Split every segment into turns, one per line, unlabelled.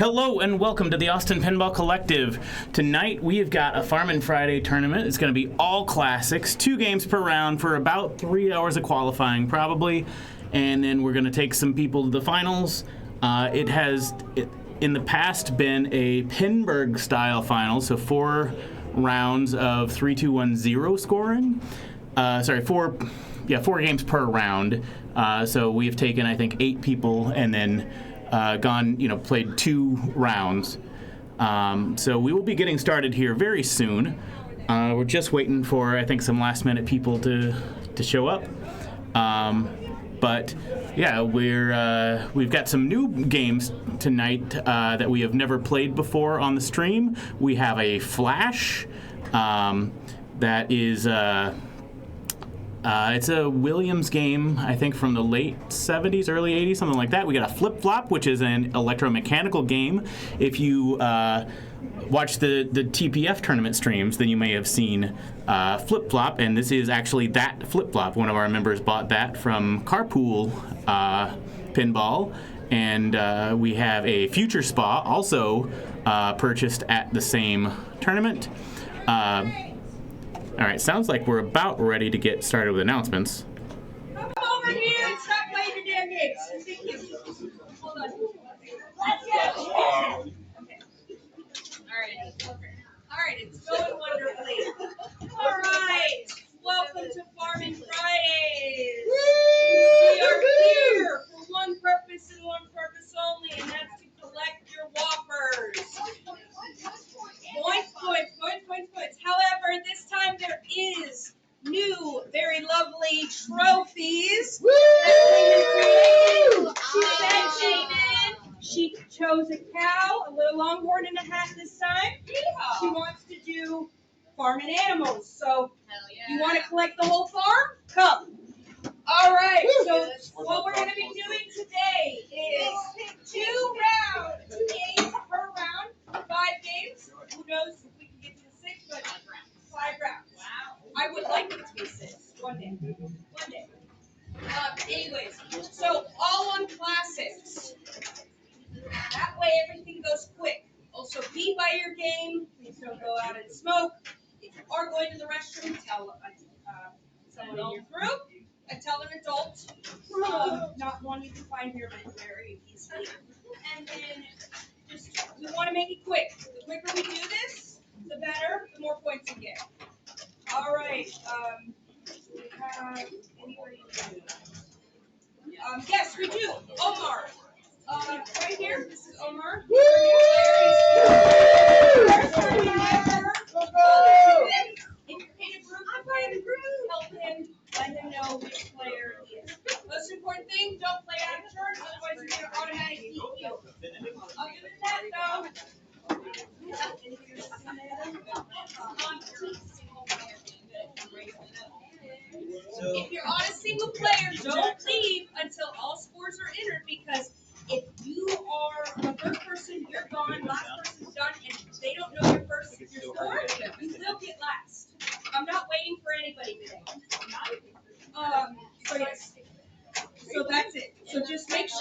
Hello and welcome to the Austin Pinball Collective. Tonight we have got a Farmin Friday tournament. It's going to be all classics, 2 games per round for about 3 hours of qualifying probably, and then we're going to take some people to the finals. It has in the past been a Pinburgh-style final, so 4 rounds of 3-2-1-0 scoring. 4 games per round. So we've taken, I think, 8 people and then played 2 rounds. So we will be getting started here very soon. We're just waiting for, I think, some last-minute people to show up. But yeah, we've got some new games tonight that we have never played before on the stream. We have a Flash that is. It's a Williams game, I think, from the late 70s, early 80s, something like that. We got a Flip-Flop, which is an electromechanical game. If you watch the TPF tournament streams, then you may have seen Flip-Flop, and this is actually that Flip-Flop. One of our members bought that from Carpool Pinball, and we have a Future Spa, also purchased at the same tournament. All right, sounds like we're about ready to get started with announcements.
Come over here and stop playing your damn games. Thank you. Hold on. Let's go. Okay. All right, it's going wonderfully. All right, welcome to Farmin Fridays. We are here for one purpose and one purpose only, and that's to collect your whoppers. Points. However, this time there is new, very lovely trophies. She chose a cow, a little longhorn in a hat this time. She wants to do farming animals. So, you want to collect the whole farm? Come. All right. So, what we're going to be doing today is 2 games per round, 5 games. Who knows if we can get to the 6, but 5 rounds. Wow. I would like it to be 6 one day. Anyways, so all on classics. That way everything goes quick. Also, be by your game. Please don't go out and smoke. If you are going to the restroom, tell someone in your group. Tell an adult. Not one you can find here very easily. And then we want to make it quick. The quicker we do this, the better, the more points you get. All right. We have anybody new? Yes, we do. Omar. Right here. This is Omar. Woo! If you're in a group, help him. Let him know which player he is. Most important thing, don't play out of turn, otherwise you're going to automatically DQ. Other than that, though, if you're on a single player, don't leave until all scores are entered, because if you are the first person, you're gone, last person's done, and they don't know your score, you will get last. I'm not waiting for anybody today. So that's it. So just make sure.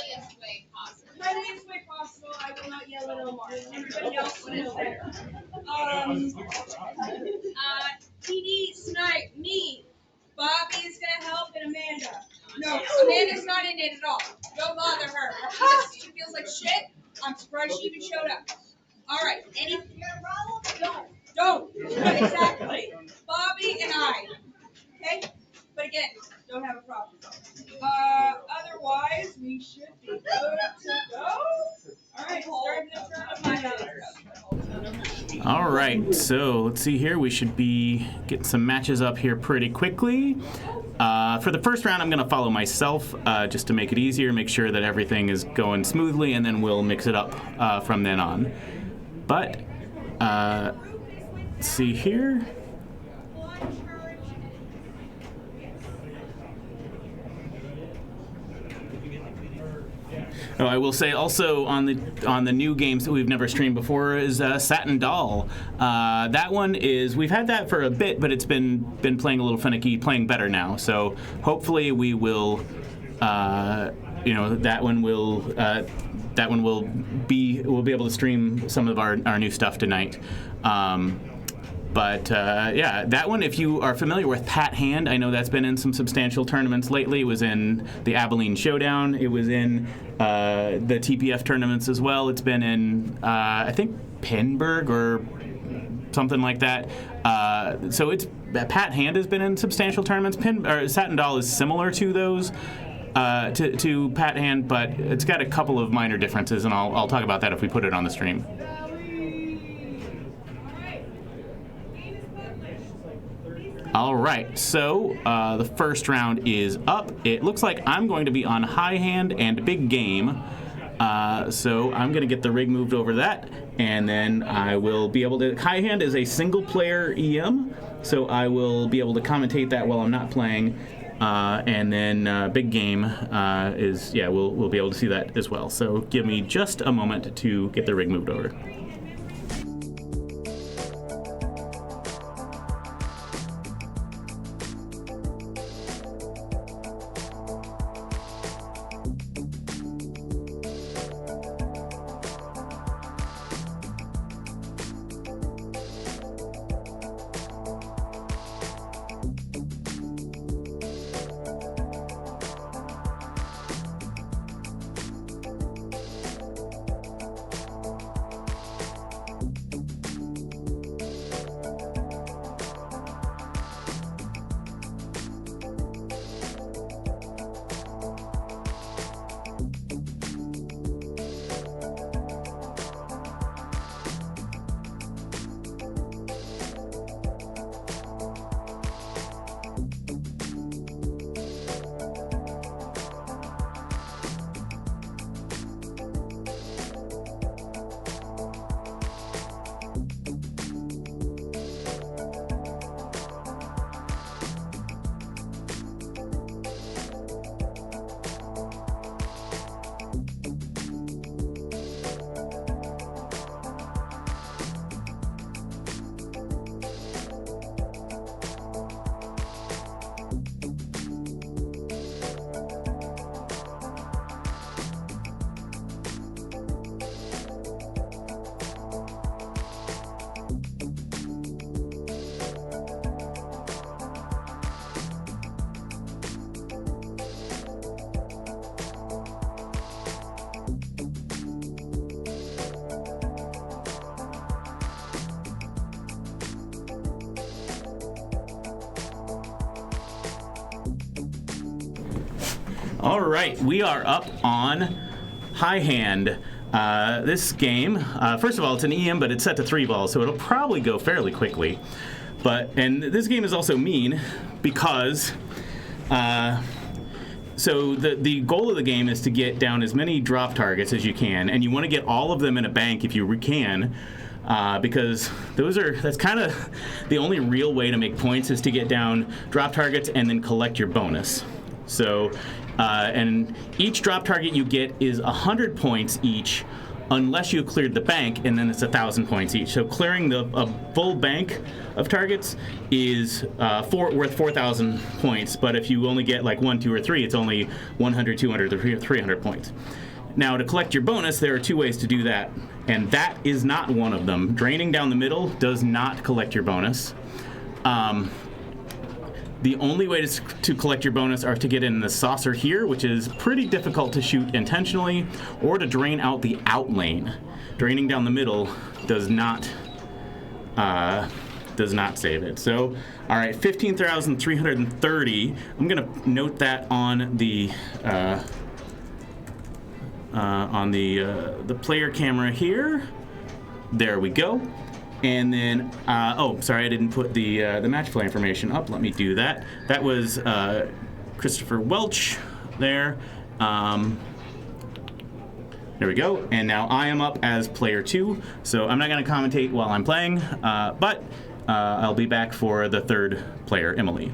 Friendliest way possible. I will not yell at Omar. Everybody else is there. TD, Snipe, me, Bobby is gonna help, and Amanda. No, Amanda's not in it at all. Don't bother her. She feels like shit. I'm surprised she even showed up. All right. Don't. Exactly. Bobby and I. Okay? But again, don't have a problem. Otherwise, we should be good to go. All right, starting the turn.
All right, so let's see here. We should be getting some matches up here pretty quickly. For the first round, I'm going to follow myself just to make it easier, make sure that everything is going smoothly, and then we'll mix it up from then on. But, let's see here. Oh, I will say also on the new games that we've never streamed before is Satin Doll. That one is, we've had that for a bit, but it's been playing a little finicky, playing better now. So hopefully we will that one will we'll be able to stream some of our new stuff tonight. But that one, if you are familiar with Pat Hand, I know that's been in some substantial tournaments lately. It was in the Abilene Showdown. It was in the TPF tournaments as well. It's been in, I think, Pinburgh or something like that. So Pat Hand has been in substantial tournaments. Satin Doll is similar to those, to Pat Hand, but it's got a couple of minor differences, and I'll talk about that if we put it on the stream. All right, so the first round is up. It looks like I'm going to be on high hand and big game. So I'm going to get the rig moved over that, and then I will be able to... High hand is a single-player EM, so I will be able to commentate that while I'm not playing. And then big game is... Yeah, we'll be able to see that as well. So give me just a moment to get the rig moved over. All right, we are up on high hand. This game, first of all, it's an EM, but it's set to 3 balls, so it'll probably go fairly quickly. And this game is also mean because, so the goal of the game is to get down as many drop targets as you can, and you want to get all of them in a bank if you can. Because that's kind of the only real way to make points is to get down drop targets and then collect your bonus. So, and each drop target you get is 100 points each, unless you cleared the bank, and then it's 1,000 points each. So clearing a full bank of targets is worth 4,000 points. But if you only get like 1, 2, or 3, it's only 100, 200, or 300 points. Now, to collect your bonus, there are 2 ways to do that, and that is not one of them. Draining down the middle does not collect your bonus. The only way to collect your bonus are to get in the saucer here, which is pretty difficult to shoot intentionally, or to drain out the out lane. Draining down the middle does not save it. So, all right, 15,330. I'm gonna note that on the player camera here. There we go. And then, sorry, I didn't put the match play information up. Let me do that. That was Christopher Welch there. There we go. And now I am up as player 2. So I'm not going to commentate while I'm playing, but I'll be back for the 3rd player, Emily.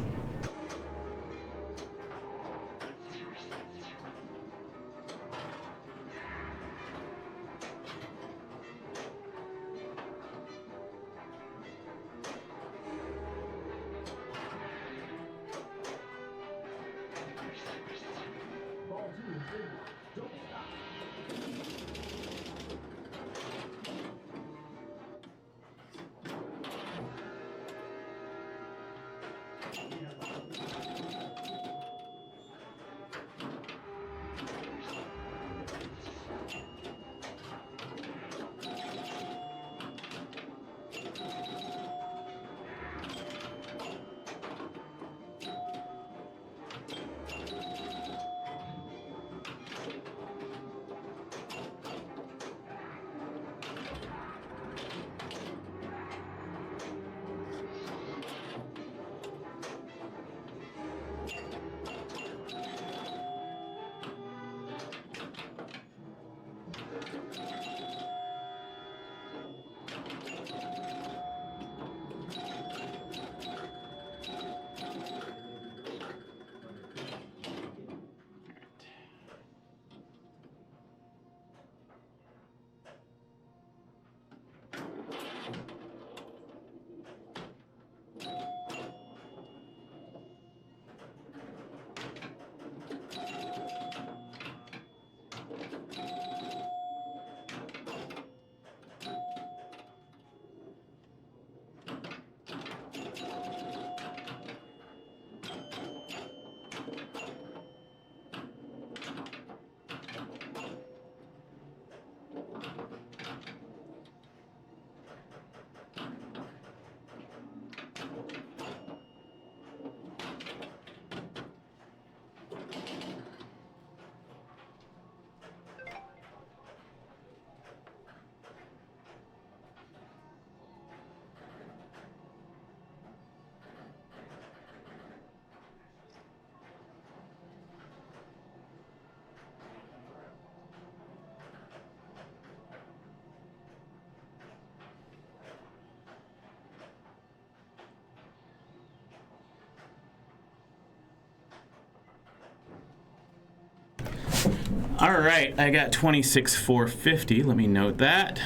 All right, I got 26,450. Let me note that.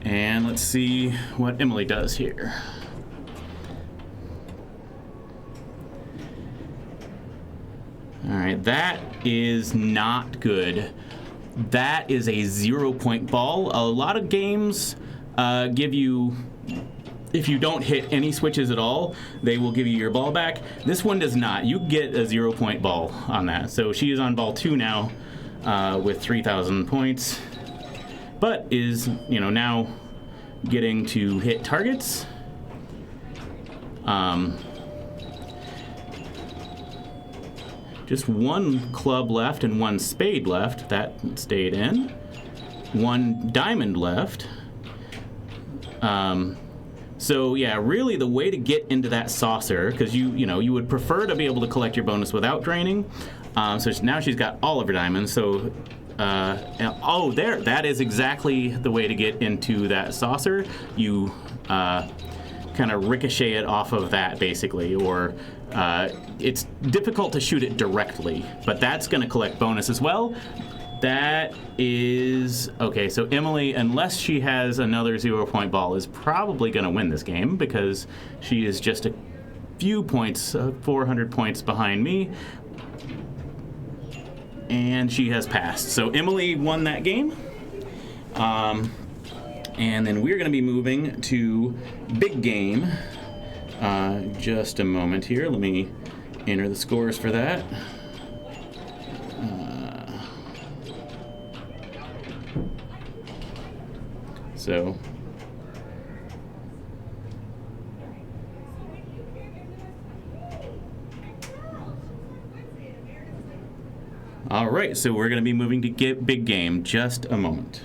And let's see what Emily does here. All right, that is not good. That is a 0-point ball. A lot of games give you, if you don't hit any switches at all, they will give you your ball back. This one does not. You get a 0-point ball on that. So she is on ball 2 now with 3,000 points, but is, now getting to hit targets. Just one club left and one spade left. That stayed in. One diamond left. So yeah, really the way to get into that saucer, because you would prefer to be able to collect your bonus without draining. So now she's got all of her diamonds. So there, that is exactly the way to get into that saucer. You kind of ricochet it off of that basically, or it's difficult to shoot it directly, but that's going to collect bonus as well. That is okay. So Emily, unless she has another 0-point ball, is probably going to win this game because she is just a few points, 400 points behind me, and she has passed. So Emily won that game. And then we're going to be moving to big game. Just a moment here. Let me enter the scores for that. All right, so we're going to be moving to get big game. Just a moment.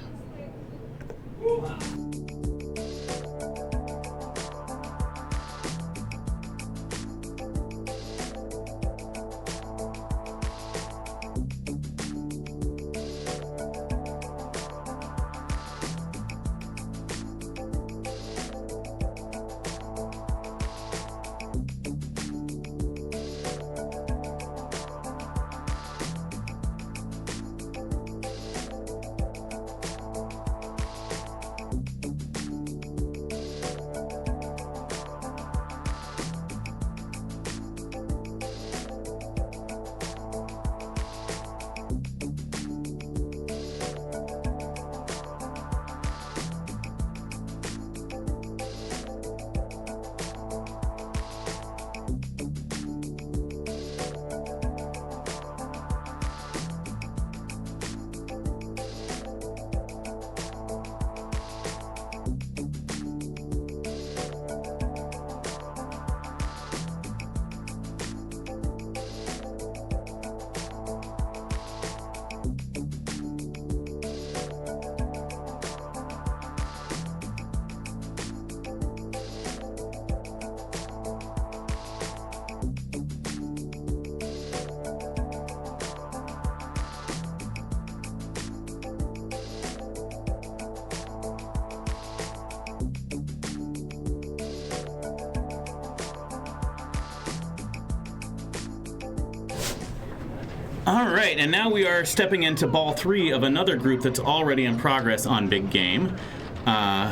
All right, and now we are stepping into ball 3 of another group that's already in progress on Big Game.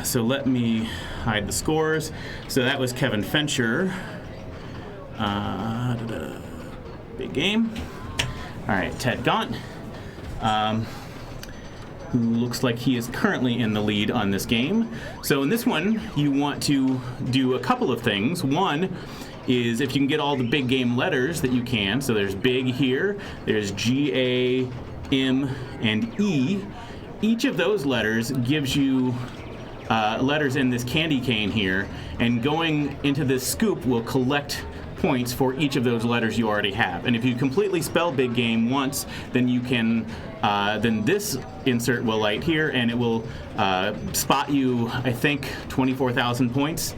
So let me hide the scores. So that was Kevin Fincher. Big Game. All right, Ted Gaunt, who looks like he is currently in the lead on this game. So in this one, you want to do a couple of things. One is if you can get all the big game letters that you can. So there's big here, there's G, A, M, and E. Each of those letters gives you letters in this candy cane here, and going into this scoop will collect points for each of those letters you already have. And if you completely spell big game once, then you can then this insert will light here, and it will spot you, I think, 24,000 points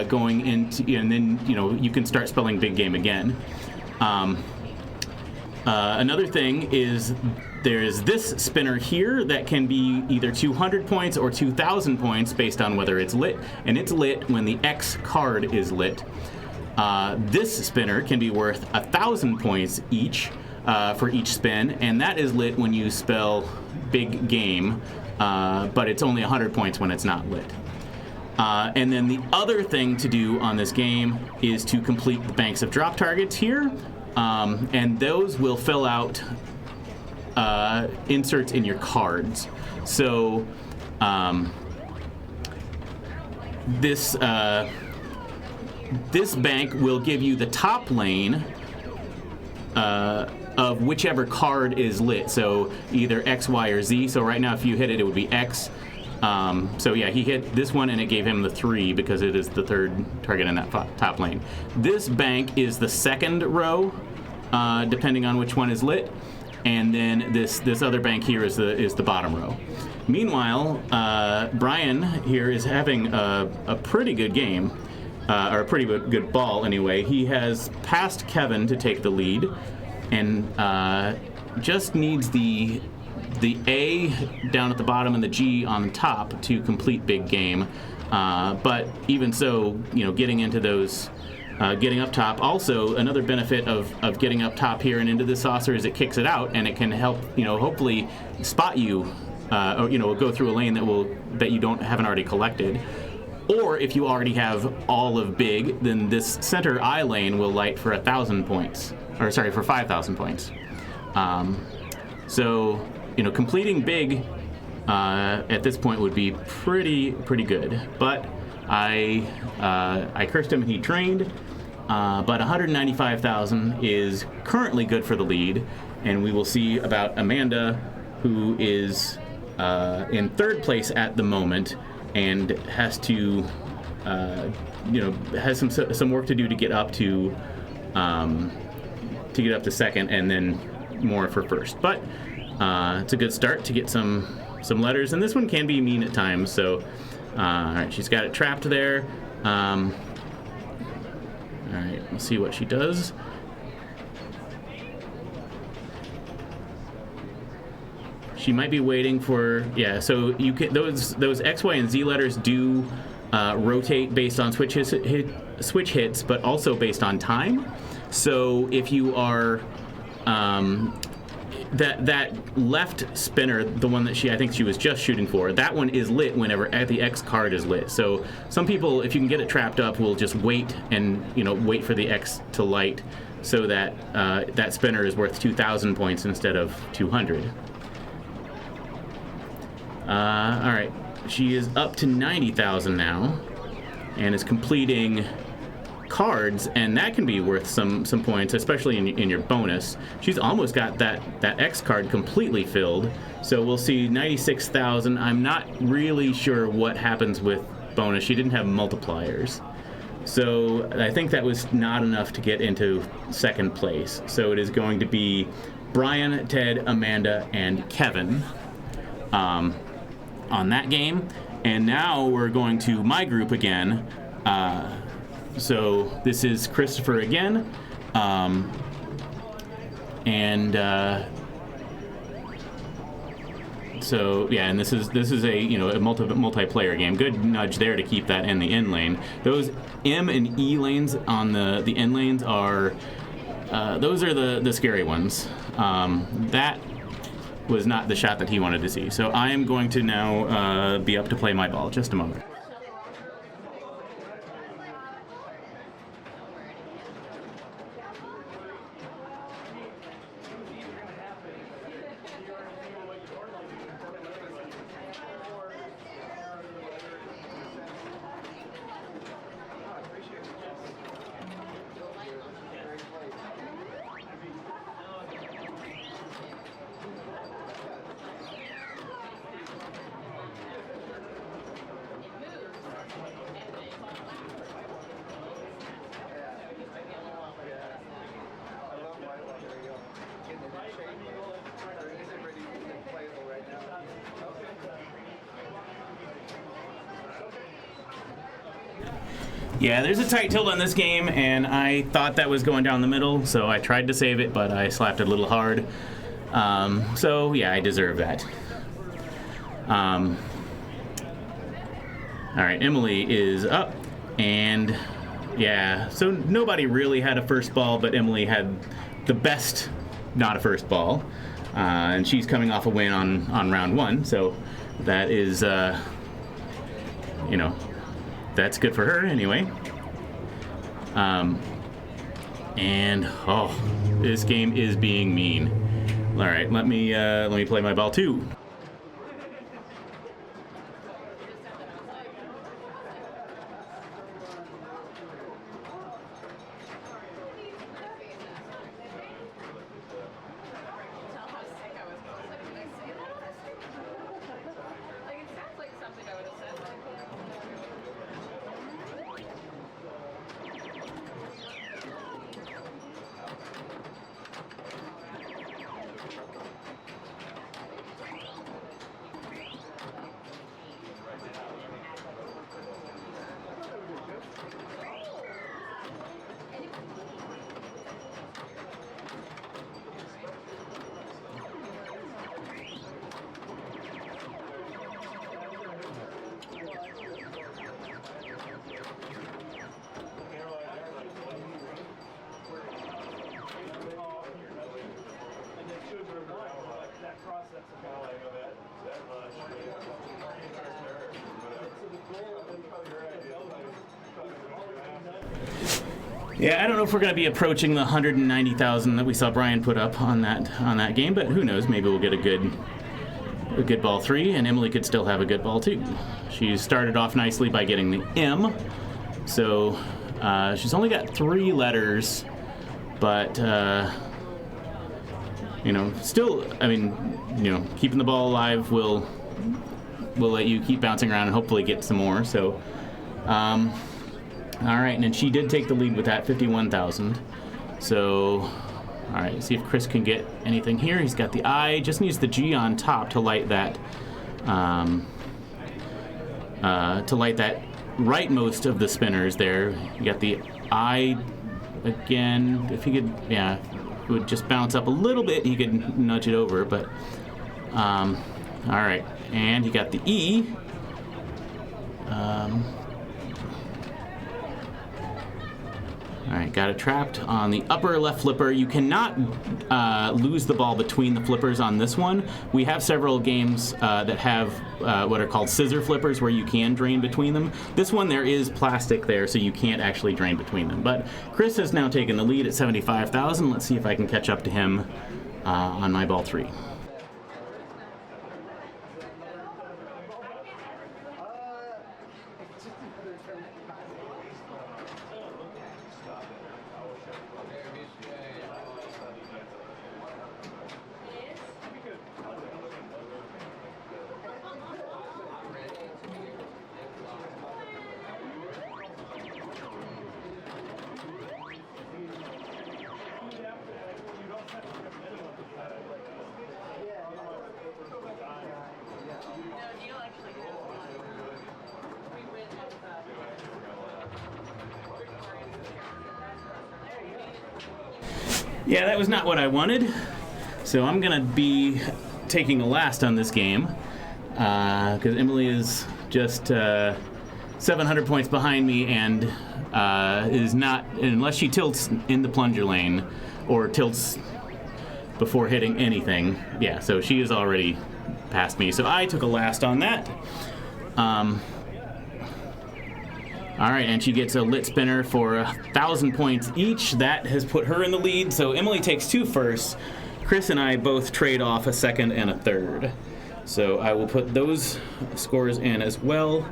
going into, and then you can start spelling big game again. Another thing is there's this spinner here that can be either 200 points or 2,000 points based on whether it's lit, and it's lit when the X card is lit. This spinner can be worth 1,000 points each for each spin, and that is lit when you spell big game, but it's only 100 points when it's not lit. And then the other thing to do on this game is to complete the banks of drop targets here, and those will fill out inserts in your cards. So this bank will give you the top lane of whichever card is lit. So either X, Y, or Z. So right now, if you hit it, it would be X. So yeah, he hit this one and it gave him the 3 because it is the third target in that top lane. This bank is the second row, depending on which one is lit. And then this other bank here is the bottom row. Meanwhile, Brian here is having a pretty good game, or a pretty good ball anyway. He has passed Kevin to take the lead, and just needs the A down at the bottom and the G on the top to complete big game. But even so, getting into those. Getting up top. Also, another benefit of getting up top here and into the saucer is it kicks it out, and it can help, hopefully spot you, or go through a lane that you haven't already collected. Or if you already have all of big, then this center I lane will light for 1,000 points, or sorry, for 5,000 points. So completing big at this point would be pretty good. But I cursed him and he trained. But 195,000 is currently good for the lead, and we will see about Amanda, who is in third place at the moment and has to, has some work to do to get up to second, and then more for first. But it's a good start to get some letters, and this one can be mean at times. So, all right, she's got it trapped there. All right, let's see what she does. She might be waiting for, so you can, those X, Y, and Z letters do rotate based on switch hits, but also based on time. So if you are that left spinner, the one that I think she was just shooting for, that one is lit whenever the X card is lit. So some people, if you can get it trapped up, will just wait and wait for the X to light, so that that spinner is worth 2,000 points instead of 200. All right, she is up to 90,000 now, and is completing cards, and that can be worth some points, especially in your bonus. She's almost got that X card completely filled, so we'll see 96,000. I'm not really sure what happens with bonus. She didn't have multipliers, so I think that was not enough to get into second place. So it is going to be Brian, Ted, Amanda, and Kevin on that game. And now we're going to my group again. So this is Christopher again, so yeah, and this is a a multiplayer game. Good nudge there to keep that in the in lane. Those M and E lanes on the end lanes are those are the scary ones. That was not the shot that he wanted to see. So I am going to now be up to play my ball. Just a moment. Yeah, there's a tight tilt on this game, and I thought that was going down the middle, so I tried to save it, but I slapped it a little hard. So, yeah, I deserve that. All right, Emily is up, and Yeah, so nobody really had a first ball, but Emily had the best not a first ball. And she's coming off a win on round one, so that is, you know, that's good for her anyway. And, oh, this game is being mean. All right, let me play my ball two. Yeah, I don't know if we're going to be approaching the 190,000 that we saw Brian put up on that game, but who knows? Maybe we'll get a good ball three, and Emily could still have a good ball two. She started off nicely by getting the M, so she's only got 3 letters, but you know, still, I mean, you know, keeping the ball alive will let you keep bouncing around and hopefully get some more. So. All right, and then she did take the lead with that 51,000. So, all right, see if Chris can get anything here. He's got the I, just needs the G on top to light that, rightmost of the spinners there. You got the I again. If he could, yeah, it would just bounce up a little bit. He could nudge it over, but all right, and he got the E. All right, got it trapped on the upper left flipper. You cannot lose the ball between the flippers on this one. We have several games that have what are called scissor flippers where you can drain between them. This one, there is plastic there, so you can't actually drain between them. But Chris has now taken the lead at 75,000. Let's see if I can catch up to him on my ball three. Yeah, that was not what I wanted. So I'm going to be taking a last on this game because Emily is just 700 points behind me and is not, unless she tilts in the plunger lane or tilts before hitting anything. Yeah, so she is already past me. So I took a last on that. All right, and she gets a lit spinner for 1,000 points each. That has put her in the lead. So Emily takes 2 firsts. Chris and I both trade off a second and a third. So I will put those scores in as well.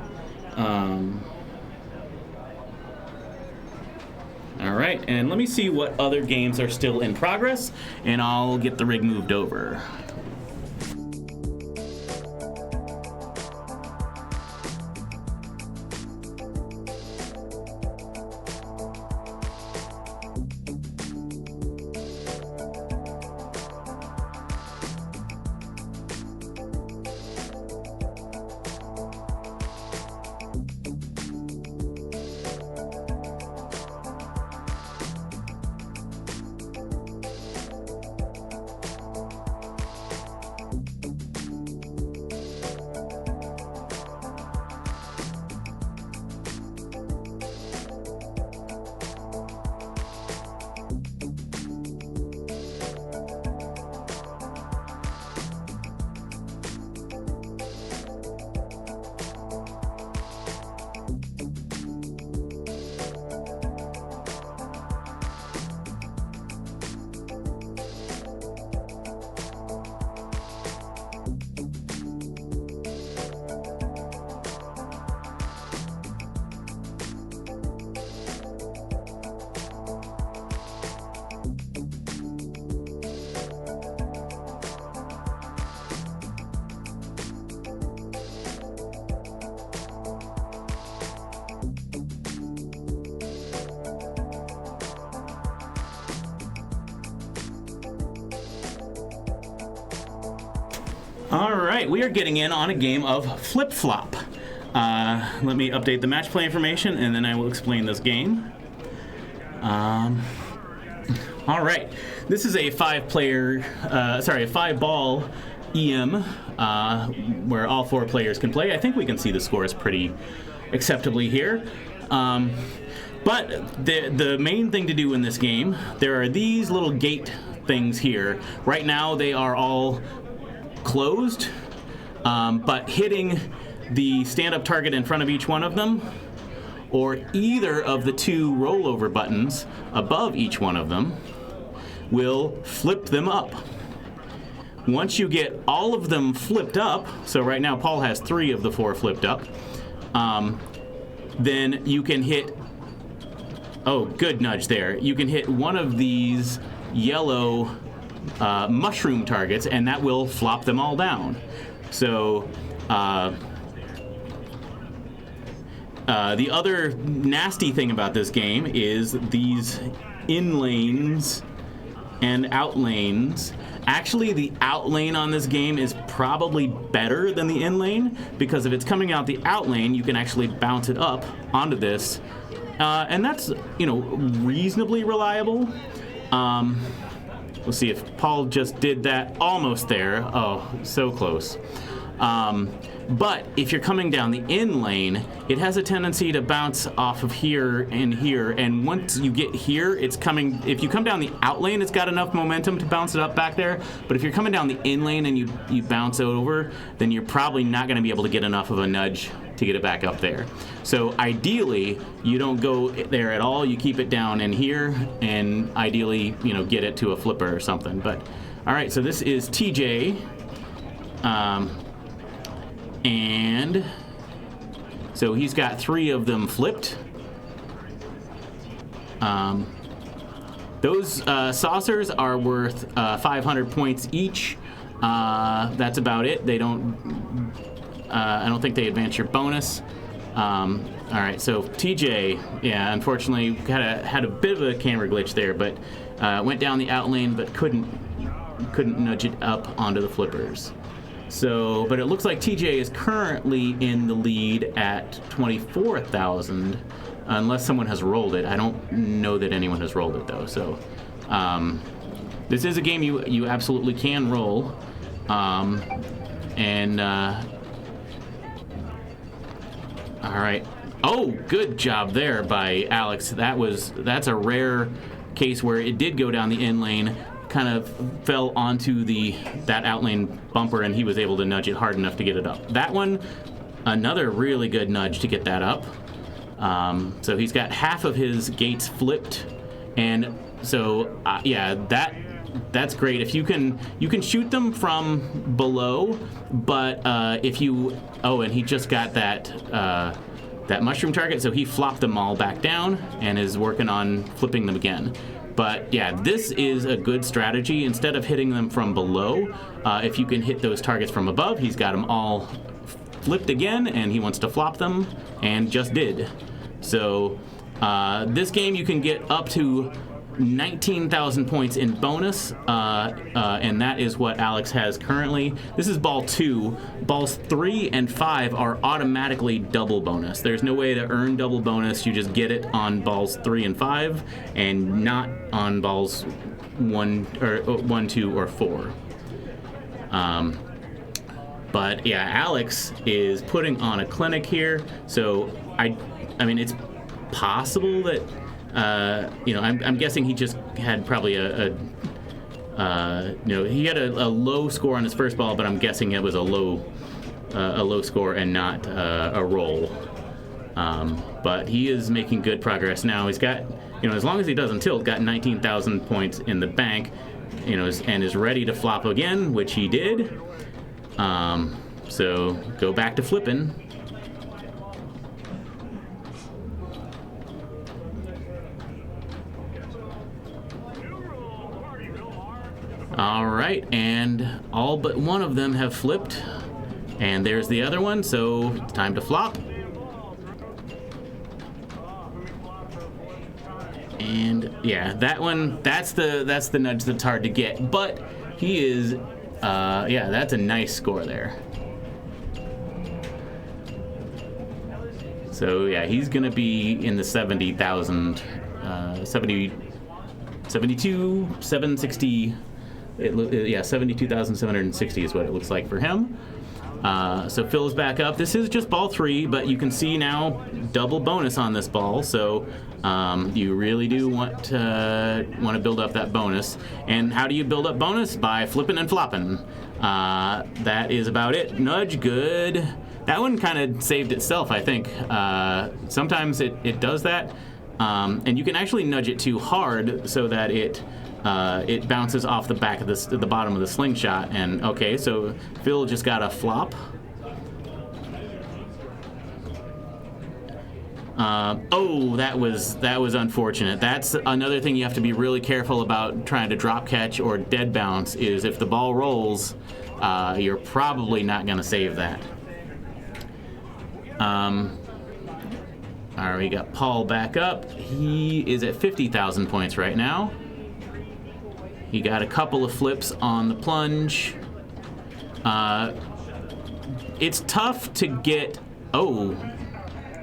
All right, and let me see what other games are still in progress, and I'll get the rig moved over. All right, we are getting in on a game of Flip Flop. Let me update the match play information, and then I will explain this game. All right, this is a a 5-ball EM, where all 4 players can play. I think we can see the scores pretty acceptably here. But the main thing to do in this game, there are these little gate things here. Right now they are all closed, but hitting the stand-up target in front of each one of them, or either of the 2 rollover buttons above each one of them, will flip them up. Once you get all of them flipped up, so right now Paul has 3 of the 4 flipped up, then you can hit, oh, good nudge there, you can hit one of these yellow mushroom targets, and that will flop them all down. So the other nasty thing about this game is these in lanes and out lanes. Actually, the out lane on this game is probably better than the in lane, because if it's coming out the out lane, you can actually bounce it up onto this, and that's, reasonably reliable. We'll see if Paul just did that. Almost there. Oh, so close. But if you're coming down the in lane, it has a tendency to bounce off of here and here, and once you get here, it's coming, if you come down the out lane, it's got enough momentum to bounce it up back there, but if you're coming down the in lane and you bounce it over, then you're probably not going to be able to get enough of a nudge to get it back up there. So ideally, you don't go there at all, you keep it down in here, and ideally, get it to a flipper or something. But, all right, so this is TJ. And so he's got 3 of them flipped. Those saucers are worth 500 points each. That's about it. They don't. I don't think they advance your bonus. All right, so TJ, yeah, unfortunately had a bit of a camera glitch there, but went down the out lane, but couldn't nudge it up onto the flippers. So, but it looks like TJ is currently in the lead at 24,000, unless someone has rolled it. I don't know that anyone has rolled it though. So, this is a game you absolutely can roll, and all right. Oh, good job there by Alex. That's a rare case where it did go down the in lane, kind of fell onto that out lane bumper, and he was able to nudge it hard enough to get it up. That one, another really good nudge to get that up. So he's got half of his gates flipped, and so yeah, that's great. If you can shoot them from below, but if you and he just got that mushroom target, so he flopped them all back down and is working on flipping them again. But yeah, this is a good strategy. Instead of hitting them from below, if you can hit those targets from above, he's got them all flipped again, and he wants to flop them, and just did. So this game you can get up to 19,000 points in bonus, and that is what Alex has currently. This is ball 2. Balls 3 and 5 are automatically double bonus. There's no way to earn double bonus. You just get it on balls 3 and 5, and not on balls 1, 2, or 4. But yeah, Alex is putting on a clinic here. So I mean, it's possible that. I'm guessing he just had probably he had a low score on his first ball, but I'm guessing it was a low score and not a roll. But he is making good progress now. He's got, as long as he doesn't tilt, got 19,000 points in the bank, and is ready to flop again, which he did. So go back to flipping. All right, and all but one of them have flipped, and there's the other one, so it's time to flop. And yeah, that one, that's the nudge that's hard to get, but he is Yeah, that's a nice score there. So yeah, he's gonna be in the 70,000, 72, 760. Yeah, 72,760 is what it looks like for him. So Phil's back up. This is just ball 3, but you can see now double bonus on this ball. So you really do want to build up that bonus. And how do you build up bonus? By flipping and flopping. That is about it. Nudge, good. That one kind of saved itself, I think. Sometimes it does that. And you can actually nudge it too hard so that it bounces off the back of the bottom of the slingshot. And okay, so Phil just got a flop. Oh, that was unfortunate. That's another thing you have to be really careful about trying to drop catch or dead bounce, is if the ball rolls, you're probably not going to save that. All right, we got Paul back up. He is at 50,000 points right now. He got a couple of flips on the plunge. It's tough to get... Oh,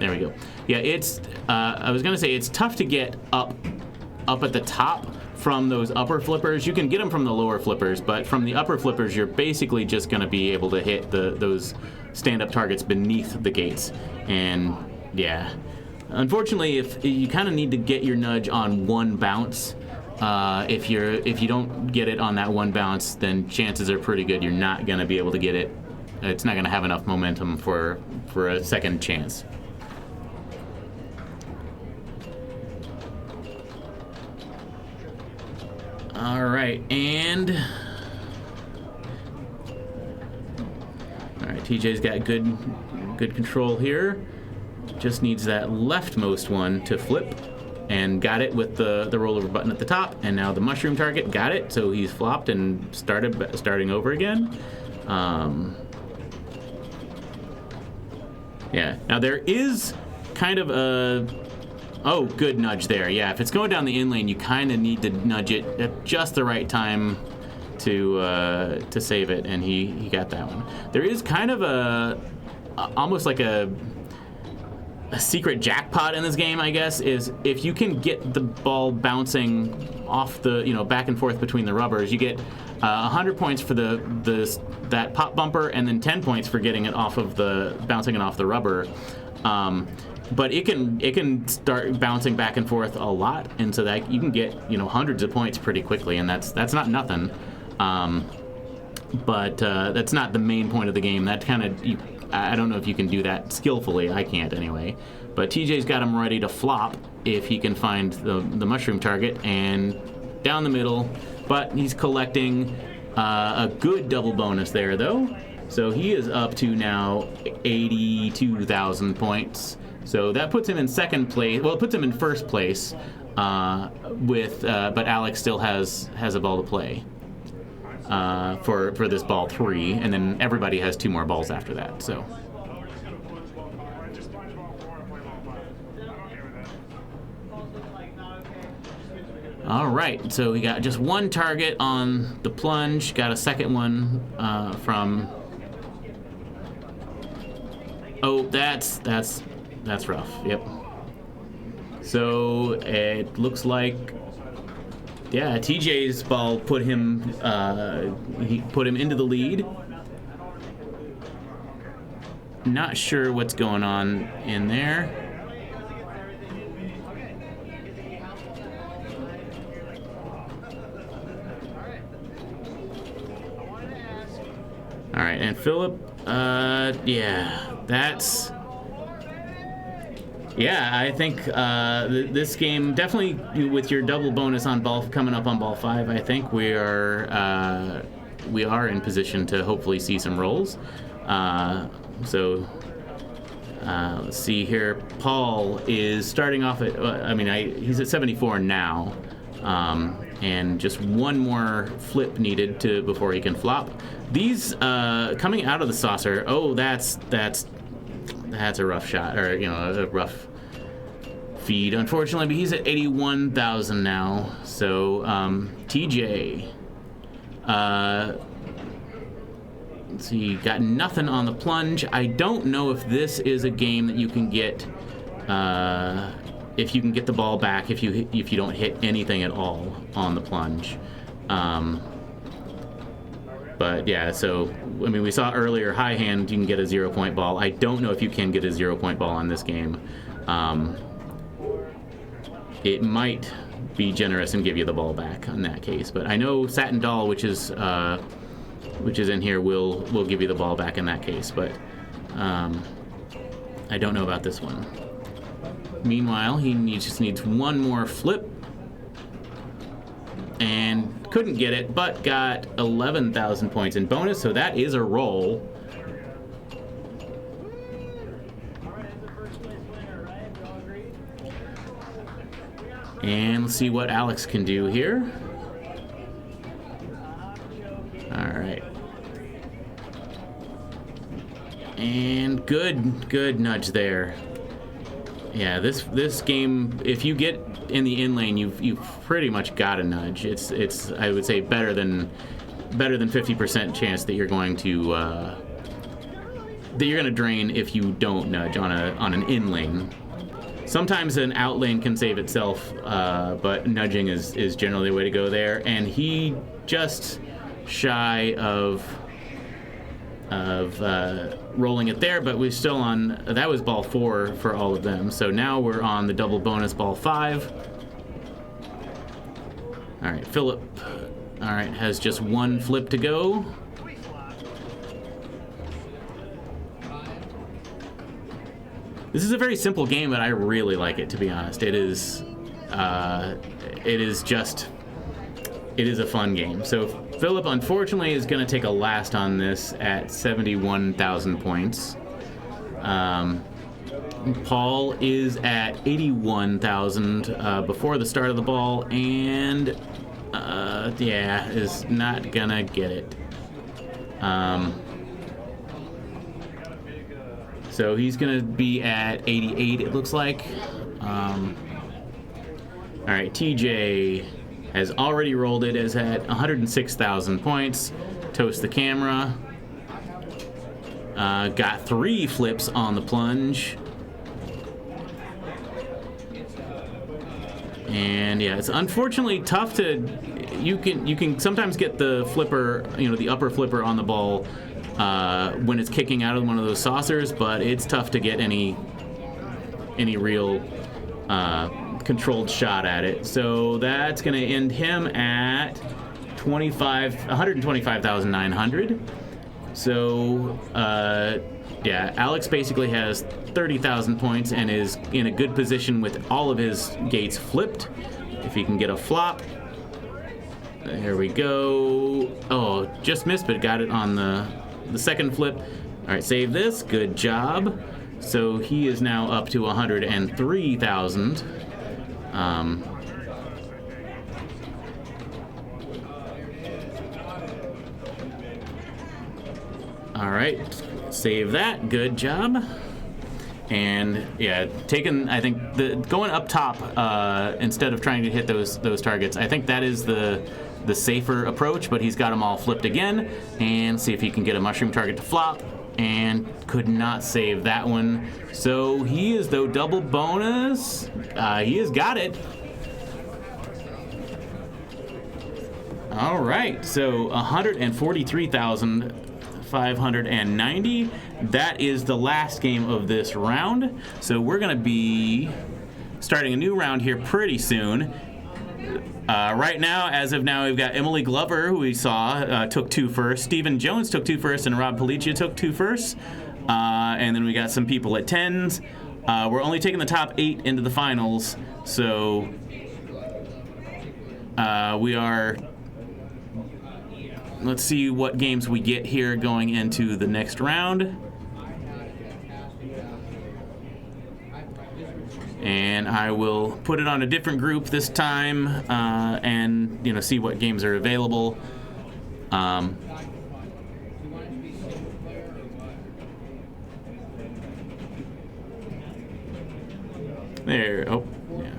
there we go. Yeah, it's... I was going to say it's tough to get up at the top from those upper flippers. You can get them from the lower flippers, but from the upper flippers, you're basically just going to be able to hit those stand-up targets beneath the gates. And, yeah... Unfortunately, if you kind of need to get your nudge on one bounce, if you don't get it on that one bounce, then chances are pretty good you're not going to be able to get it. It's not going to have enough momentum for a second chance. All right, and all right, TJ's got good control here. Just needs that leftmost one to flip, and got it with the rollover button at the top. And now the mushroom target got it, so he's flopped and starting over again. Yeah. Now there is kind of a good nudge there. Yeah, if it's going down the in lane, you kind of need to nudge it at just the right time to save it, and he got that one. There is kind of almost like a secret jackpot in this game, I guess, is if you can get the ball bouncing off the, back and forth between the rubbers, you get 100 points for that pop bumper, and then 10 points for getting it bouncing it off the rubber. But it can start bouncing back and forth a lot, and so that you can get hundreds of points pretty quickly, and that's not nothing. But that's not the main point of the game. That kind of I don't know if you can do that skillfully. I can't anyway. But TJ's got him ready to flop if he can find the mushroom target, and down the middle. But he's collecting a good double bonus there, though. So he is up to now 82,000 points. So that puts him in second place. Well, it puts him in first place. But Alex still has a ball to play. For this ball 3, and then everybody has 2 more balls after that. So, all right. So we got just one target on the plunge. Got a second one from. Oh, that's rough. Yep. So it looks like. Yeah, TJ's ball put him into the lead. Not sure what's going on in there. All right, and Philip, I think this game, definitely with your double bonus on ball coming up on ball 5, I think we are in position to hopefully see some rolls. So let's see here. Paul is starting off at, he's at 74 now, and just one more flip needed before he can flop. These coming out of the saucer. Oh, that's a rough shot, or a rough feed, unfortunately. But he's at 81,000 now. So TJ, let's see, got nothing on the plunge. I don't know if this is a game that you can get, if you can get the ball back if you don't hit anything at all on the plunge. But yeah, so I mean, we saw earlier high hand you can get a 0-point ball. I don't know if you can get a 0-point ball on this game. It might be generous and give you the ball back in that case, but I know Satin Doll, which is in here, will give you the ball back in that case, but I don't know about this one. Meanwhile, he just needs one more flip, and couldn't get it, but got 11,000 points in bonus, so that is a roll. And let's see what Alex can do here. All right. And good nudge there. Yeah, this game, if you get in the in lane, you've pretty much got a nudge. It's I would say better than 50% chance that you're going to drain if you don't nudge on an in lane. Sometimes an out lane can save itself, but nudging is generally the way to go there. And he just shy of rolling it there, but we're still on, that was ball 4 for all of them. So now we're on the double bonus ball 5. All right, Philip, all right, has just one flip to go. This is a very simple game, but I really like it, to be honest. It is a fun game. So Philip, unfortunately, is going to take a last on this at 71,000 points. Paul is at 81,000 before the start of the ball, and is not gonna get it. So he's gonna be at 88, it looks like. All right, TJ has already rolled it, is at 106,000 points. Toast the camera. Got 3 flips on the plunge. And yeah, it's unfortunately tough to, you can sometimes get the flipper, the upper flipper on the ball when it's kicking out of one of those saucers, but it's tough to get any real controlled shot at it. So that's going to end him at 125,900. So Alex basically has 30,000 points and is in a good position with all of his gates flipped. If he can get a flop. There we go. Oh, just missed, but got it on the second flip. All right, save this. Good job. So he is now up to 103,000. All right, save that. Good job. And yeah, I think going up top instead of trying to hit those targets, I think that is the safer approach. But he's got them all flipped again, and see if he can get a mushroom target to flop, and could not save that one. So he is though double bonus. He has got it. All right, so 143,590. That is the last game of this round. So we're going to be starting a new round here pretty soon. Right now, as of now, we've got Emily Glover, who we saw, took 2 first. Stephen Jones took 2 first, and Rob Palicia took 2 first. And then we got some people at 10s. We're only taking the top 8 into the finals. So we are... Let's see what games we get here going into the next round. And I will put it on a different group this time and see what games are available. There. Oh, yeah.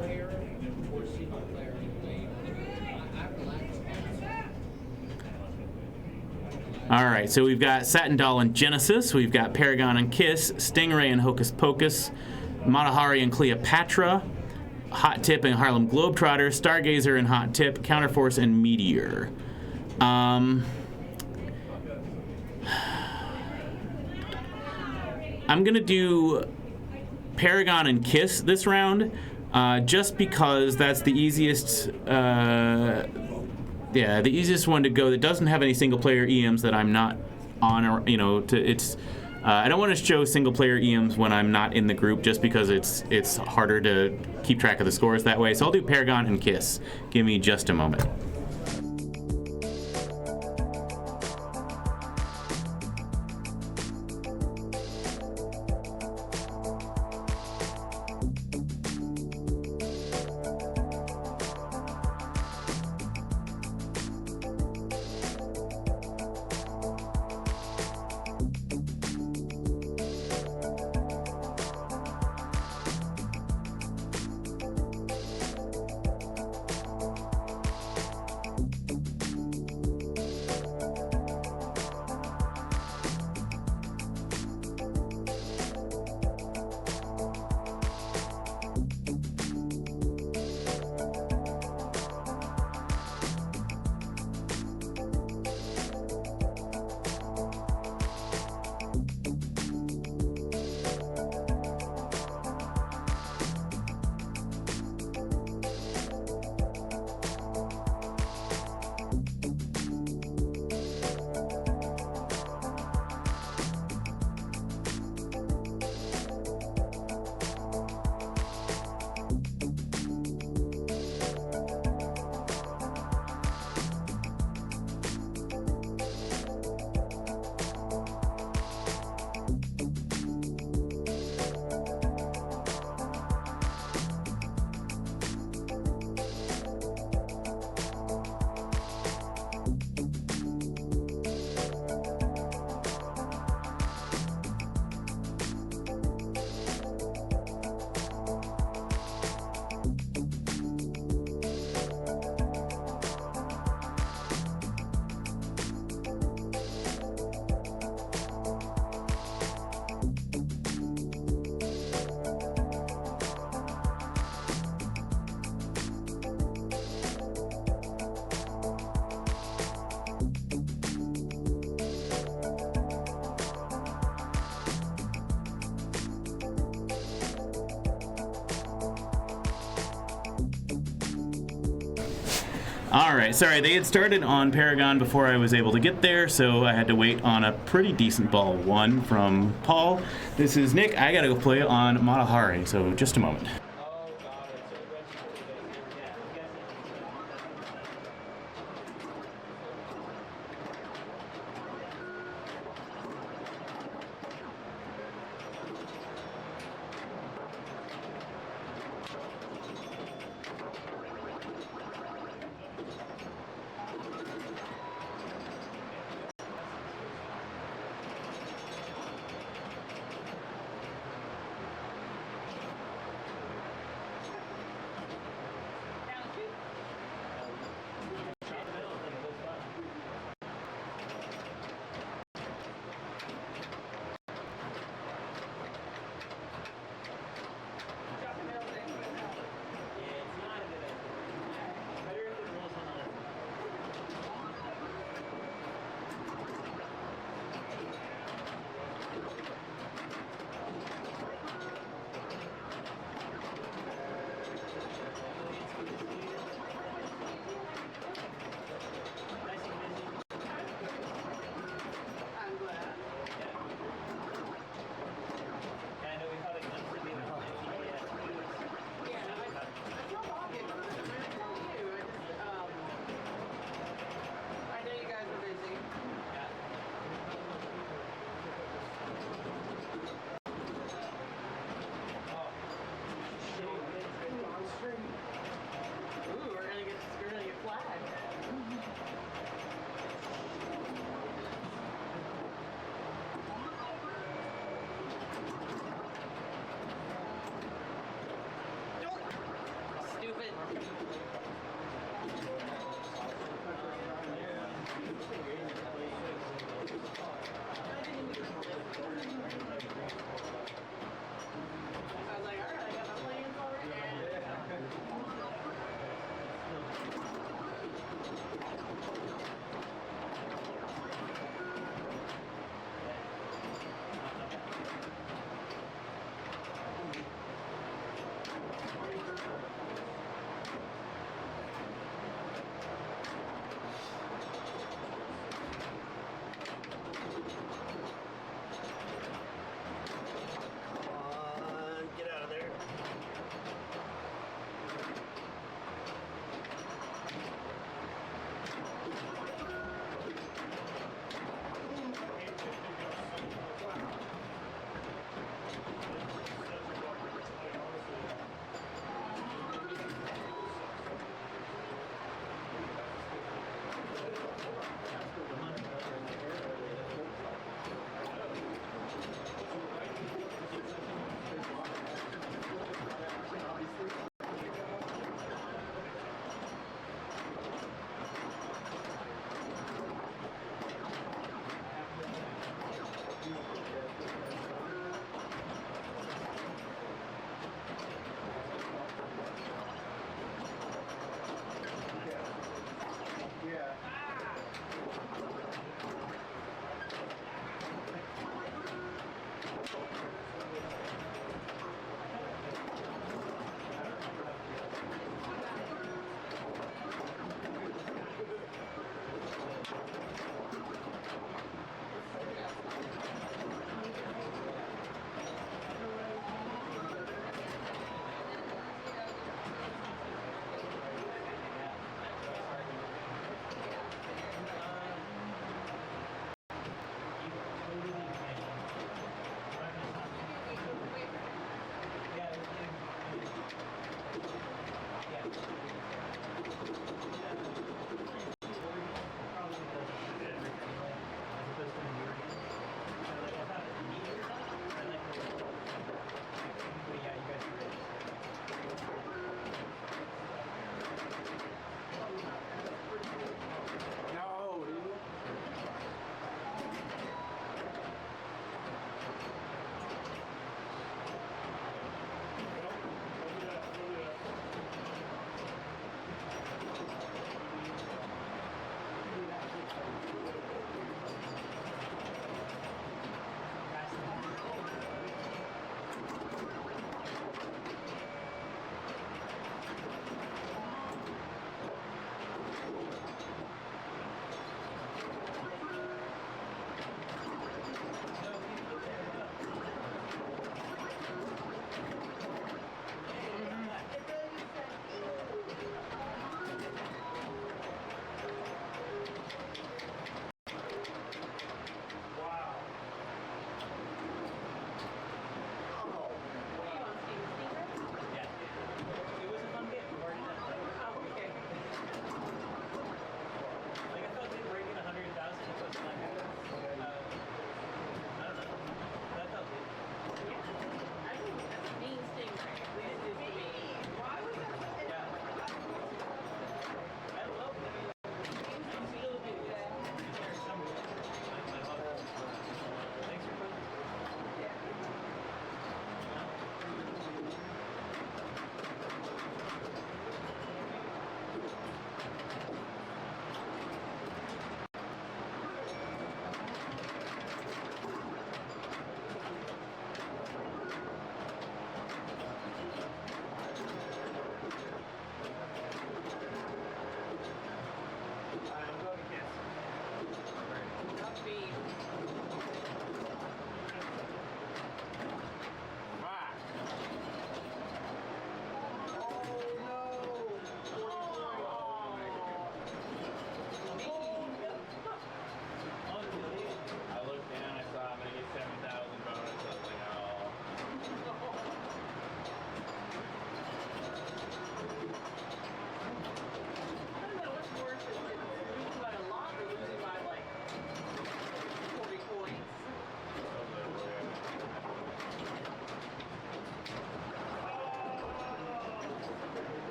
All right, so we've got Satin Doll and Genesis. We've got Paragon and Kiss, Stingray and Hocus Pocus, Matahari and Cleopatra, Hot Tip and Harlem Globetrotter, Stargazer and Hot Tip, Counterforce and Meteor. I'm going to do Paragon and Kiss this round, just because that's the easiest, the easiest one to go that doesn't have any single-player EMs that I'm not on, or, I don't want to show single-player EMs when I'm not in the group, just because it's harder to keep track of the scores that way. So I'll do Paragon and Kiss. Give me just a moment. All right, sorry, they had started on Paragon before I was able to get there, so I had to wait on a pretty decent ball one from Paul. This is Nick. I gotta go play on Matahari, so just a moment.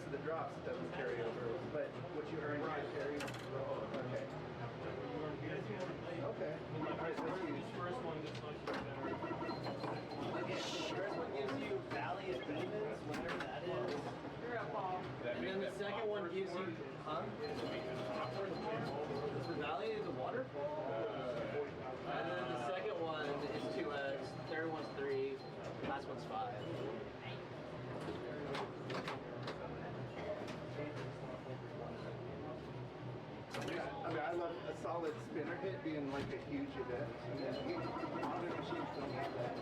rest of the drops it doesn't carry over, but what you earn carry. Okay. Okay. All right, so let's use
First one gets much better.
Okay, so the first one gives you Valley of Demons, whatever that is. And then the second one gives you, huh? Is the Valley the waterfall? And then the second one is 2x, third one's 3, last one's 5. I love a solid spinner hit being like a huge event. And then modern machines don't have that.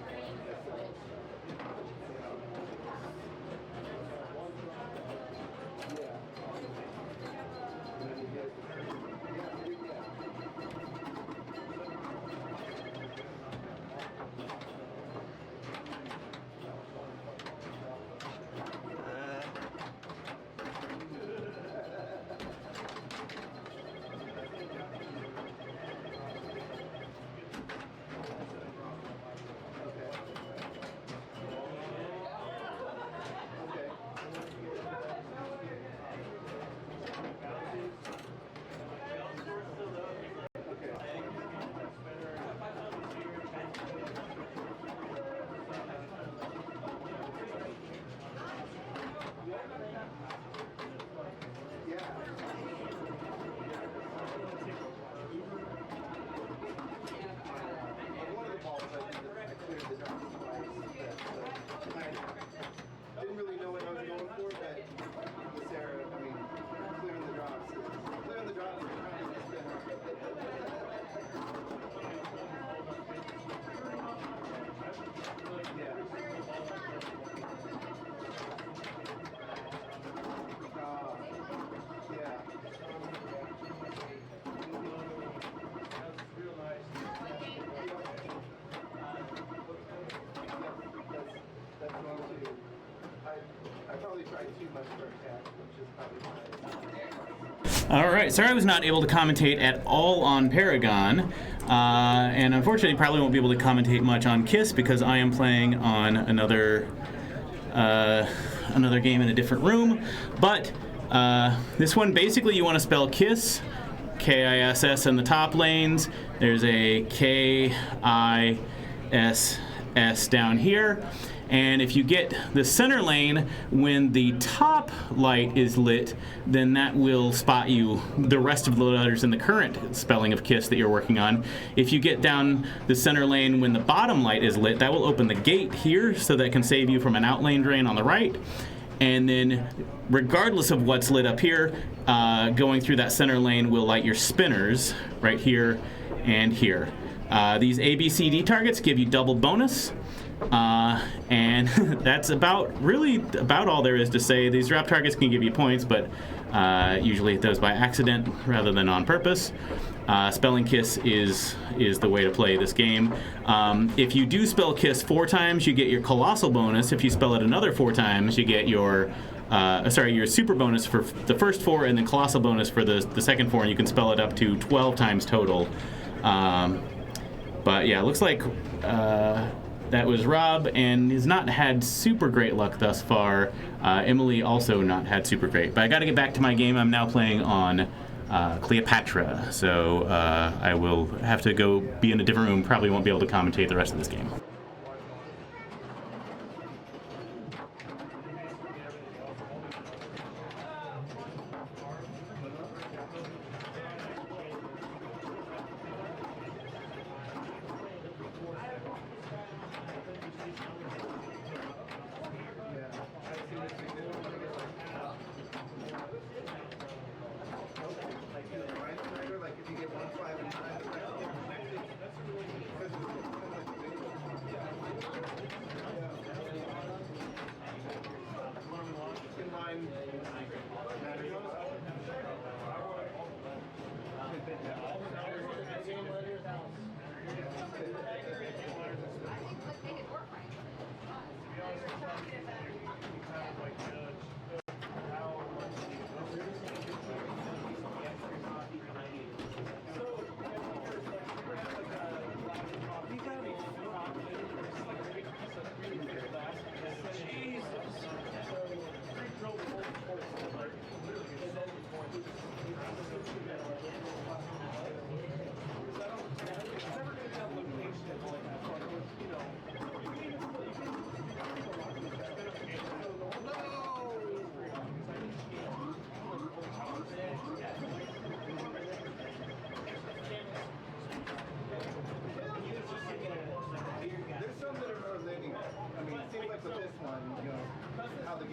Didn't really know what I was going for, but with Sarah, I mean, clearing the drops. Clearing the drops is trying to spin. Yeah. Yeah.
That's real nice.
That's wrong too. I probably tried too much for a cat, which is probably my.
All right, sorry I was not able to commentate at all on Paragon, and unfortunately probably won't be able to commentate much on KISS because I am playing on another game in a different room. But this one, basically you want to spell KISS, K-I-S-S in the top lanes. There's a K-I-S-S down here. And if you get the center lane when the top light is lit, then that will spot you the rest of the letters in the current spelling of KISS that you're working on. If you get down the center lane when the bottom light is lit, that will open the gate here so that can save you from an outlane drain on the right. And then regardless of what's lit up here, going through that center lane will light your spinners right here and here. These ABCD targets give you double bonus. And that's about all there is to say. These drop targets can give you points, but usually it does by accident rather than on purpose. Spelling KISS is the way to play this game. If you do spell KISS 4 times, you get your colossal bonus. If you spell it another 4 times, you get your super bonus for the first 4, and then colossal bonus for the second 4, and you can spell it up to 12 times total. But yeah, it looks like that was Rob, and has not had super great luck thus far. Emily also not had super great. But I got to get back to my game. I'm now playing on Cleopatra, so I will have to go be in a different room. Probably won't be able to commentate the rest of this game.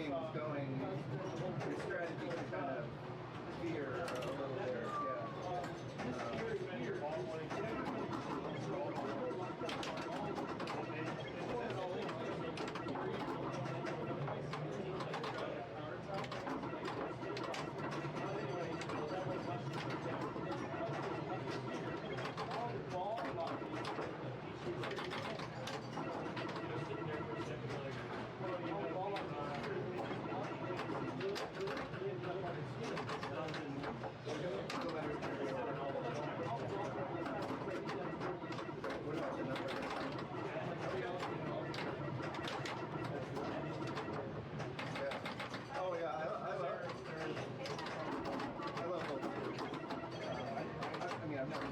game's going, your strategy can kind of veer a little there. Oh yeah, I love both. I mean, I've never.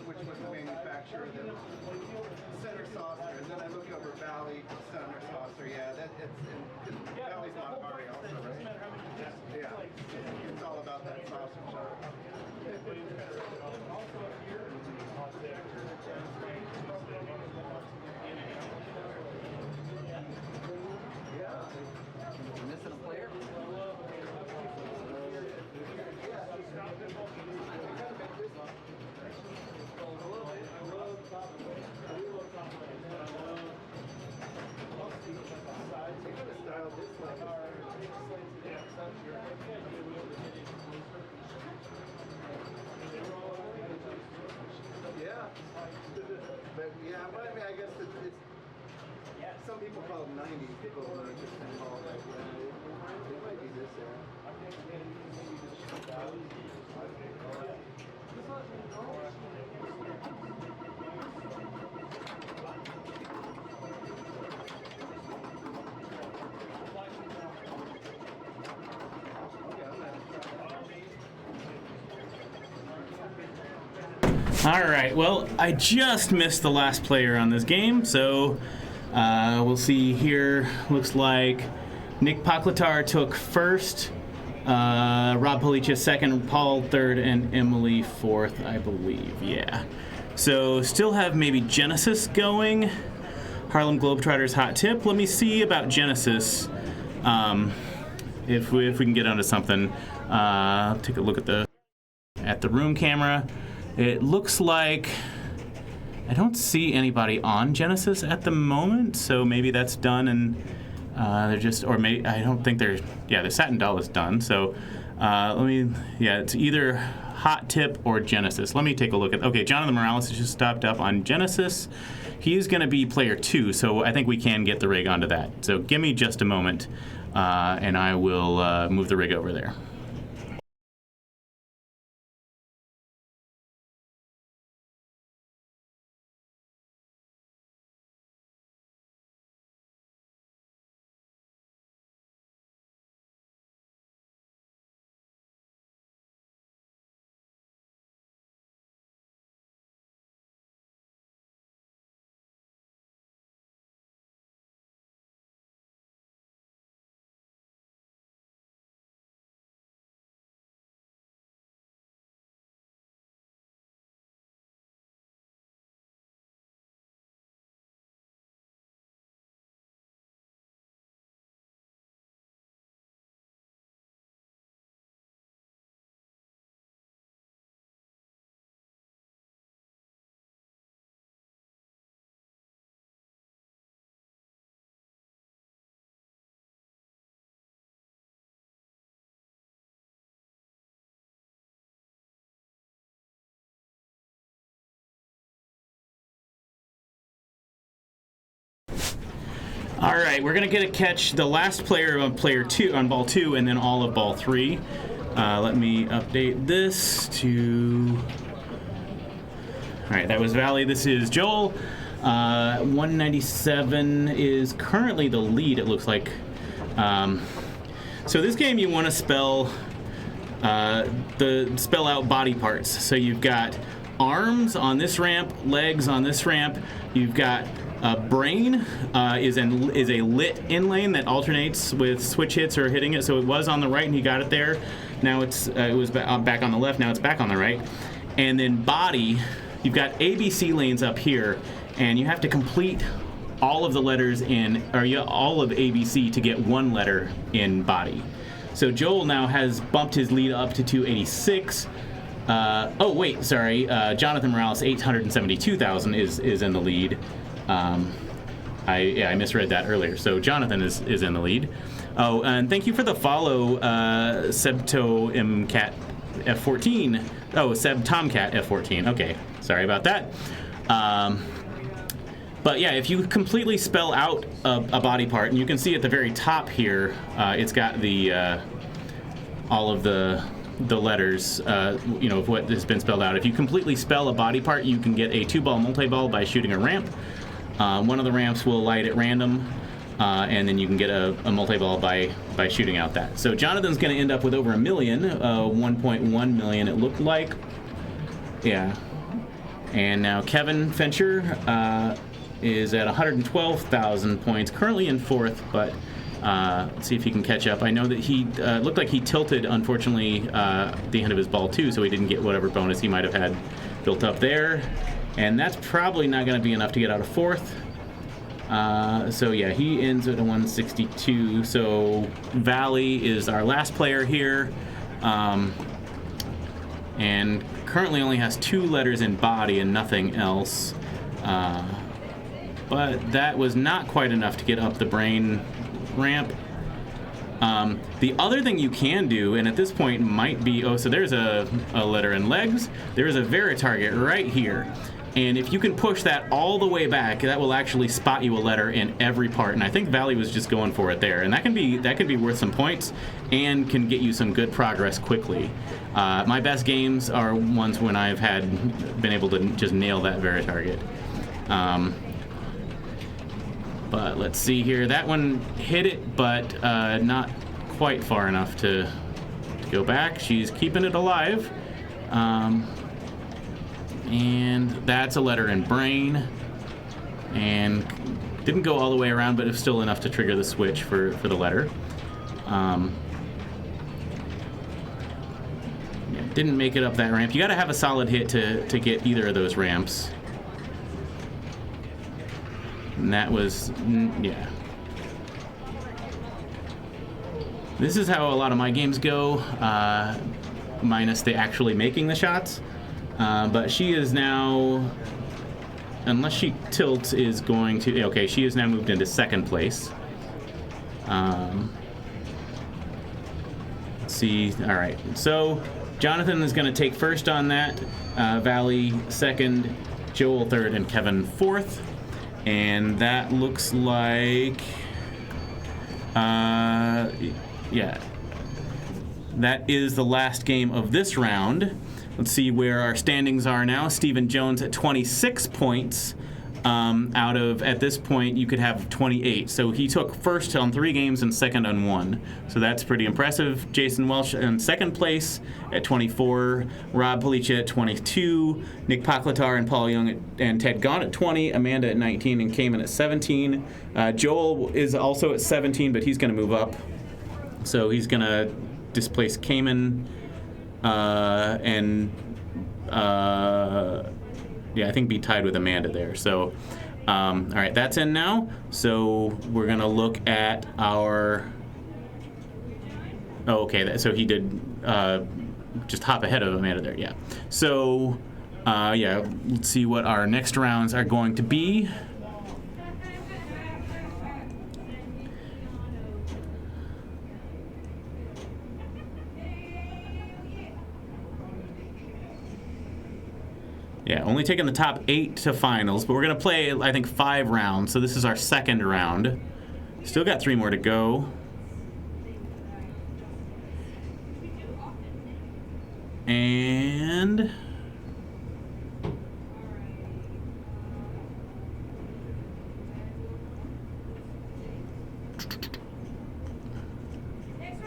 Which was the manufacturer that center saucer, and then I look over Valley center saucer. Yeah, Valley's Montgomery also, right? Yeah, it's all about that saucer shop.
You're missing a player?
Yeah, but yeah, but I mean, I guess it's some people call them 90s people who are just involved. Like, it might be this
All right, well, I just missed the last player on this game, so we'll see here. Looks like Nick Poclatar took first, Rob Policia second, Paul third, and Emily fourth, I believe. Yeah. So still have maybe Genesis going. Harlem Globetrotters hot tip. Let me see about Genesis. If we can get onto something. Take a look at the room camera. It looks like I don't see anybody on Genesis at the moment, so maybe that's done, and they're just, or maybe I don't think they're. Yeah, the Satin Doll is done. So it's either hot tip or Genesis. Let me take a look at. Okay, Jonathan Morales has just stopped up on Genesis. He is going to be player 2, so I think we can get the rig onto that. So give me just a moment, and I will move the rig over there. All right, we're gonna get a catch the last player on player 2 on ball 2, and then all of ball 3. Let me update this to All right, that was Valley. This is Joel. 197 is currently the lead, it looks like. So this game, you want to spell out body parts. So you've got arms on this ramp, legs on this ramp. You've got brain is a lit in lane that alternates with switch hits or hitting it. So it was on the right and he got it there. Now it was back on the left. Now it's back on the right. And then body, you've got ABC lanes up here, and you have to complete all of the letters all of ABC to get one letter in body. So Joel now has bumped his lead up to 286. Jonathan Morales, 872,000 is in the lead. I misread that earlier. So Jonathan is in the lead. Oh, and thank you for the follow, Sebto Mcat F14. Oh, Seb Tomcat F14. Okay, sorry about that. But yeah, if you completely spell out a body part, and you can see at the very top here, it's got the all of the letters, of what has been spelled out. If you completely spell a body part, you can get a 2-ball multi-ball by shooting a ramp. One of the ramps will light at random, and then you can get a multi-ball by shooting out that. So Jonathan's going to end up with over 1 million, 1.1 million it looked like. Yeah. And now Kevin Fincher is at 112,000 points, currently in 4th, but let's see if he can catch up. I know that he looked like he tilted, unfortunately, the end of his ball too, so he didn't get whatever bonus he might have had built up there. And that's probably not going to be enough to get out of 4th. So yeah, he ends at a 162. So Valley is our last player here. And currently only has 2 letters in body and nothing else. But that was not quite enough to get up the brain ramp. The other thing you can do, and at this point might be, so there's a letter in legs. There is a Veritarget right here. And if you can push that all the way back, that will actually spot you a letter in every part. And I think Valley was just going for it there. And that can be worth some points and can get you some good progress quickly. My best games are ones when I've been able to just nail that Veritarget. But let's see here. That one hit it, but not quite far enough to go back. She's keeping it alive. And that's a letter in brain. And didn't go all the way around, but it was still enough to trigger the switch for the letter. Didn't make it up that ramp. You got to have a solid hit to get either of those ramps. And that was, yeah. This is how a lot of my games go, minus the actually making the shots. But she is now, unless she tilts, is going to, okay, she is now moved into 2nd place. Let's see, all right. So Jonathan is going to take 1st on that, Valley 2nd, Joel 3rd, and Kevin 4th. And that looks like, yeah, that is the last game of this round. Let's see where our standings are now. Stephen Jones at 26 points. Out of, at this point, you could have 28. So he took 1st on 3 games and 2nd on 1. So that's pretty impressive. Jason Welsh in 2nd place at 24. Rob Policia at 22. Nick Paclatar and Paul Young and Ted Gaunt at 20. Amanda at 19 and Cayman at 17. Joel is also at 17, but he's going to move up. So he's going to displace Cayman yeah, I think be tied with Amanda there. So, all right, that's in now. So we're gonna look at our. Oh, okay. So he did just hop ahead of Amanda there. Yeah. So, yeah. Let's see what our next rounds are going to be. Yeah, only taking the top 8 to finals, but we're going to play, I think, 5 rounds. So this is our 2nd round. Still got 3 more to go. And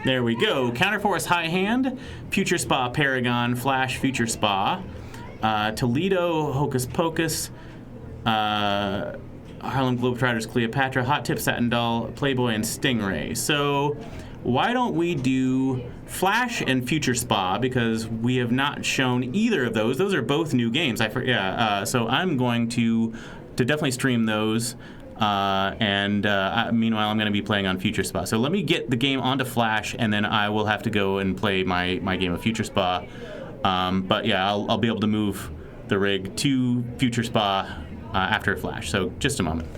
There we go. Counterforce High Hand, Future Spa Paragon, Flash Future Spa, Toledo Hocus Pocus, Harlem Globetrotters Cleopatra, Hot Tip Satin Doll, Playboy, and Stingray. So why don't we do Flash and Future Spa, because we have not shown either of those. Those are both new games. So I'm going to definitely stream those. Meanwhile, I'm going to be playing on Future Spa. So let me get the game onto Flash, and then I will have to go and play my game of Future Spa. But yeah, I'll be able to move the rig to Future Spa after Flash. So just a moment.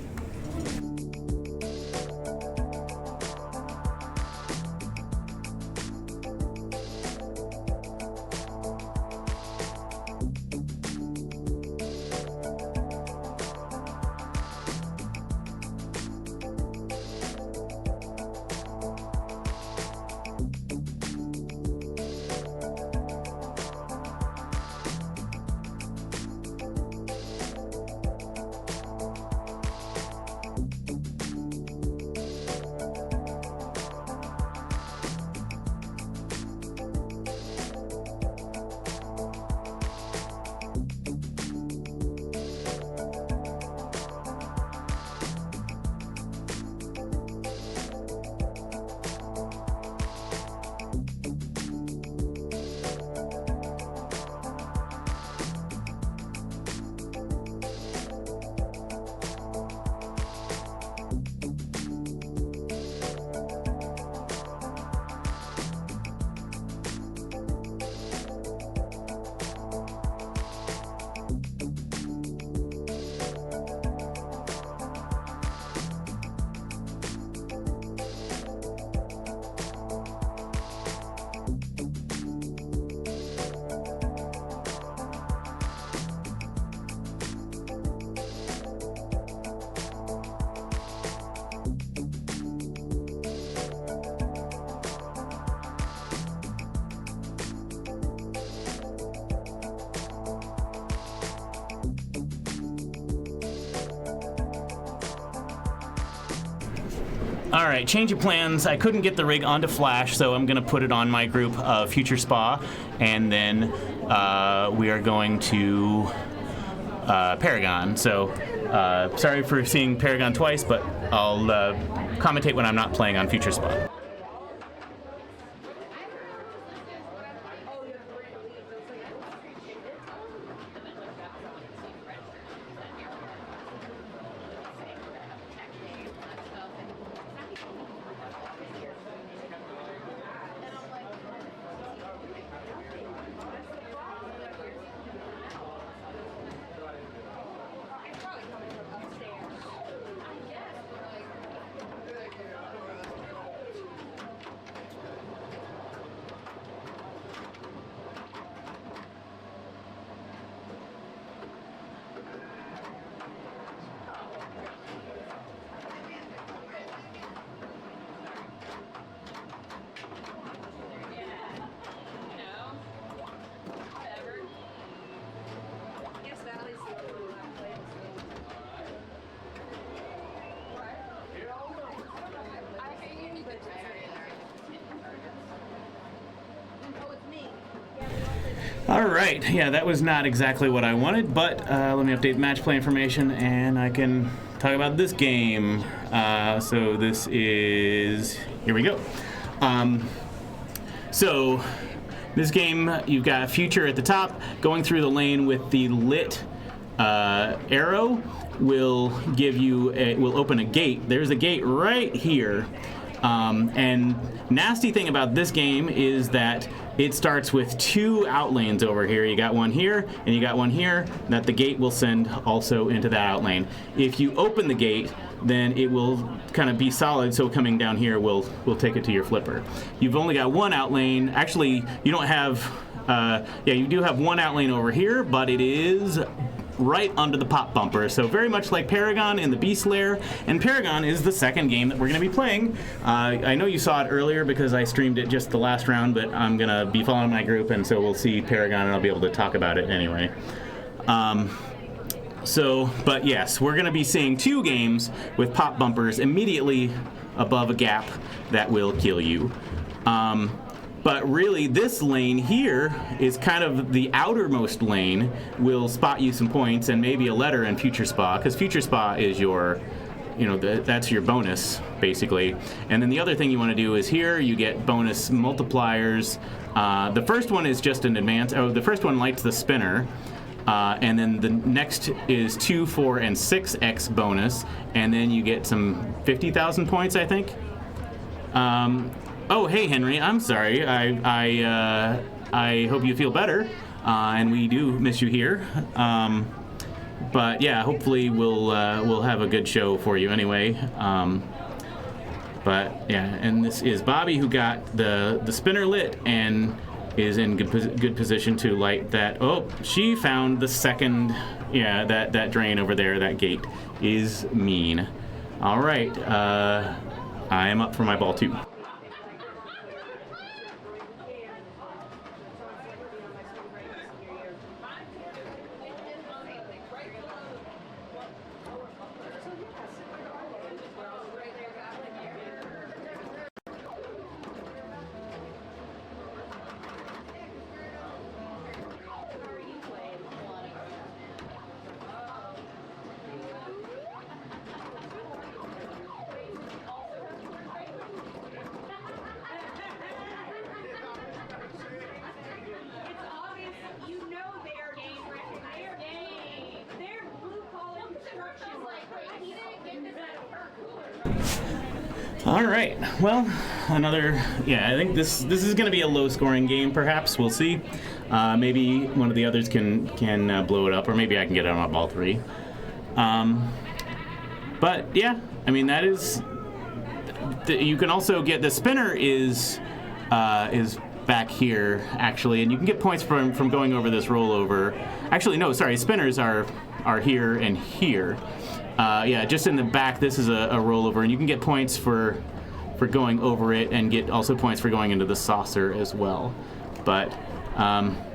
All right, change of plans. I couldn't get the rig onto Flash, so I'm going to put it on my group of Future Spa, and then we are going to Paragon. So sorry for seeing Paragon twice, but I'll commentate when I'm not playing on Future Spa. All right, yeah, that was not exactly what I wanted, but let me update match play information and I can talk about this game. So this is, here we go. So this game, you've got a Future at the top. Going through the lane with the lit arrow will give you, will open a gate. There's a gate right here. And nasty thing about this game is that it starts with two out lanes over here. You got one here and you got one here that the gate will send also into that out lane. If you open the gate, then it will kind of be solid, so coming down here will take it to your flipper. You've only got one out lane. Actually, you don't have, you do have one out lane over here, but it is right under the pop bumper. So very much like Paragon in the Beast Lair, and Paragon is the second game that we're going to be playing. I know you saw it earlier because I streamed it just the last round, but I'm going to be following my group, and so we'll see Paragon and I'll be able to talk about it anyway. But yes, we're going to be seeing two games with pop bumpers immediately above a gap that will kill you. But really, this lane here is kind of the outermost lane. Will spot you some points and maybe a letter in Future Spa, because Future Spa is your, that's your bonus, basically. And then the other thing you want to do is here you get bonus multipliers. The first one is just an advance. Oh, the first one lights the spinner. And then the next is 2, 4, and 6x bonus. And then you get some 50,000 points, I think. Oh, hey, Henry. I'm sorry. I hope you feel better. And we do miss you here. But yeah, hopefully we'll have a good show for you anyway. But yeah, and this is Bobby, who got the spinner lit and is in good position to light that. Oh, she found the second. Yeah, that drain over there. That gate is mean. All right, I am up for my ball too. All right. Well, another. Yeah, I think this is going to be a low-scoring game. Perhaps we'll see. Maybe one of the others can blow it up, or maybe I can get it on my ball 3. But yeah, I mean that is. You can also get the spinner is back here actually, and you can get points from going over this rollover. Actually, no, sorry. Spinners are here and here. Yeah, just in the back, this is a rollover, and you can get points for going over it, and get also points for going into the saucer as well. But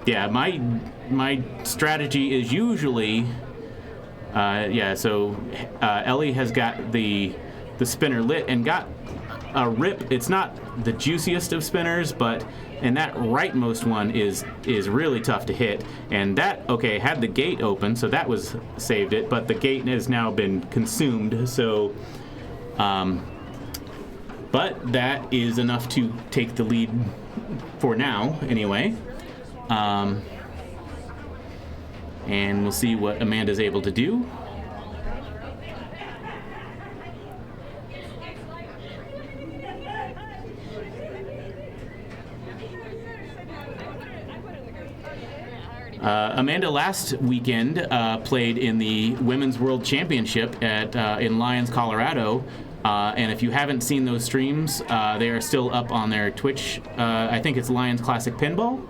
yeah, my strategy is usually yeah. So Ellie has got the spinner lit and got a rip. It's not the juiciest of spinners, but and that rightmost one is really tough to hit. And that, okay, had the gate open, so that was saved it, but the gate has now been consumed, so but that is enough to take the lead for now anyway. And we'll see what Amanda's able to do. Amanda last weekend played in the Women's World Championship in Lyons, Colorado. And if you haven't seen those streams, they are still up on their Twitch. I think it's Lyons Classic Pinball.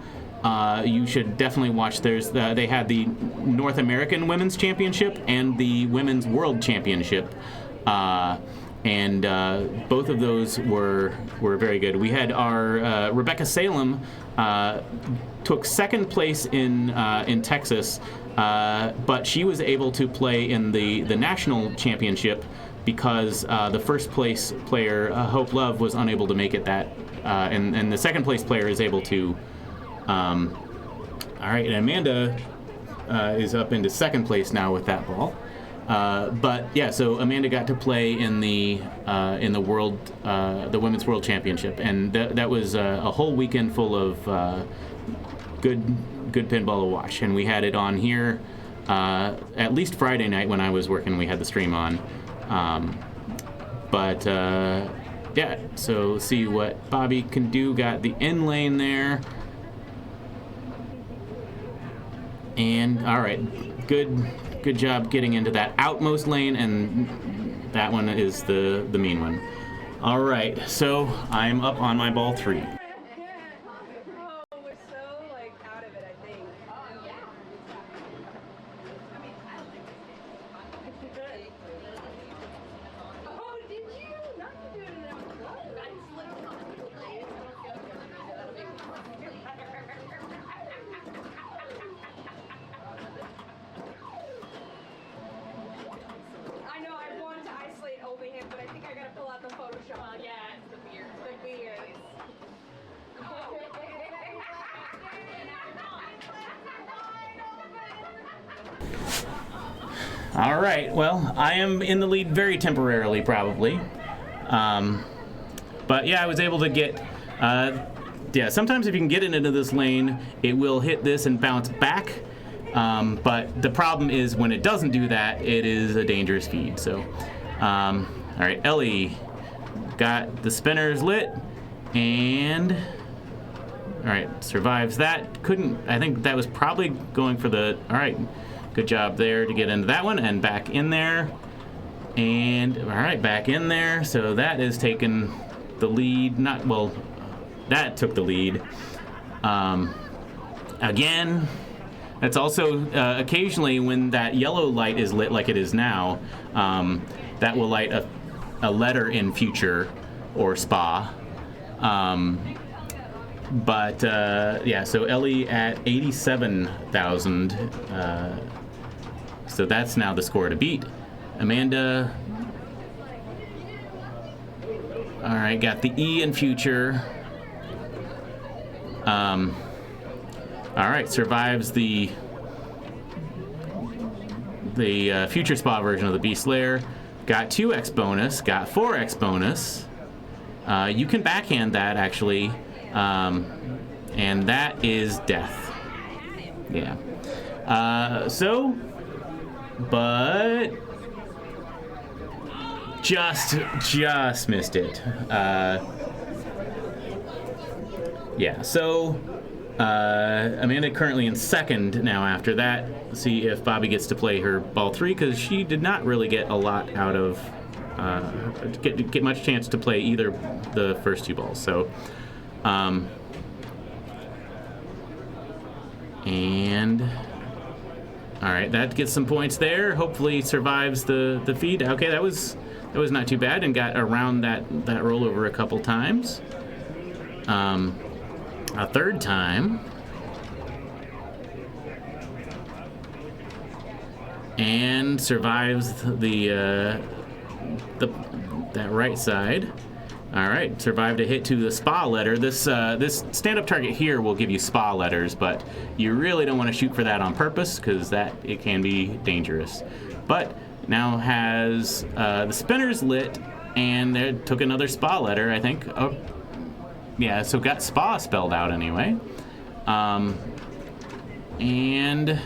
You should definitely watch theirs. They had the North American Women's Championship and the Women's World Championship. And both of those were very good. We had our Rebecca Salem took second place in Texas, but she was able to play in the national championship because the first place player, Hope Love, was unable to make it that, and the second place player is able to. All right, and Amanda is up into second place now with that ball. But yeah, so Amanda got to play in the world, the Women's World Championship, and that was a whole weekend full of good pinball to watch. And we had it on here at least Friday night when I was working. We had the stream on, but yeah. So see what Bobby can do. Got the in lane there, and all right, good job getting into that outmost lane, and that one is the mean one. All right, so I'm up on my ball 3.
Oh, we're so like out of it, I think. Oh, did you? Not to do it in I know I wanted to isolate over him, but I think I gotta pull out the Photoshop. Yeah, it's the beard. The beard.
All right. Well, I am in the lead very temporarily, probably. But yeah, I was able to get. Yeah, sometimes if you can get it into this lane, it will hit this and bounce back. But the problem is when it doesn't do that, it is a dangerous feed. So, all right, Ellie got the spinners lit, and all right, survives that. Couldn't. I think that was probably going for the. All right, good job there to get into that one and back in there, and all right, back in there. So that is taking the lead. Not well. That took the lead. Again, that's also occasionally when that yellow light is lit like it is now, that will light a letter in future or spa. But yeah, so Ellie at 87,000. So that's now the score to beat. Amanda, all right, got the E in future. All right, survives the future spa version of the Beast Lair. Got 2x bonus, got 4x bonus. You can backhand that actually, and that is death. Yeah. But just missed it. Yeah, so Amanda currently in second now after that. See if Bobby gets to play her ball 3, because she did not really get a lot out of, get much chance to play either the first 2 balls. So, and, all right, that gets some points there. Hopefully survives the feed. Okay, that was not too bad and got around that rollover a couple times. A third time, and survives that right side. All right, survived a hit to the spa letter. This stand-up target here will give you spa letters, but you really don't want to shoot for that on purpose because it can be dangerous. But now has the spinners lit, and it took another spa letter, I think. Oh, yeah, so got spa spelled out anyway. And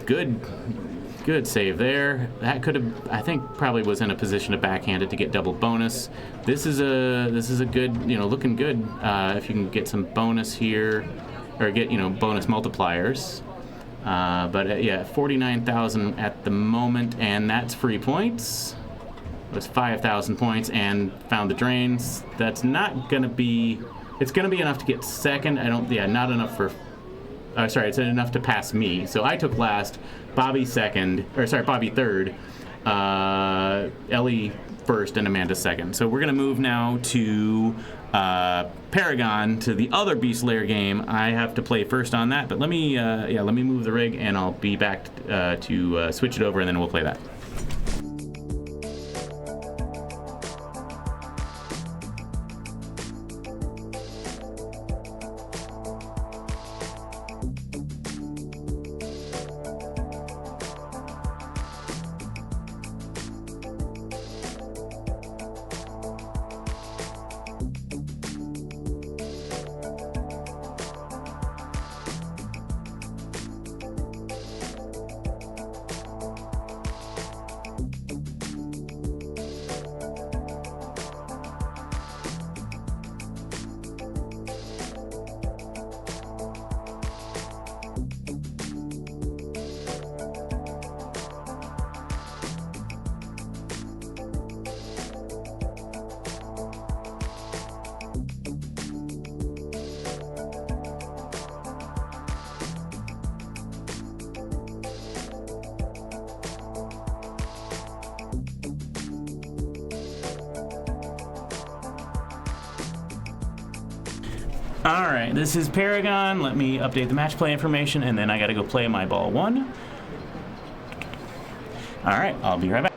good save there. That could have, I think, probably was in a position to backhand it to get double bonus. This is a good, looking good if you can get some bonus here, or get, bonus multipliers. But yeah, 49,000 at the moment, and that's free points. It was 5,000 points and found the drains. That's not gonna be. It's gonna be enough to get second. Not enough for. It's enough to pass me. So I took last. Bobby third. Ellie first, and Amanda second. So we're gonna move now to Paragon, to the other Beast Lair game. I have to play first on that, but let me move the rig, and I'll be back to switch it over, and then we'll play that. All right, this is Paragon. Let me update the match play information, and then I got to go play my ball 1. All right, I'll be right back.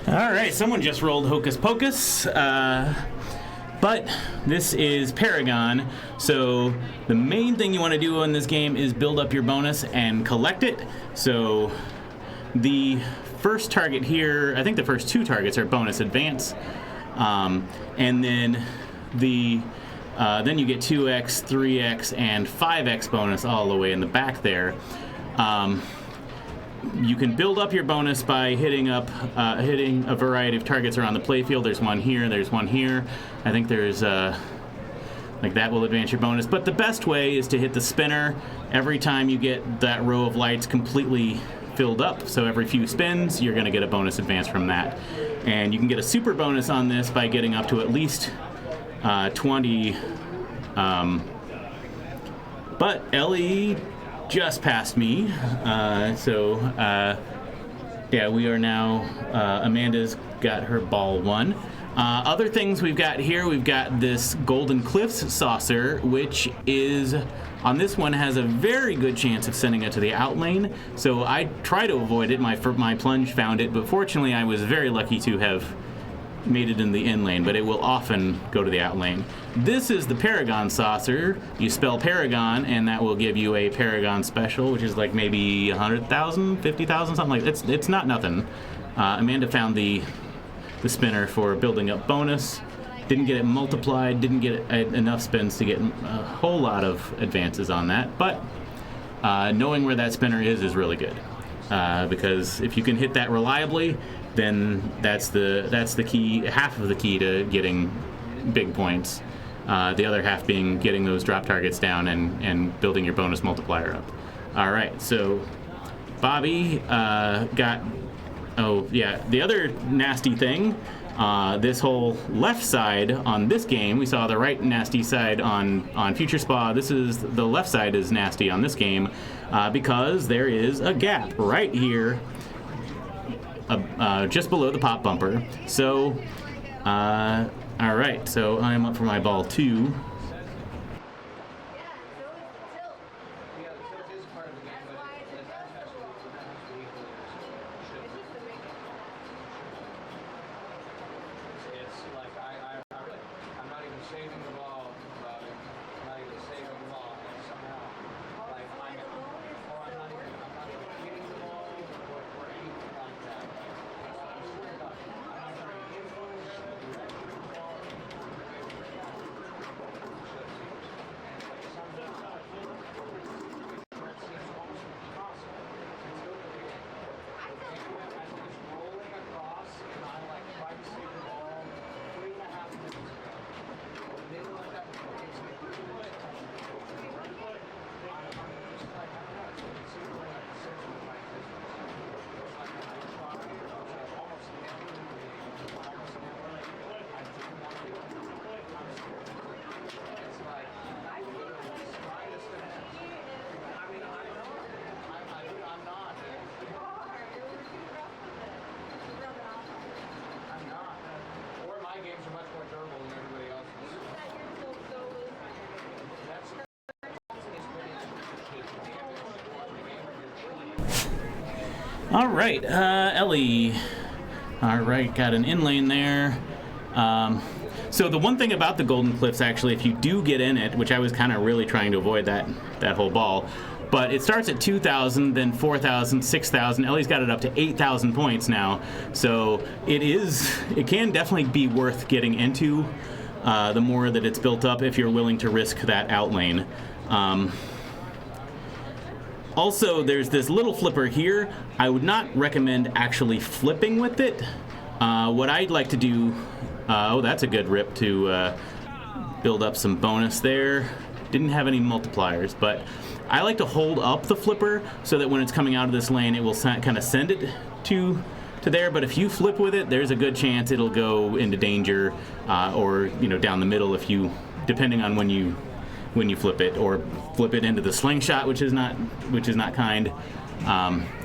All right, someone just rolled Hocus Pocus. But this is Paragon, so the main thing you want to do in this game is build up your bonus and collect it. So the first target here, I think the first 2 targets are bonus advance, and then then you get 2x, 3x, and 5x bonus all the way in the back there. You can build up your bonus by hitting a variety of targets around the playfield. There's one here, there's one here. I think there's like that will advance your bonus. But the best way is to hit the spinner every time you get that row of lights completely filled up. So every few spins, you're going to get a bonus advance from that. And you can get a super bonus on this by getting up to at least 20. But Ellie just passed me, yeah, we are now, Amanda's got her ball 1. Other things we've got here, we've got this Golden Cliffs saucer, which is, on this one, has a very good chance of sending it to the out lane, so I try to avoid it. My plunge found it, but fortunately I was very lucky to have made it in the in lane, but it will often go to the out lane. This is the Paragon saucer. You spell Paragon, and that will give you a Paragon special, which is like maybe 100,000, 50,000, something like that. It's not nothing. Amanda found the spinner for building up bonus. Didn't get it multiplied, didn't get enough spins to get a whole lot of advances on that, but knowing where that spinner is really good. Because if you can hit that reliably, then that's the key, half of the key to getting big points. The other half being getting those drop targets down and building your bonus multiplier up. All right, so Bobby got, the other nasty thing, this whole left side on this game, we saw the right nasty side on Future Spa. The left side is nasty on this game because there is a gap right here. Just below the pop bumper. So, all right, so I'm up for my ball 2. All right, Ellie. All right, got an in lane there. So the one thing about the Golden Cliffs, actually, if you do get in it, which I was kind of really trying to avoid that whole ball, but it starts at 2,000, then 4,000, 6,000. Ellie's got it up to 8,000 points now. So it can definitely be worth getting into the more that it's built up if you're willing to risk that out lane. Also, there's this little flipper here. I would not recommend actually flipping with it. What I'd like to do, that's a good rip to build up some bonus there. Didn't have any multipliers, but I like to hold up the flipper so that when it's coming out of this lane, it will kind of send it to there. But if you flip with it, there's a good chance it'll go into danger or down the middle depending on when you flip it, or flip it into the slingshot, which is not kind.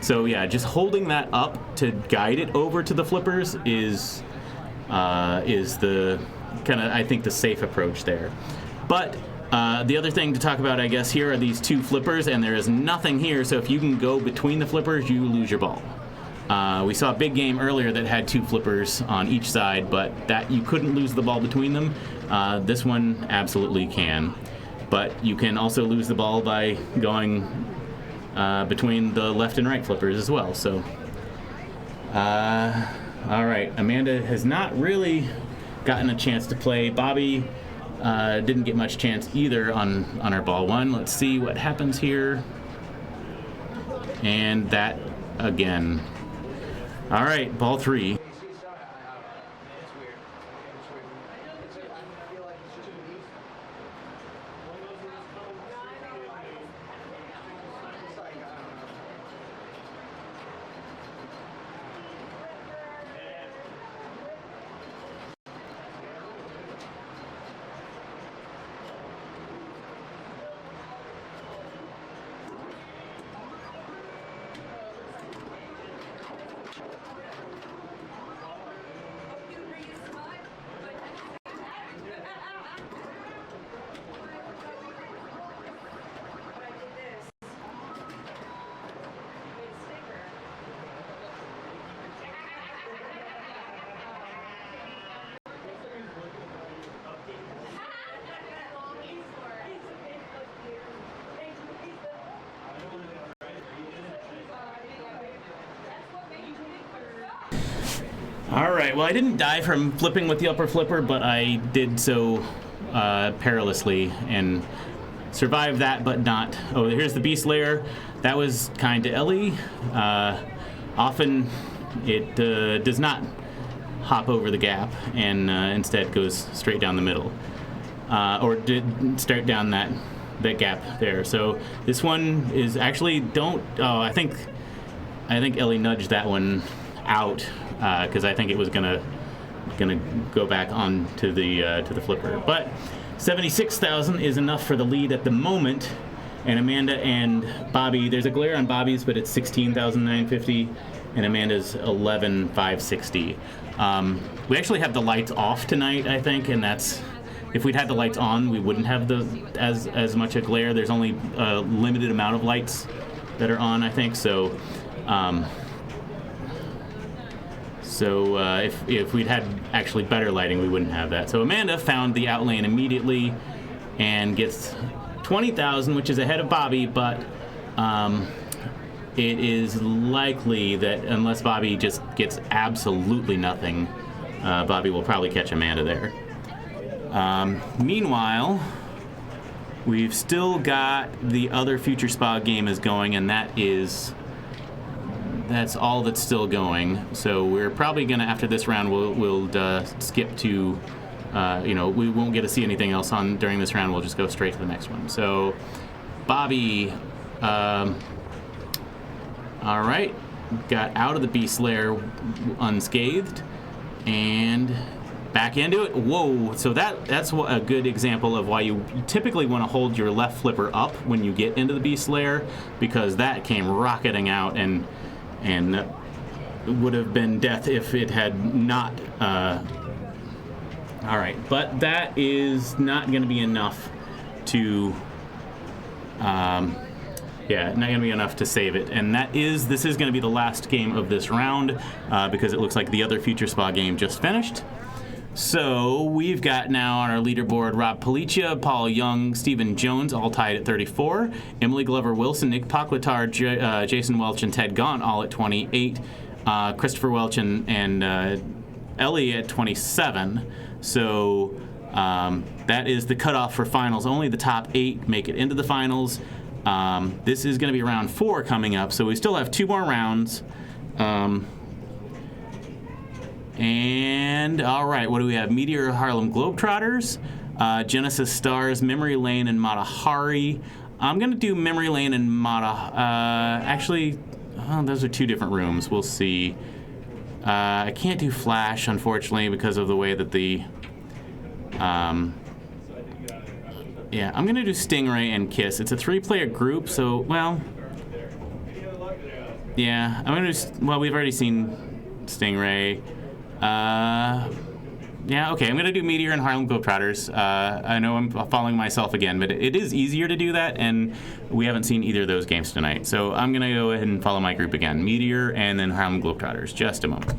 So yeah, just holding that up to guide it over to the flippers is the kind of, I think, the safe approach there. But the other thing to talk about, I guess, here are these two flippers, and there is nothing here. So if you can go between the flippers, you lose your ball. We saw a big game earlier that had 2 flippers on each side, but that you couldn't lose the ball between them. This one absolutely can. But you can also lose the ball by going between the left and right flippers as well. So, all right, Amanda has not really gotten a chance to play. Bobby didn't get much chance either on our ball 1. Let's see what happens here. And that again. All right, ball 3. All right, well, I didn't die from flipping with the upper flipper, but I did so perilously and survived that, but not. Oh, here's the beast layer. That was kind to Ellie. Often it does not hop over the gap and instead goes straight down the middle, or did start down that gap there. So this one is actually I think Ellie nudged that one out because I think it was gonna go back on to the flipper. But 76,000 is enough for the lead at the moment. And Amanda and Bobby, there's a glare on Bobby's, but it's 16,950, and Amanda's 11,560. We actually have the lights off tonight, I think, and that's, if we'd had the lights on, we wouldn't have as much a glare. There's only a limited amount of lights that are on, I think. So, if we'd had actually better lighting, we wouldn't have that. So Amanda found the out lane immediately and gets 20,000, which is ahead of Bobby, but it is likely that unless Bobby just gets absolutely nothing, Bobby will probably catch Amanda there. Meanwhile, we've still got the other Future Spa game is going, and that's all that's still going. So we're probably gonna, after this round, we'll skip to, we won't get to see anything else on during this round. We'll just go straight to the next one. So Bobby, all right, got out of the beast lair unscathed and back into it. Whoa! So that's a good example of why you typically want to hold your left flipper up when you get into the beast lair, because that came rocketing out and would have been death if it had not. All right, but that is not going to be enough to. Not going to be enough to save it, and this is going to be the last game of this round because it looks like the other Future Spa game just finished. So we've got now on our leaderboard Rob Policia, Paul Young, Stephen Jones, all tied at 34. Emily Glover Wilson, Nick Pockletar, Jason Welch, and Ted Gaunt all at 28. Christopher Welch and Ellie at 27. So that is the cutoff for finals. Only the top 8 make it into the finals. This is going to be round 4 coming up, so we still have 2 more rounds. And all right, what do we have? Meteor Harlem Globetrotters, Genesis Stars, Memory Lane, and Mata Hari. I'm gonna do Memory Lane and Mata. Actually, those are 2 different rooms. We'll see. I can't do Flash, unfortunately, because of the way that the. I'm gonna do Stingray and Kiss. It's a 3-player group, so Yeah, I'm gonna do. Well, we've already seen Stingray. Yeah, okay, I'm going to do Meteor and Harlem Globetrotters. I know I'm following myself again, but it is easier to do that, and we haven't seen either of those games tonight. So I'm going to go ahead and follow my group again. Meteor and then Harlem Globetrotters. Just a moment.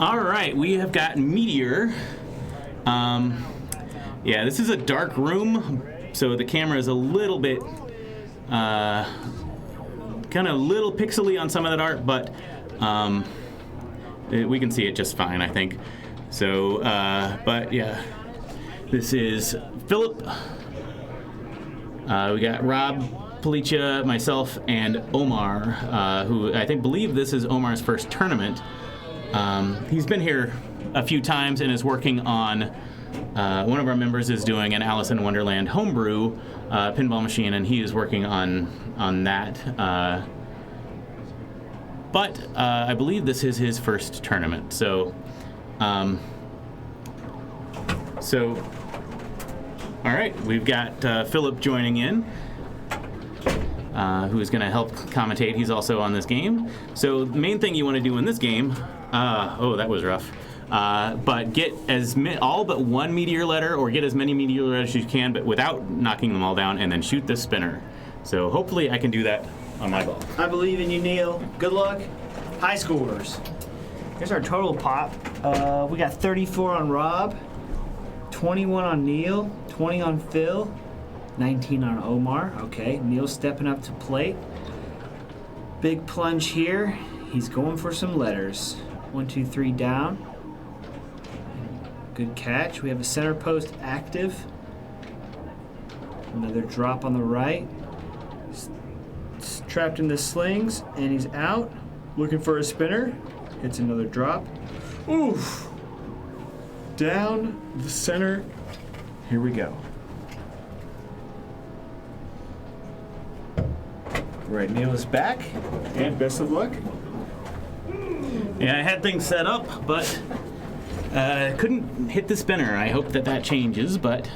All right, we have got Meteor. Yeah, this is a dark room, so the camera is a little bit, kind of little pixely on some of that art, but we can see it just fine, I think. So, but yeah, this is Philip. We got Rob, Policia, myself, and Omar, who I believe this is Omar's first tournament. He's been here a few times and is working on, one of our members is doing an Alice in Wonderland homebrew pinball machine, and he is working on that. But I believe this is his first tournament. So, all right, we've got Philip joining in, who's going to help commentate. He's also on this game. So the main thing you want to do in this game, oh, that was rough. But get all but one meteor letter, or get as many meteor letters as you can, but without knocking them all down, and then shoot the spinner. So hopefully I can do that on my ball.
I believe in you, Neil. Good luck. High scores. Here's our total pop. We got 34 on Rob, 21 on Neil, 20 on Phil, 19 on Omar. Okay, Neil's stepping up to plate. Big plunge here. He's going for some letters. 1, 2, 3 down. Good catch. We have a center post active. Another drop on the right. Trapped in the slings, and he's out. Looking for a spinner. Hits another drop. Oof! Down the center. Here we go. Right, Neil is back, and best of luck.
Yeah, I had things set up, but couldn't hit the spinner. I hope that changes, but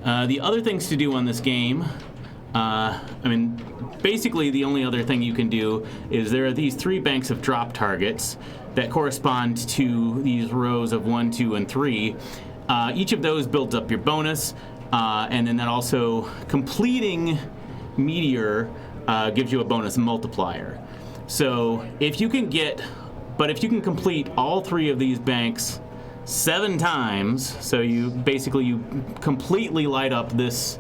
the other things to do on this game, basically the only other thing you can do is there are these 3 banks of drop targets that correspond to these rows of 1, 2, and 3. Each of those builds up your bonus, and then that also completing Meteor gives you a bonus multiplier. So if you can complete all 3 of these banks 7 times, so you completely light up this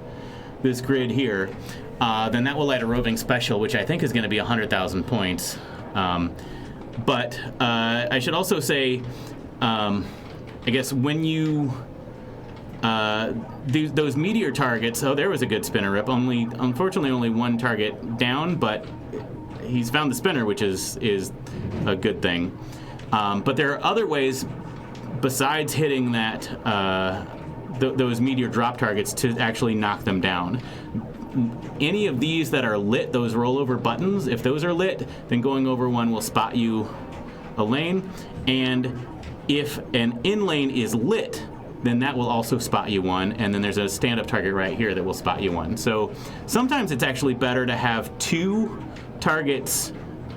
grid here, then that will light a roving special, which I think is going to be 100,000 points. But I should also say, I guess when you those meteor targets. Oh, there was a good spinner rip. Unfortunately, only 1 target down, but he's found the spinner, which is a good thing. But there are other ways besides hitting that those meteor drop targets to actually knock them down. any of these that are lit, those rollover buttons, if those are lit, then going over one will spot you a lane. And if an in lane is lit, then that will also spot you one, and then there's a stand-up target right here that will spot you one. So sometimes it's actually better to have 2 targets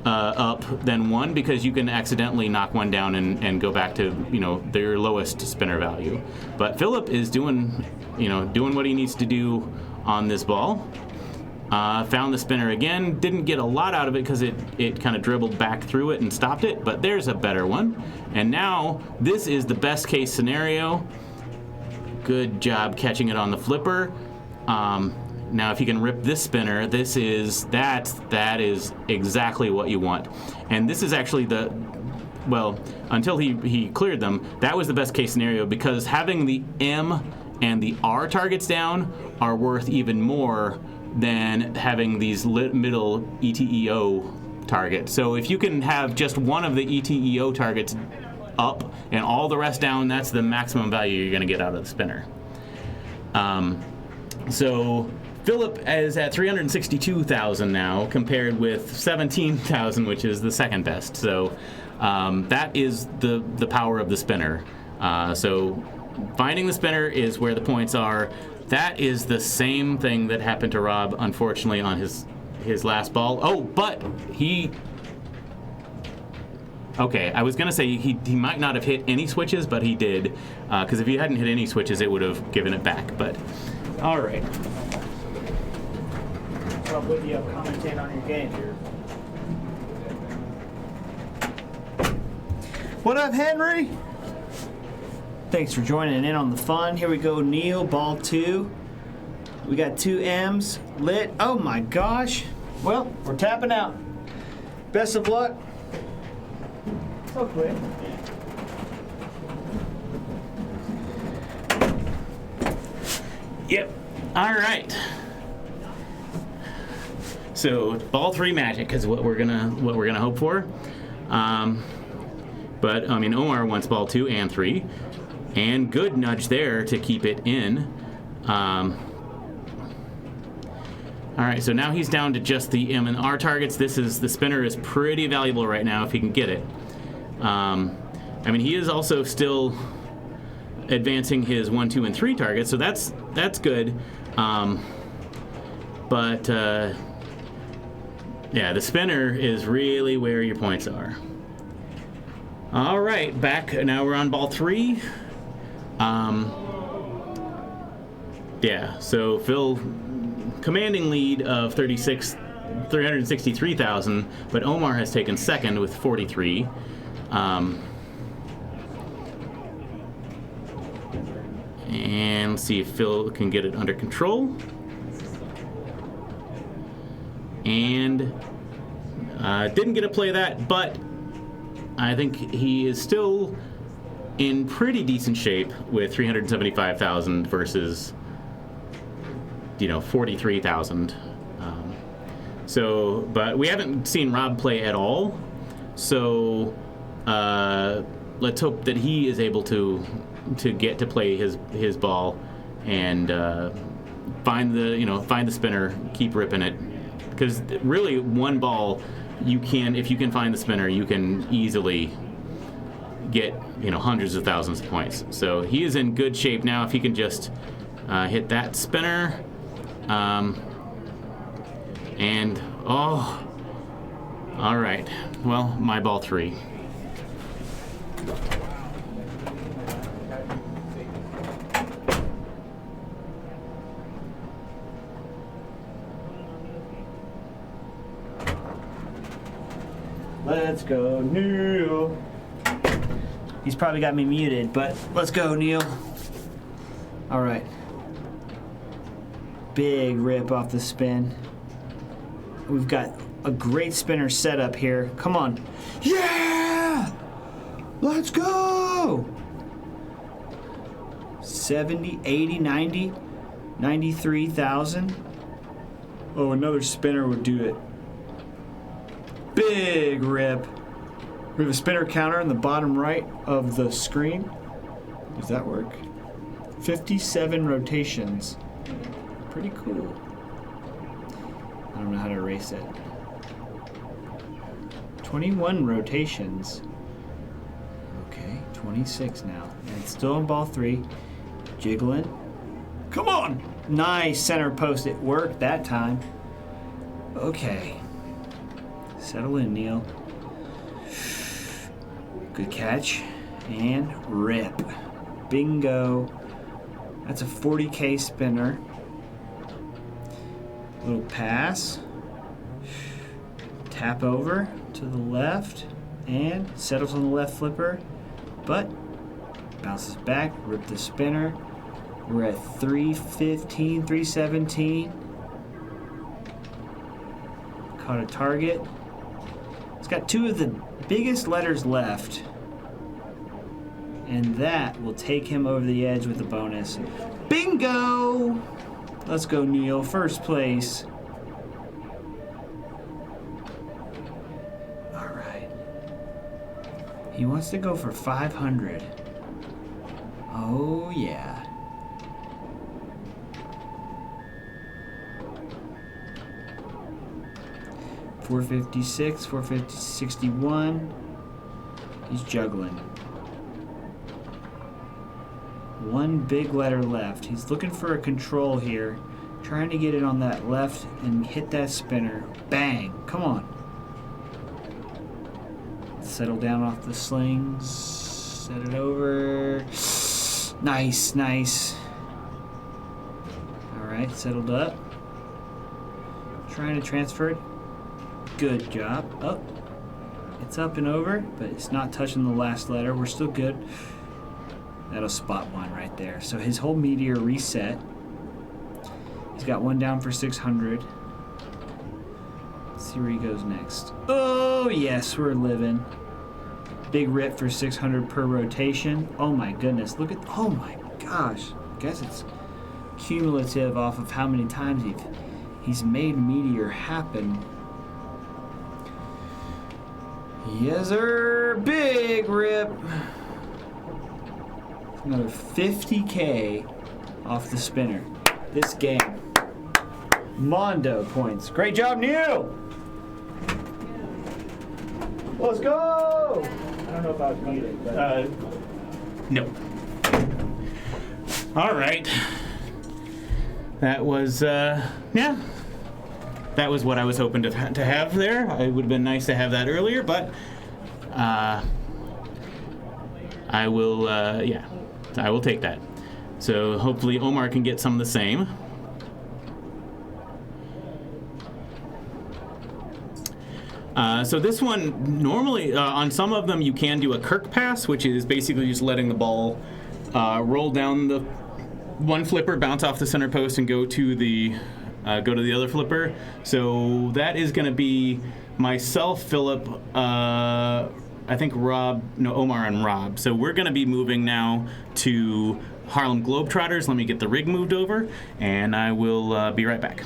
up than one, because you can accidentally knock one down and go back to their lowest spinner value. But Philip is doing what he needs to do on this ball. Found the spinner again. Didn't get a lot out of it because it kind of dribbled back through it and stopped it, but there's a better one. And now this is the best case scenario. Good job catching it on the flipper. Now if you can rip this spinner, that is exactly what you want. And this is actually until he cleared them, that was the best case scenario, because having the M and the R targets down are worth even more than having these middle ETEO targets. So if you can have just one of the ETEO targets up and all the rest down, that's the maximum value you're going to get out of the spinner. So Philip is at 362,000 now, compared with 17,000, which is the second best. So that is the power of the spinner. So finding the spinner is where the points are. That is the same thing that happened to Rob, unfortunately, on his last ball. Oh, but okay, I was going to say he might not have hit any switches, but he did. Because if he hadn't hit any switches, it would have given it back. But, all right.
So I'll put you up, commentate on your game here. What up, Henry? Thanks for joining in on the fun. Here we go, Neil, ball 2. We got 2 M's lit. Oh my gosh. Well, we're tapping out. Best of luck. So quick.
Yep. All right. So ball 3 magic is what we're gonna hope for. But I mean, Omar wants ball 2 and 3, and good nudge there to keep it in. All right, so now he's down to just the M and R targets. The spinner is pretty valuable right now if he can get it. I mean, he is also still advancing his 1, 2, and 3 targets, so that's good. But yeah, the spinner is really where your points are. All right, back now. We're on ball 3. Yeah, so Phil, commanding lead of 363,000, but Omar has taken second with 43. And let's see if Phil can get it under control. And didn't get to play that, but I think he is still in pretty decent shape with 375,000 versus 43,000. So, but we haven't seen Rob play at all. So let's hope that he is able to get to play his ball and find the spinner, keep ripping it. Because really, one ball, if you can find the spinner, you can easily get hundreds of thousands of points. So he is in good shape now if he can just hit that spinner. And all right. Well, my ball 3.
Let's go, Neil. He's probably got me muted, but let's go, Neil. All right. Big rip off the spin. We've got a great spinner setup here. Come on. Yeah! Let's go! 70, 80, 90, 93,000. Oh, another spinner would do it. Big rip. We have a spinner counter in the bottom right of the screen. Does that work? 57 rotations. Pretty cool. I don't know how to erase it. 21 rotations. Okay, 26 now. And it's still on ball 3. Jiggling. Come on! Nice center post. It worked that time. Okay. Settle in, Neil. Good catch. And rip. Bingo. That's a 40K spinner. Little pass. Tap over to the left. And settles on the left flipper. But bounces back. Rip the spinner. We're at 315, 317. Caught a target. It's got 2 of the biggest letters left. And that will take him over the edge with the bonus. Bingo! Let's go, Neil. First place. All right. He wants to go for 500. Oh, yeah. $456, $461. He's juggling. 1 big letter left. He's looking for a control here. Trying to get it on that left and hit that spinner. Bang! Come on. Settle down off the slings. Set it over. Nice, nice. Alright, settled up. Trying to transfer it. Good job. Up. It's up and over, but it's not touching the last letter. We're still good. That'll spot 1 right there. So his whole meteor reset. He's got 1 down for 600. Let's see where he goes next. Oh, yes, we're living. Big rip for 600 per rotation. Oh my goodness. Look at, oh my gosh. I guess it's cumulative off of how many times he's made meteor happen. Yes, sir. Big rip. Another 50K off the spinner. This game. Mondo points. Great job, Neil. Let's go. I don't know about muting, but
No. All right. That was, yeah. That was what I was hoping to have there. It would have been nice to have that earlier, but I will, yeah, I will take that. So hopefully Omar can get some of the same. So this one, normally on some of them you can do a Kirk pass, which is basically just letting the ball roll down the one flipper, bounce off the center post, and go to the other flipper. So that is going to be myself, Philip, I think Omar and Rob. So we're going to be moving now to Harlem Globetrotters. Let me get the rig moved over, and I will be right back.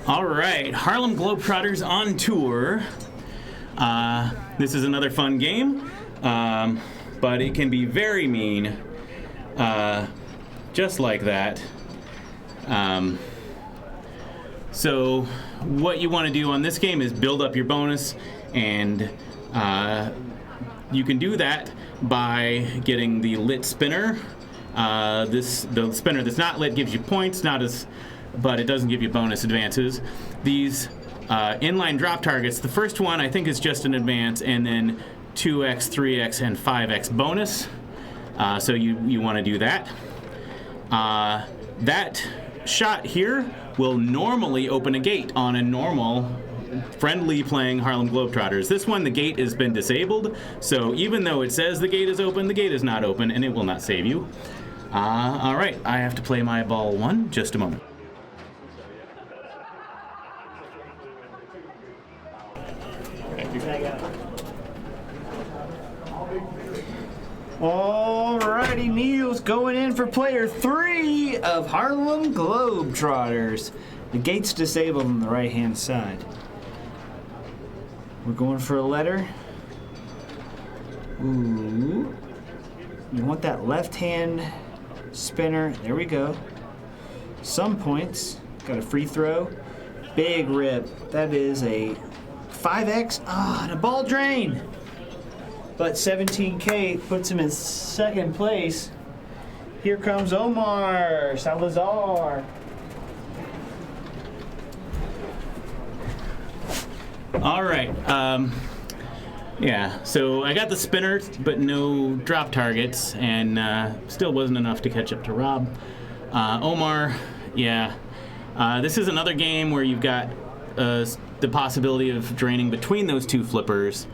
All right, Harlem Globetrotters on tour. This is another fun game, but it can be very mean, just like that. So what you want to do on this game is build up your bonus, and you can do that by getting the lit spinner. The spinner that's not lit gives you points, but it doesn't give you bonus advances. These inline drop targets, the first one I think is just an advance, and then 2x, 3x, and 5x bonus. So you want to do that. That shot here will normally open a gate on a normal friendly playing Harlem Globetrotters. This one, the gate has been disabled, so even though it says the gate is open, the gate is not open, and it will not save you. All right, I have to play my ball 1. Just a moment.
Alrighty, Neil's going in for player 3 of Harlem Globetrotters. The gate's disabled on the right-hand side. We're going for a letter. Ooh. You want that left-hand spinner. There we go. Some points. Got a free throw. Big rip. That is a 5x. And a ball drain. But 17K puts him in second place. Here comes Omar Salazar.
All right. Yeah, so I got the spinner, but no drop targets, and still wasn't enough to catch up to Rob. Omar, yeah. This is another game where you've got the possibility of draining between those two flippers.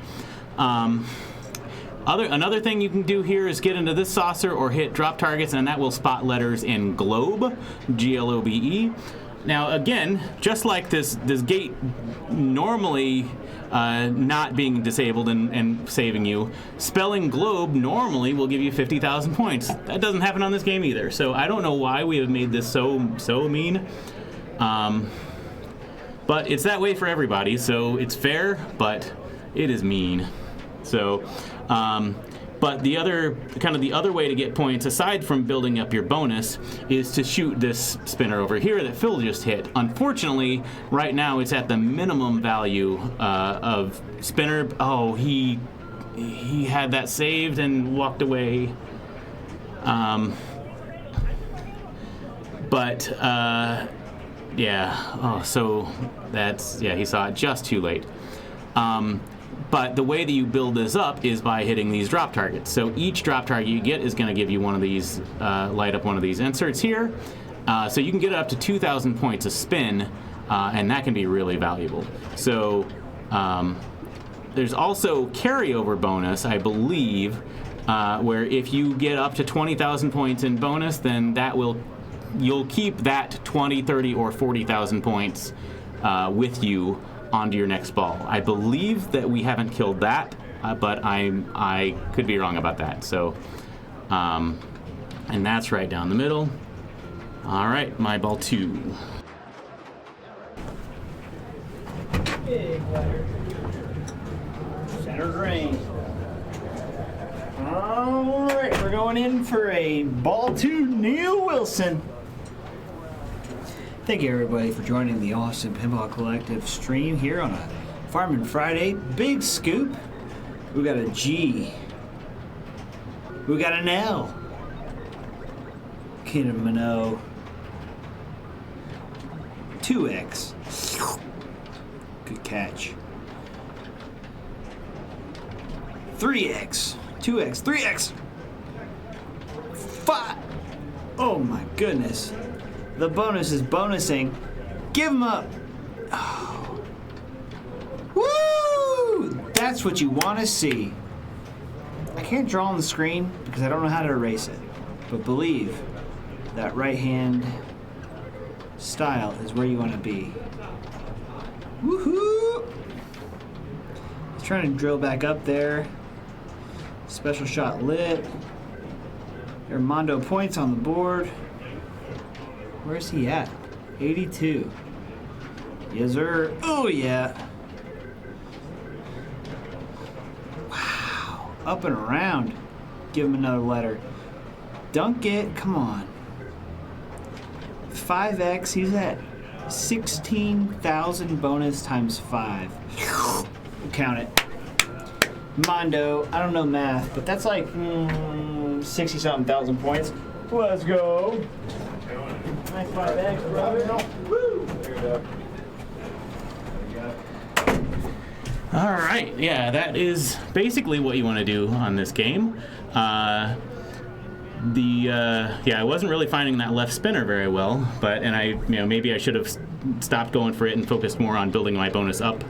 Another thing you can do here is get into this saucer or hit drop targets, and that will spot letters in globe, Globe. Now again, just like this gate normally not being disabled and saving you, spelling globe normally will give you 50,000 points. That doesn't happen on this game either. So I don't know why we have made this so mean. But it's that way for everybody, so it's fair, but it is mean. So, but the other way to get points, aside from building up your bonus, is to shoot this spinner over here that Phil just hit. Unfortunately, right now it's at the minimum value of spinner. Oh, he had that saved and walked away. Yeah. Oh, so he saw it just too late. But the way that you build this up is by hitting these drop targets. So each drop target you get is going to give you one of these, light up one of these inserts here. So you can get up to 2,000 points a spin, and that can be really valuable. So there's also carryover bonus, I believe, where if you get up to 20,000 points in bonus, then you'll keep that 20, 30, or 40,000 points with you onto your next ball. I believe that we haven't killed that, but I could be wrong about that. So, and that's right down the middle. All right, my ball 2.
Big letter. Center drain. All right, we're going in for a ball 2, Neil Wilson. Thank you, everybody, for joining the Austin Pinball Collective stream here on a Farmin Friday. Big scoop. We got a G. We got an L. Kingdom Minot. 2X. Good catch. 3X. 2X. 3X. 5. Oh, my goodness. The bonus is bonusing. Give him up. Oh. Woo! That's what you want to see. I can't draw on the screen because I don't know how to erase it. But believe that right hand style is where you want to be. Woohoo! He's trying to drill back up there. Special shot lit. Armando points on the board. Where's he at? 82. Yes, sir. Oh, yeah. Wow. Up and around. Give him another letter. Dunk it. Come on. 5x. He's at 16,000 bonus times 5. Count it. Mondo, I don't know math, but that's like 60-something thousand points. Let's go. Nice 5x, brother. Woo!
All right, yeah, that is basically what you want to do on this game. I wasn't really finding that left spinner very well, maybe I should have stopped going for it and focused more on building my bonus up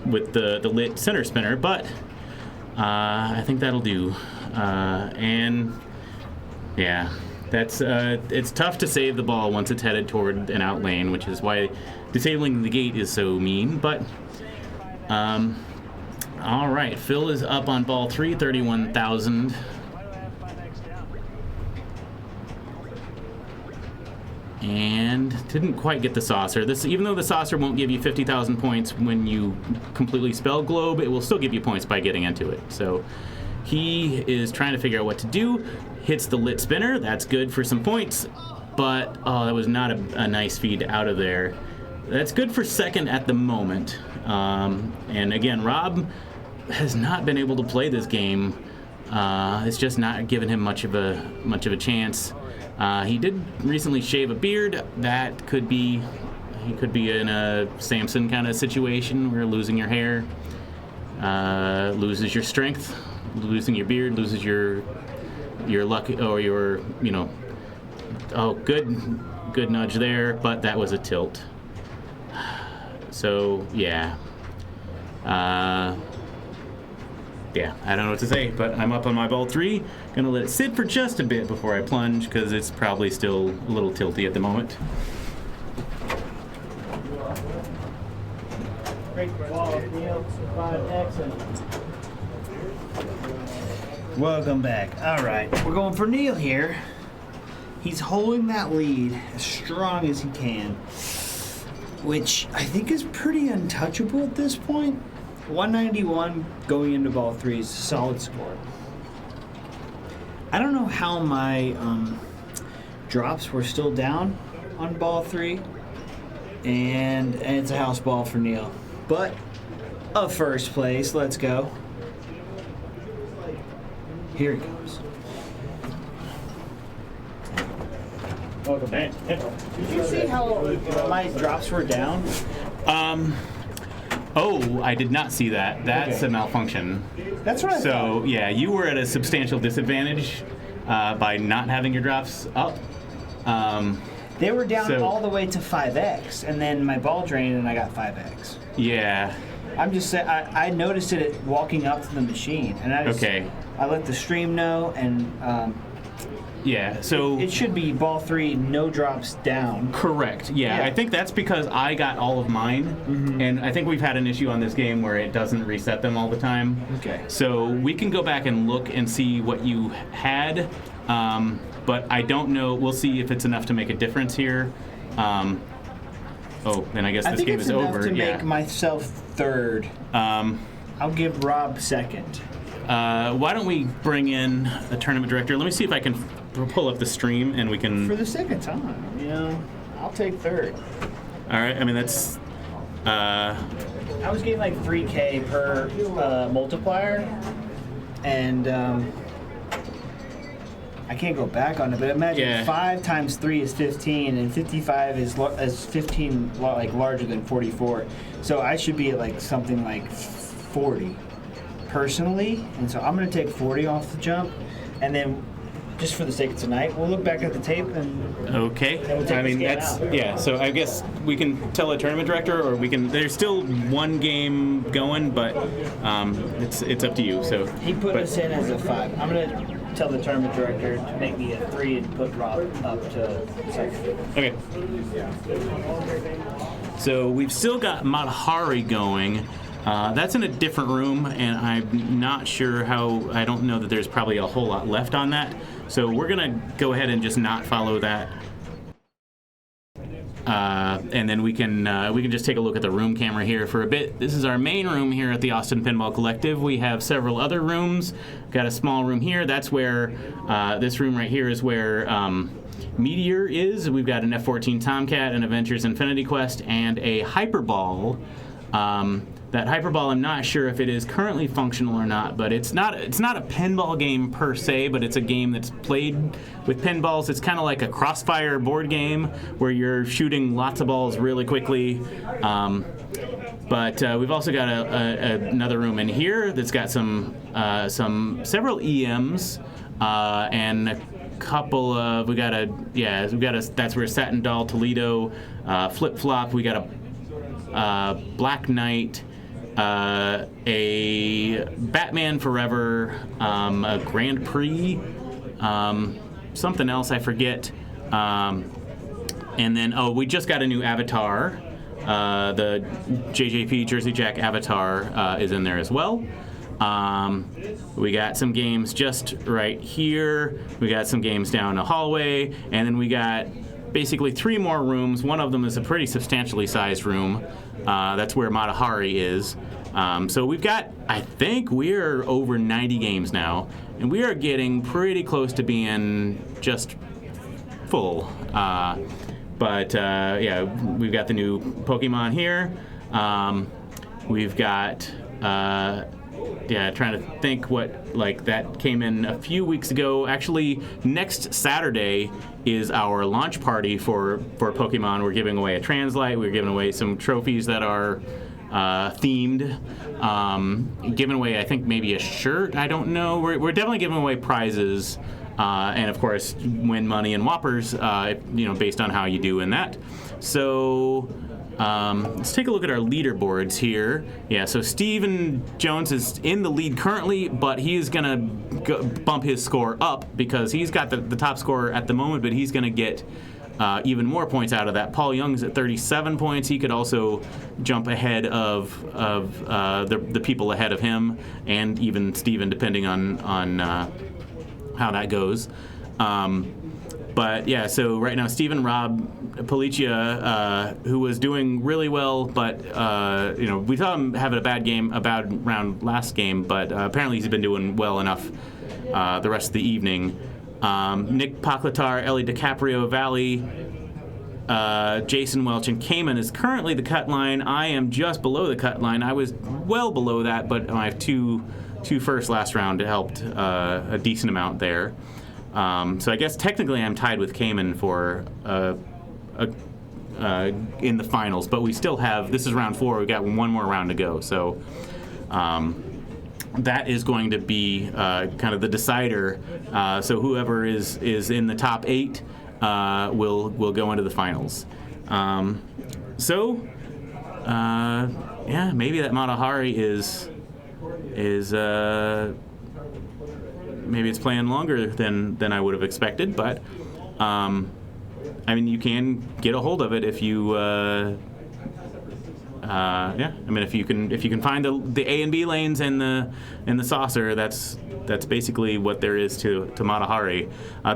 with the lit center spinner, but I think that'll do. It's tough to save the ball once it's headed toward an out lane, which is why disabling the gate is so mean, but all right, Phil is up on ball 3, 31,000. And didn't quite get the saucer. Even though the saucer won't give you 50,000 points when you completely spell globe, it will still give you points by getting into it. So he is trying to figure out what to do. Hits the lit spinner. That's good for some points, but that was not a nice feed out of there. That's good for second at the moment. And again, Rob has not been able to play this game. It's just not given him much of a chance. He did recently shave a beard. He could be in a Samson kind of situation where losing your hair loses your strength, losing your beard loses your luck or your good nudge there, but that was a tilt. So yeah. I don't know what to say, but I'm up on my ball 3. Gonna let it sit for just a bit before I plunge, because it's probably still a little tilty at the moment.
Great ball, Neil. 5x. Welcome back. All right, we're going for Neil here. He's holding that lead as strong as he can, which I think is pretty untouchable at this point. 191 going into ball 3 is a solid score. I don't know how my drops were still down on ball 3, and it's a house ball for Neil. But a first place, let's go. Here he goes. Welcome back. Did you see how my drops were down?
Oh, I did not see that. That's a malfunction.
That's right.
So, yeah, you were at a substantial disadvantage by not having your drops up.
They were down all the way to 5x, and then my ball drained, and I got 5x.
Yeah.
I'm just saying, I noticed it walking up to the machine, and I let the stream know, and
yeah, so
it should be ball 3, no drops down.
Correct. Yeah, I think that's because I got all of mine, and I think we've had an issue on this game where it doesn't reset them all the time.
Okay.
So we can go back and look and see what you had, but I don't know. We'll see if it's enough to make a difference here. Then I guess this game is over.
I think it's enough to make myself third. I'll give Rob second.
Why don't we bring in the tournament director? Let me see if I can pull up the stream and we can...
For the second time, I'll take third.
All right, I mean, that's...
I was getting like 3K per multiplier, and I can't go back on it, but imagine 5 times 3 is 15, and 55 is 15 larger than 44. So I should be at like something like 40 personally, and so I'm going to take 40 off the jump, and then just for the sake of tonight, we'll look back at the tape and we'll take out.
So I guess we can tell a tournament director, or we can. There's still one game going, but it's up to you. So
he put us in as a 5. I'm going to tell the tournament director to make me a 3 and put Rob up to second.
Okay. So we've still got Matahari going. That's in a different room, and I'm not sure how. I don't know that there's probably a whole lot left on that. So we're gonna go ahead and just not follow that, and then we can just take a look at the room camera here for a bit. This is our main room here at the Austin Pinball Collective. We have several other rooms. Got a small room here. That's where this room right here is where Meteor is. We've got an F-14 Tomcat, an Avengers Infinity Quest, and a Hyperball. That Hyperball, I'm not sure if it is currently functional or not, but it's not a pinball game per se, but it's a game that's played with pinballs. It's kind of like a Crossfire board game where you're shooting lots of balls really quickly. But we've also got another room in here that's got several EMs and a couple of that's where Satin Doll Toledo, Flip Flop. We got a Black Knight, a Batman Forever, a Grand Prix, something else I forget, and then we just got a new Avatar. The JJP Jersey Jack Avatar is in there as well. We got some games just right here. We got some games down the hallway, and then we got basically 3 more rooms. One of them is a pretty substantially sized room. That's where Matahari is. So we've got, I think we're over 90 games now, and we are getting pretty close to being just full. But we've got the new Pokemon here. We've got, trying to think what, that came in a few weeks ago. Actually, next Saturday is our launch party for Pokemon. We're giving away a Translite. We're giving away some trophies that are themed. Giving away, I think, maybe a shirt. I don't know. We're definitely giving away prizes. And of course, win money and whoppers, based on how you do in that. So let's take a look at our leaderboards here. Yeah, so Steven Jones is in the lead currently, but he's going to bump his score up because he's got the top score at the moment, but he's going to get even more points out of that. Paul Young's at 37 points. He could also jump ahead of the people ahead of him, and even Steven, depending on how that goes. But yeah, so right now Stephen Rob Policia, who was doing really well, but we saw him have a bad round last game, but apparently he's been doing well enough the rest of the evening. Nick Poclatar, Ellie DiCaprio, Valley, Jason Welch, and Cayman is currently the cut line. I am just below the cut line. I was well below that, but I have two first last round helped a decent amount there. So I guess technically I'm tied with Cayman for in the finals, but we still have, this is round 4, we've got one more round to go. So that is going to be kind of the decider. So whoever is in the top 8 will go into the finals. Maybe that Matahari is maybe it's playing longer than I would have expected, but you can get a hold of it if you if you can find the A and B lanes in the saucer. That's basically what there is to Matahari.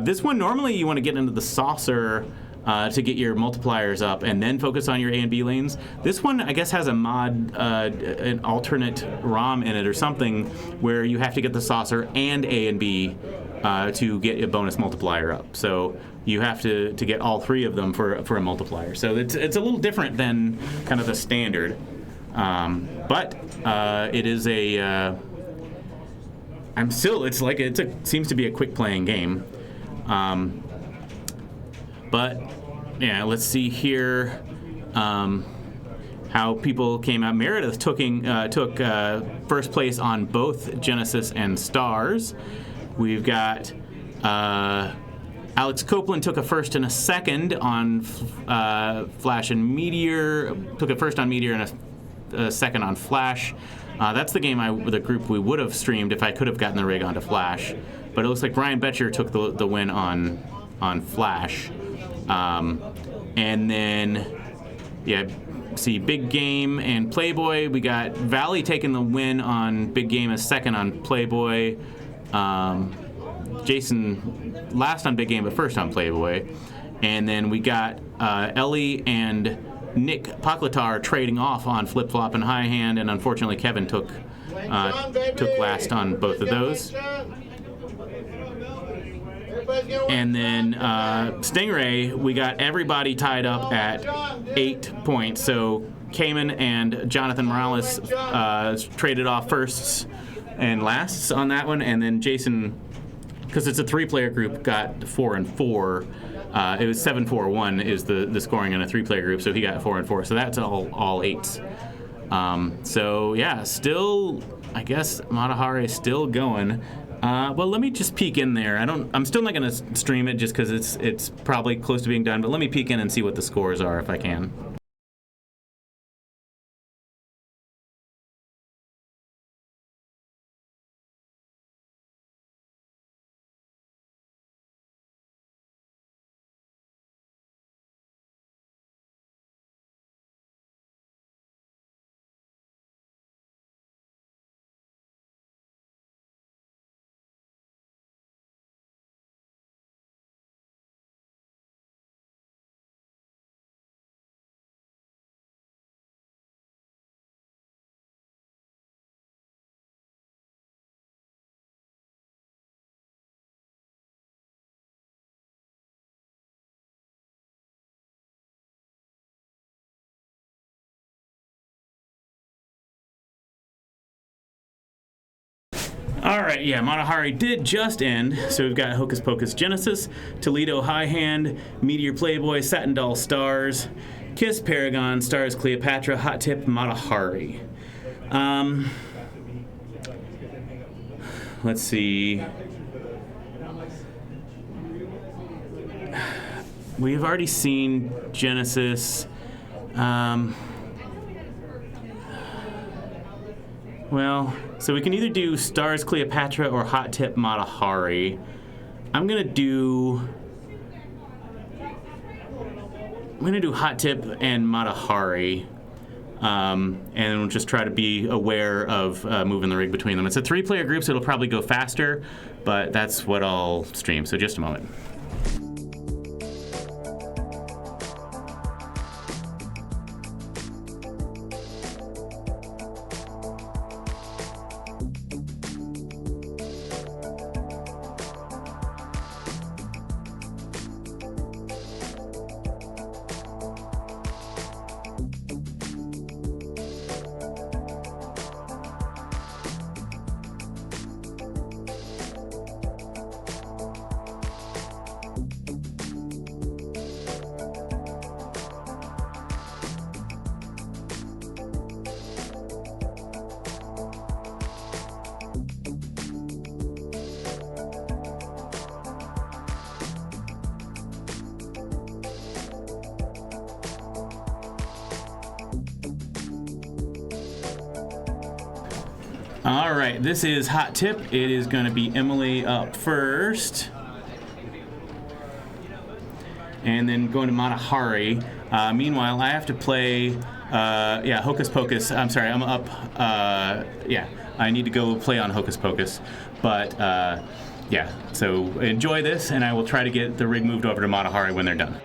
This one, normally you want to get into the saucer to get your multipliers up and then focus on your A and B lanes. This one, I guess, has a mod, an alternate ROM in it or something, where you have to get the saucer and A and B to get a bonus multiplier up. So you have to get all 3 of them for a multiplier. So it's a little different than kind of the standard. But it is a... seems to be a quick playing game. But yeah, let's see here how people came out. Meredith took first place on both Genesis and Stars. We've got Alex Copeland took a first and a second on Flash and Meteor. Took a first on Meteor and a second on Flash. That's the group we would have streamed if I could have gotten the rig onto Flash. But it looks like Brian Betcher took the win on Flash. And then, see Big Game and Playboy. We got Valley taking the win on Big Game as second on Playboy. Jason last on Big Game but first on Playboy. And then we got Ellie and Nick Poclatar trading off on Flip Flop and High Hand, and unfortunately Kevin took last on both of those. And then Stingray, we got everybody tied up at 8 points. So Cayman and Jonathan Morales traded off firsts and lasts on that one. And then Jason, because it's a 3-player group, got 4 and 4. It was 7-4-1 is the scoring in a 3-player group, so he got 4 and 4. So that's all 8s. So yeah, still, I guess Matahari is still going. Well, let me just peek in there. I'm still not going to stream it just because it's probably close to being done. But let me peek in and see what the scores are if I can. All right, yeah, Matahari did just end. So we've got Hocus Pocus Genesis, Toledo High Hand, Meteor Playboy, Satin Doll Stars, Kiss Paragon, Stars Cleopatra, Hot Tip, Matahari. Let's see. We've already seen Genesis. Well, so we can either do Stars Cleopatra or Hot Tip Matahari. I'm gonna do Hot Tip and Matahari, and we'll just try to be aware of moving the rig between them. It's a 3-player group, so it'll probably go faster, but that's what I'll stream. So just a moment. All right, this is Hot Tip. It is going to be Emily up first. And then going to Matahari. Meanwhile, I have to play, Hocus Pocus. I'm sorry, I'm up. I need to go play on Hocus Pocus. But, so enjoy this, and I will try to get the rig moved over to Matahari when they're done.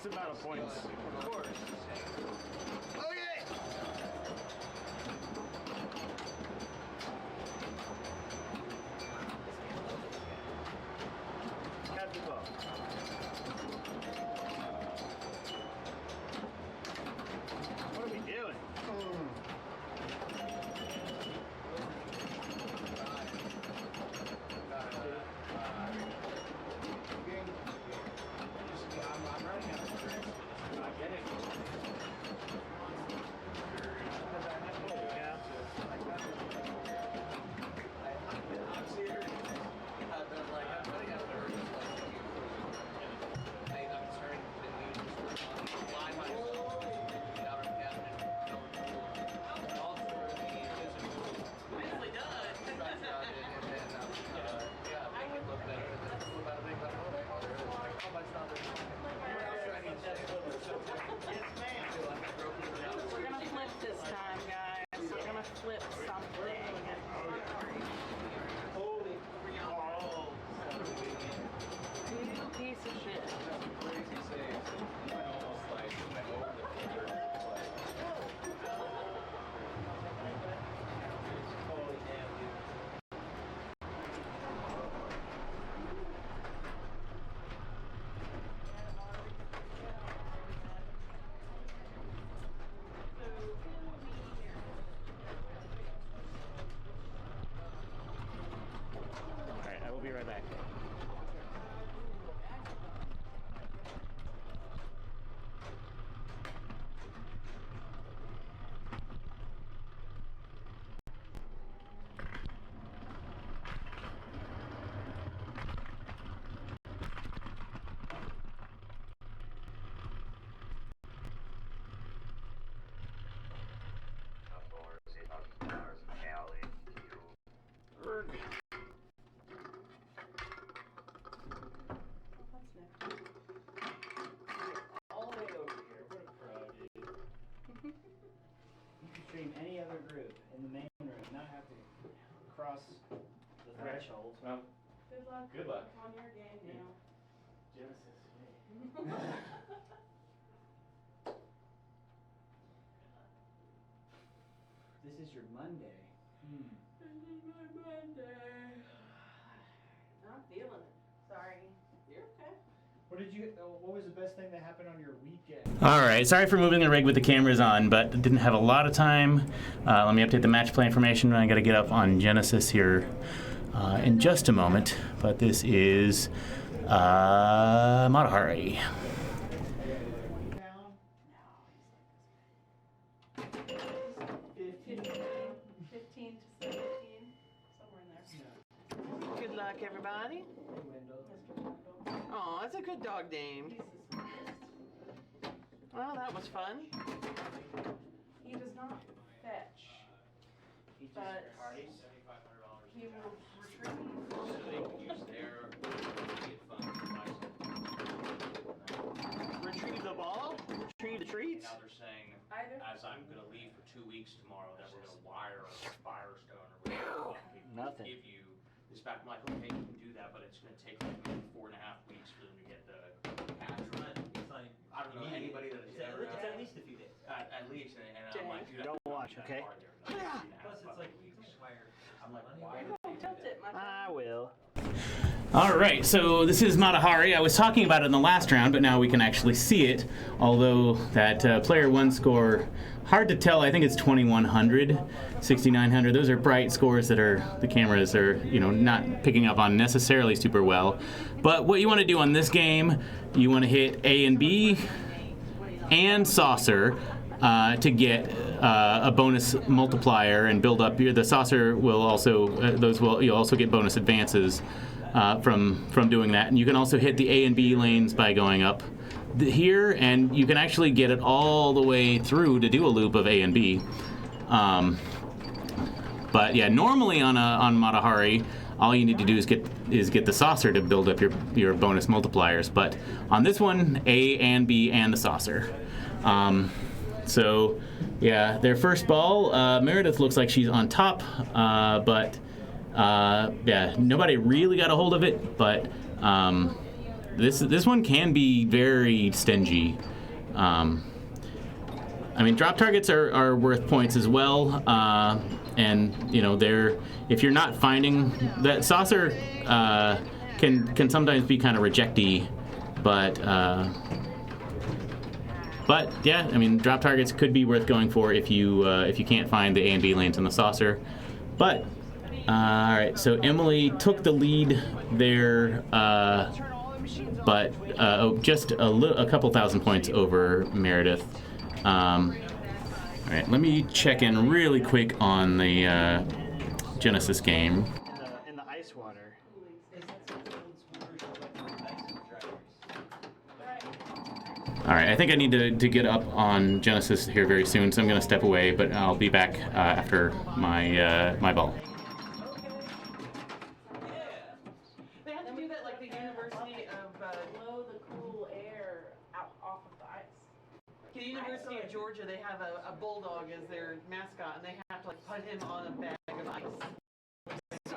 least amount of points.
Of course. Okay.
Have the ball.
What are we doing?
I'm running out of experience. I get it.
Yeah.
I'm serious. I've been like, I'm running out of experience. I'm starting to fly myself out of the cabinet. Also, nicely done. And then, yeah, make it look better. And then it's about a big level. How much not there? What else do I need to say?
Yes, ma'am.
We're gonna flip this time, guys. We're gonna flip something.
Holy cow.
You piece of shit.
Crazy saves. And almost like went over the finger.
Holy damn, dude.
All right, I will be right back.
All the way over here. What a pro, dude. You can stream any other group in the main room, not have to cross the threshold.
Well,
Good luck.
Good luck.
On your game, you know.
Genesis.
This is your Monday.
This is my Monday. Not feeling it. Sorry. You're okay.
What was the best thing that happened on your weekend?
All right, sorry for moving the rig with the cameras on, but didn't have a lot of time. Let me update the match play information. I got to get up on Genesis here in just a moment, but this is Matahari.
15 to 17, somewhere in there. Good luck, everybody. Oh, that's a good dog name. Well, that was fun. He does not fetch, but he will retrieve.
So they can use their get funds for
Retrieve the ball? Retrieve the treats?
Now they're saying,
Either.
as I'm going to leave for 2 weeks tomorrow, that we're going to wire Firestone or whatever.
Nothing.
Give you this back. I'm like, okay, you can do that, but it's going to take like maybe 4.5 weeks for them to get the cash run. I don't know anybody that has ever.
It's at least a few days.
At least, and I'm like, dude,
Don't watch, okay?
Plus, it's like we wire.
I'm like, why?
Don't tilt it, my friend.
I will.
All right, so this is Matahari. I was talking about it in the last round, but now we can actually see it. Although that player one score, hard to tell. I think it's 2100, 6900. Those are bright scores that the cameras are, not picking up on necessarily super well. But what you want to do on this game, you want to hit A and B and saucer to get a bonus multiplier and build up the saucer will also you'll also get bonus advances from doing that. And you can also hit the A and B lanes by going up here, and you can actually get it all the way through to do a loop of A and B. But yeah, normally on Matahari, all you need to do is get the saucer to build up your bonus multipliers. But on this one, A and B and the saucer. So yeah, their first ball, Meredith looks like she's on top, but yeah, nobody really got a hold of it. But this one can be very stingy. I mean, drop targets are worth points as well, and you know, if you're not finding that saucer, can sometimes be kind of rejecty, but yeah, I mean, drop targets could be worth going for if you can't find the A and B lanes in the saucer. But all right, so Emily took the lead there, but just a couple thousand points over Meredith. All right, let me check in really quick on the Genesis game.
In the ice water.
All right, I think I need to get up on Genesis here very soon, so I'm going to step away, but I'll be back after my ball.
They have to do that like the University of blow the cool air out off of the ice. The University of Georgia, they have a bulldog as their mascot, and they have to like put him on a bag of ice. It's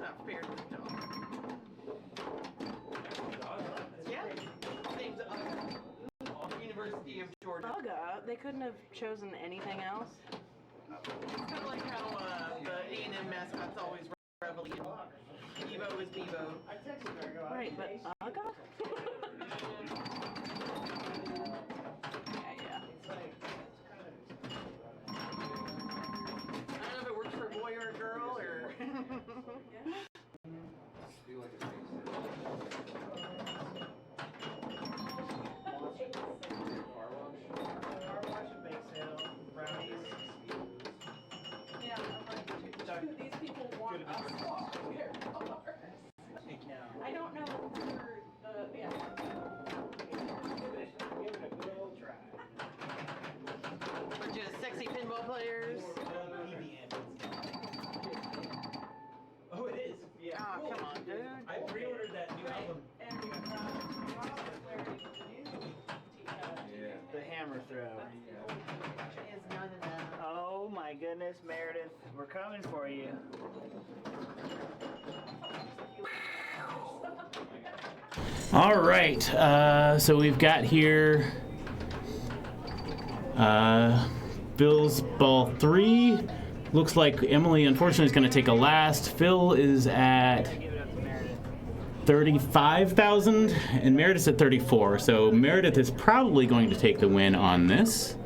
not fair to the dog. Yeah. Name's University of Georgia. Uga. They couldn't have chosen anything else. It's kind of like how the A&M mascot's always Reveille. Bevo is Bevo. Right, but Uga? Yeah. I don't know if it works for a boy or a girl or. These people want us to walk their cars. I don't know for yeah. We're just sexy pinball players.
Oh, it is. Yeah.
Oh, come on, dude.
I pre-ordered that new album.
The hammer throw.
Is none of that.
Oh my goodness, Meredith, we're coming for you.
All right, so we've got here Phil's ball 3. Looks like Emily, unfortunately, is going to take a last. Phil is at 35,000, and Meredith's at 34. So Meredith is probably going to take the win on this.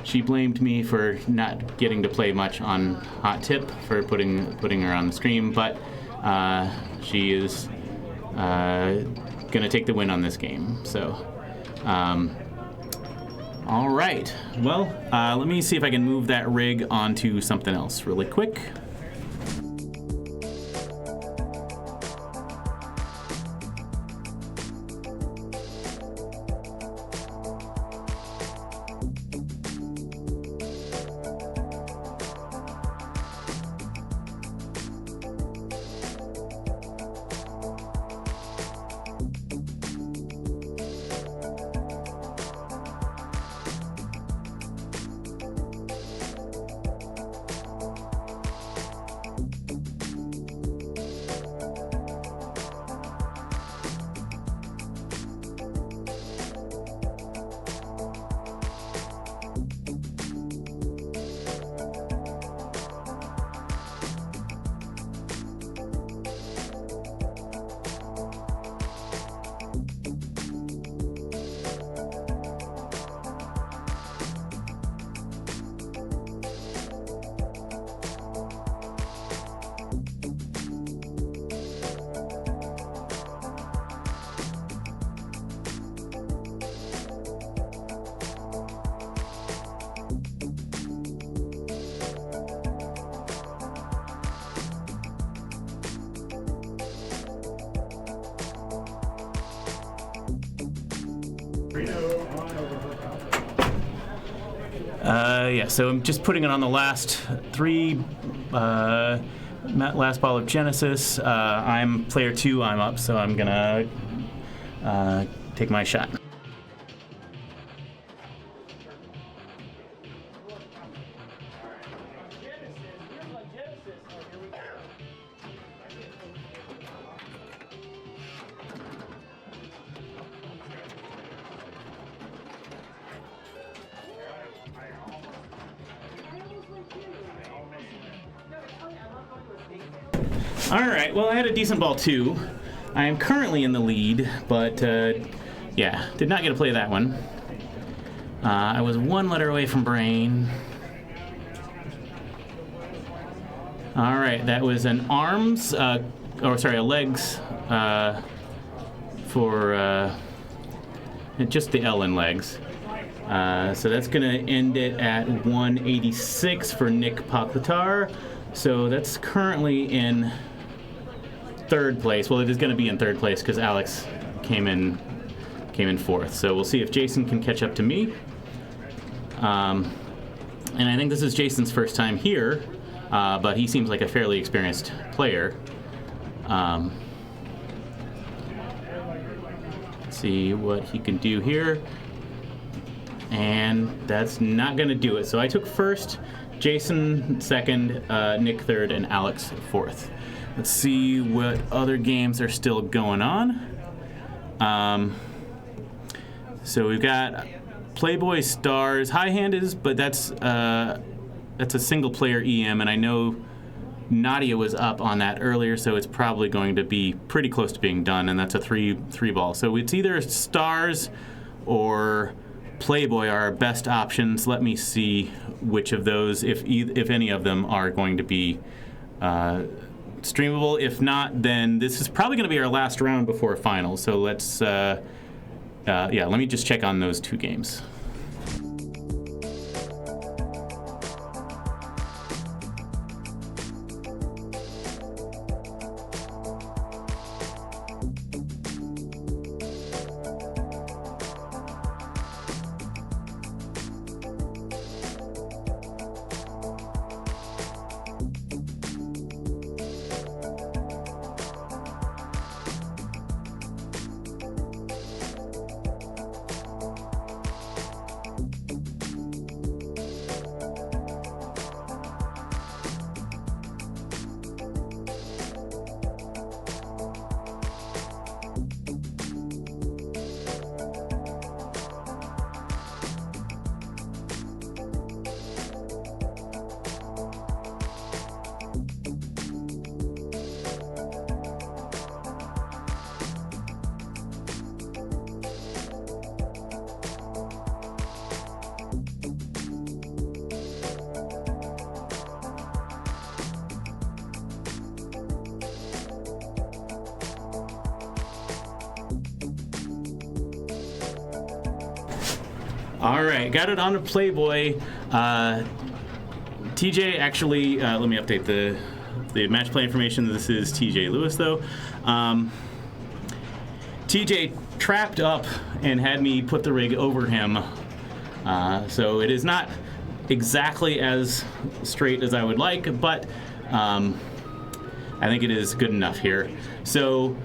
She blamed me for not getting to play much on Hot Tip for putting her on the stream, but she is going to take the win on this game. So, all right. Well, let me see if I can move that rig onto something else really quick. Yeah, so I'm just putting it on the last 3, last ball of Genesis. I'm player 2, I'm up, so I'm gonna take my shot. All right, well, I had a decent ball too. I am currently in the lead, but yeah, did not get to play that one. I was one letter away from brain. All right, that was an arms, a legs for just the L in legs. So that's going to end it at 186 for Nick Poclatar. So that's currently in third place. Well, it is going to be in third place because Alex came in fourth. So we'll see if Jason can catch up to me. And I think this is Jason's first time here, but he seems like a fairly experienced player. Let's see what he can do here. And that's not going to do it. So I took first, Jason second, Nick third, and Alex fourth. Let's see what other games are still going on. So we've got Playboy Stars. High Hand is, but that's a single player EM, and I know Nadia was up on that earlier, so it's probably going to be pretty close to being done, and that's a three ball. So it's either Stars or Playboy are our best options. Let me see which of those, if any of them, are going to be streamable. If not, then this is probably going to be our last round before finals. So let's, let me just check on those two games. All right, got it on a Playboy. TJ actually, let me update the match play information. This is TJ Lewis, though. TJ trapped up and had me put the rig over him. So it is not exactly as straight as I would like, but I think it is good enough here. So,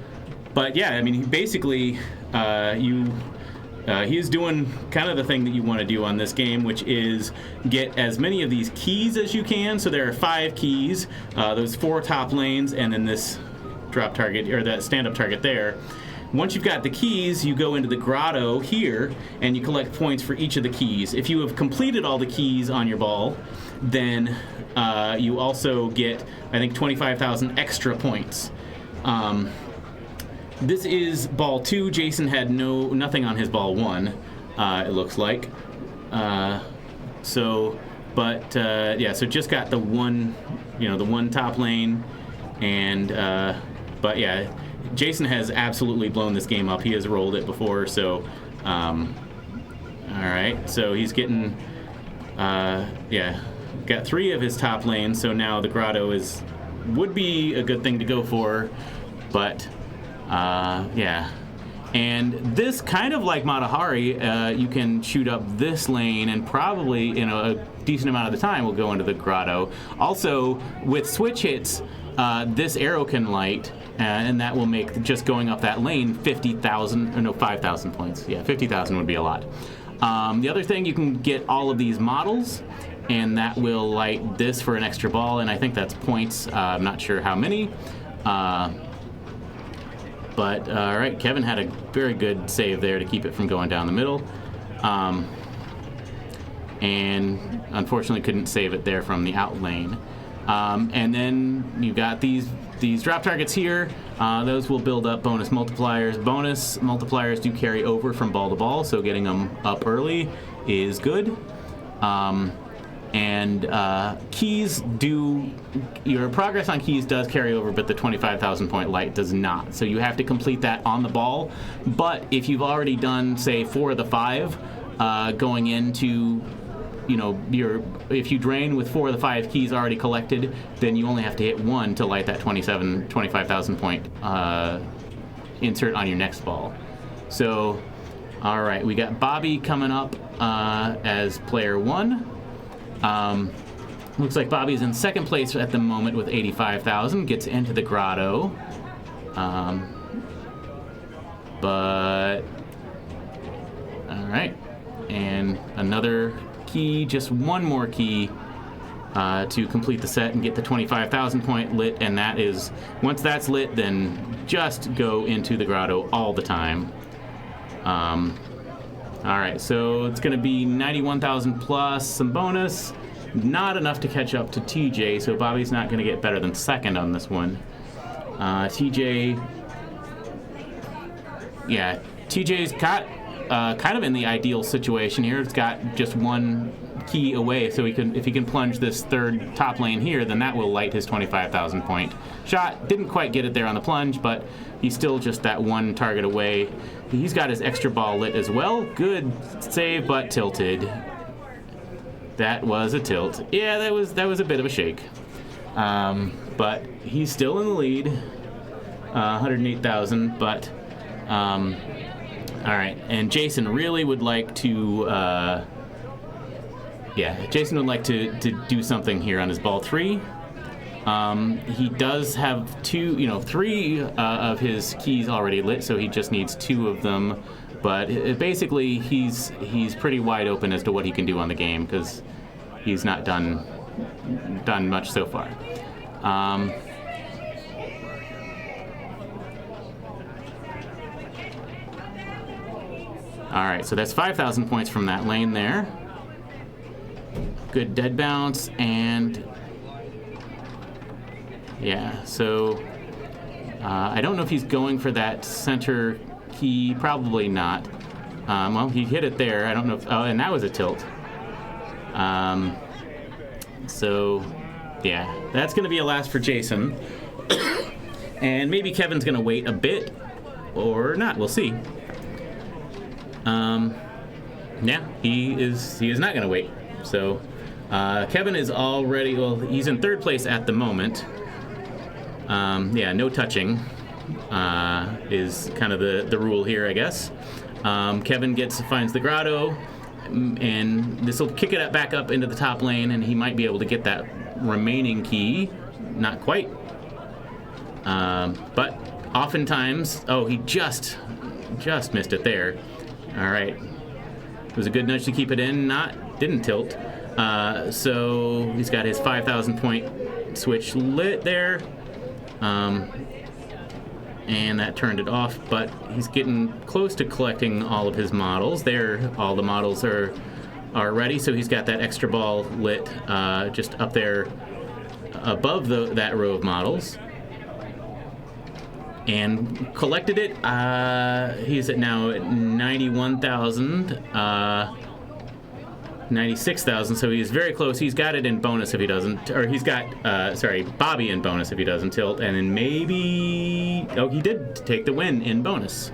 but yeah, I mean, basically, he is doing kind of the thing that you want to do on this game, which is get as many of these keys as you can. So there are 5 keys, those 4 top lanes, and then this drop target, or that stand-up target there. Once you've got the keys, you go into the grotto here, and you collect points for each of the keys. If you have completed all the keys on your ball, then you also get, I think, 25,000 extra points. This is ball 2. Jason had nothing on his ball 1, it looks like. So just got the one, the one top lane, and but yeah, Jason has absolutely blown this game up. He has rolled it before, so all right. So he's getting, got 3 of his top lanes. So now the grotto would be a good thing to go for, but. And this, kind of like Matahari, you can shoot up this lane and probably, a decent amount of the time will go into the grotto. Also, with switch hits, this arrow can light, and that will make just going up that lane 5,000 points. Yeah, 50,000 would be a lot. The other thing, you can get all of these models, and that will light this for an extra ball, and I think that's points. I'm not sure how many. But, all right, Kevin had a very good save there to keep it from going down the middle. And unfortunately couldn't save it there from the out lane. And then you've got these drop targets here. Those will build up bonus multipliers. Bonus multipliers do carry over from ball to ball, so getting them up early is good. Keys do, your progress on keys does carry over, but the 25,000 point light does not. So you have to complete that on the ball. But if you've already done, say, 4 of the 5, going into, if you drain with 4 of the 5 keys already collected, then you only have to hit 1 to light that 25,000 point insert on your next ball. So, all right, we got Bobby coming up as player 1. Looks like Bobby's in second place at the moment with 85,000. Gets into the grotto. But all right, and another key, just one more key to complete the set and get the 25,000 point lit. And that is, once that's lit, then just go into the grotto all the time. All right, so it's going to be 91,000 plus some bonus. Not enough to catch up to TJ, so Bobby's not going to get better than second on this one. TJ's got kind of in the ideal situation here. It's got just one key away, so if he can plunge this third top lane here, then that will light his 25,000 point shot. Didn't quite get it there on the plunge, but he's still just that one target away. He's got his extra ball lit as well. Good save, but tilted. That was a tilt. Yeah, that was a bit of a shake. But he's still in the lead, 108,000. But all right, and Jason really would like to. Jason would like to do something here on his ball 3. He does have 3 of his keys already lit, so he just needs 2 of them. But basically, he's pretty wide open as to what he can do on the game, because he's not done much so far. All right, so that's 5,000 points from that lane there. Good dead bounce, and yeah, so I don't know if he's going for that center key. Probably not. Well, he hit it there. I don't know if, and that was a tilt. So yeah, that's going to be a last for Jason. And maybe Kevin's going to wait a bit or not. We'll see. Yeah, he is not going to wait. So Kevin is already, well, he's in third place at the moment. Yeah, no touching is kind of the rule here, I guess. Kevin finds the grotto, and this will kick it back up into the top lane, and he might be able to get that remaining key. Not quite. But oftentimes, he just missed it there. All right. It was a good nudge to keep it in. Didn't tilt. So he's got his 5,000 point switch lit there. And that turned it off, but he's getting close to collecting all of his models. There, all the models are ready, so he's got that extra ball lit just up there above that row of models. And collected it. He's at now at 91,000, 96,000. So he's very close. He's got it in bonus if he doesn't, or he's got Bobby in bonus if he doesn't tilt, and then maybe he did take the win in bonus.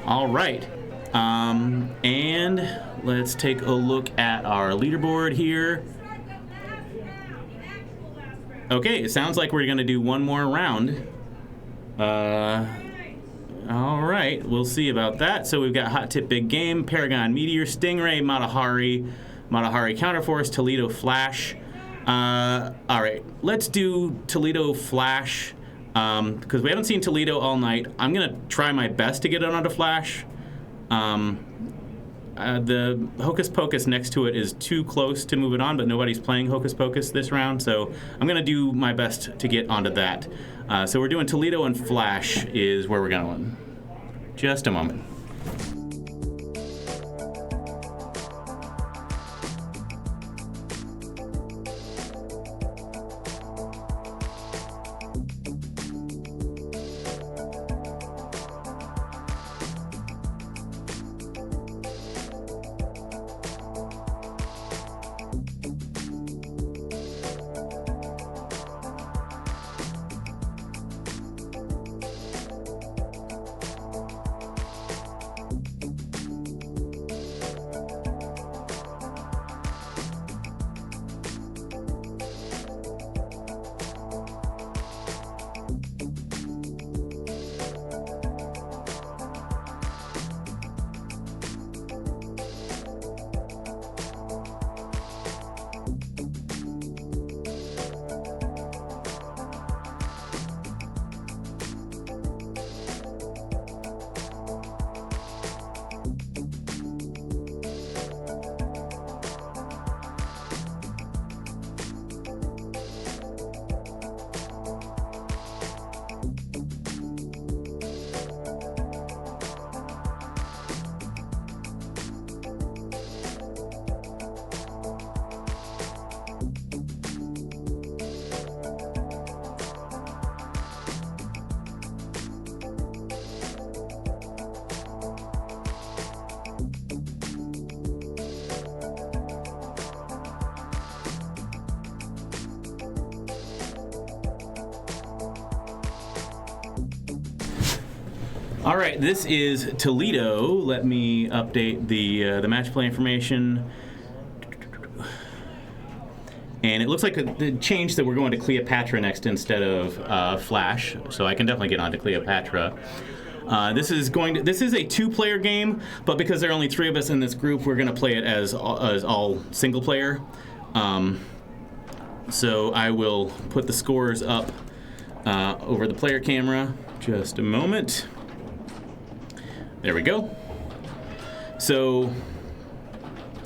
All right, and let's take a look at our leaderboard here. Okay, it sounds like we're gonna do one more round. All right, we'll see about that. So we've got Hot Tip Big Game, Paragon Meteor, Stingray, Matahari Counterforce, Toledo Flash. All right, let's do Toledo Flash because we haven't seen Toledo all night. I'm gonna try my best to get it onto Flash. The Hocus Pocus next to it is too close to move it on, but nobody's playing Hocus Pocus this round, so I'm gonna do my best to get onto that. So we're doing Toledo and Flash is where we're going. Just a moment. All right, this is Toledo. Let me update the match play information. And it looks like it changed that we're going to Cleopatra next instead of Flash, so I can definitely get on to Cleopatra. This is a 2-player game, but because there are only 3 of us in this group, we're going to play it as all single player. So I will put the scores up over the player camera. Just a moment. There we go. So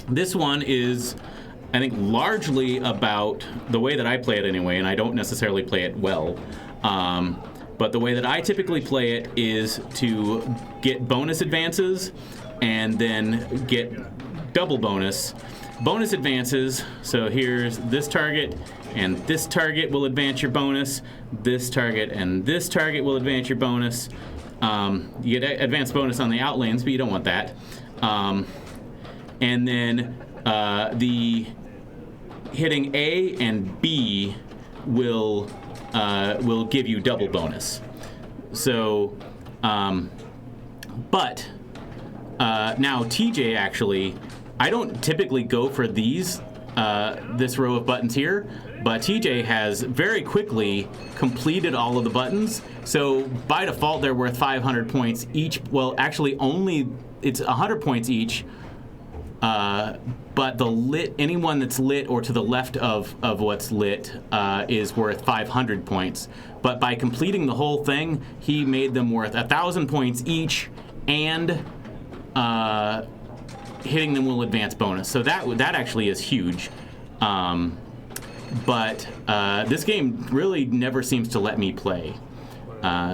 this one is, I think, largely about the way that I play it anyway, and I don't necessarily play it well. But the way that I typically play it is to get bonus advances and then get double bonus. Bonus advances, so here's this target, and this target will advance your bonus. This target and this target will advance your bonus. You get advanced bonus on the outlanes, but you don't want that. And then the hitting A and B will give you double bonus. So, but now TJ actually, I don't typically go for this row of buttons here, but TJ has very quickly completed all of the buttons. So by default, they're worth 500 points each. Well, actually, it's 100 points each. But anyone that's lit or to the left of what's lit is worth 500 points. But by completing the whole thing, he made them worth 1,000 points each, and hitting them will advance bonus. So that actually is huge. But this game really never seems to let me play.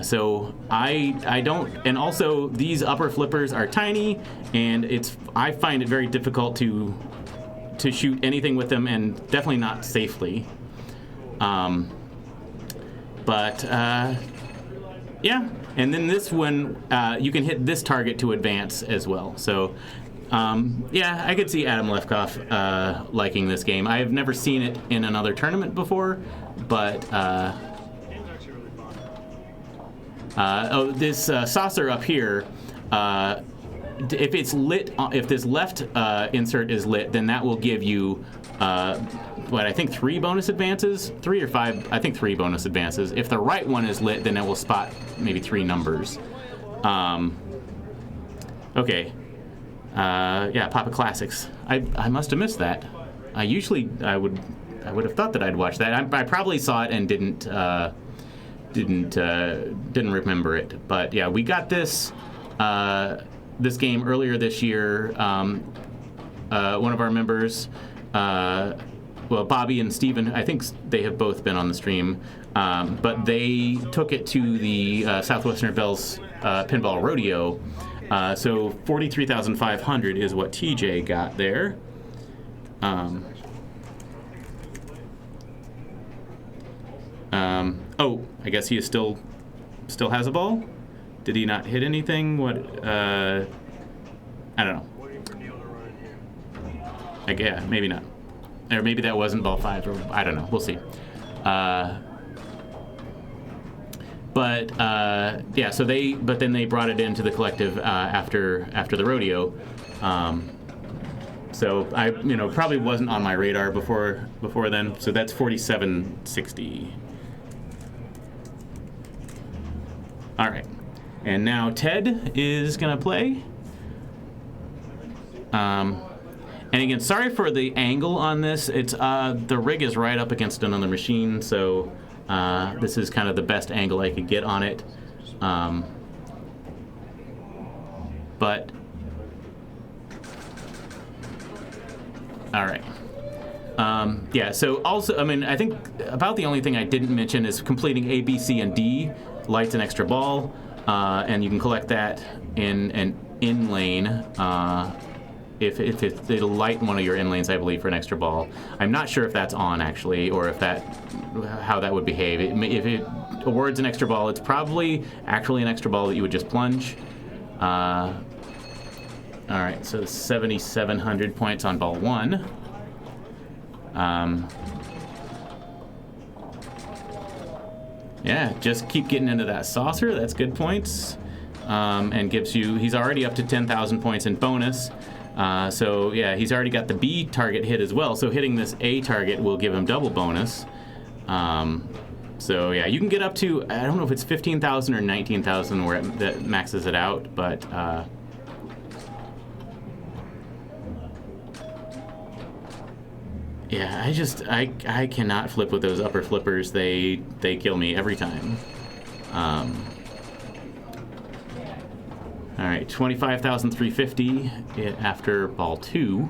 So I don't, and also these upper flippers are tiny, and I find it very difficult to shoot anything with them, and definitely not safely. Yeah, and then this one, you can hit this target to advance as well. So yeah, I could see Adam Lefkoff liking this game. I have never seen it in another tournament before, but this saucer up here, if it's lit, if this left insert is lit, then that will give you, I think 3 bonus advances? 3 or 5, I think 3 bonus advances. If the right one is lit, then it will spot maybe 3 numbers. Okay. Yeah, Papa Classics. I must have missed that. I would have thought that I'd watch that. I probably saw it and didn't remember it. But yeah, we got this game earlier this year. One of our members, Bobby and Steven, I think they have both been on the stream, but they took it to the Southwestern Bell's Pinball Rodeo. So 43,500 is what TJ got there. Oh, I guess he still has a ball. Did he not hit anything? What? I don't know. Yeah, maybe not. Or maybe that wasn't ball 5, or I don't know. We'll see. Yeah, so then they brought it into the collective after the rodeo. So I, probably wasn't on my radar before then. So that's 4760. All right, and now Ted is gonna play. And again, sorry for the angle on this. It's the rig is right up against another machine, so this is kind of the best angle I could get on it. But all right. Yeah. So also, I think about the only thing I didn't mention is completing A, B, C, and D. Lights an extra ball, and you can collect that in an in lane. If it'll light one of your in lanes, I believe, for an extra ball. I'm not sure if that's on actually, or how that would behave. If it awards an extra ball, it's probably actually an extra ball that you would just plunge. All right, so 7,700 points on ball 1. Yeah, just keep getting into that saucer. That's good points. and gives you. He's already up to 10,000 points in bonus. So yeah, he's already got the B target hit as well. So hitting this A target will give him double bonus. So yeah, you can get up to, I don't know if it's 15,000 or 19,000 where that maxes it out, but yeah, I cannot flip with those upper flippers. They kill me every time. All right, 25,350 after ball 2.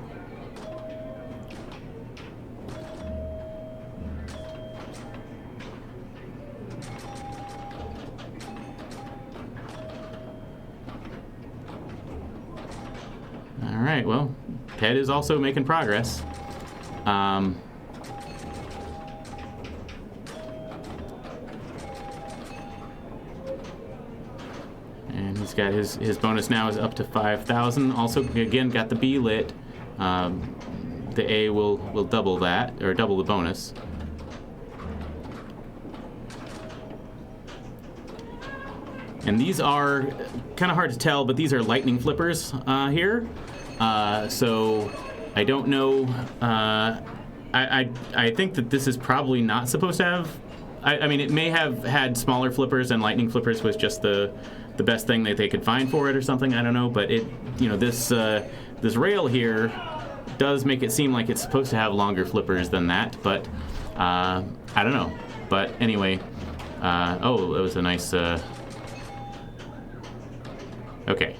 All right, well, Ted is also making progress. And he's got his bonus now is up to 5,000. Also, again, got the B lit. The A will double that, or double the bonus. And these are kind of hard to tell, but these are lightning flippers here. So I don't know. I think that this is probably not supposed to have. I mean, it may have had smaller flippers, and lightning flippers was just the best thing that they could find for it or something. I don't know, but it, this rail here does make it seem like it's supposed to have longer flippers than that, but I don't know. But anyway, oh, it was a nice. Okay.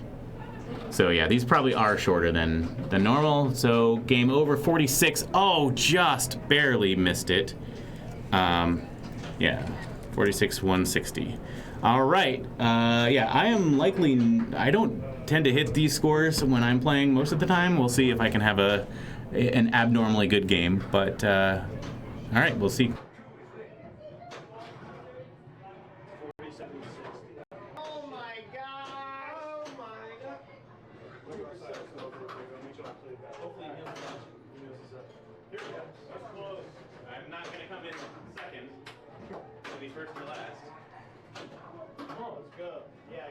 So yeah, these probably are shorter than normal. So game over, 46. Oh, just barely missed it. Yeah, 46, 160. All right. Yeah, I don't tend to hit these scores when I'm playing most of the time. We'll see if I can have an abnormally good game. But all right, we'll see. I'm not going to come in second. I'll be first and last.
Oh, let's go. Yeah,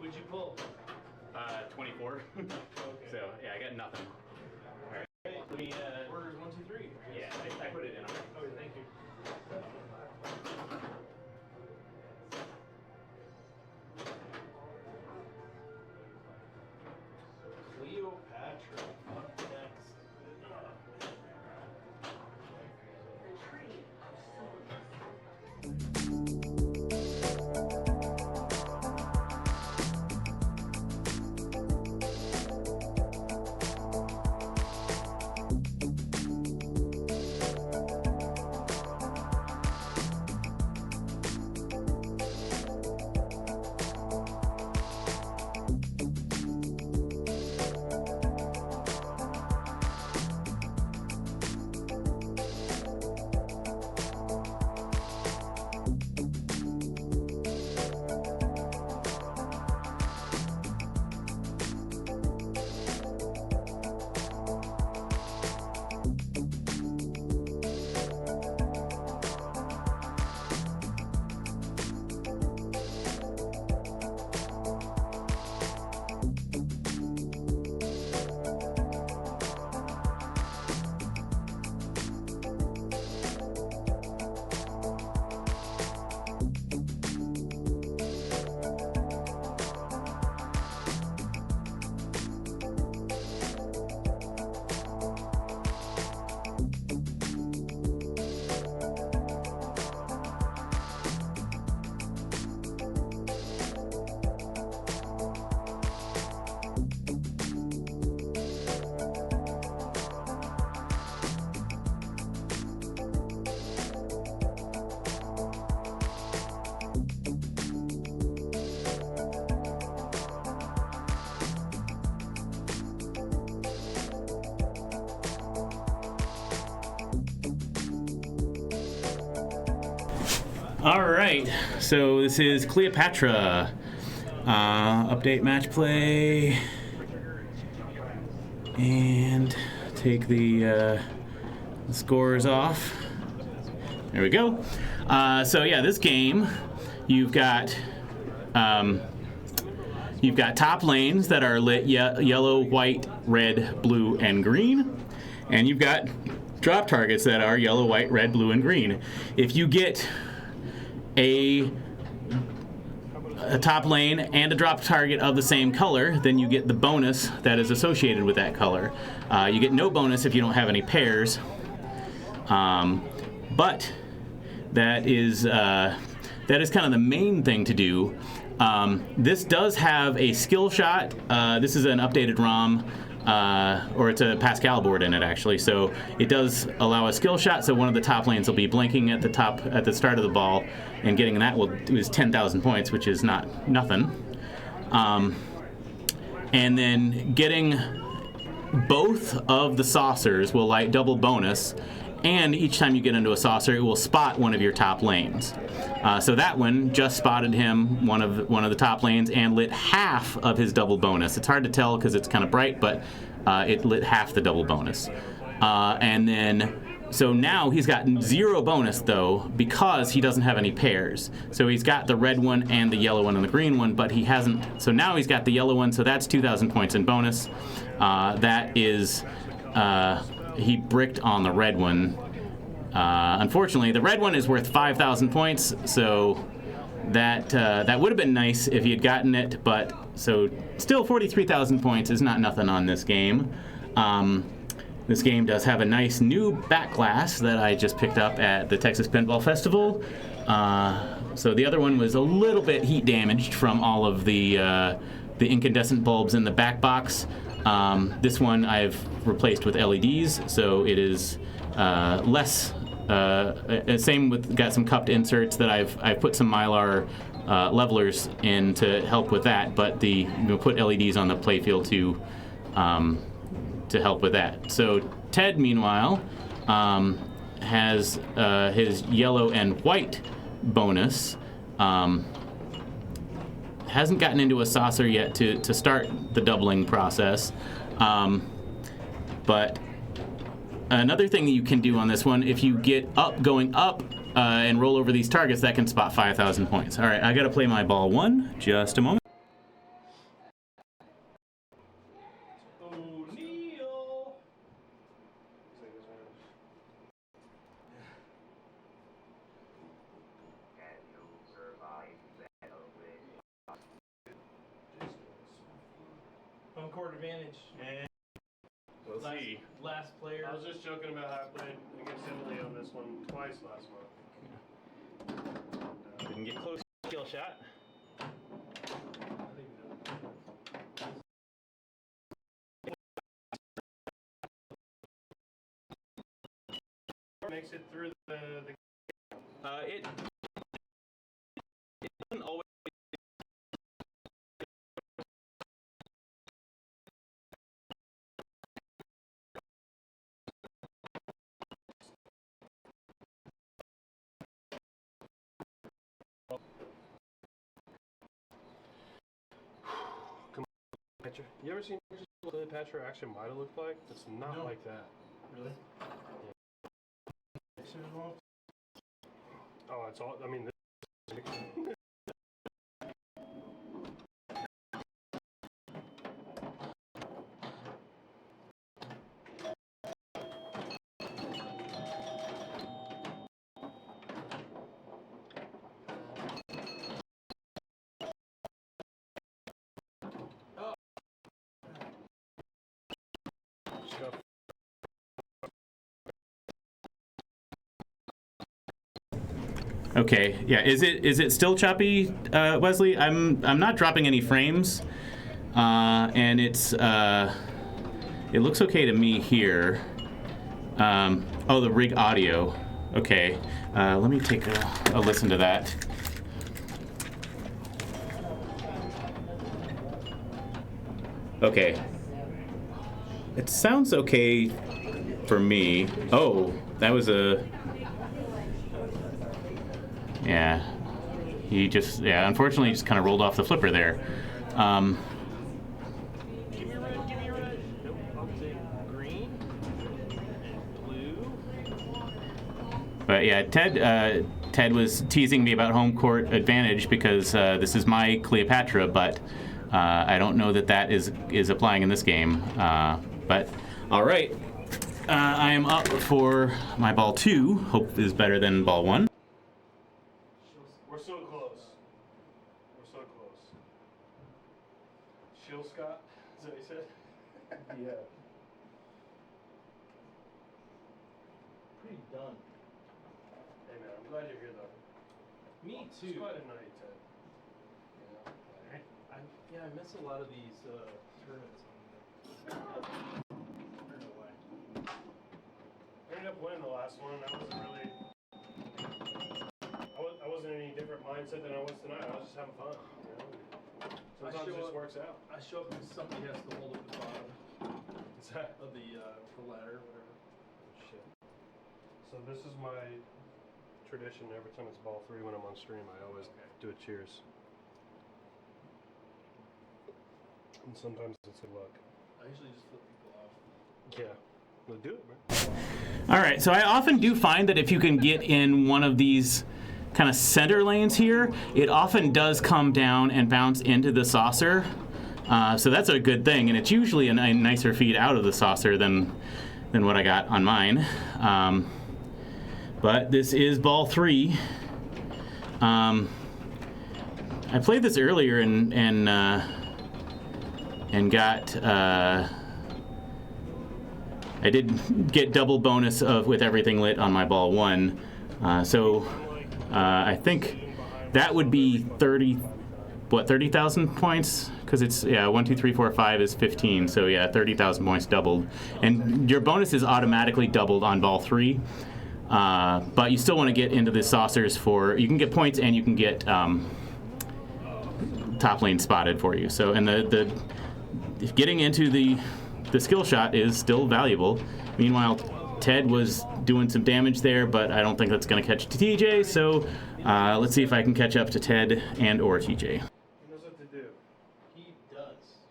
What'd you pull? 24.
Okay.
So yeah, I got nothing. All right.
Let me, orders 1, 2, 3.
Yeah, I put it in.
Okay, thank you. Cleopatra, up next.
All right, so this is Cleopatra. Update match play. And take the scores off. There we go. So yeah, this game, you've got top lanes that are lit yellow, white, red, blue, and green. And you've got drop targets that are yellow, white, red, blue, and green. If you get a top lane and a drop target of the same color, then you get the bonus that is associated with that color. You get no bonus if you don't have any pairs. But that is kind of the main thing to do. This does have a skill shot. This is an updated ROM, or it's a Pascal board in it actually. So it does allow a skill shot. So one of the top lanes will be blinking at the start of the ball, and getting that is 10,000 points, which is nothing. And then getting both of the saucers will light double bonus. And each time you get into a saucer, it will spot one of your top lanes. So that one just spotted him, one of the top lanes, and lit half of his double bonus. It's hard to tell because it's kind of bright, but it lit half the double bonus. And then, so now he's got 0 bonus though, because he doesn't have any pairs. So he's got the red one and the yellow one and the green one, but he hasn't. So now he's got the yellow one, so that's 2,000 points in bonus. That is. He bricked on the red one. Unfortunately, the red one is worth 5,000 points, so that would have been nice if he had gotten it, but so still 43,000 points is not nothing on this game. This game does have a nice new back glass that I just picked up at the Texas Pinball Festival. So the other one was a little bit heat damaged from all of the incandescent bulbs in the back box. This one I've replaced with LEDs, so it is less. Same with, got some cupped inserts that I've put some Mylar levelers in to help with that, but put LEDs on the playfield to help with that. So Ted, meanwhile, has his yellow and white bonus. Hasn't gotten into a saucer yet to start the doubling process. But another thing that you can do on this one, if you get going up and roll over these targets, that can spot 5,000 points. All right, I got to play my ball 1. Just a moment.
O'Neal. Home court advantage. And
We'll see.
last player. I was just joking about how I played against Emily on this one twice last month.
Didn't get close to the skill shot.
Makes it through the
It doesn't always.
Cleopatra. You ever seen pictures of what Cleopatra actually might have looked like? It's not like that.
Really?
Oh, it's all. I mean.
Okay, yeah. Is it still choppy, Wesley? I'm not dropping any frames, and it looks okay to me here. Oh, the rig audio. Okay, let me take a listen to that. Okay, it sounds okay for me. Oh, that was a. Yeah. He just, yeah, unfortunately, just kind of rolled off the flipper there.
Give me red, give me red. Nope, I'll take green and blue.
But yeah, Ted was teasing me about home court advantage because this is my Cleopatra, but I don't know that is applying in this game. But all right, I am up for my ball 2. Hope is better than ball 1.
We're so close. We're so close. Shill Scott, is that what you said? Yeah.
Pretty done.
Hey man, I'm glad you're here though.
Me
It's
too.
quite a night, Ted.
Yeah, I miss a lot of these tournaments. Turned away.
I ended up winning the last one. I wasn't really. I wasn't in any different mindset than I was tonight. I was just having fun. You know? Sometimes it just works out.
I show up and somebody has to hold up the bottom
What's that?
of the ladder, whatever.
Shit. So this is my tradition. Every time it's ball 3 when I'm on stream, I always do a cheers. And sometimes it's good luck.
I usually just flip people off.
Yeah. Well, do it, man.
All right, so I often do find that if you can get in one of these kind of center lanes here, it often does come down and bounce into the saucer. So that's a good thing, and it's usually a nicer feed out of the saucer than what I got on mine. But this is ball 3. I played this earlier and got. I did get double bonus with everything lit on my ball 1. So I think that would be 30,000 points? Because it's, 1, 2, 3, 4, 5 is 15. So yeah, 30,000 points doubled. And your bonus is automatically doubled on ball 3. But you still want to get into the saucers you can get points and you can get top lane spotted for you. So, and the getting into the skill shot is still valuable. Meanwhile, Ted was doing some damage there, but I don't think that's going to catch TJ, so let's see if I can catch up to Ted and or TJ.
He knows what to do.
He does.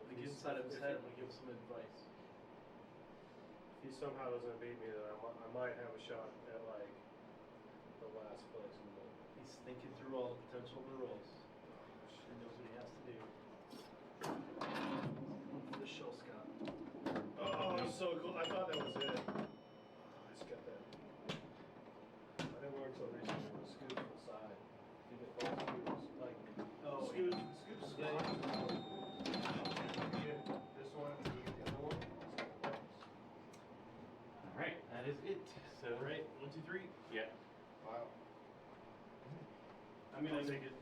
We get inside of his head and we give him some advice.
If he somehow doesn't beat me, then I might have a shot at, like, the last place in the
He's thinking through all the potential of the rolls. He knows what he has to do. For the show, Scott.
Oh, that was so cool. I thought that was it. I just got that. I didn't learn until recently to scoot to the side. You get both scoots. Like, scoot. Yeah, you get this one, and you get the other one.
All right, that is it. So,
All right, 1, 2, 3.
yeah.
Wow.
I'm going
I'll
to
take it.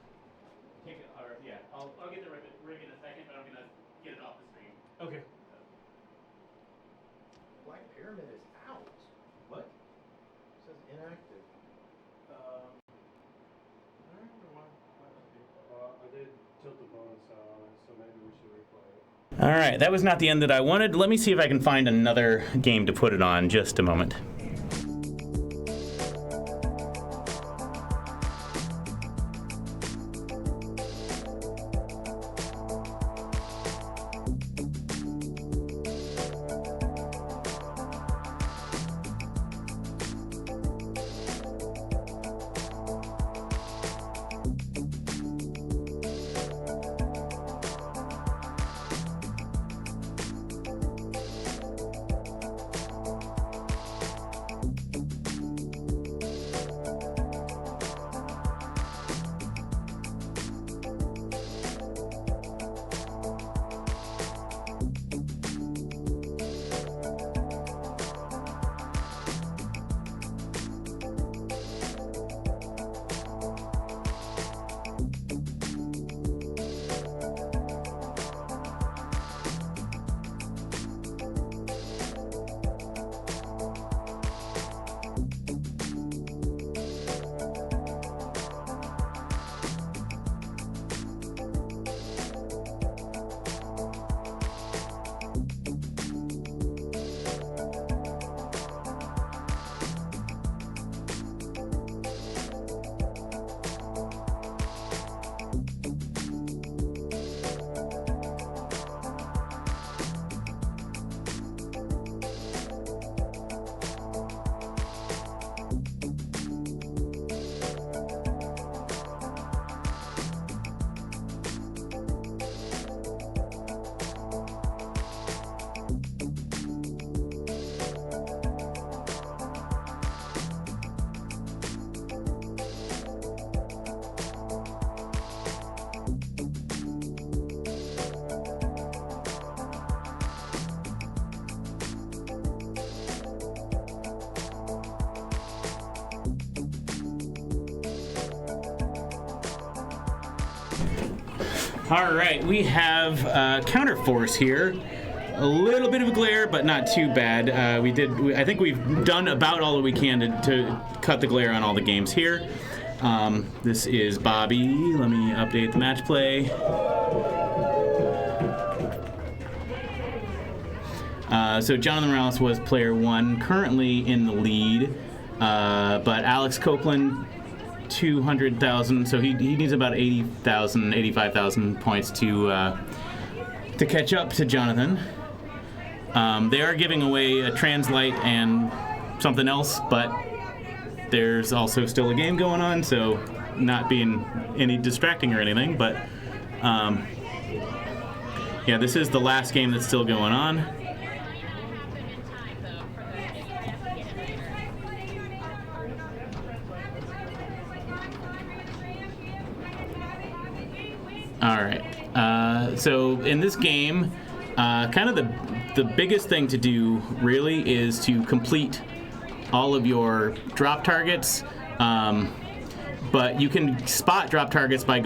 take it, or yeah, I'll get the rig in a second, but I'm going to get it off the screen.
Okay.
Black Pyramid is out. What? It says inactive.
I did tilt the bonus out on it, so maybe we should replay it.
All right, that was not the end that I wanted. Let me see if I can find another game to put it on. Just a moment. All right, we have Counterforce here. A little bit of a glare, but not too bad. I think we've done about all that we can to cut the glare on all the games here. This is Bobby. Let me update the match play. So Jonathan Morales was player 1, currently in the lead, but Alex Copeland, 200,000, so he needs about 80,000, 85,000 points to catch up to Jonathan. They are giving away a Translite and something else, but there's also still a game going on, so not being any distracting or anything, but yeah, this is the last game that's still going on. All right. So in this game, kind of the biggest thing to do really is to complete all of your drop targets. But you can spot drop targets by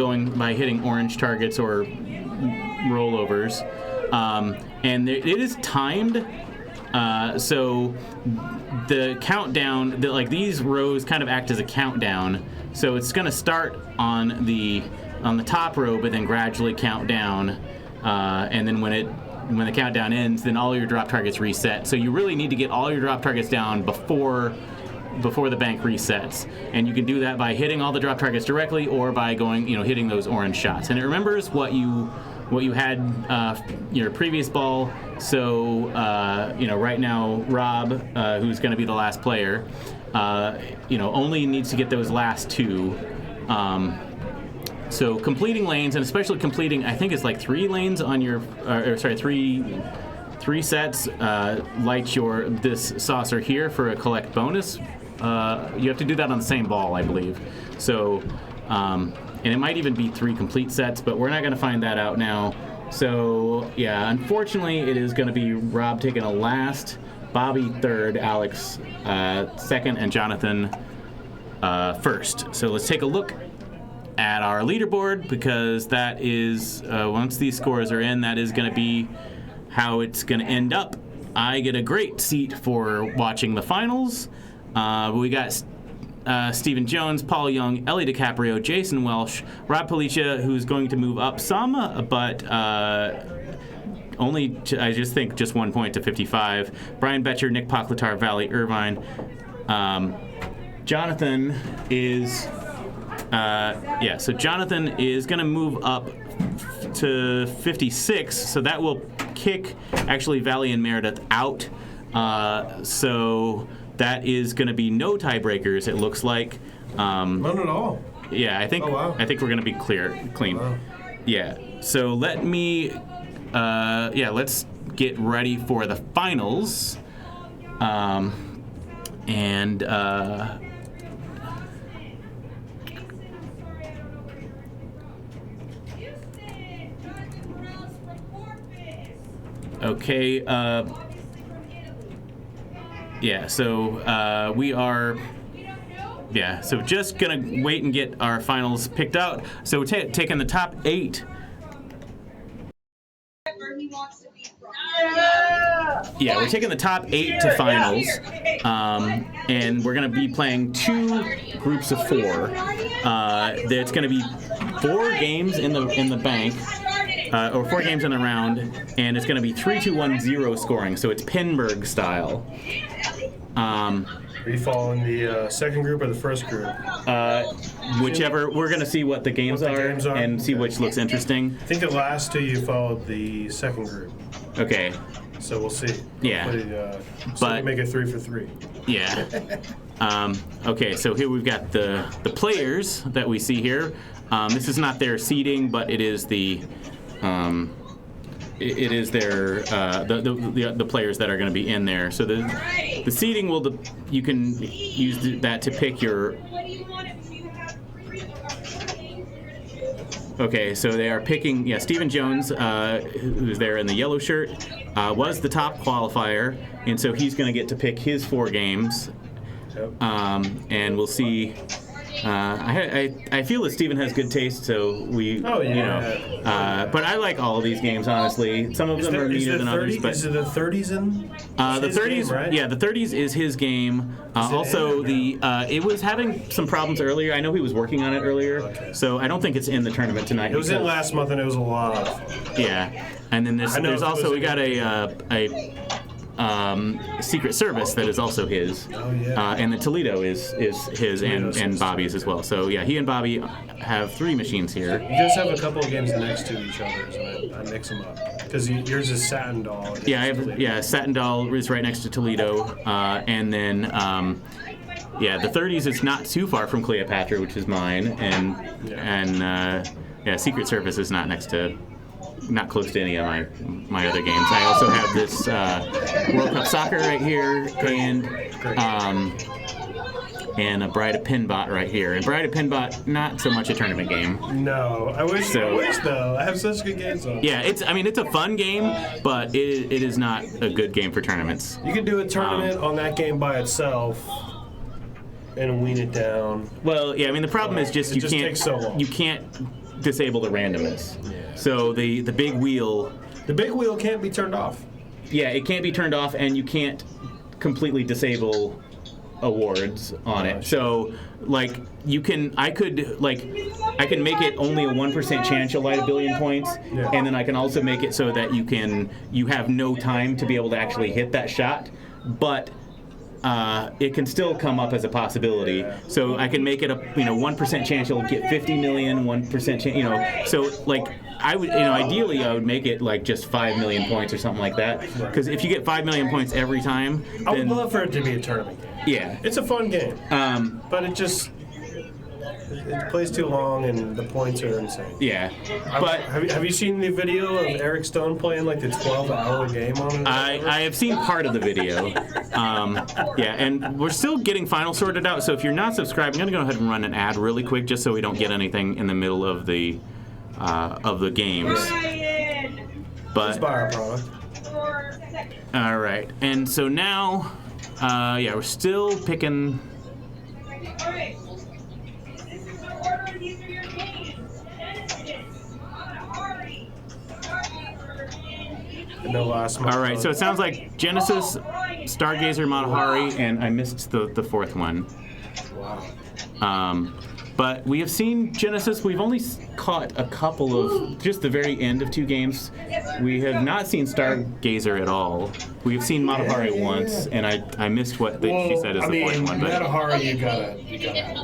hitting orange targets or rollovers, and it is timed. So the countdown, these rows kind of act as a countdown. So it's going to start on the top row, but then gradually count down, and then when the countdown ends, then all your drop targets reset. So you really need to get all your drop targets down before the bank resets, and you can do that by hitting all the drop targets directly or by hitting those orange shots. And it remembers what you had your previous ball. So right now Rob, who's going to be the last player, only needs to get those last two. So completing lanes, and especially completing, I think it's like 3 lanes on your, three sets, like this saucer here for a collect bonus. You have to do that on the same ball, I believe. So, and it might even be 3 complete sets, but we're not going to find that out now. So, yeah, unfortunately, it is going to be Rob taking a last, Bobby third, Alex second, and Jonathan first. So let's take a look at our leaderboard, because that is, once these scores are in, that is going to be how it's going to end up. I get a great seat for watching the finals. We got Stephen Jones, Paul Young, Ellie DiCaprio, Jason Welsh, Rob Palicia, who's going to move up some, but only, I just think, just 1 point to 55. Brian Betcher, Nick Poclatar, Valley Irvine. Jonathan is... so Jonathan is going to move up to 56, so that will kick actually Valley and Meredith out. So that is going to be no tiebreakers, it looks like.
None at all.
Yeah, I think I think we're going to be clean. Wow. Yeah. So let me let's get ready for the finals. Okay, so we are, so just gonna wait and get our finals picked out. So we're taking the top 8. Yeah, we're taking the top 8 to finals, and we're gonna be playing 2 groups of 4. There's gonna be 4 games in the bank. Or 4 games in the round, and it's going to be 3-2-1-0 scoring, so it's Pinburgh-style.
Are you following the second group or the first group?
Whichever. We're going to see what the games are and see which looks interesting.
I think the last 2 you followed the second group.
Okay.
So we'll see.
Yeah.
But make it 3 for 3.
Yeah. Okay, so here we've got the players that we see here. This is not their seeding, but it is the the players that are going to be in there. So the seeding you can use that to pick your. Okay, so they are picking, Stephen Jones, who's there in the yellow shirt, was the top qualifier, and so he's going to get to pick his 4 games. Yep. And we'll see I feel that Steven has good taste, so we,
Oh, yeah.
you know. But I like all of these games, honestly. Some of them are neater than others. But
is it the 30s in?
the
his
30s,
game, right?
yeah, the 30s is his game. Also, it was having some problems earlier. I know he was working on it earlier, so I don't think it's in the tournament tonight.
It was in
because-
last month, and it was a lot of.
Yeah, and then
I know
there's
it
also
was
we got a Secret Service that is also his.
Oh, yeah.
And the Toledo is his and Bobby's as well. So yeah, he and Bobby have 3 machines here.
You guys have a couple of games next to each other, so I mix them up. Because yours is Satin Doll.
Yeah, I have Satin Doll is right next to Toledo, and then the 30s is not too far from Cleopatra, which is mine, and Secret Service is not close to any of my other games. I also have this World Cup Soccer right here, and a Bride of Pinbot right here. And Bride of Pinbot, not so much a tournament game.
No, I wish though. I have such good games on.
Yeah, it's a fun game, but it is not a good game for tournaments.
You could do a tournament on that game by itself and wean it down.
Well, yeah, I mean the problem is just
It just takes so long.
you can't disable the randomness. Yeah. So the big wheel.
The big wheel can't be turned off.
Yeah, it can't be turned off, and you can't completely disable awards on it. So like I can make it only a 1% chance you'll light a billion points, and then I can also make it so that you have no time to be able to actually hit that shot, but it can still come up as a possibility. So I can make it a 1% chance you'll get 50 million, 1% chance, so like I would ideally I would make it like just 5 million points or something like that, because if you get 5 million points every time,
I would love for it to be a tournament game.
Yeah,
it's a fun game, but it plays too long and the points are insane.
Yeah, but
have you seen the video of Eric Stone playing like the 12-hour game on it?
I have seen part of the video. And we're still getting final sorted out. So if you're not subscribed, I'm gonna go ahead and run an ad really quick, just so we don't get anything in the middle of the games. But
buy our product.
All right, and so now, we're still picking.
All right. This is the order. These are your games. Genesis, Atari, Stargazer,
And the last one.
All right, so it sounds like Genesis, Stargazer, Matahari, and I missed the fourth one.
Wow.
But we have seen Genesis. We've only caught a couple of just the very end of 2 games. We have not seen Stargazer at all. We have seen Matahari once, and I missed what she said is the fourth one. But
Matahari, you gotta.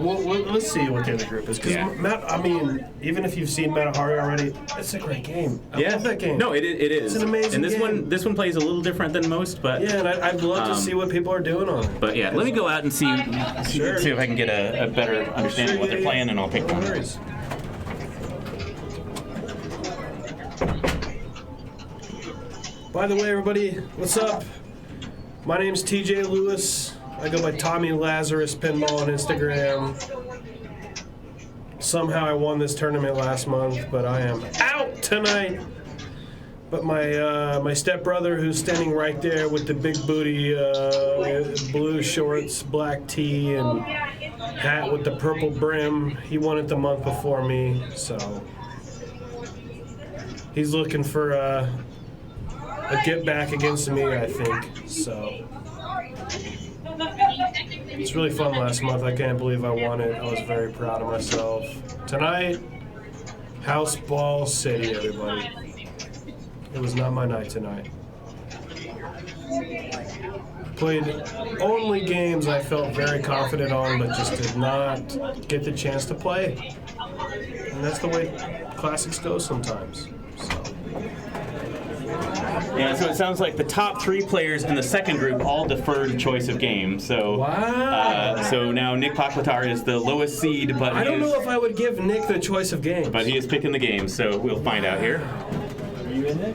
Well, let's see what the other group is. Because even if you've seen Matahari already, it's a great game. I love that game.
No, it is.
It's an amazing
and this one plays a little different than most, but
yeah, and I'd love to see what people are doing on it.
But yeah, let me go out and see if I can get a better understanding of what they're playing, and I'll pick one.
By the way, everybody, what's up? My name's TJ Lewis. I go by Tommy Lazarus Pinball on Instagram. Somehow I won this tournament last month, but I am out tonight. But my stepbrother, who's standing right there with the big booty, blue shorts, black tee, and hat with the purple brim, he won it the month before me, so he's looking for a get back against me, I think. So it's really fun last month. I can't believe I won it. I was very proud of myself. Tonight, House Ball City, everybody. It was not my night tonight. Played only games I felt very confident on, but just did not get the chance to play. And that's the way classics go sometimes.
Yeah, so it sounds like the top 3 players in the second group all deferred choice of game. So, so now Nick Poklatar is the lowest seed, but
I don't know if I would give Nick the choice of games.
But he is picking the game, so we'll find out here.
Are you in there?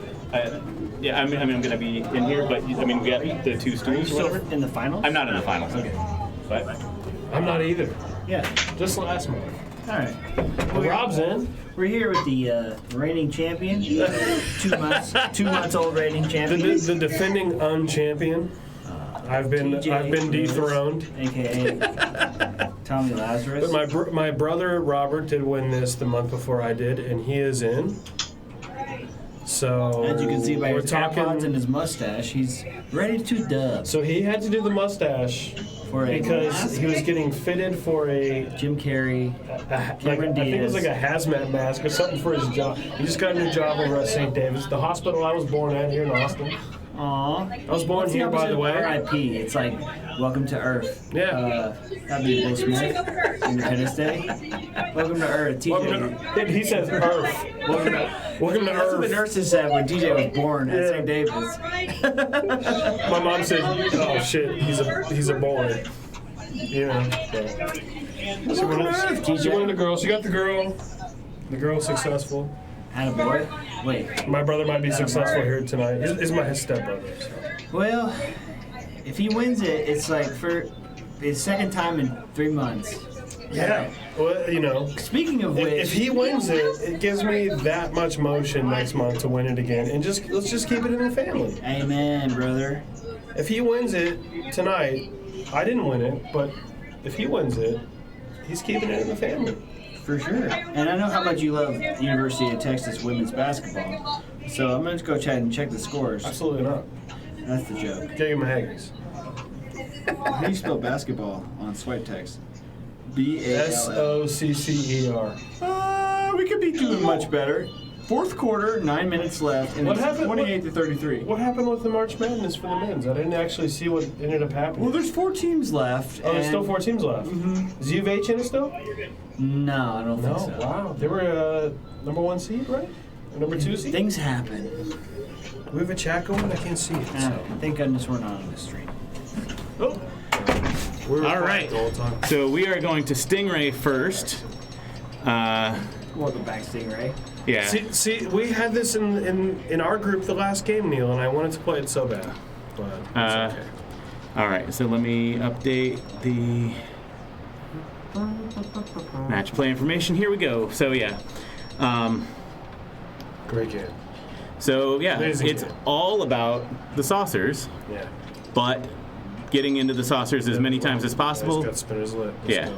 Yeah, I'm going to be in here, but we got the 2 stools or whatever.
In the finals?
I'm not in the finals. Okay. But
I'm not either.
Yeah.
Just last month.
All right.
Well, Rob's in.
We're here with the reigning champion, 2 months old reigning champion.
The defending unchampion. I've been
TJ
dethroned.
AKA Tommy Lazarus.
But my brother Robert did win this the month before I did, and he is in. So
as you can see by
we're
his AirPods
talking.
and his mustache, he's ready to dub
So he had to do the mustache
for a
because he was getting fitted for a
Jim Carrey.
I
Cameron
think it was
Diaz.
like a hazmat mask or something for his job. He just got a new job over at St. David's, the hospital I was born at here in Austin.
Aw.
I was born here, by the way.
R.I.P. It's like Welcome to Earth.
Yeah.
That'd be Will Smith. Independence Day. Welcome to Earth. TJ.
He says Earth. Welcome to
That's what the
Earth.
nurses said when TJ was born at
Yeah.
St. David's.
My mom said, "Oh shit, he's a boy." You know. So
Welcome to Earth, TJ.
she wanted a girl. She got the girl. The girl's successful.
Had a boy? Wait.
My brother might be successful here tonight. He's my stepbrother. So.
Well, if he wins it, it's like for his second time in 3 months.
Yeah. Well, you know.
Speaking of which,
If he wins it, it gives me that much motion next month to win it again, and let's just keep it in the family.
amen, brother.
If he wins it tonight, I didn't win it, but if he wins it, he's keeping it in the family.
For sure. And I know how much you love University of Texas women's basketball. So I'm going to go check the scores.
Absolutely not.
That's the joke.
Get you my Haggis.
How do you spell basketball on swipe text? B-A-L-L.
SOCCER.
We could be doing much better. Fourth quarter, 9 minutes left, and
What
it's
happened?
28 to 33.
What happened with the March Madness for the men's? I didn't actually see what ended up happening.
Well, there's 4 teams left.
Oh, there's
and-
still 4 teams left. Is U of H in it still?
No, I don't think
No.
so.
Wow. They were number 1 seed, right? Or number 2 seed?
Things happen.
Do we have a chat going? I can't see it. So.
Thank goodness we're not on the street.
Oh. We're
All
quiet
right.
the whole time.
So we are going to Stingray first.
Welcome back, Stingray.
Yeah.
See, we had this in our group the last game, Neil, and I wanted to play it so bad. But it's okay.
All right. So let me update the match play information. Here we go. So yeah.
Great game.
So yeah,
Amazing
it's
game.
all about the saucers,
Yeah.
but getting into the saucers as many times as possible.
Got spinners lit. Let's
Yeah.
go.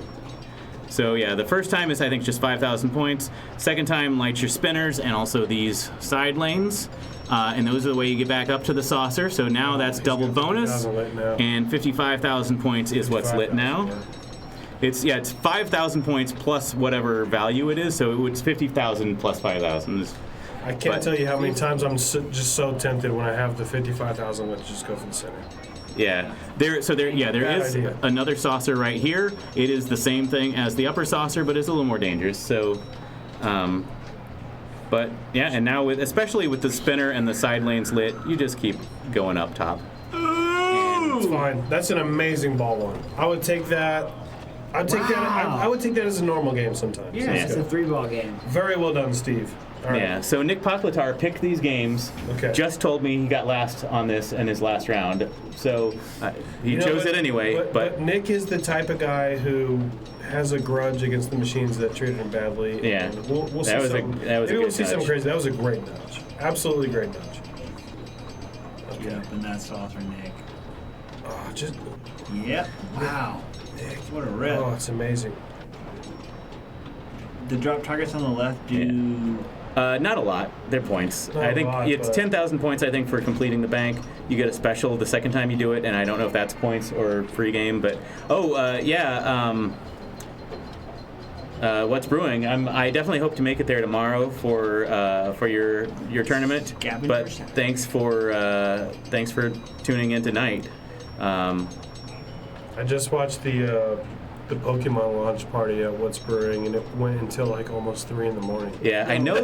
So yeah, the first time is I think just 5,000 points. Second time lights your spinners and also these side lanes. And those are the way you get back up to the saucer. So now that's
He's
double
got
bonus.
50,000 lit now.
And 55,000 points is what's lit
55,000,
now.
yeah.
It's 5,000 points plus whatever value it is. So it's 50,000 plus 5,000.
I can't
But-
tell you how many times I'm just so tempted when I have the 55,000 lit to just go for the center.
Yeah, there is
Bad idea.
another saucer right here. It is the same thing as the upper saucer, but it's a little more dangerous. So, but yeah, and now especially with the spinner and the side lanes lit, you just keep going up top.
It's fine. That's an amazing ball one. I would take that. I'd take that. I would take that as a normal game sometimes.
Yeah,
Let's
it's a
go.
3-ball game.
Very well done, Steve. All right.
Yeah. So Nick Poklatar picked these games.
Okay.
Just told me he got last on this in his last round. So he
You know,
chose it anyway.
But Nick is the type of guy who has a grudge against the machines that treated him badly.
Yeah.
and we'll see
That was a-
something.
that was a
Maybe we'll
good
see something
nudge.
crazy. That was a great nudge. Absolutely great nudge.
Yep, and that's saucer, Nick.
Oh, just.
Yep. Wow. What a rip.
Oh, it's amazing.
The drop targets on the left do...
Not a lot. They're points.
Not
I
a
think
lot,
it's
but-
10,000 points. I think for completing the bank, you get a special the second time you do it, and I don't know if that's points or free game. But what's brewing? I definitely hope to make it there tomorrow for your tournament.
Gavin
But
Verstappen.
thanks for tuning in tonight.
I just watched the Pokemon launch party at What's Brewing, and it went until like almost 3 in the morning.
Yeah, I know.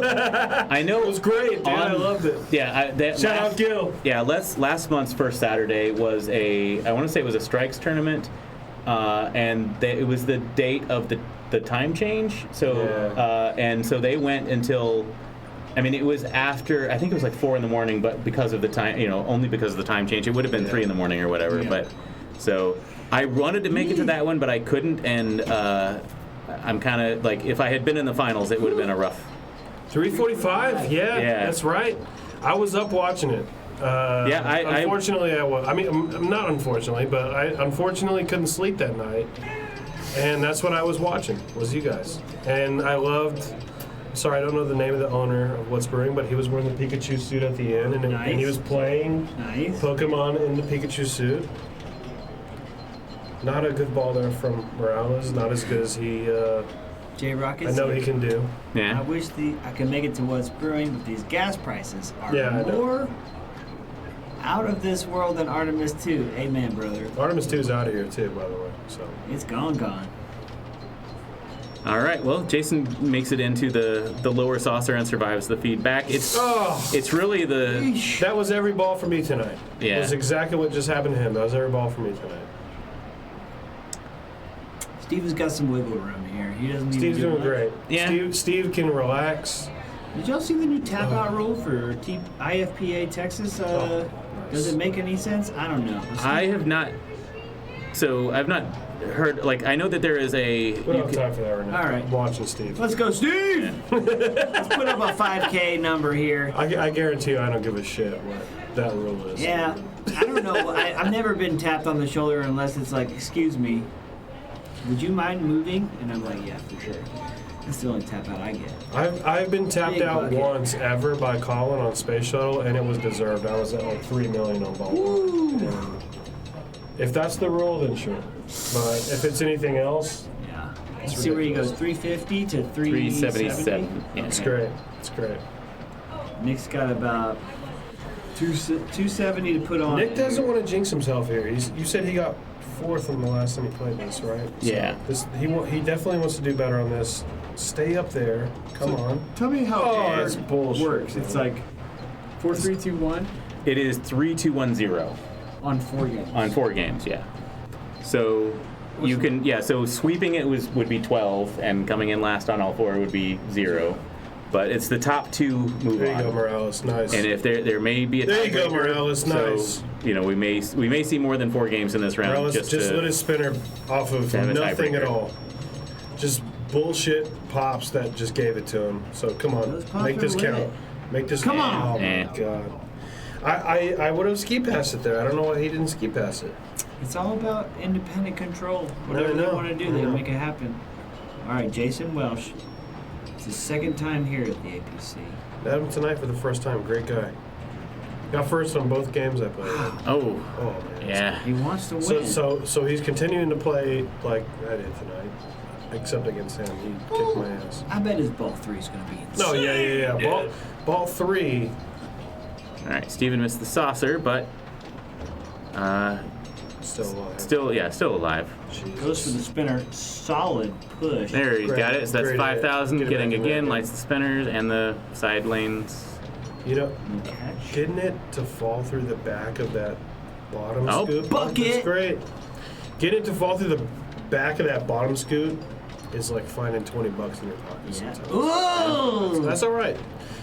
I know.
It was great, dude. I loved it.
Yeah,
Shout out Gil.
Yeah, last month's first Saturday was I want to say it was a strikes tournament, and it was the date of the time change. So
Yeah.
and so they went until, I mean, it was after, I think it was like 4 in the morning, but because of the time, only because of the time change, it would have been 3 in the morning or whatever.
Yeah.
But so I wanted to make it to that one, but I couldn't, and I'm kind of like, if I had been in the finals, it would have been a rough.
3:45. Yeah,
Yeah.
that's right. I was up watching it. Unfortunately, I was. I mean, not unfortunately, but I unfortunately couldn't sleep that night. And that's what I was watching, was you guys. And I loved, sorry, I don't know the name of the owner of what's brewing, but he was wearing the Pikachu suit at the end, and, and he was playing Pokemon in the Pikachu suit. Not a good ball there from Morales, not as good as he,
J-Rocket.
I know he can do.
Yeah.
I wish I could make it to what's brewing, but these gas prices are
Yeah,
more out of this world than Artemis 2. Amen, brother.
Artemis 2 is out of here too, by the way. So
It's gone.
All right. Well, Jason makes it into the lower saucer and survives the feedback. It's really the
that was every ball for me tonight.
Yeah.
That's exactly what just happened to him. That was every ball for me tonight.
Steve's got some wiggle room here. He doesn't.
Steve's
need to do
doing
much.
great.
Yeah.
Steve can relax.
Did y'all see the new tap out rule for IFPA Texas? Does it make any sense? I don't know.
I have not. So I've not heard. Like I know that there is a.
We don't have time for that right now.
All right.
I'm watching Steve.
Let's go, Steve! Let's put up a 5K number here.
I guarantee you, I don't give a shit what that rule is.
Yeah, I don't know. I've never been tapped on the shoulder unless it's like, excuse me, would you mind moving? And I'm like, yeah, for sure. That's the only tap out I get.
I've been tapped
Big
out
bucket.
once ever by Colin on Space Shuttle, and it was deserved. I was at like 3 million on ball. And if that's the rule, then sure. But if it's anything else,
Yeah. Let's see where he goes. 350 to
377. Yeah.
it's great. It's great.
Nick's got about 270 to put on.
Nick doesn't want to jinx himself here. You said he got 4th on the last time he played this, right?
Yeah.
So he definitely wants to do better on this. Stay up there. Come on.
Tell me how
Oh,
air
that's bullshit.
works. It's like 4, 3, 2, 1
It is 3-2-1-0
on 4 games.
on 4 games. Yeah. So you can So sweeping it would be 12, and coming in last on all 4 would be 0. But it's the top 2 move
There you
on.
go, Morales. Nice.
And if there may be a
There you go,
tiebreaker,
Morales. Nice.
So, we may see more than 4 games in this round.
Morales
just
just
to,
lit his spinner off of
to have a
nothing at
tiebreaker.
all. Just bullshit pops that just gave it to him. So come
Those
on,
pops
make this
are lit.
count. Make this
Come
count.
on.
Oh
Eh.
my god. I would have ski passed it there. I don't know why he didn't ski pass it.
It's all about independent control. Whatever they
know.
want to do,
I
they
know.
make it happen. All right, Jason Welsh. It's his 2nd time here at the APC.
Met him tonight for the first time. Great guy. Got first on both games I played.
Oh,
Oh man.
yeah.
He wants to win.
So he's continuing to play like I did tonight, except against him. He kicked my ass.
I bet his ball 3 is going to be insane.
No, yeah. Ball 3.
All right, Steven missed the saucer, but
Still alive.
still alive.
Goes for the spinner. Solid push.
There, he's
Great-
got it. So that's
great
5,000.
hit. Get it
Getting
back in
again,
there.
lights the spinners and the side lanes.
You know,
Catch.
getting it to fall through the back of that bottom
Oh,
scoop.
bucket!
That's great. Getting it to fall through the back of that bottom scoop is like finding $20 in your pocket
Yeah.
sometimes.
Ooh!
That's all right.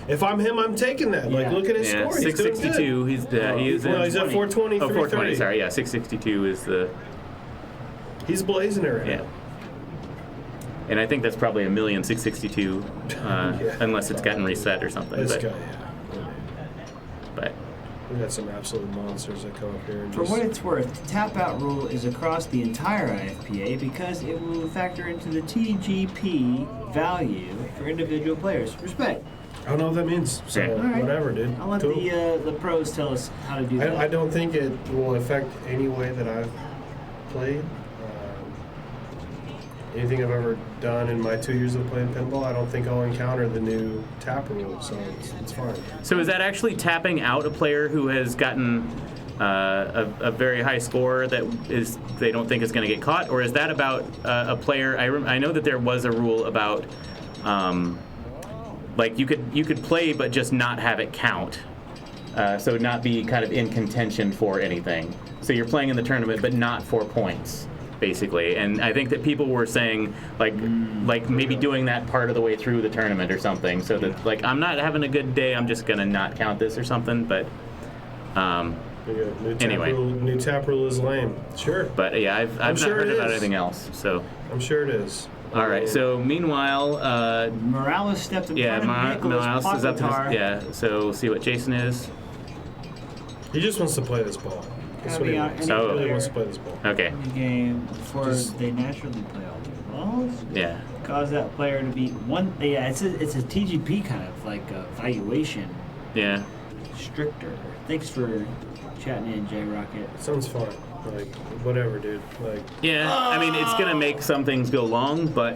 If I'm him, I'm taking that. Like,
Yeah.
look at his
Yeah,
score. He's doing good.
662. He is
No, he's at 420,
Oh, 420.
330.
Sorry, yeah, 662 is the
He's blazing it right
yeah.
now.
And I think that's probably 1,662,000,
Yeah.
unless it's gotten reset or something.
This
But,
guy, yeah.
but
We got some absolute monsters that come up here and
For
just...
what it's worth, the tap out rule is across the entire IFPA because it will factor into the TGP value for individual players. Respect.
I don't know what that means. So,
Yeah.
All right.
whatever, dude.
I'll let
Cool.
the pros tell us how to do that.
I don't think it will affect any way that I've played. Anything I've ever done in my 2 years of playing pinball, I don't think I'll encounter the new tap rule, so it's fine.
so is that actually tapping out a player who has gotten a very high score that is they don't think is going to get caught, or is that about a player? I know that there was a rule about like you could play but just not have it count, so not be kind of in contention for anything. So you're playing in the tournament but not for points, basically. And I think that people were saying like maybe doing that part of the way through the tournament or something, so that like I'm not having a good day, I'm just gonna not count this or something. But Anyway.
New tap rule is lame. Sure.
but yeah, I've not
sure
heard
it
about
is.
anything else. So
I'm sure it is.
all right. So meanwhile,
Morales stepped in
yeah,
front of Nicholas
Miles is up.
Popotar.
Yeah. So we'll see what Jason is.
He just wants to play this ball.
gotta be on any
Oh.
Really
player
wants to play this ball.
Okay.
in the game before they naturally play all their balls.
Yeah.
Cause that player to be one. Yeah, it's a TGP kind of like valuation
Yeah.
stricter. Thanks for chatting in, J Rocket.
Sounds fun. Like, whatever, dude. Like,
Yeah. I mean, it's gonna make some things go long, but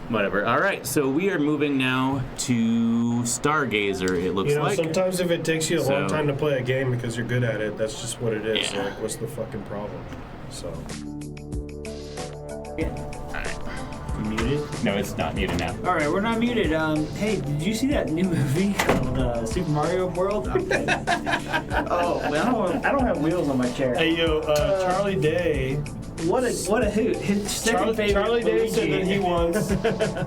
whatever. All right. So we are moving now to Stargazer. It looks
you know,
like.
sometimes if it takes you a long
So-
time to play a game because you're good at it, that's just what it is.
Yeah.
Like, what's the fucking problem? So.
Yeah. You muted?
No, it's not muted now.
All right, we're not muted. Hey, did you see that new movie called Super Mario World? I'm kidding. Oh, well, I don't have wheels on my chair.
Hey, yo, Charlie Day.
What a hoot! His second favorite
Charlie Day
Luigi.
said that he wants.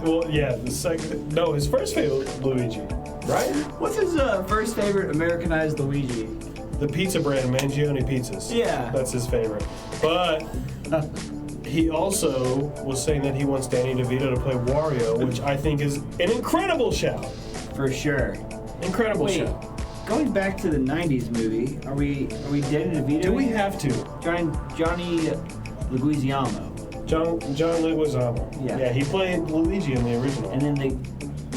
Well, yeah, the second. No, his first favorite Luigi, right?
What's his first favorite Americanized Luigi?
The pizza brand, Mangione Pizzas.
Yeah.
That's his favorite. But he also was saying that he wants Danny DeVito to play Wario, which I think is an incredible shout.
For sure.
Incredible
Wait,
shout.
going back to the '90s movie, are we Danny DeVito?
Do we have to?
Johnny Leguizamo,
John Leguizamo.
Yeah.
He played Luigi in the original.
and then the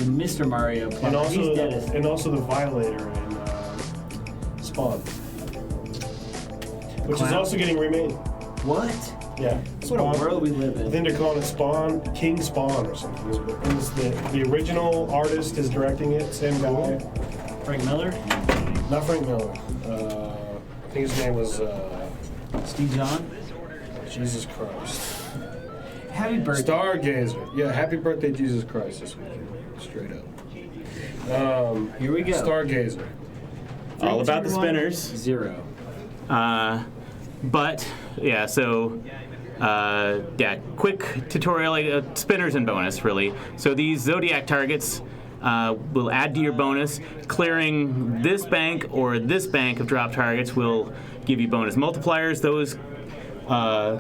Mr. Mario player.
And also,
He's dead as
and also the Violator in Spawn, which is
Clown?
also getting remade.
what?
Yeah,
What a world we live
I
in.
think they're calling it Spawn, King Spawn or something. It's the original artist is directing it, same guy.
Frank Miller,
Not Frank Miller. I think his name was
Steve Zahn.
Jesus Christ.
Happy birthday.
Stargazer. Yeah, happy birthday, Jesus Christ, this weekend. Straight up.
Here we go.
Stargazer.
All about the
3, 2, 1,
spinners.
0.
But yeah, so yeah, quick tutorial, like spinners and bonus really. So these zodiac targets will add to your bonus. Clearing this bank or this bank of drop targets will give you bonus multipliers. Those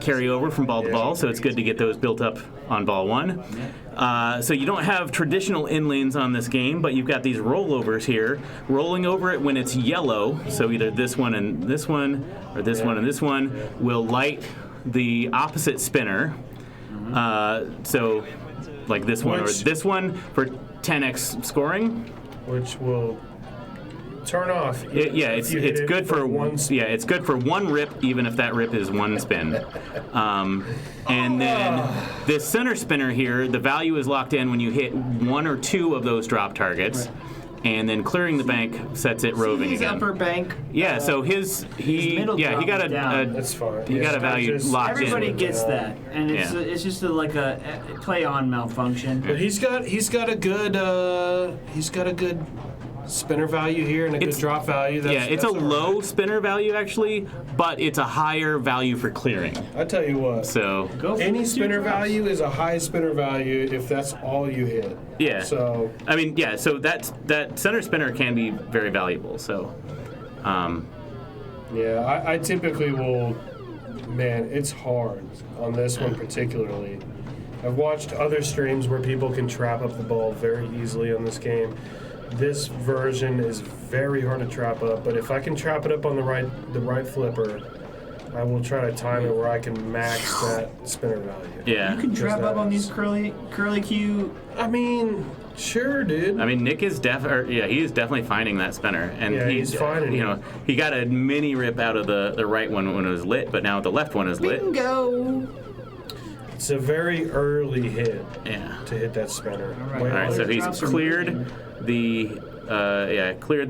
carry over from ball to ball, so it's good to get those built up on ball one. So you don't have traditional in-lanes on this game, but you've got these rollovers here. Rolling over it when it's yellow, so either this one and this one, or this one and this one, will light the opposite spinner. So like this one or this one for 10x scoring.
Which will turn off.
It's good for
one.
it's good for one rip, even if that rip is one spin. And then this center spinner here, the value is locked in when you hit one or two of those drop targets.
Right.
And then clearing the bank sets it roving
his
again.
upper bank.
Yeah, so he
middle drop
got
is down.
That's fine.
he got a value locked
Everybody
in.
gets that, and it's just like a play on malfunction.
But he's got a good spinner value here and a good drop value.
It's a
all right.
low spinner value actually, but it's a higher value for clearing.
I tell you what.
So
Go for
Any
the two
spinner
drops.
value is a high spinner value if that's all you hit.
yeah.
So
I mean, yeah, so that center spinner can be very valuable. So,
yeah, I typically will. Man, it's hard on this one particularly. I've watched other streams where people can trap up the ball very easily on this game. This version is very hard to trap up, but if I can trap it up on the right flipper, I will try to time it where I can max that spinner value.
yeah.
You can trap up on these curly Q.
I mean, sure, dude.
I mean, Nick is he's definitely finding that spinner, and
Yeah, he's finding
you
it.
know, he got a mini rip out of the right one when it was lit, but now the left one is lit.
Bingo.
It's a very early hit
Yeah.
to hit that spinner.
right.
All right, so he's
Drops are
cleared the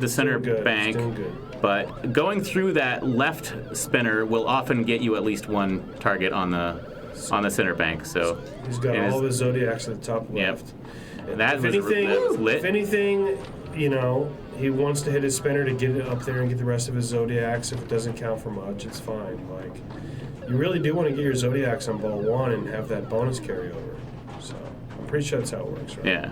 center
good.
bank,
Still good.
but going through that left spinner will often get you at least one target on the center bank. So
He's got
it
all
is-
of his zodiacs at the top
Yep.
left.
That
If
was
anything,
lit.
if anything, you know, he wants to hit his spinner to get it up there and get the rest of his zodiacs. If it doesn't count for much, it's fine. Like, you really do want to get your zodiacs on ball one and have that bonus carry over. So I'm pretty sure that's how it works, right?
Yeah.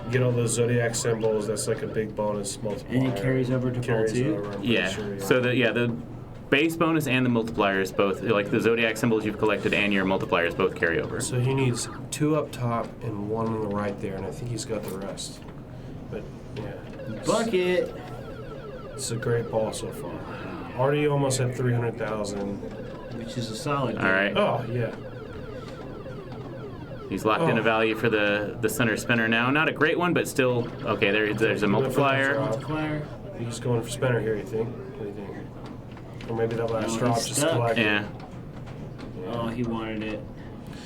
You get all those zodiac symbols. That's like a big bonus multiplier.
And it carries over to ball
Carries
two?
over, I'm pretty
Yeah.
sure,
So the base bonus and the multipliers both, like the zodiac symbols you've collected and your multipliers both carry over.
So he needs two up top and one on the right there, and I think he's got the rest. But yeah,
Bucket.
it's a great ball so far. Already almost at 300,000.
Which is a solid.
All right.
Oh, yeah.
He's locked in a value for the center spinner now. Not a great one, but still okay. There's a multiplier.
Multiplier.
He's going for spinner here, you think? What do you think? Or maybe that last drop
he's
just
stuck.
collected.
Yeah.
Oh, he wanted it.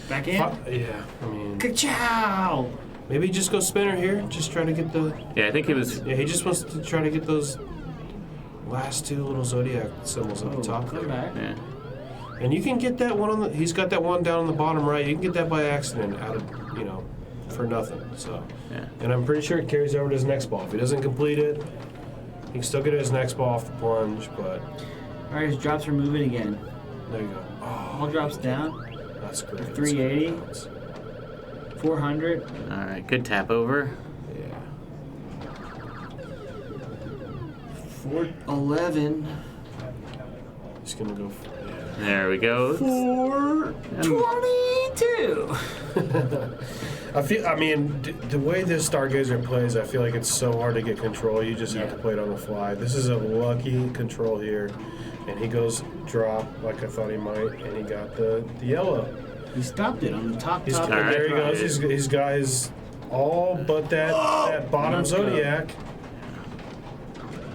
Back in.
Yeah, I mean,
Ka-chow!
maybe just go spinner here. Just try to get the.
Yeah, I think it was.
Yeah, he just wants to try to get those last two little zodiac symbols at the top
Come
there.
back.
Yeah.
And you can get that one on the. He's got that one down on the bottom right. You can get that by accident out of, for nothing. So.
Yeah.
And I'm pretty sure it carries over to his next ball. If he doesn't complete it, he can still get his next ball off the plunge. But
All right, his drops are moving again.
there you go. Oh,
All drops down.
that's great.
380. 400.
All right. Good tap over.
Yeah.
411.
He's gonna go.
There we go.
422.
I mean, the way this Stargazer plays, I feel like it's so hard to get control. You just have to play it on the fly. This is a lucky control here. And he goes drop like I thought he might, and he got the yellow.
He stopped it on the top.
He's,
top.
All right.
there he goes. He's got his all but that bottom
Let's go.
Zodiac.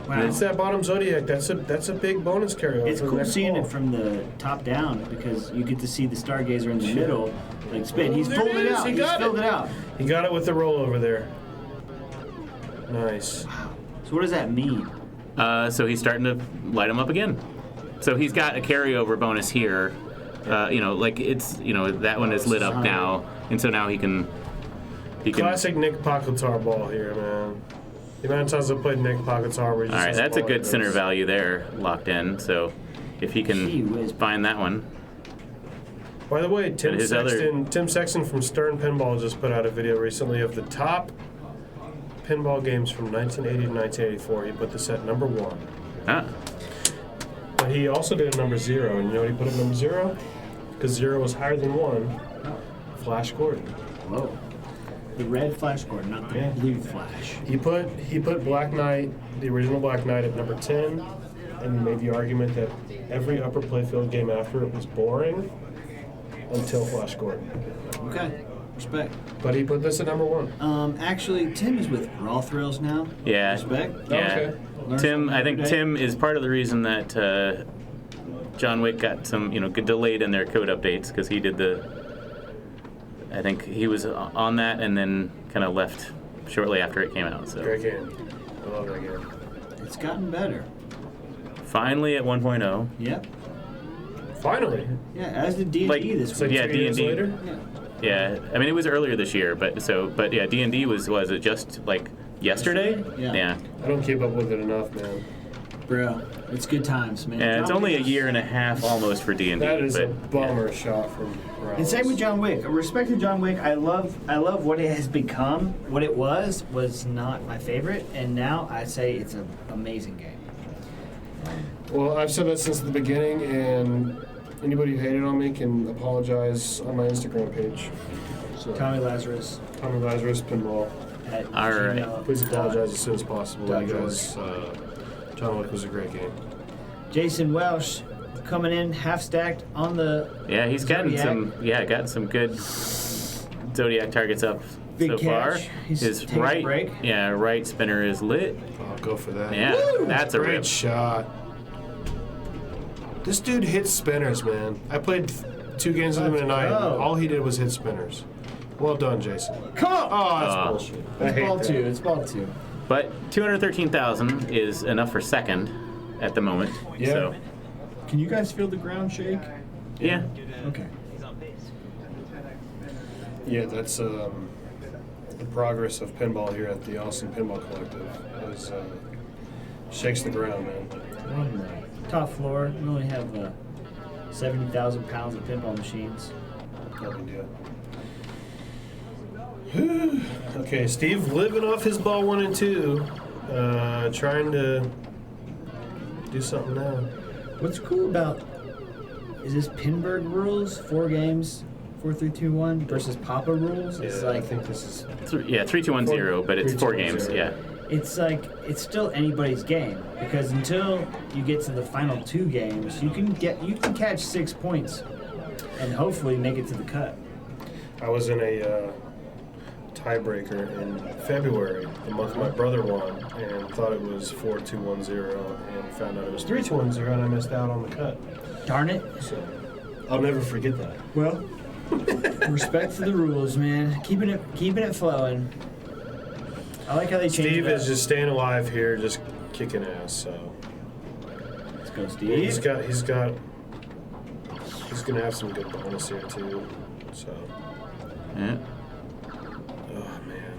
Wow.
It's that bottom Zodiac. That's a big bonus carryover.
It's
for the
cool
next
seeing
ball.
it from the top down because you get to see the Stargazer in the middle, like spin. He's
there it
pulled it
is.
out.
He
He's
got
filled
it.
it out.
He got it with the rollover there. Nice.
So what does that mean?
So he's starting to light him up again. So he's got a carryover bonus here. Like it's that one is lit up now, and so now he can.
Classic Nick Pocketar ball here, man. The amount of times I played Nick Pocketar where he
All
just
right,
has
that's a
ball
good
like
center
this.
value there, locked in. So if he
Gee
can
whiz.
find that one.
By the way, Tim
his other-
Sexton from Stern Pinball just put out a video recently of the top pinball games from 1980 to 1984. He put this at number 1.
Ah,
But he also did a number 0, and you know what he put at number 0? Because 0 was higher than 1. Flash Gordon.
Whoa. The red Flash Gordon, not the
Yeah.
blue Flash.
He put Black Knight, the original Black Knight, at number 10, and made the argument that every upper playfield game after it was boring until Flash Gordon.
Okay. Respect.
But he put this at number 1.
Actually, Tim is with Raw Thrills now.
yeah.
Respect.
Yeah.
Okay.
Learn
Tim,
something
I think
every day.
Tim is part of the reason that John Wick got some, delayed in their code updates because he did I think he was on that and then kind of left shortly after it came out. So
Great game. I love that game.
It's gotten better.
finally at 1.0.
Yep.
Finally.
Yeah, as did D&D
Like,
this
It's like
week.
Yeah,
3 years
D&D.
later.
Yeah.
Yeah, I mean it was earlier this year, but yeah, D&D was it just like yesterday?
Yeah.
I don't keep up with it enough, man.
Bro, it's good times, man.
And it's
John
only a
Wick-
year and a half almost for D&D.
That is
but,
a bummer shot from Ralph.
And same with John Wick. Respect to John Wick. I love what it has become. What it was not my favorite, and now I say it's an amazing game.
Well, I've said that since the beginning, and anybody who hated on me can apologize on my Instagram page. So,
Tommy Lazarus
Tommy Lazarus Pinball.
at
All right.
gmail.
Please apologize as soon as possible
Doug
because John Wick was a great game.
Jason Welsh coming in half stacked on the
yeah, he's gotten
Zodiac.
gotten some good Zodiac targets up
Big
so far.
catch. He's
His
taking a
right,
break.
right spinner is lit.
I'll go for that.
Yeah, that's a
Great
rip.
shot. This dude hits spinners, man. I played 2 games with him in a night.
go.
And all he did was hit spinners. Well done, Jason.
Come on!
Oh, that's
Oh.
bullshit. I
It's
hate
ball
that.
2. It's ball 2.
But 213,000 is enough for second at the moment.
Yeah.
So
Can you guys feel the ground shake?
yeah.
Okay.
Yeah, that's the progress of pinball here at the Austin Pinball Collective. Is shakes the ground, man.
On the top floor, we only have 70,000 pounds of pinball machines.
No big deal. Okay, Steve living off his ball 1 and 2, trying to do something now.
What's cool about is this Pinburgh rules? 4 games, 4, 3, 2, 1 versus Papa rules. It's
Yeah, I
like
think this is
3-2-1-0, but it's 4 games.
3-2-1-0.
Yeah.
it's like it's still anybody's game because until you get to the final 2 games, you can catch 6 points and hopefully make it to the cut.
I was in a tiebreaker in February, the month my brother won, and thought it was 4-2-1-0, and found out it was 3-2-1-0, and I missed out on the cut.
Darn it.
So I'll never forget that.
Well, respect to the rules, man. Keeping it flowing. I like how they changed
Steve
it
is
up.
just staying alive here, just kicking ass. So
Let's go, Steve.
he's gonna have some good bonus here too. So
Yeah.
oh man,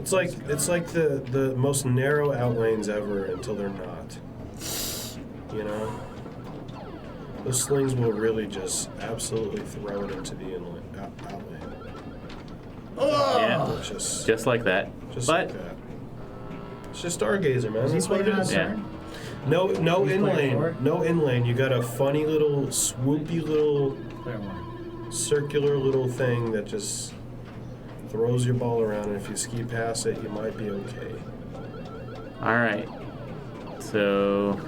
it's like the most narrow out lanes ever until they're not. You know, those slings will really just absolutely throw it into the inlet out lane.
Yeah.
It's
Just like that.
just
But
like that. It's just Stargazer, man.
Is he
That's what it
playing on
is.
Yeah.
turn?
No
He's
in
playing
lane.
forward?
No in lane. You got a funny little swoopy little
Player 1.
circular little thing that just throws your ball around, and if you ski past it, you might be okay.
all right. So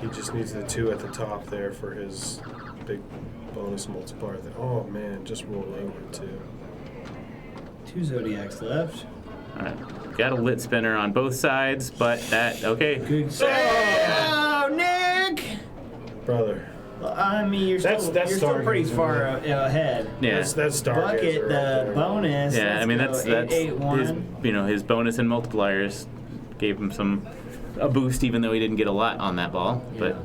He just needs the 2 at the top there for his big bonus multiplier. Oh man, just roll over too.
2 Zodiacs left.
all right. Got a lit spinner on both sides, but that okay.
Good save. Oh, Nick!
Brother,
Well, I mean, you're
That's
still pretty
Stargazer,
far
man.
ahead.
Yeah.
that's Stargazer.
Bucket,
right
the
there.
bonus.
Yeah,
let's
I mean
go.
that's
881.
his bonus and multipliers gave him a boost, even though he didn't get a lot on that ball. But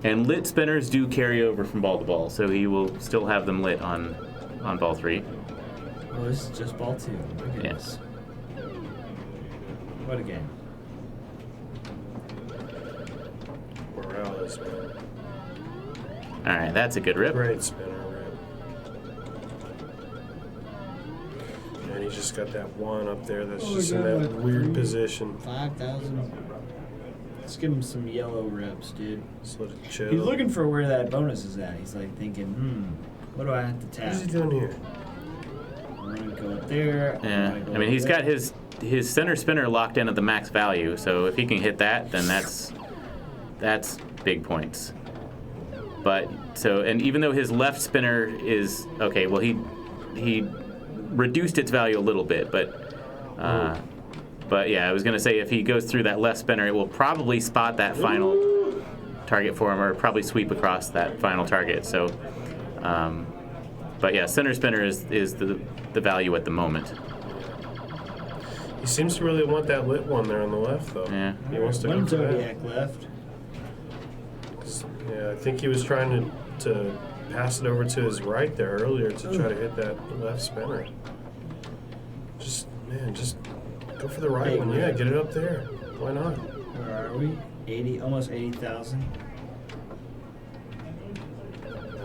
and lit spinners do carry over from ball to ball, so he will still have them lit on ball 3.
Oh, this is just ball 2. My goodness. What a game.
Morales, man.
All right, that's a good rip.
Great spinner rip. And he's just got that 1 up there that's just in that weird position.
5,000. Let's give him some yellow rips, dude.
Just let it chill.
He's looking for where that bonus is at. He's like thinking, what do I have to tap?
What is he doing here?
I'm gonna go up there. I'm
Yeah,
gonna go
I mean he's
up
got his center spinner locked in at the max value, so if he can hit that, then that's big points. But so, and even though his left spinner is okay, well he reduced its value a little bit, but yeah, I was gonna say if he goes through that left spinner, it will probably spot that final target for him, or probably sweep across that final target. So, but yeah, center spinner is the value at the moment.
He seems to really want that lit one there on the left, though.
Yeah.
He wants to go
One
for that.
Zodiac left.
Yeah, I think he was trying to pass it over to his right there earlier to try to hit that left spinner. Just go for the right one. Yeah, get it up there. Why not?
Where are we? 80, almost 80,000.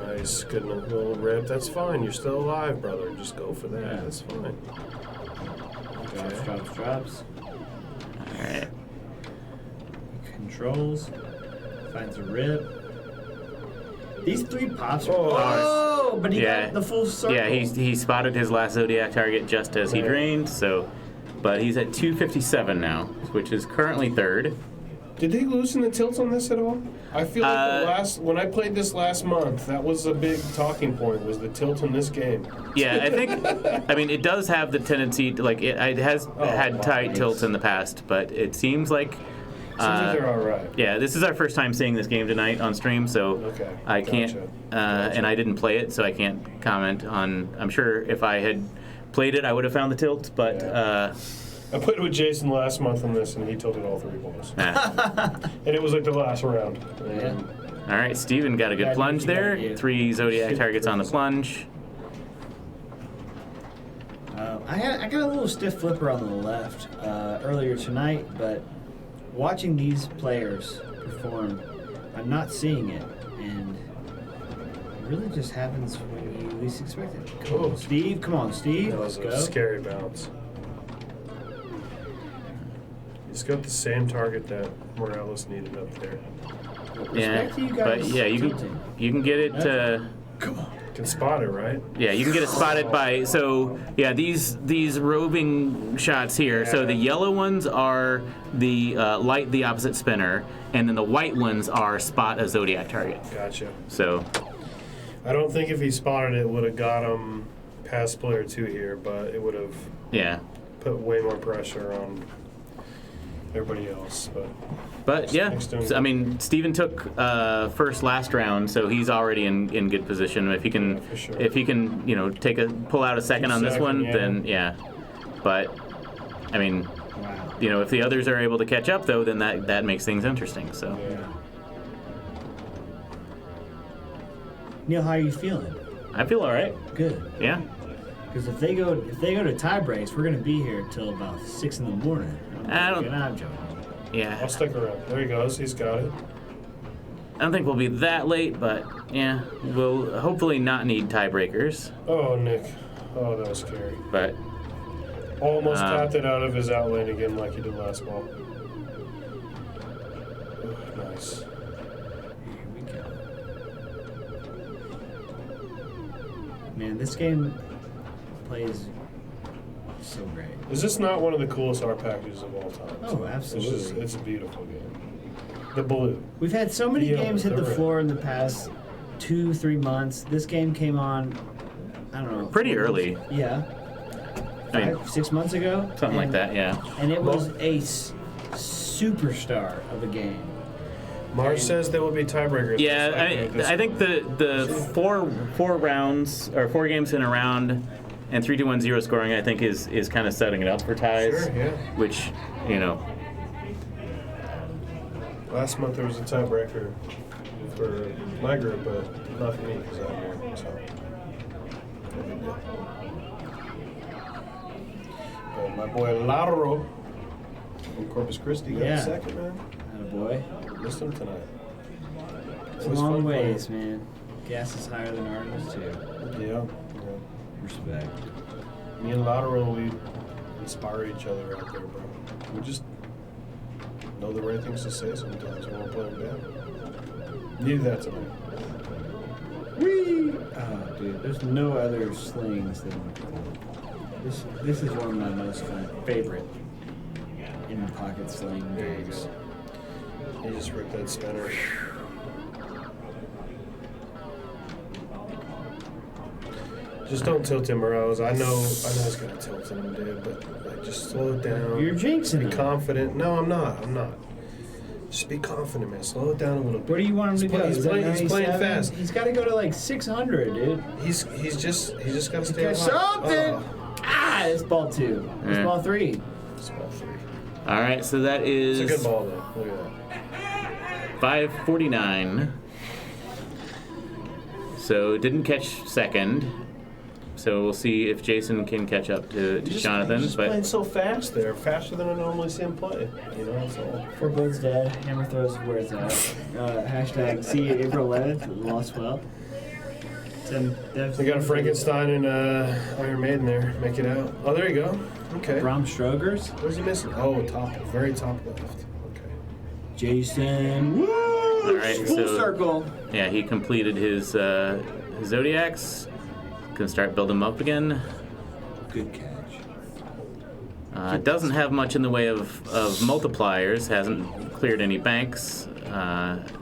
Nice, good little rip. That's fine. You're still alive, brother. Just go for that.
Yeah.
That's fine.
Drops.
All right.
Controls. Finds a rip. These 3 pops are.
Oh,
Oh, but he
Yeah.
got the full circle.
Yeah, he spotted his last Zodiac target just as he
Right.
drained, so, but he's at 257 now, which is currently 3rd.
Did they loosen the tilt on this at all? I feel like when I played this last month, that was a big talking point, was the tilt in this game.
Yeah, I think, I mean, it does have the tendency to, like, it has had tight
nice.
tilts in the past, but it seems like,
Seems like they're all right.
yeah, this is our first time seeing this game tonight on stream, so
Okay,
I can't,
gotcha.
and I didn't play it, so I can't comment on, I'm sure if I had played it, I would have found the tilt, but,
I played with Jason last month on this, and he tilted all 3 balls. And it was like the last round. And
All right, Steven got a good
Yeah,
plunge
you got
there.
it.
3 Zodiac targets on the plunge.
I got a little stiff flipper on the left earlier tonight, but watching these players perform, I'm not seeing it, and it really just happens when you least expect it. Come on, Steve. Come on, Steve.
that
Let's
was a
go.
scary bounce. He's got the same target that Morales needed up there.
Yeah,
Respect to you
but
guys
yeah, you
tilting.
can get it.
Come on.
Can spot it, right?
Yeah, you can get it spotted by, so yeah, these roving shots here. So the yellow ones are the light the opposite spinner, and then the white ones are spot a zodiac target.
Gotcha.
So
I don't think if he spotted it would have got him past player 2 here, but it would have
yeah.
put way more pressure on everybody else.
But yeah,
Next turn.
so, I mean, Steven took first last round, so he's already in good position. If he can,
for sure.
if he can, pull out a second on this
Second,
one,
yeah.
then yeah. But I mean,
Wow.
if the others are able to catch up, though, then that makes things interesting. So
Yeah.
Neil, how are you feeling?
I feel all right.
Good.
Yeah.
Because if they go to tie breaks, we're gonna be here till about 6 in the morning. I'm joking.
Yeah.
I'll stick around. There he goes. He's got it.
I don't think we'll be that late, but yeah, we'll hopefully not need tiebreakers.
Oh, Nick. Oh, that was scary.
But
Almost tapped it out of his outlane again like he did last ball. Oh, nice.
Here we go. Man, this game plays so great.
Is this not one of the coolest art packages of all time?
Oh, absolutely.
It's a beautiful game. The blue.
We've had so many
Yeah,
games hit the
they're right.
floor in the past 2-3 months. This game came on, I don't know.
pretty early.
Yeah.
I mean,
5-6 months ago.
something like that, yeah.
And it was a superstar of a game.
Marge says there will be tiebreakers.
Yeah, I think the four rounds or 4 games in a round and 3-2-1-0 scoring, I think is kind of setting it up for ties.
Sure, yeah.
Which
Last month there was a tiebreaker for my group, but not for me because I'm here. So. No big deal. But my boy Lauro from Corpus Christi got
Yeah.
a second, man.
Attaboy.
Missed him tonight.
It's a long ways, man. Gas is higher than ours too.
Yeah.
Respect.
Me and Lauro, we inspire each other out there, bro. We just know the right things to say sometimes when we're playing bad. Needed that tonight.
Whee! Oh, dude, there's no other slings than this. This is one of my most favorite in the pocket sling games.
He just ripped that spinner. Just don't tilt him, Morales. I know it's gonna tilt him, dude, but like, just slow it down.
You're jinxing
Be
him.
confident. No, I'm not. Just be confident, man. Slow it down a little bit.
Where do you want him to go?
He's
Is that
playing
97?
fast.
He's got to go to like 600, dude.
He's just gotta stay
Get
alive.
something.
Oh,
Ah, it's ball 2. It's
Yeah.
ball 3.
it's about 3.
All right, so that is
It's a good ball though. Look at that.
5:49. So didn't catch second. So we'll see if Jason can catch up to Jonathan.
He's just
But
playing so fast there, faster than I normally see him play. You know, that's all.
Four Birds dead. Hammer throws where it's at. Hashtag see you April 11th. Lost well.
We got a Frankenstein and Iron Maiden there. Make it out. Oh, there you go. Okay.
Bram Strogers.
Where's he missing? Oh, very top left. Okay.
Jason. Woo!
All right,
Full
so
circle.
yeah, he completed his Zodiacs. Can start building them up again.
Good catch.
Doesn't have much in the way of multipliers. Hasn't cleared any banks.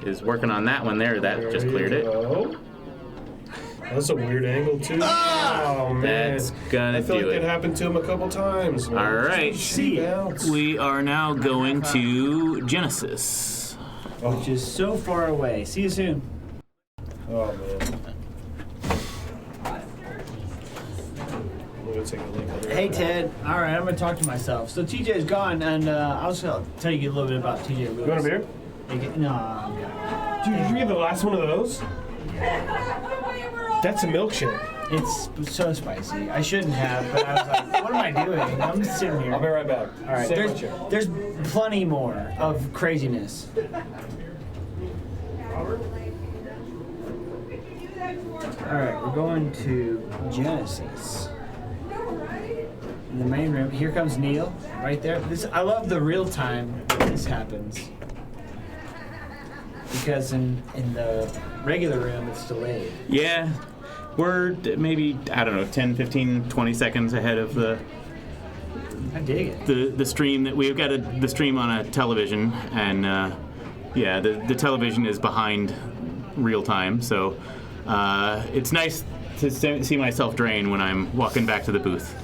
Is working on that one there. That just cleared it.
Oh, that's a weird angle too. Oh man,
That's gonna
I feel
do
like
it.
that happened to him a couple times. Man.
All right.
See bounce.
We are now going to Genesis.
Which is so far away. See you soon.
Oh man. I'm gonna take a look at it.
Hey Ted. All right, I'm gonna talk to myself. So TJ's gone, and I was gonna tell you a little bit about TJ Lewis.
You want a beer?
No, I'm good.
Dude, did you get the last one of those? That's a milkshake.
It's so spicy. I shouldn't have, but I was like, what am I doing? I'm just sitting here.
I'll be right back.
All right, there's plenty more of craziness. All right, we're going to Genesis. In the main room, here comes Neil, right there. I love the real time that this happens. Because in the regular room, it's delayed.
Yeah. We're maybe, I don't know, 10, 15, 20 seconds ahead of the
I dig it.
the stream. That we've got the stream on a television, and yeah, the television is behind real time, so it's nice to see myself drain when I'm walking back to the booth.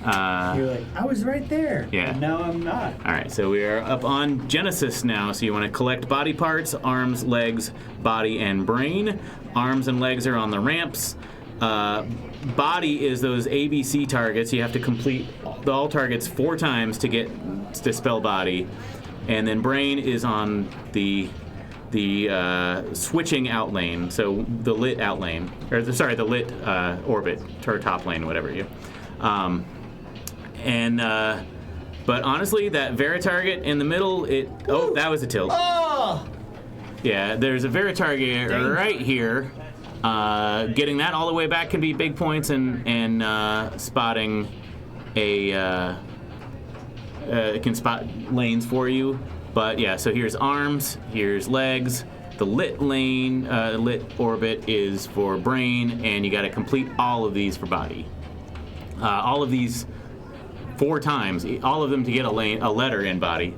You're like, I was right there.
Yeah.
And now I'm not.
All right, so we are up on Genesis now. So you want to collect body parts: arms, legs, body, and brain. Arms and legs are on the ramps. Body is those ABC targets. You have to complete all targets 4 times to spell body, and then brain is on the switching out lane. So the lit out lane, or the lit orbit or top lane, whatever you. But honestly, that Veritarget in the middle, that was a tilt.
Oh!
Yeah, there's a Veritarget right here. Getting that all the way back can be big points, and spotting it can spot lanes for you. But yeah, so here's arms, here's legs. The lit lane, lit orbit is for brain, and you got to complete all of these for body. All of these 4 times, all of them to get a letter in body,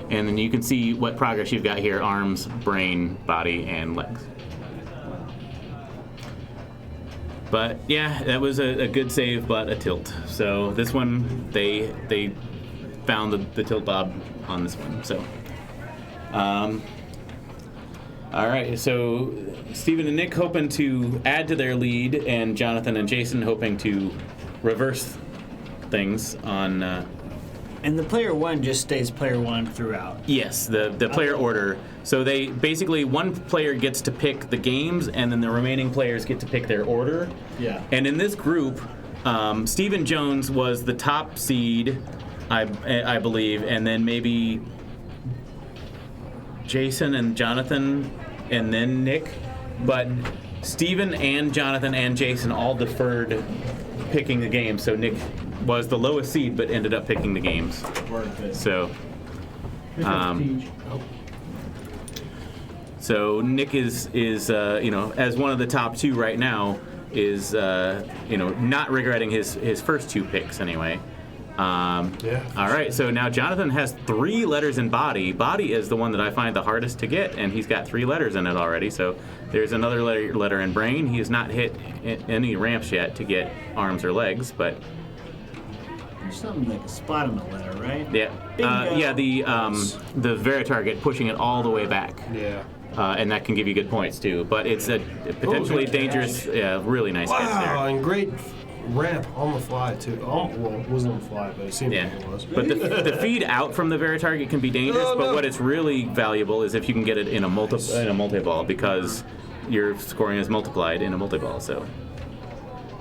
and then you can see what progress you've got here: arms, brain, body, and legs. But yeah, that was a good save, but a tilt. So this one, they found the tilt bob on this one. So, all right. So Stephen and Nick hoping to add to their lead, and Jonathan and Jason hoping to reverse things on.
And the player 1 just stays player 1 throughout.
Yes, the player order. So they basically, one player gets to pick the games, and then the remaining players get to pick their order.
Yeah.
And in this group, Stephen Jones was the top seed, I believe, and then maybe Jason and Jonathan, and then Nick. But Stephen and Jonathan and Jason all deferred picking the game, so Nick was the lowest seed but ended up picking the games. So so Nick is as one of the top 2 right now, is not regretting his first 2 picks anyway.
Yeah.
All right, so now Jonathan has 3 letters in body. Body is the one that I find the hardest to get, and he's got 3 letters in it already. So there's another letter in brain. He has not hit any ramps yet to get arms or legs, but
There's something like a spot on the letter, right?
yeah, the Veritarget pushing it all the way back.
Yeah.
And that can give you good points too. But it's a potentially dangerous, really nice catch there.
Wow, and great ramp on the fly too. Oh, well, it wasn't on the fly, but it seemed like it was.
But the feed out from the Veritarget can be dangerous. But what it's really valuable is if you can get it in a multi-ball, because your scoring is multiplied in a multi-ball. So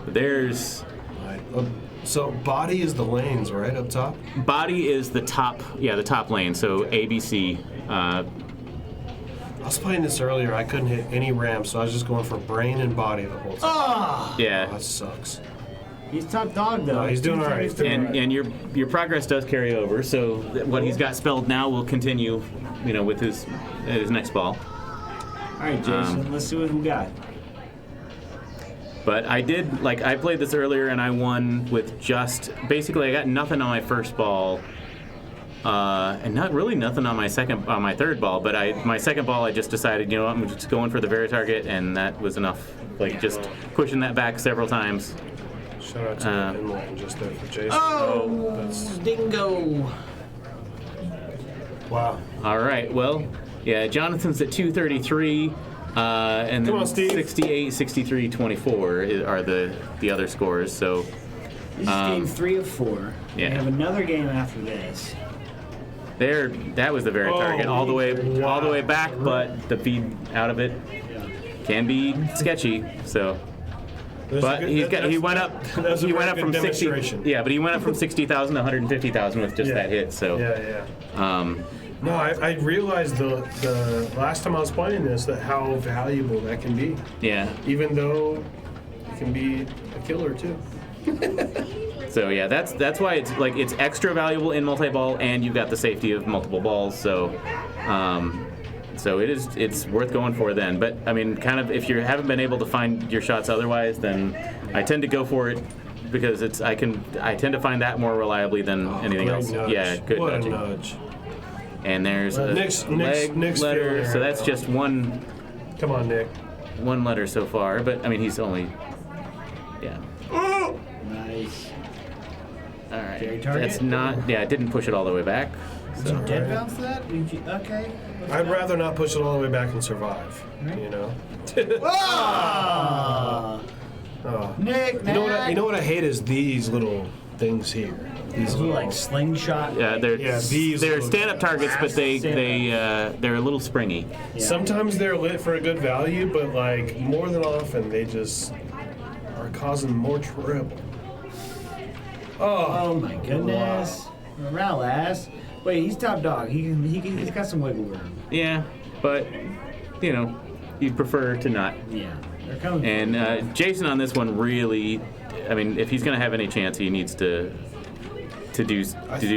there's.
So body is the lanes, right, up top?
Body is the top lane. So ABC.
I was playing this earlier. I couldn't hit any ramps, so I was just going for brain and body the whole time.
Oh!
Yeah.
Oh, that sucks.
He's top dog, though.
No, he's doing all right.
And your progress does carry over. So what he's got spelled now will continue, with his next ball.
All right, Jason, let's see what we got.
But I played this earlier and I won with basically I got nothing on my first ball, and not really nothing on my third ball. But my second ball I just decided, I'm just going for the Veritarget, and that was enough. Just pushing that back several times.
Shout out to the inline just there for Jason.
Oh, dingo!
Wow.
All right, well, yeah, Jonathan's at 233. And
Come
then
on, Steve.
68, 63, 24 are the other scores. So
This is game 3 of 4.
yeah.
We have another game after this.
That was the Veritarget all the way back, but the feed out of it can be sketchy. So, but he went up from 60. Yeah, but he went up from 60,000 to 150,000 with just that hit. So
yeah. No, I realized the last time I was playing this how valuable that can be.
Yeah.
Even though it can be a killer too.
So yeah, that's why it's extra valuable in multi-ball, and you've got the safety of multiple balls. So So it's worth going for then. But I mean, kind of if you haven't been able to find your shots otherwise, then I tend to go for it because I tend to find that more reliably than anything
Great
else.
nudge.
Yeah, good
What
nudging.
a nudge.
And there's a
Nick's
letter,
feeling
so
it.
that's just one
Come on, Nick.
letter so far. But I mean, he's only
Nice.
All right.
Carry target?
That's not. Yeah, it didn't push it all the way back.
Did you dead bounce that? Okay.
I'd rather not push it all the way back and survive. You know.
Ah!
Oh.
Nick,
You know what I hate is these little things here. These
Those are like slingshot.
Yeah, they're
these look
stand-up targets, but they're a little springy.
Yeah.
Sometimes they're lit for a good value, but like more than often they just are causing more trouble.
Oh my goodness. Morales. Wait, he's top dog. He's got some wiggle room.
Yeah, but you know, you'd prefer to not.
Yeah. They're coming.
And Jason on this one really, I mean, if he's going to have any chance, he needs to do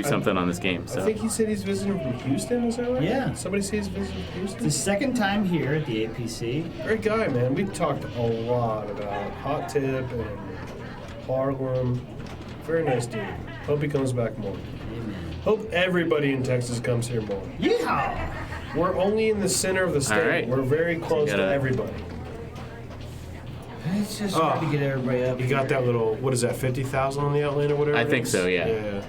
something on this game. So
I think he said he's visiting from Houston, is that right?
Yeah.
Somebody says he's visiting from Houston?
The second time here at the APC.
Great guy, man. We talked a lot about Hot Tip and Harlem. Very nice dude. Hope he comes back more.
Amen.
Hope everybody in Texas comes here more.
Yeehaw!
We're only in the center of the state.
All right.
We're very close to everybody.
It's just hard to get everybody up.
You got that little, what is that, 50,000 on the outline or whatever?
I
it
think
is?
so, yeah.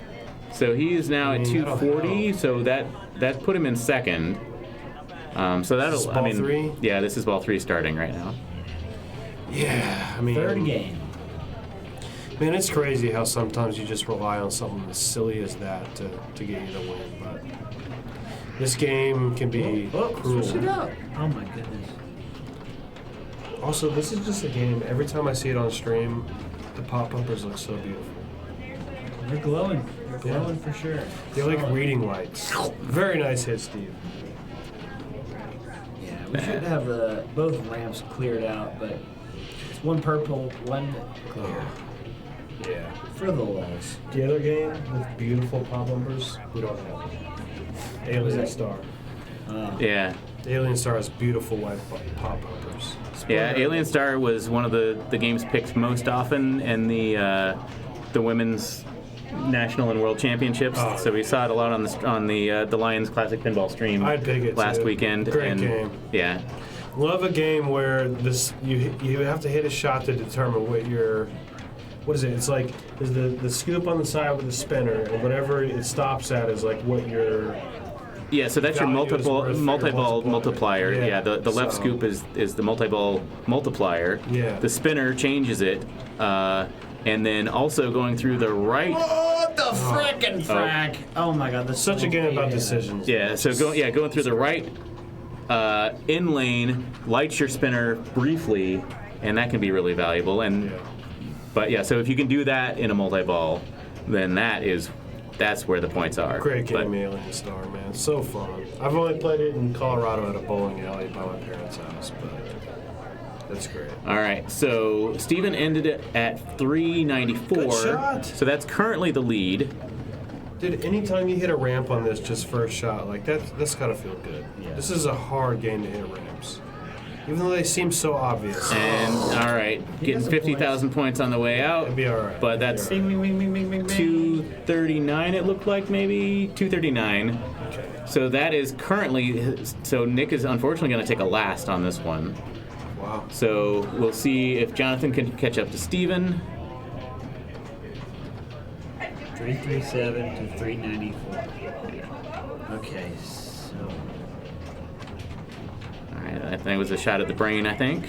So he is now at 240. So that put him in second. So that'll.
This is ball 3?
Yeah, this is ball 3 starting right now.
Yeah, I mean.
Third game.
Man, it's crazy how sometimes you just rely on something as silly as that to get you to win. But this game can be cruel.
Switch it up. Oh my goodness.
Also, this is just a game. Every time I see it on stream, the pop bumpers look so beautiful.
They're glowing. They're glowing for sure.
They're like reading lights. Very nice hit, Steve.
Yeah, we should have both ramps cleared out, but it's one purple, one clear.
Yeah.
For the lulls.
The other game with beautiful pop bumpers, we don't have it. Alien Star.
Yeah.
Alien Star has beautiful white pop bumpers.
Yeah, Alien Star was one of the games picked most often in the women's national and world championships.
Oh,
so we saw it a lot on the Lions Classic Pinball stream
I'd pick it
last
too.
weekend.
Great game.
Yeah.
Love a game where you have to hit a shot to determine what is it? It's like there's the scoop on the side with the spinner, and whatever it stops at is like what your
Yeah, so that's your
value is worth for your
multi-ball multiplier.
Yeah,
Yeah, the left
so-
scoop is the multi-ball multiplier.
Yeah.
The spinner changes it, and then also going through the right.
What the frickin' frack? Oh my god, that's
such a game about decisions.
Yeah, so going through the right in lane lights your spinner briefly, and that can be really valuable. But yeah, so if you can do that in a multi-ball, then that's where the points are.
Great game, Alien Star, man. So fun. I've only played it in Colorado at a bowling alley by my parents' house, but that's great.
All right, so Steven ended it at 394.
Good shot.
So that's currently the lead.
Dude, anytime you hit a ramp on this just first shot, like that's gotta feel good.
Yeah.
This is a hard game to hit ramps. Even though they seem so obvious.
And all right, getting 50,000 points on the way out.
It'd be all right.
But that's
Bing, bing, bing, bing, bing, bing, bing.
239. It looked like maybe 239.
Okay.
So that is currently. So Nick is unfortunately going to take a last on this one.
Wow.
So we'll see if Jonathan can catch up to Steven.
337 to 394. Okay, so.
All right, I think it was a shot at the brain. I think.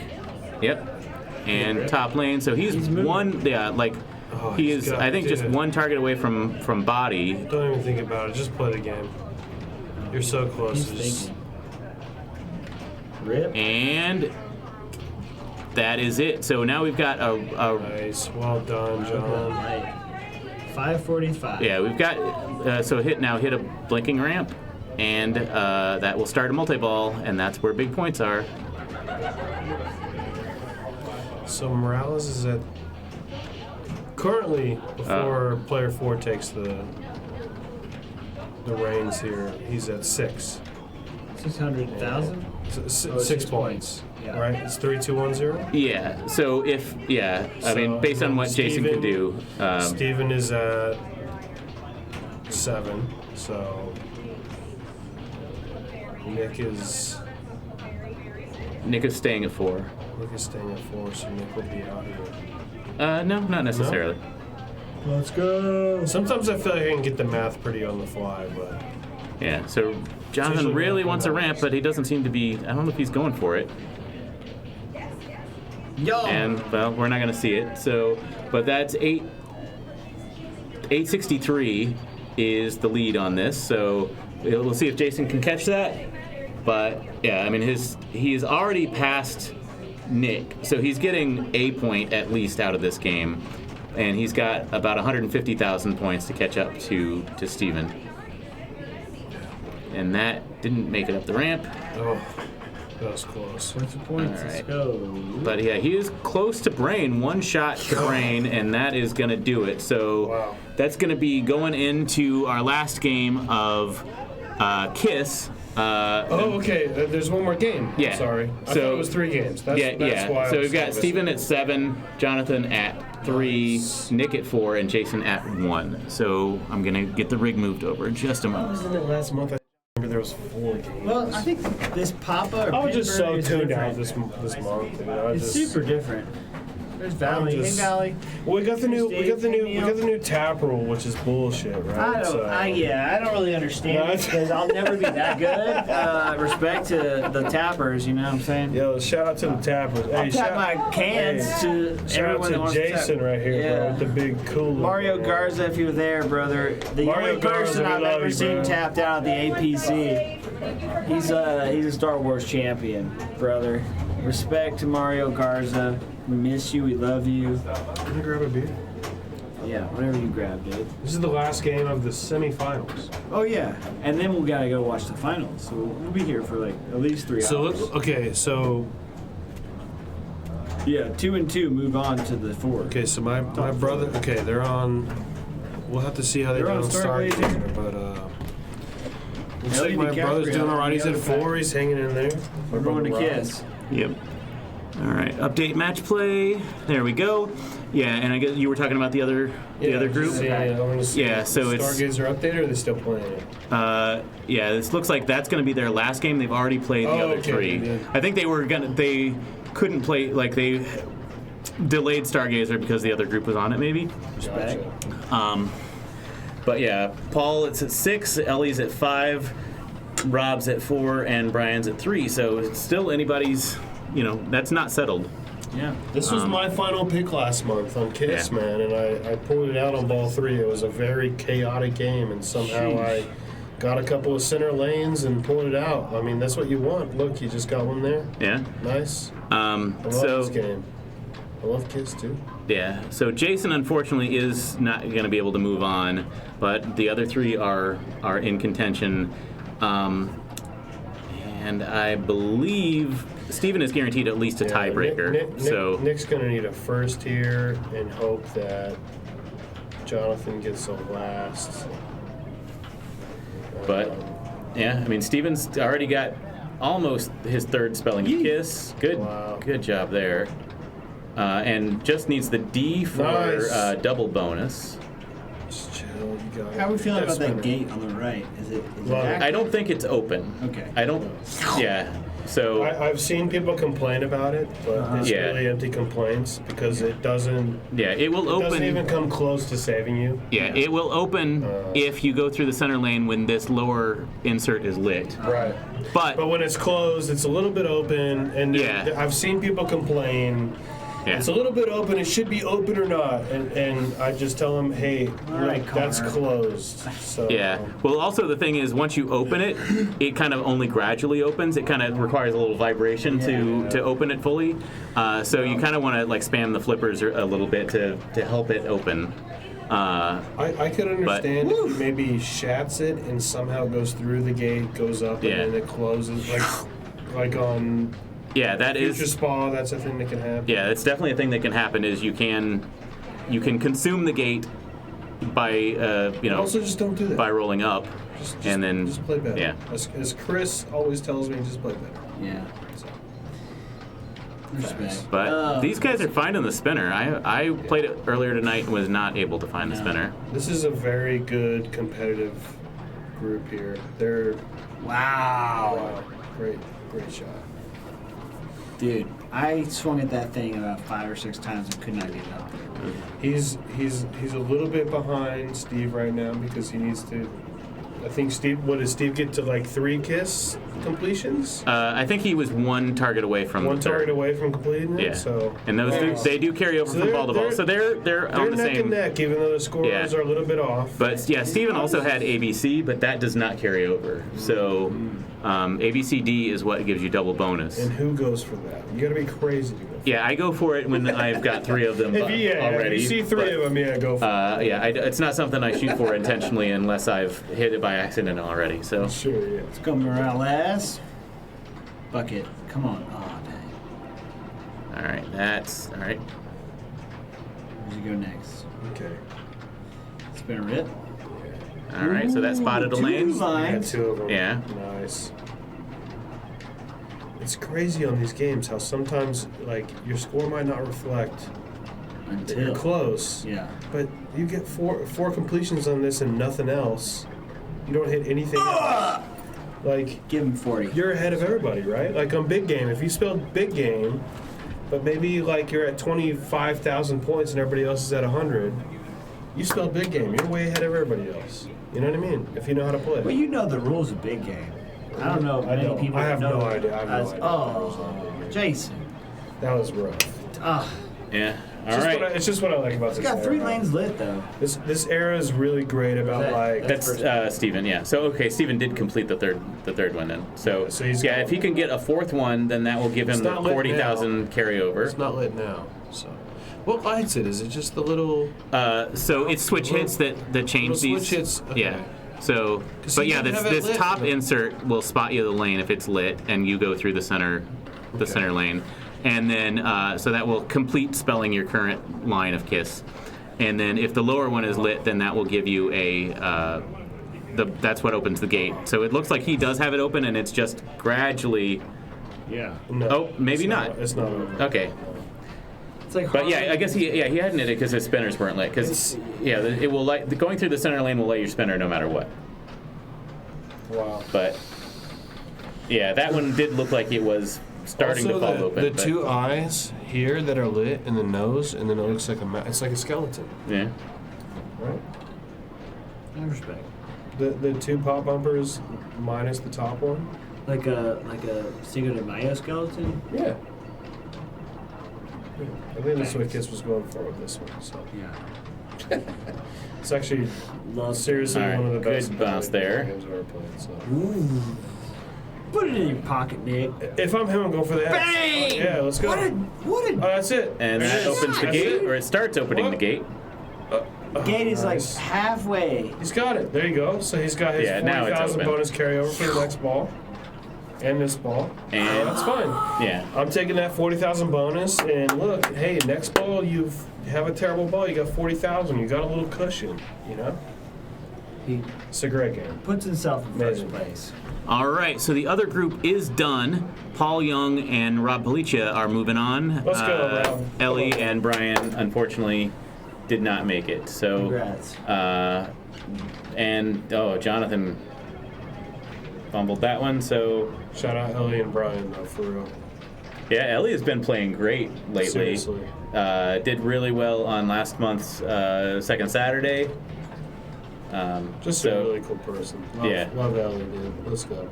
Yep. And top lane. So he's
moving.
one. Yeah, like
Oh,
he
he's
is.
got-
I think just
dude.
one target away from body.
Don't even think about it. Just play the game. You're so close.
He's
Just-
thinking. Rip.
And that is it. So now we've got a
Nice. Well done, John.
Right. 545.
yeah, we've got so hit a blinking ramp, and that will start a multi-ball, and that's where big points are.
So Morales is at currently before player 4 takes the reins here. He's at 6.
600,000.
6 points.
Yeah.
Right? It's 3, 2, 1, 0.
Yeah. So I mean, based on what Jason could do.
Steven is at 7, so Nick is
staying at 4.
staying at 4, so Nick will be out here.
No, not necessarily.
Let's go. Sometimes I feel like I can get the math pretty on the fly, but
Yeah. So Jonathan
usually
really wants a
mathematics.
ramp, but he doesn't seem to be. I don't know if he's going for it.
Yo.
And well, we're not going to see it. So, but that's 863 is the lead on this. So we'll see if Jason can catch that. But yeah, I mean he's already passed Nick, so he's getting a point at least out of this game, and he's got about 150,000 points to catch up to Steven. And that didn't make it up the ramp.
oh, that was close.
What's the points?
All
Let's
right.
go.
But yeah, he is close to Brain. One shot to Brain, and that is going to do it. So
Wow.
that's going to be going into our last game of Kiss.
Oh, okay. There's one more game.
Yeah.
Sorry. I
So-
thought it was 3 games. That's
Yeah.
why. I
So
was
we've got
so
Steven at
missing.
7, Jonathan at 3,
Nice.
Nick at 4, and Jason at 1. So I'm going to get the rig moved over in just a moment.
Wasn't it last month? I remember there was 4 games.
Well, I think this Papa or
I was just so
Pinburgh is
tuned out
different.
this month. Dude.
It's super different. There's Valley.
I'm just-
Hey, Valley.
Well, we got the new tap rule, which is bullshit, right?
I don't really understand
No,
it because I'll never be that good. Respect to the tappers, you know what I'm saying?
Yo, shout out to the tappers.
I'll
Hey,
tap my cans to
shout out
everyone that
to
wants
Jason
to tap.
right here,
Yeah.
bro, with the big cooler.
Mario
bro.
Garza, if you're there, brother. The
Mario
only person
Garza, we
I've
love
ever
you,
seen
bro.
tapped out at the APC. He's a Star Wars champion, brother. Respect to Mario Garza. We miss you. We love you.
Can you grab a beer?
Yeah, whatever you grab, dude.
This is the last game of the semifinals.
Oh yeah, and then we gotta go watch the finals. So we'll be here for like at least 3
So
hours.
so
Yeah, 2 and 2 move on to the 4.
okay, so my brother. Okay, they're on. We'll have to see how they
They're
do
on
on
Stargazer.
Stargazer, but looks like
Ellie
my brother's
DiCaprio
doing alright. He's
on
at
the other
4. He's hanging in there.
We're going to
Rob.
Kiss.
Yep. All right. Update match play. There we go. Yeah, and I guess you were talking about the other group. Yeah, so it's
Stargazer updated, or are they still playing it?
yeah. This looks like that's going to be their last game. They've already played the other
okay,
3.
they did.
I think they couldn't play, like they delayed Stargazer because the other group was on it, maybe.
Respect.
But yeah, Paul it's at 6, Ellie's at 5, Rob's at 4, and Brian's at 3. So it's still anybody's. That's not settled.
Yeah.
This was my final pick last month on Kiss,
Yeah.
man, and I pulled it out on ball 3. It was a very chaotic game, and somehow I got a couple of center lanes and pulled it out. I mean, that's what you want. Look, you just got one there.
Yeah.
Nice. I love this game. I love Kiss, too.
Yeah. So Jason, unfortunately, is not going to be able to move on, but the other 3 are in contention, and I believe Steven is guaranteed at least a tiebreaker.
Nick's going to need a first here and hope that Jonathan gets a last.
But yeah, I mean, Steven's already got almost his 3rd spelling of Kiss. Good,
Wow.
good job there. And just needs the D for
Nice.
Double bonus.
Just chill. You got it.
How are we feeling about that
Spinner.
gate on the right? Is it
Love it.
active?
I don't think it's open.
Okay.
I don't. Yeah. So
I've seen people complain about it, but it's
Yeah.
really empty complaints because it doesn't.
yeah, it will
It doesn't even
open.
come close to saving you.
Yeah, it will open if you go through the center lane when this lower insert is lit.
Right.
But
But when it's closed, it's a little bit open, and
Yeah.
I've seen people complain.
yeah.
It's a little bit open. It should be open or not, and I just tell them, hey,
All right,
look, that's
Connor.
closed. So
Yeah. Well, also the thing is, once you open it, it kind of only gradually opens. It kind of requires a little vibration to open it fully. So you kind of want to like spam the flippers a little bit to help it open.
I could understand if it maybe shats it and somehow goes through the gate, goes up,
Yeah.
and then it closes, like on
Yeah, that
Future
is.
Spa. That's a thing that can happen.
Yeah, it's definitely a thing that can happen. Is you can consume the gate by
Also, just don't do that.
by rolling up, and then
just play better.
yeah.
As Chris always tells me, just play better.
Yeah.
So.
Respect.
But these guys are finding the spinner. I played it earlier tonight and was not able to find the spinner.
This is a very good competitive group here. They're
Wow.
great shot.
Dude, I swung at that thing about 5 or 6 times and could not get it up there.
He's a little bit behind Steve right now because he needs to. I think Steve. What does Steve get to like 3 kiss completions?
I think he was 1 target away from
One
the third.
target away from completing it.
Yeah.
So
And those they do carry over
So
from
they're-
ball to ball.
they're-
So they're on the
neck
same.
and neck, even though the scores
Yeah.
are a little bit off.
But yeah, Steven also had ABC, but that does not carry over. So ABCD is what gives you double bonus.
And who goes for that? You got to be crazy to go. For
Yeah, I go for it when I've got 3 of them already.
If you see 3 of them, yeah, go for it.
Yeah, it's not something I shoot for intentionally unless I've hit it by accident already. So
Sure, yeah.
Let's go, Morales. Bucket. Come on. Oh, dang.
all right, that's all right.
Where's he go next?
Okay.
Spin a rip.
All right, so that spotted a
Two
lane.
Yeah,
lines.
2 of them.
Yeah.
Nice. It's crazy on these games how sometimes, like, your score might not reflect that you're
Until.
close.
Yeah.
But you get four completions on this and nothing else. You don't hit anything else. Like,
Give him 40.
you're ahead of everybody, right? Like on big game, if you spelled big game, but maybe like you're at 25,000 points and everybody else is at 100, you spelled big game. You're way ahead of everybody else. You know what I mean? If you know how to play.
Well, you know the rules of big game. I don't know if
I
many
don't.
people
I have
know
no
it.
idea. I have no idea.
Oh, Jason.
That was rough.
Ah,
Yeah. All
It's just
right.
it's just what I like about
it's
this
got 3
era.
lanes lit though.
This era is really great about
That-
like
That's Steven, yeah. So okay, Steven did complete the third one then. So,
So he's
yeah,
got-
if he can get a 4th one, then that will give
It's
him the
not lit
40,000 carryover.
it's not lit now. So what lights it? Is it just the little?
So it's switch hits that change
Little
these.
switch hits, okay.
Yeah. So,
'Cause
but
he
yeah,
didn't
this
have it
this
lit.
top insert will spot you the lane if it's lit, and you go through the center lane, and then so that will complete spelling your current line of kiss, and then if the lower one is lit, then that will give you a. That's what opens the gate. So it looks like he does have it open, and it's just gradually.
Yeah.
No,
Oh, maybe
it's
not.
It's not over.
Okay.
It's like
But yeah, I guess he hadn't hit it because his spinners weren't lit. Because yeah, it will light going through the center lane will light your spinner no matter what.
Wow.
But yeah, that one did look like it was starting
Also,
to fall open.
the
but,
2 eyes here that are lit in the nose, and then it looks like it's like a skeleton,
Yeah.
right?
I respect.
The 2 pop bumpers minus the top one.
Like a Cinco de Mayo skeleton.
Yeah. I think that's what Kiss was going for with this one. So
Yeah.
it's actually
Love.
seriously
All right,
one of the
good
best
bounce there.
games I've ever played. So.
Ooh. Put it in your pocket, Nick.
If I'm him, I'm going for the X.
Bang!
Yeah, let's go.
What a
Oh, that's it.
And
There
that
it is.
opens the
That's
gate,
it.
or it starts opening
What?
the gate.
gate is like
Nice.
halfway.
He's got it. There you go. So he's got his
Yeah, now it's
40,000
open.
bonus carryover for the next ball. And this ball.
And-
that's fine.
Yeah.
I'm taking that 40,000 bonus, and look, hey, next ball you have a terrible ball, you got 40,000, you got a little cushion, you know?
He
It's a great game.
puts himself in first
Amazing.
place.
All right, so the other group is done. Paul Young and Rob Palicia are moving on.
Let's go, Rob.
Ellie
Come on.
and Brian, unfortunately, did not make it. So,
Congrats.
and Jonathan fumbled that one. So,
Shout out Ellie and Brian, though, for real.
yeah, Ellie has been playing great lately.
Seriously.
Did really well on last month's second Saturday.
Just
so-
a really cool person.
Yeah.
Love Ellie, dude. Let's go.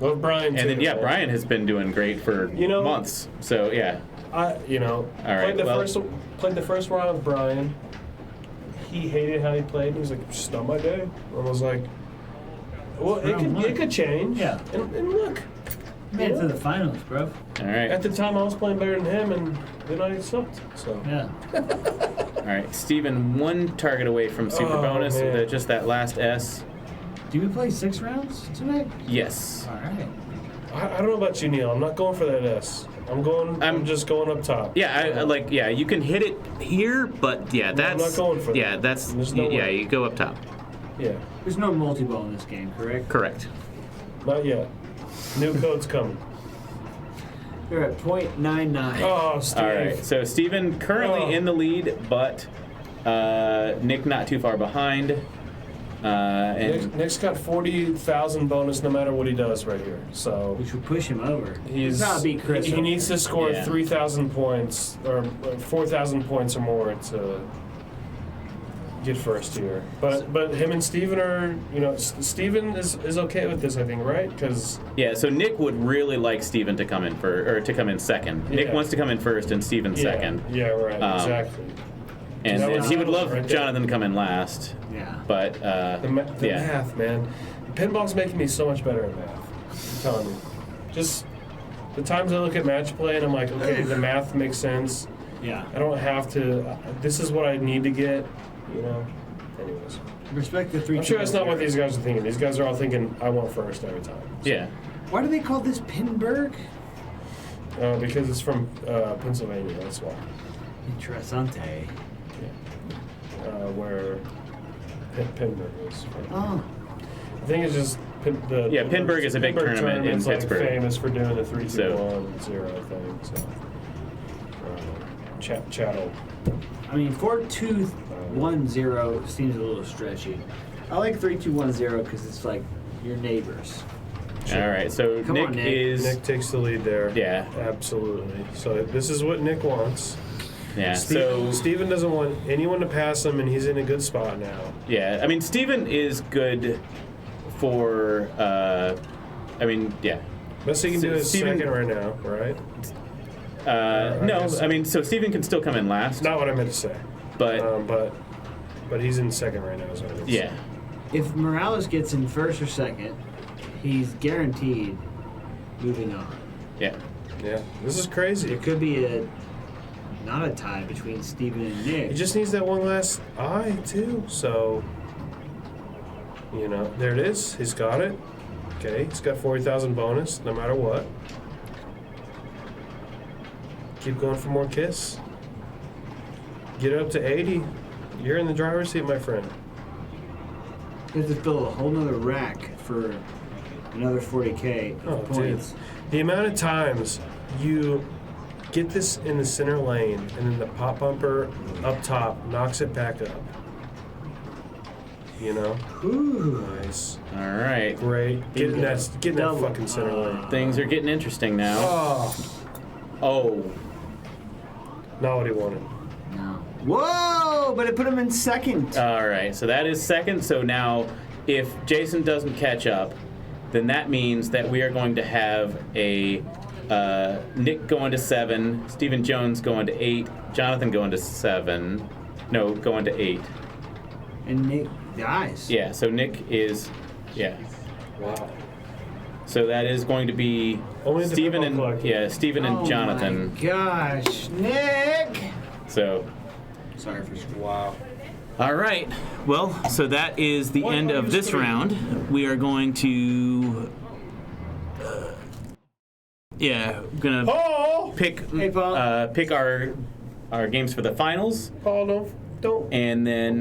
Love Brian, too.
And then, yeah,
man.
Brian has been doing great for months. So, yeah.
All right,
All right,
played the first round with Brian. He hated how he played. He was like, just on my day. I was like, well, it could change.
Yeah.
And look,
Made it to the finals, bro.
All right.
at the time I was playing better than him, and then I sucked. So
Yeah.
All right. Steven, one target away from super
Oh,
bonus
man.
with just that last S.
Do we play 6 rounds tonight?
Yes.
All right.
I don't know about you, Neil. I'm not going for that S. I'm just going up top.
Yeah, yeah, you can hit it here, but yeah, that's
I'm not going for that.
yeah, that's
There's no
yeah,
way.
you go up top.
Yeah,
There's no multi-ball in this game, correct?
Correct.
not yet. New code's coming.
You're at .99.
Oh, Steve.
All right, so Steven currently in the lead, but Nick not too far behind. And
Nick's got 40,000 bonus no matter what he does right here. So
Which would push him over.
he's
not beat Chris.
he needs to score
Yeah.
3,000 points or 4,000 points or more to get first here. But him and Steven are, Steven is okay with this, I think, right? Because
yeah, so Nick would really like Steven to come in second. Nick
Yeah.
wants to come in first and Steven second.
Yeah, right, exactly.
And,
That
and
was
he would love
right there.
Jonathan to come in last.
Yeah.
But
The
yeah.
math, man. Pinball's making me so much better at math. I'm telling you. Just the times I look at match play and I'm like, okay, the math makes sense.
Yeah.
I don't have to. This is what I need to get. Anyways,
Respect the 3.
I'm sure that's not what these guys are thinking. These guys are all thinking, I want first every time.
Yeah.
Why do they call this Pinburgh?
Because it's from Pennsylvania. That's why.
Interessante.
Where Pinburgh is from.
Oh.
I think it's just
Pinburgh is a big
Pinburgh
tournament in
tournament's, like,
Pittsburgh.
famous for doing the 3, 2,
So-
1, 0 thing. So, chattel.
I mean, 4-2-1-0 seems a little stretchy. I like 3-2-1-0 because it's like your neighbors.
All right, so
Come
Nick
on, Nick.
is
Nick takes the lead there.
Yeah.
Absolutely. So this is what Nick wants.
yeah.
Steven doesn't want anyone to pass him, and he's in a good spot now.
Yeah, I mean Steven is good for yeah.
Best he can do is
Steven-
second right now, right?
No,
guess-
I mean so Steven can still come in last,
Not what I meant to say.
but
But he's in second right now, is what I meant to
yeah.
say.
If Morales gets in first or second, he's guaranteed moving on.
Yeah.
Yeah. This is crazy.
There could be not a tie between Steven and Nick.
He just needs that one last eye, too. So, there it is. He's got it. Okay, he's got 40,000 bonus, no matter what. Keep going for more kiss. Get it up to 80. You're in the driver's seat, my friend.
You have to fill a whole nother rack for another 40K of
Oh,
points.
dude. The amount of times you get this in the center lane and then the pop bumper up top knocks it back up.
Ooh.
Nice.
All right.
Great. Get in that
Double.
fucking center lane.
Things are getting interesting now.
Oh,
Oh.
not what he wanted.
No. Whoa! But it put him in second.
All right. So that is second. So now if Jason doesn't catch up, then that means that we are going to have a Nick going to 7, Stephen Jones going to 8, Jonathan going to 7. No, going to 8.
And Nick dies.
Yeah, so Nick is, yeah.
Wow.
So that is going to be
Only the
Stephen
Pinball
and
Collective.
Stephen and
Oh
Jonathan.
my gosh, Nick!
So,
Sorry for screwing.
Wow.
all right. Well, so that is the end of this round. We are going to, gonna
Paul!
pick
Hey, Paul.
pick our games for the finals,
Paul, don't.
and then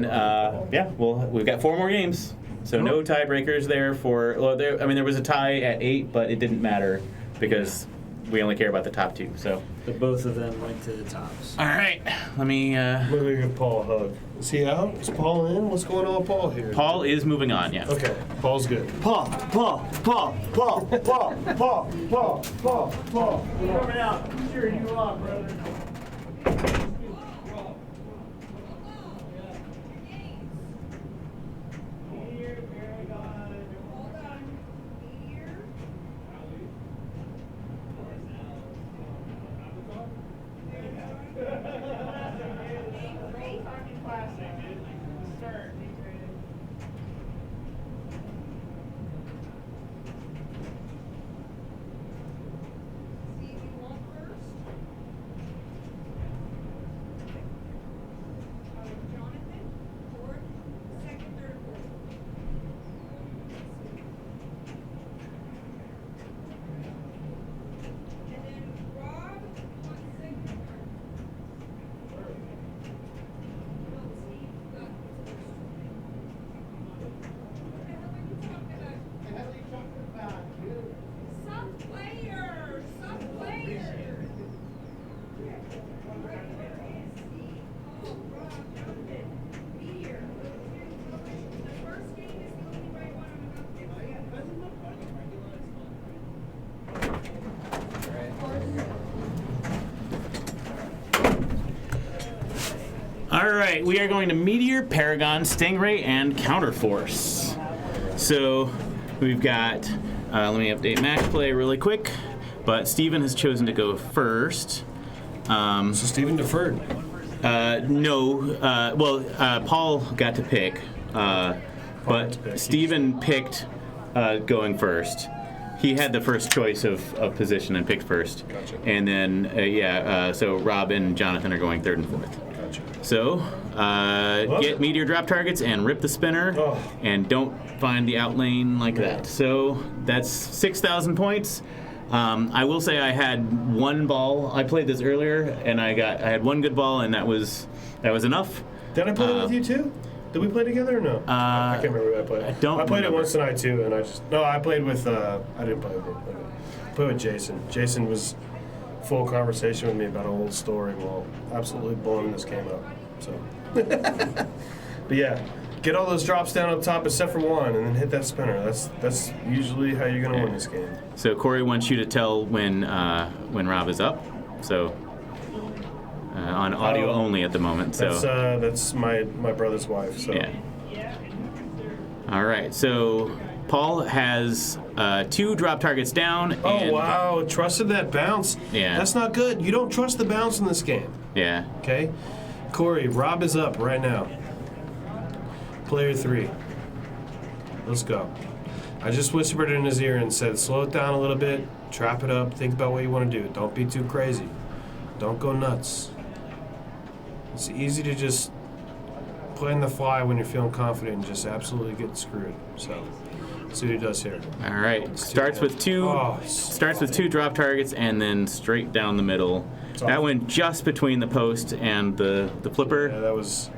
we've got 4 more games. So no tiebreakers there there was a tie at 8, but it didn't matter because we only care about the top 2. So
But both of them went to the tops.
all right, let me.
I'm gonna give Paul a hug. Is he out? Is Paul in? What's going on with Paul here?
Paul is moving on. Yeah.
Okay, Paul's good.
Paul.
Coming out. Cheer you on, brother.
right, we are going to Meteor, Paragon, Stingray, and Counterforce. So we've got, let me update matchplay really quick, but Steven has chosen to go first.
So Steven deferred.
No, Paul got to pick, but Steven picked going first. He had the first choice of position and picked first.
Gotcha.
And then, so Rob and Jonathan are going third and fourth.
Gotcha.
So, get Meteor drop targets and rip the spinner,
Oh.
and don't find the out lane like that. So, that's 6,000 points. I will say I had one ball. I played this earlier, and I had one good ball, and that was enough.
Did I play it with you too? Did we play together or no? I can't remember who I played.
I don't
I played
remember.
it once tonight too, and I played with. I didn't play with him. I played with Jason. Jason was full conversation with me about a whole story while absolutely blowing this game up. So, but yeah, get all those drops down up top except for one, and then hit that spinner. That's usually how you're gonna win this game.
So Corey wants you to tell when Rob is up. So on audio only at the moment. So
That's my brother's wife. So
yeah. All right. So Paul has 2 drop targets down.
Oh
and,
wow! Trusted that bounce.
Yeah.
That's not good. You don't trust the bounce in this game.
Yeah.
Okay, Corey, Rob is up right now. Player 3. Let's go. I just whispered in his ear and said, slow it down a little bit, trap it up, think about what you want to do. Don't be too crazy. Don't go nuts. It's easy to just play in the fly when you're feeling confident and just absolutely get screwed. So, let's see what he does here.
All right. Starts with 2.
Oh,
Starts with 2 drop targets and then straight down the middle. That went just between the post and the flipper.
Yeah, that was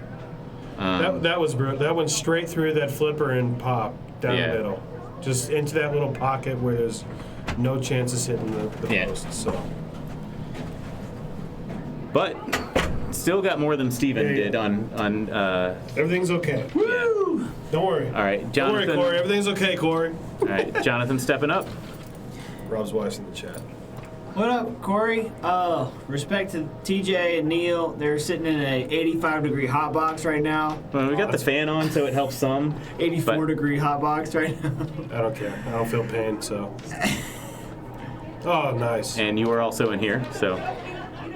that was brutal. That went straight through that flipper and pop down the middle, just into that little pocket where there's no chances hitting the post. So,
but still got more than Steven did on.
everything's okay.
Woo!
Don't worry.
All right,
Don't worry,
Jonathan.
Corey. Everything's okay, Corey.
All right, Jonathan stepping up.
Rob's wife's in the chat.
What up, Corey? Respect to TJ and Neil. They're sitting in a 85-degree hot box right now.
Well, we got the fan on, so it helps some.
84-degree hot box right now.
I don't care. I don't feel pain, so. Oh, nice.
And you are also in here, so.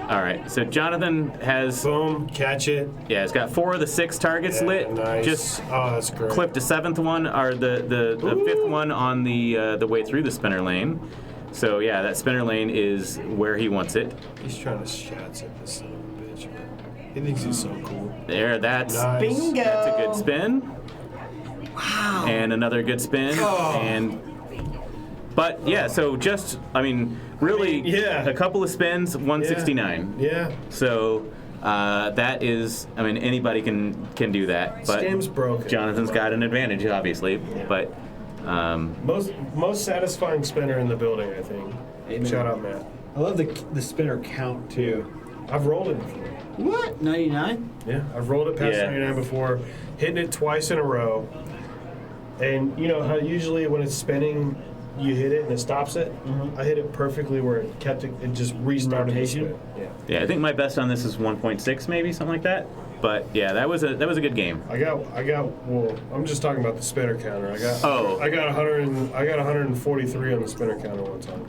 All right, so Jonathan has.
Boom, catch it.
Yeah, he's got 4 of the 6 targets lit.
Nice.
Just
that's great.
clipped a 7th one, or the 5th one on the way through the spinner lane. So yeah, that spinner lane is where he wants it.
He's trying to shots at this son of a bitch, man. He thinks he's so cool.
There, that's
Nice.
Bingo!
That's a good spin.
Wow.
And another good spin.
Oh.
But yeah, so just really
yeah.
a couple of spins, 169.
Yeah.
So that is, anybody can do that.
This
But
game's broken.
Jonathan's got an advantage, obviously. But
Most satisfying spinner in the building, I think.
Amen.
Shout out, Matt.
I love the spinner count too.
I've rolled it before.
What? 99?
Yeah, I've rolled it past
Yeah.
99 before, hitting it twice in a row. And you know how usually when it's spinning, you hit it and it stops it?
Mm-hmm.
I hit it perfectly where it kept it, it just restarted the
Rotation?
spin. Yeah.
yeah, I think my best on this is 1.6, maybe something like that. But yeah, that was a good game.
I got. Well, I'm just talking about the spinner counter. I got 143 on the spinner counter one time.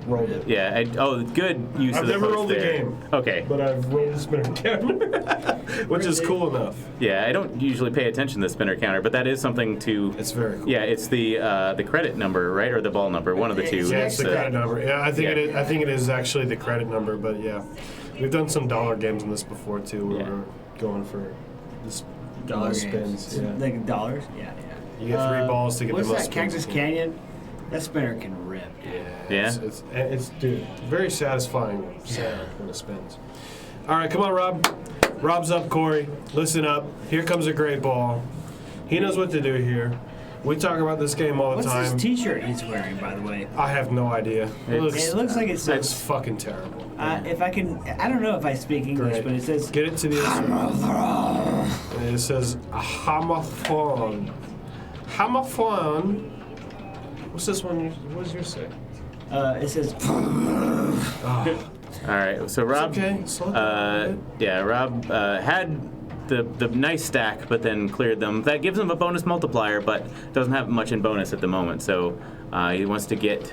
Rolled it.
Yeah. Good use
I've
of the
never
post
rolled
there.
the game.
Okay.
But I've rolled the spinner counter, which is cool enough.
Yeah, I don't usually pay attention to the spinner counter, but that is something to.
It's very cool.
Yeah, it's the credit number, right, or the ball number, one of the two.
Yeah, it's the
So-
credit number. Yeah, I think
Yeah.
it is. I think it is actually the credit number. But yeah, we've done some dollar games in this before too, where
Yeah.
we're going for this
Dollar
spins.
games.
Yeah.
Like dollars? Yeah, yeah.
You get 3 balls to get
what's
the most
that, Cactus
spins.
Canyon? That spinner can rip.
Yeah?
It's dude, very satisfying sound when it spins. All right, come on, Rob. Rob's up, Corey. Listen up. Here comes a great ball. He knows what to do here. We talk about this game all the
What's
time.
this T-shirt he's wearing, by the way?
I have no idea.
It looks like it
It's
says.
fucking terrible.
If I can, I don't know if I speak English,
Great.
but it says.
Get it to the other side. It says homophone. Homophone. What's this one? What does yours say?
It says.
All right, so Rob.
okay. Slow down a bit.
Yeah, Rob had the nice stack, but then cleared them. That gives him a bonus multiplier, but doesn't have much in bonus at the moment. So he wants to get.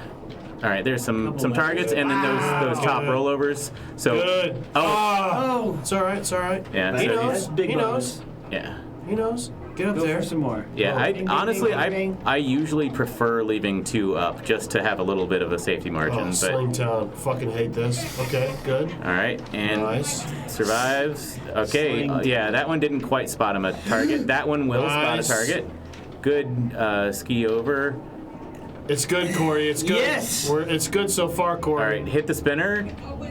All right, there's some targets, and then those top rollovers. So
Good.
oh,
It's all right. It's all right.
yeah,
He
so
knows.
he's-
Big
He knows.
yeah.
He knows. Get up
Go
there.
for some more.
Yeah, I
Ding, ding,
honestly,
ding, ding, ding.
I usually prefer leaving 2 up just to have a little bit of a safety margin.
Oh,
But
Slingtown. Fucking hate this. Okay, good.
all right, and
Nice.
survives. Okay, yeah, that one didn't quite spot him a target. That one will spot a
Nice.
target. Good ski over.
It's good, Corey. It's good.
Yes!
It's good so far, Corey.
All right, hit the spinner.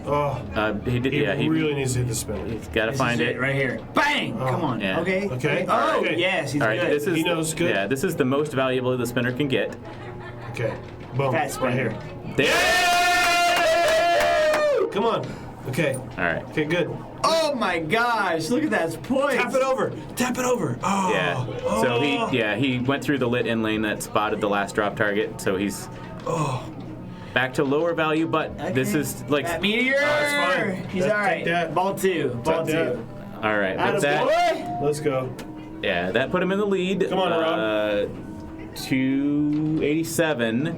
Oh,
He did.
he
Yeah, he
really needs to hit the spinner.
he's got to
This
find
is
it.
right here. Bang! Come on.
Yeah.
Okay.
Okay.
Oh,
Okay.
yes, he's
All right,
good.
this is
He knows good.
Yeah, this is the most valuable the spinner can get.
Okay. Boom.
Fat
Right
spinner.
here.
There.
Come on. Okay.
All right.
Okay, good.
Oh my gosh! Look at that point.
Tap it over. Tap it over. Oh.
Yeah. So he went through the lit in lane that spotted the last drop target. So he's back to lower value, but this is like
That meteor.
it's fine.
He's
Take
all right.
that.
Ball 2. Ball
Take that.
2.
all right. But that,
Attaboy.
Let's go.
yeah, that put him in the lead.
Come on, Rob.
287.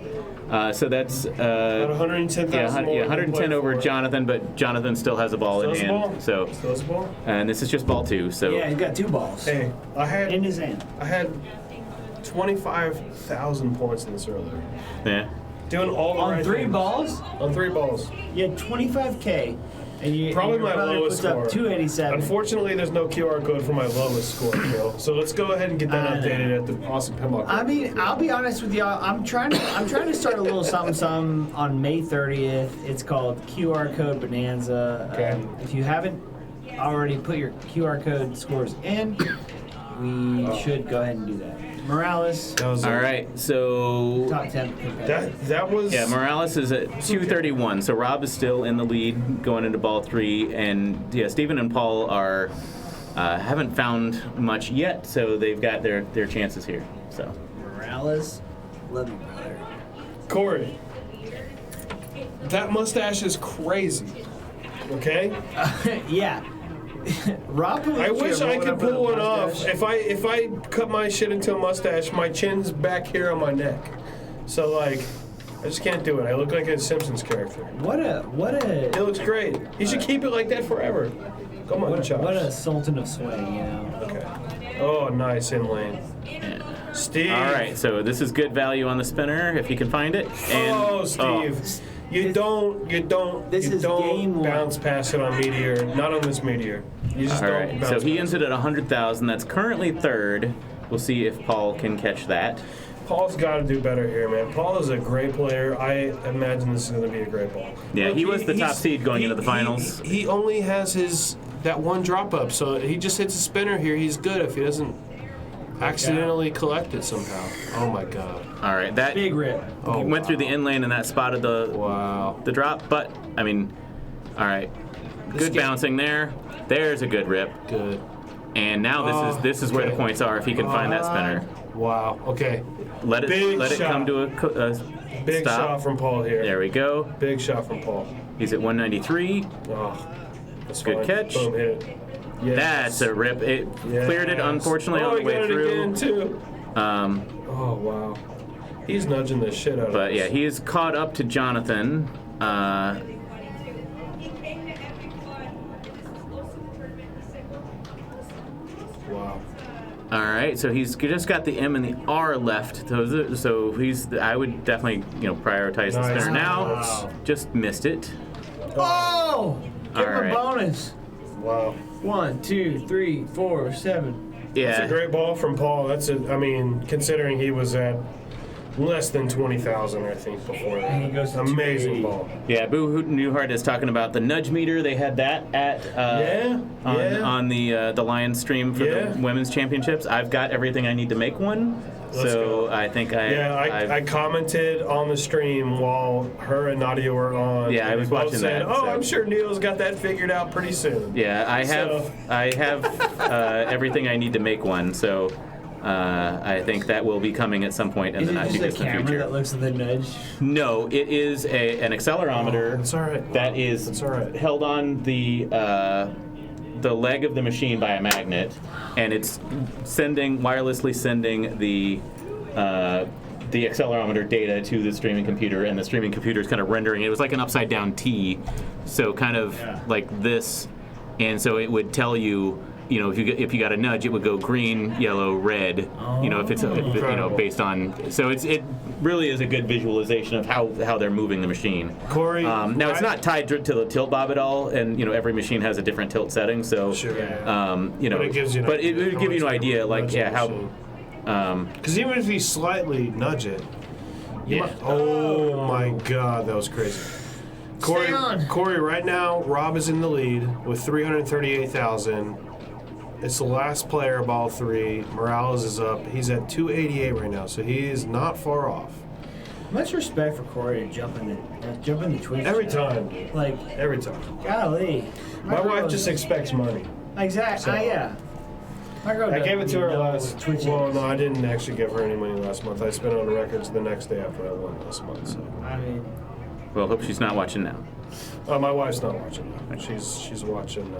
So that's
About 110,000
yeah,
more.
110 over
John.
Jonathan, but Jonathan still has a ball in
Still has a
hand.
ball?
So
Still has a ball?
and this is just ball 2. So
Yeah, he's got 2 balls.
Hey, I
In
had
his hand.
25,000 points in this earlier.
yeah.
Doing all the
On
right
3
things.
balls,
On 3 balls.
you had 25K. And you
Probably
and your
my
brother
lowest
puts
score.
up 287.
Unfortunately, there's no QR code for my lowest score, Phil. So let's go ahead and get that
I know.
updated at the Austin Pinball
I
Collective.
mean, I'll be honest with y'all. I'm trying to start a little something on May 30th. It's called QR Code Bonanza.
Okay.
If you haven't already put your QR code scores in, we should go ahead and do that. Morales,
That was
All right. So
top 10 competitor.
that was
yeah, Morales is at 231. So Rob is still in the lead going into ball 3, and yeah, Stephen and Paul are haven't found much yet, so they've got their chances here. So
Morales, love you, brother.
Corey. That mustache is crazy. Okay?
Yeah. Rob,
I wish I could pull one off. If I cut my shit into a mustache, my chin's back here on my neck. So like, I just can't do it. I look like a Simpsons character.
What a
It looks great. You should keep it like that forever. Come on, Chops.
what a sultan of swing, you know.
Okay. Oh, nice in lane. Steve.
all right, so this is good value on the spinner if you can find it. And,
Oh, Steve. You don't
This is game one.
bounce past it on Meteor. Not on this Meteor. You just
All
don't
right,
bounce
so he
past
ends it at 100,000. That's currently third. We'll see if Paul can catch that.
Paul's got to do better here, man. Paul is a great player. I imagine this is going to be a great ball.
Yeah, he was the top
he's-
seed going into the finals.
He only has that one drop up, so he just hits a spinner here. He's good if he doesn't accidentally collect it somehow. Oh my God.
All right, that
Big rip.
Oh,
he went through the
wow.
in lane and that spotted the
Wow.
drop, but I mean, all right, good
game-
bouncing there. There's a good rip,
Good.
and now this is where the
okay.
points are if he can find that spinner.
Wow. Okay.
Let it
Big
come
shot.
to a
Big
stop.
shot from Paul here.
There we go.
Big shot from Paul.
He's at 193.
Oh, that's
Good
fine.
catch.
Boom, hit it. Yes.
That's a rip. It cleared it,
Yes.
unfortunately,
Oh,
on the
he
way
got it
through.
again, too.
Um,
Oh, wow. He's nudging the shit out of
but
us.
yeah, he is caught up to Jonathan.
Wow.
All right, so he's just got the M and the R left. So he's. I would definitely prioritize the
Nice.
spinner now.
Wow.
Just missed it.
Oh! Give him
All right.
a bonus.
Wow.
1, 2, 3, 4, 7.
That's a
Yeah.
great ball from Paul. Considering he was at less than 20,000, I think, before that.
And he goes to
Amazing
280.
ball.
Yeah, Boo Newhart is talking about the nudge meter. They had that at on the Lions stream for
Yeah.
the women's championships. I've got everything I need to make one.
Let's
so
go.
I think
I commented on the stream while her and Nadia were on.
Yeah, I
and
was
they both
watching
said,
that,
Oh,
so-
I'm sure Neil's got that figured out pretty soon.
Yeah, I
So-
have everything I need to make one. So I think that will be coming at some point in
Is
the
it
not too
just a
distant
camera
future.
that looks at the nudge?
No, it is an accelerometer.
It's all right.
That is
It's all right.
held on the the leg of the machine by a magnet, and it's wirelessly sending the accelerometer data to the streaming computer, and the streaming computer is kind of rendering it. It was like an upside down T, so kind of like this, and so it would tell you, if you got a nudge, it would go green, yellow, red. If it's based on. So it really is a good visualization of how they're moving the machine.
Corey,
now it's not tied to the tilt bob at all, and every machine has a different tilt setting. So
sure.
but it gives you.
But
it would give you an idea, like how.
Because even if you slightly nudge it. Oh my God, that was crazy. Corey, right now, Rob is in the lead with 338,000. It's the last player of all three. Morales is up. He's at 288 right now, so he is not far off.
Much respect for Corey to jump in the Twitch
Every
chat.
time.
Like,
Every time.
golly.
My wife just expects money.
Exactly.
So-
Yeah. My girl
I gave it to her
doesn't
last.
know what Twitch
Well,
is.
no, I didn't actually give her any money last month. I spent it on the records the next day after I won last month. So,
I mean,
Well, hope she's not watching now.
my wife's not watching. She's watching.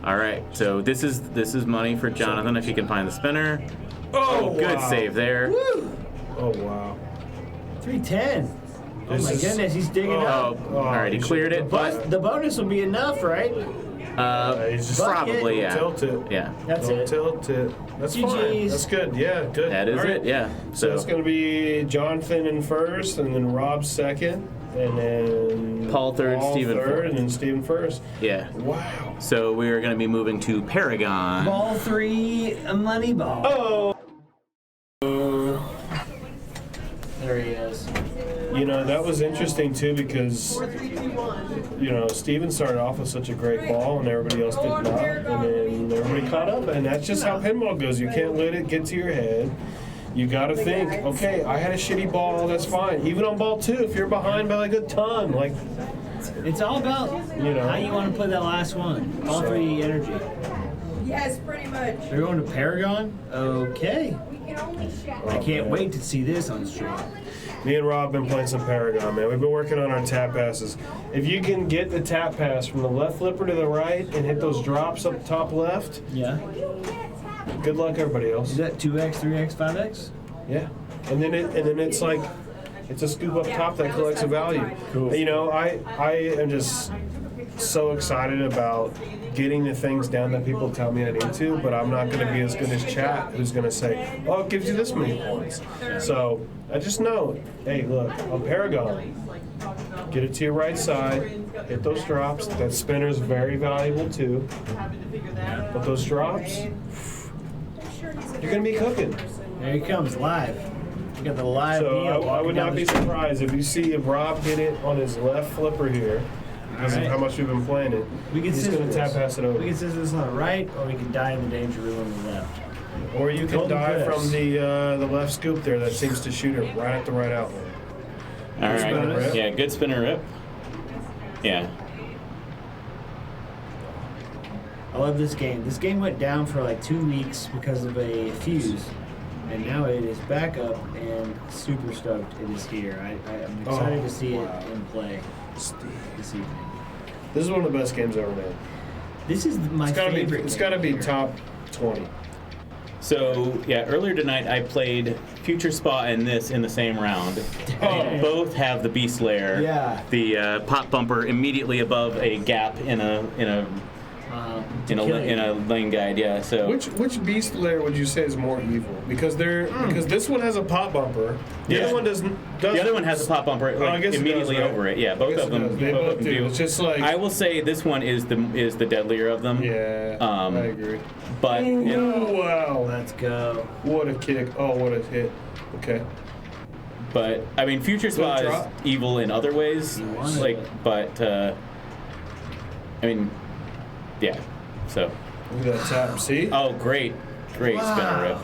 All right, so this is money for Jonathan if he can find the spinner.
Oh,
good
wow.
save there.
woo!
Oh wow.
310. Oh
This
my
is-
goodness, he's digging
Oh,
up.
all right, he cleared it, but
The bonus will be enough, right?
He's just
probably yeah.
Tilt it.
Yeah,
That's
Don't
it.
tilt it. That's fine.
GGs.
That's good. Yeah, good.
that is
All right.
it. Yeah.
So it's going to be Jonathan in first, and then Rob second, and then
Paul third, Steven
third,
fourth.
and then Steven first.
Yeah.
Wow.
So we are going to be moving to Paragon.
Ball 3, a money ball.
Oh.
There he is.
That was interesting too because Steven started off with such a great ball and everybody else did not, and then everybody caught up, and that's just how pinball goes. You can't let it get to your head. You got to think, okay, I had a shitty ball, that's fine. Even on ball 2, if you're behind by like a ton, like
It's all about how you want to play that last one. Ball 3 energy.
Yes, pretty much.
We're going to Paragon? Okay.
We can only share.
I can't wait to see this on stream.
me and Rob have been playing some Paragon, man. We've been working on our tap passes. If you can get the tap pass from the left flipper to the right and hit those drops up top left,
Yeah.
good luck everybody else.
Is that 2x, 3x, 5x?
Yeah, and then it's like it's a scoop up top that collects a value.
Cool.
I am just so excited about getting the things down that people tell me I need to, but I'm not going to be as good as chat who's going to say, oh, it gives you this many points. So I just know, hey, look, on Paragon, get it to your right side, hit those drops. That spinner's very valuable too. But those drops, you're going to be cooking.
There he comes, live. You got the live
So
Neil
I would
walking down
not
the
be
street.
surprised if Rob hit it on his left flipper here, because
Alright.
of how much we've been playing it.
We can
He's
scissor
going to tap
this.
pass it over.
We can scissor this on the right, or we can die in the danger room on the left.
Or you can
Golden
dive
Cliffs.
from the left scoop there that seems to shoot it right at the right outlet.
All
spinner
right.
rip.
Yeah, good spinner rip. Yeah.
I love this game. This game went down for like 2 weeks because of a fuse, and now it is back up and super stoked it is here. I'm excited
Oh,
to see
wow.
it in play this evening.
This is one of the best games ever made.
This is my favorite.
It's got to be
game here.
top 20.
So yeah, earlier tonight I played Future Spa and this in the same round. And both have the Beast Lair.
Yeah.
The pop bumper immediately above a gap in a
To kill you.
lane guide. Yeah. So
Which beast layer would you say is more evil? Because because this one has a pop bumper. The
Yeah.
other one doesn't.
the other one has a pop bumper
I
like,
guess it
immediately
does, right?
over it. Yeah,
I
both
guess
of
it
them.
does. They both do. It's just like
I will say this one is the deadlier of them.
yeah.
I
agree.
But
Oh, wow!
Let's go.
What a kick! Oh, what a hit! Okay.
But I mean, Future Spa is
drop.
evil in other ways.
You wanted
Like,
it.
but I mean, yeah. So,
Look at that tap. See?
oh, great spinner rip.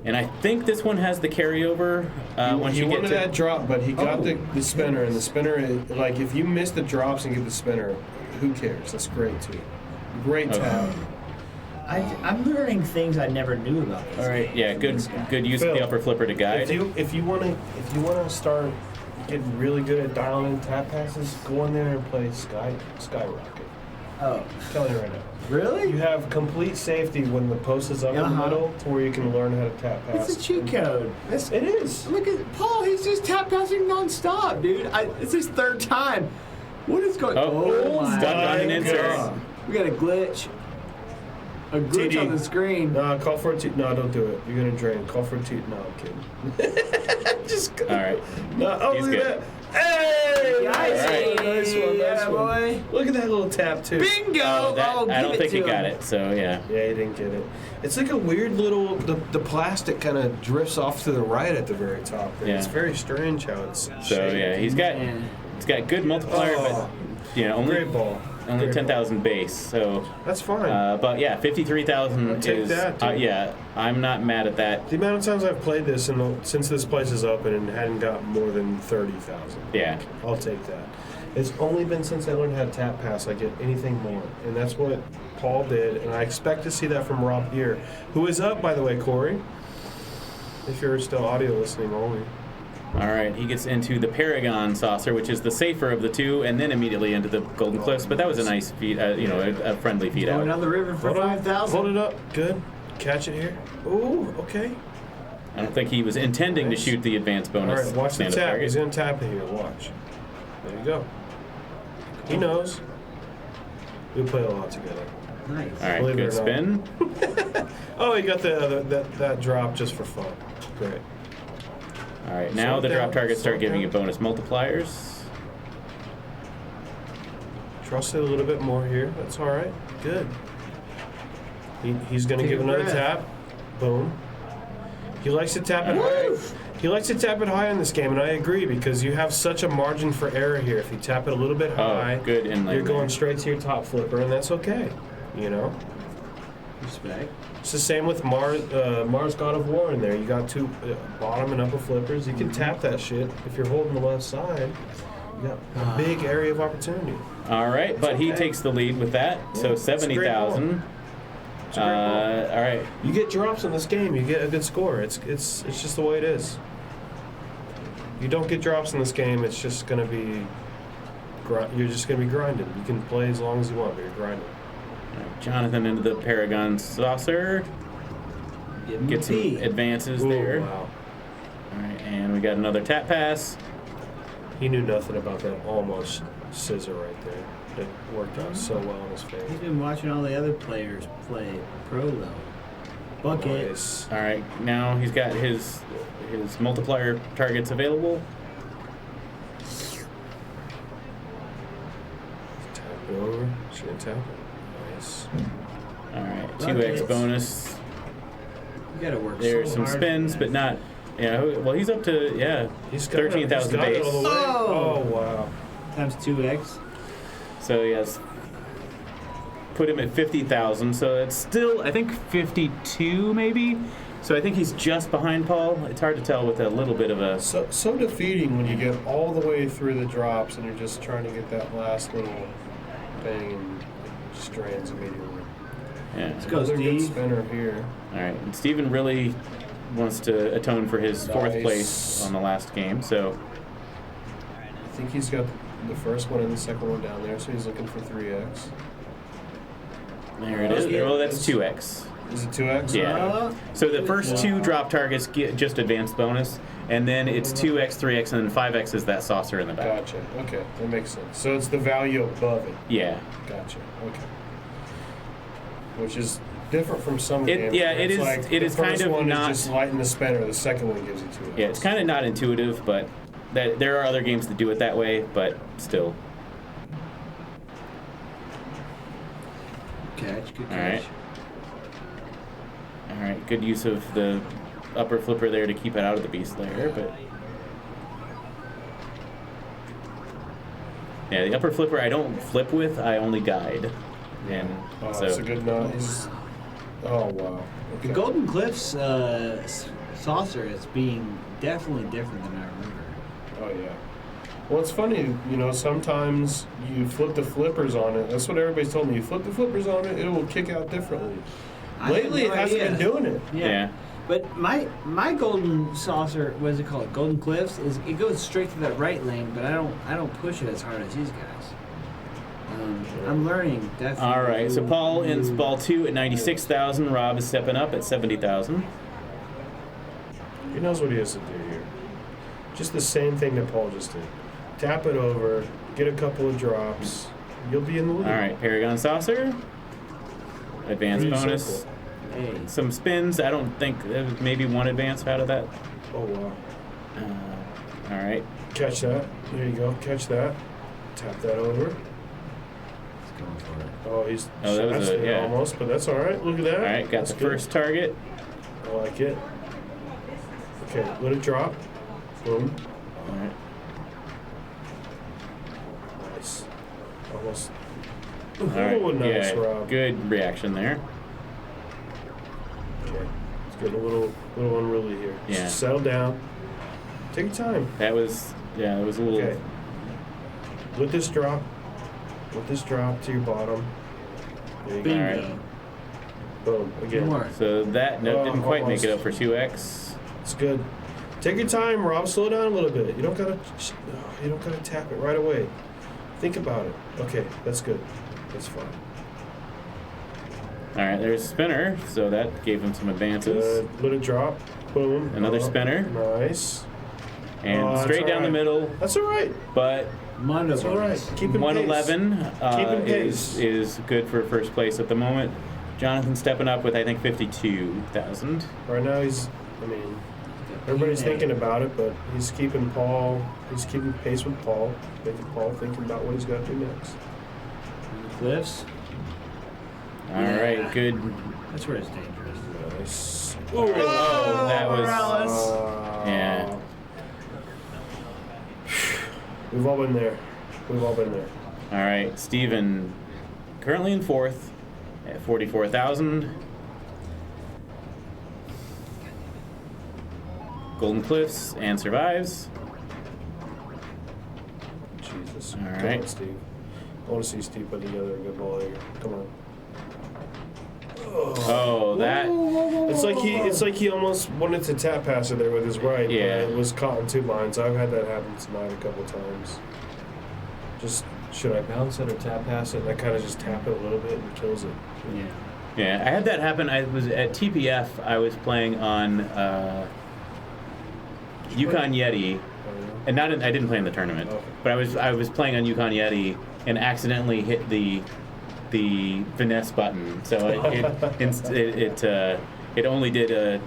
And I think this one has the carryover once
he
you get
wanted
to.
that drop, but he got the spinner, and the spinner, like, if you miss the drops and get the spinner, who cares? That's great, too. Great
Okay.
tap.
I'm learning things I never knew about this.
All right, yeah, good use of
Phil,
the upper flipper to guide.
If you wanna start getting really good at dialing in tap passes, go in there and play Skyrocket.
Oh,
telling you right now.
really?
You have complete safety when the post is up in the middle to where you can learn how to tap pass.
It's a cheat code.
It is.
Look at Paul. He's just tap passing nonstop, dude. It's his third time. What is going on?
Oh,
my
stuck on an insert.
God. We got a glitch. A glitch
TD.
on the screen.
No, call for a T. No, don't do it. You're gonna drain. Call for a T. No, I'm kidding. Just
All right.
no. Oh,
He's
look
good.
at that. Hey!
Nice.
Nice one. Nice
Yeah,
one.
boy.
Look at that little tap too.
Bingo!
I don't think he got
it.
it. So yeah.
Yeah, he didn't get it. It's like a weird little. The plastic kind of drifts off to the right at the very top. There.
Yeah.
It's very strange how it's.
So
shaped.
yeah, he's got good multiplier,
Oh.
but only
Great ball.
only
Great
10,000 base. So.
That's fine.
But yeah, 53,000
I'll take
is.
that, dude.
Yeah, I'm not mad at that.
The amount of times I've played this since this place is open and hadn't got more than 30,000.
Yeah.
I'll take that. It's only been since I learned how to tap pass I get anything more. And that's what Paul did. And I expect to see that from Rob here, who is up, by the way, Corey. If you're still audio listening only.
All right, he gets into the Paragon saucer, which is the safer of the two, and then immediately into the Golden Cliffs. But that was a nice feed, a friendly feed
Going
out.
down the river for
Hold on.
5,000.
Hold it up. Good. Catch it here. Ooh, okay.
I don't think he was intending to shoot the advanced
All
bonus.
right, watch the
stand-up
tap.
target.
He's going to tap it here. Watch. There you go. He knows. We play a lot together.
Nice.
All right,
Believe it
good
or not.
spin.
Oh, he got that drop just for fun. Great.
All right, now
Slow
the
down,
drop targets start
slow
giving you
down.
bonus multipliers.
Trust it a little bit more here. That's all right. Good. He's going to
Take
give
a
another
breath.
tap. Boom. He likes to tap it high. He likes to tap it high in this game, and I agree because you have such a margin for error here. If you tap it a little bit high,
Oh, good inlay.
you're going straight to your top flipper, and that's okay. You know.
Respect.
It's the same with Mars God of War in there. You got two bottom and upper flippers. You can tap that shit if you're holding the left side. You got a big area of opportunity.
All right, but he
okay.
takes the lead with that. So
it's a great
70,000.
It's a great ball.
All right.
You get drops in this game, you get a good score. It's just the way it is. You don't get drops in this game, it's just gonna be. You're just gonna be grinding. You can play as long as you want, but you're grinding.
All right, Jonathan into the Paragon saucer.
Give him
Get
a
some
P.
advances
Ooh,
there.
wow.
All right, and we got another tap pass.
He knew nothing about that almost scissor right there. It worked out so well in his favor.
He's been watching all the other players play pro though. Bucket.
Nice.
All right, now he's got his multiplier targets available.
Tap it over. Should I tap it? Nice.
All right,
Buckets.
2x bonus.
You gotta work
There's
so
some
hard
spins,
for
but
that.
not. Yeah, well, he's up to
He's got it.
13,000
He's got it
base.
all the way.
Oh.
Oh, wow.
Times 2x.
So yes, put him at 50,000. So it's still, I think, 52 maybe. So I think he's just behind Paul. It's hard to tell with a little bit of a.
So defeating when you get all the way through the drops and you're just trying to get that last little thing and it just drains immediately.
Yeah.
Let's go,
Another good
Steve.
spinner here.
All right, and Steven really wants to atone for his fourth
Nice.
place on the last game. So
I think he's got the first one and the second one down there, so he's looking for 3x.
there it is.
Yeah.
Well, that's 2x.
Is it 2x?
Yeah. So the first two drop targets get just advanced bonus, and then it's 2x, 3x, and then 5x is that saucer in the back.
Gotcha. Okay, that makes sense. So it's the value above it.
Yeah.
Gotcha. Okay. Which is different from some games.
Yeah,
where
it
it's
is-
Like
it is
the first
kind of
one
not-
is just lighten the spinner. The second one gives you 2x.
Yeah, it's kind of not intuitive, but there are other games that do it that way, but still.
Catch, good catch.
All right. All right, good use of the upper flipper there to keep it out of the beast layer, but yeah, the upper flipper I don't flip with, I only guide, and
Oh,
so
that's a good knot. Oh, wow.
The
Okay.
Golden Cliffs saucer is being definitely different than I remember.
Oh, yeah. Well, it's funny, you know, sometimes you flip the flippers on it. That's what everybody's told me. You flip the flippers on it, it will kick out differently.
I had
Lately,
no
it hasn't
idea.
been doing it.
yeah.
But my golden saucer, what is it called? Golden Cliffs is it goes straight to that right lane, but I don't push it as hard as these guys. I'm learning, definitely.
All right, so Paul ends ball 2 at 96,000. Rob is stepping up at 70,000.
He knows what he has to do here. Just the same thing that Paul just did. Tap it over, get a couple of drops. You'll be in the lead.
All right, Paragon Saucer. Advance
Pretty
bonus.
simple.
Hey.
Some spins. I don't think maybe one advance out of that.
Oh, wow.
All right.
Catch that. There you go. Catch that. Tap that over.
He's going for it.
Oh, he's
Oh, that was
that's
a-
it
yeah.
almost, but that's all right. Look at that.
All right, got
That's
the
good.
first target.
I like it. Okay, let it drop. Boom.
All right.
Nice. Almost.
All right.
Oh, nice,
Yeah,
Rob.
good reaction there.
Okay. It's getting a little unruly here.
Yeah.
Just settle down. Take your time.
That was, yeah, it was a little.
Okay. Let this drop. Let this drop to your bottom. There you go.
All
Bingo.
right.
Boom.
Two
Again.
more.
So that didn't quite make it up
almost.
for 2x.
It's good. Take your time, Rob. Slow down a little bit. You don't gotta tap it right away. Think about it. Okay, that's good. That's fine.
All right, there's a spinner, so that gave him some advances.
Good. Let it drop. Boom.
Another
Oh,
spinner.
Nice.
And
Oh, that's
straight
all
down the
right.
middle,
That's all right.
but
Mondo
That's all right.
bonus.
Keep in
111
Keep in pace.
is good for first place at the moment. Jonathan stepping up with, I think, 52,000.
Right now everybody's thinking about it, but he's keeping pace with Paul, making Paul thinking about what he's got to do next.
Cliffs.
All right, good.
That's where it's dangerous.
Nice.
Oh, that was. Yeah.
We've all been there.
All right, Steven currently in fourth at 44,000. Golden Cliffs and survives.
Jesus.
All
Come
right.
on, Steve. I want to see Steve put together a good ball here. Come on.
Oh, that.
It's like he almost wanted to tap pass it there with his right,
Yeah.
but it was caught in two lines. I've had that happen tonight a couple times. Just should I bounce it or tap pass it? And I kind of just tap it a little bit and it kills it.
Yeah.
Yeah, I had that happen. I was at TPF. I was playing on Yukon Yeti, and I didn't play in the tournament,
Okay.
but I was playing on Yukon Yeti and accidentally hit the finesse button. So it only did it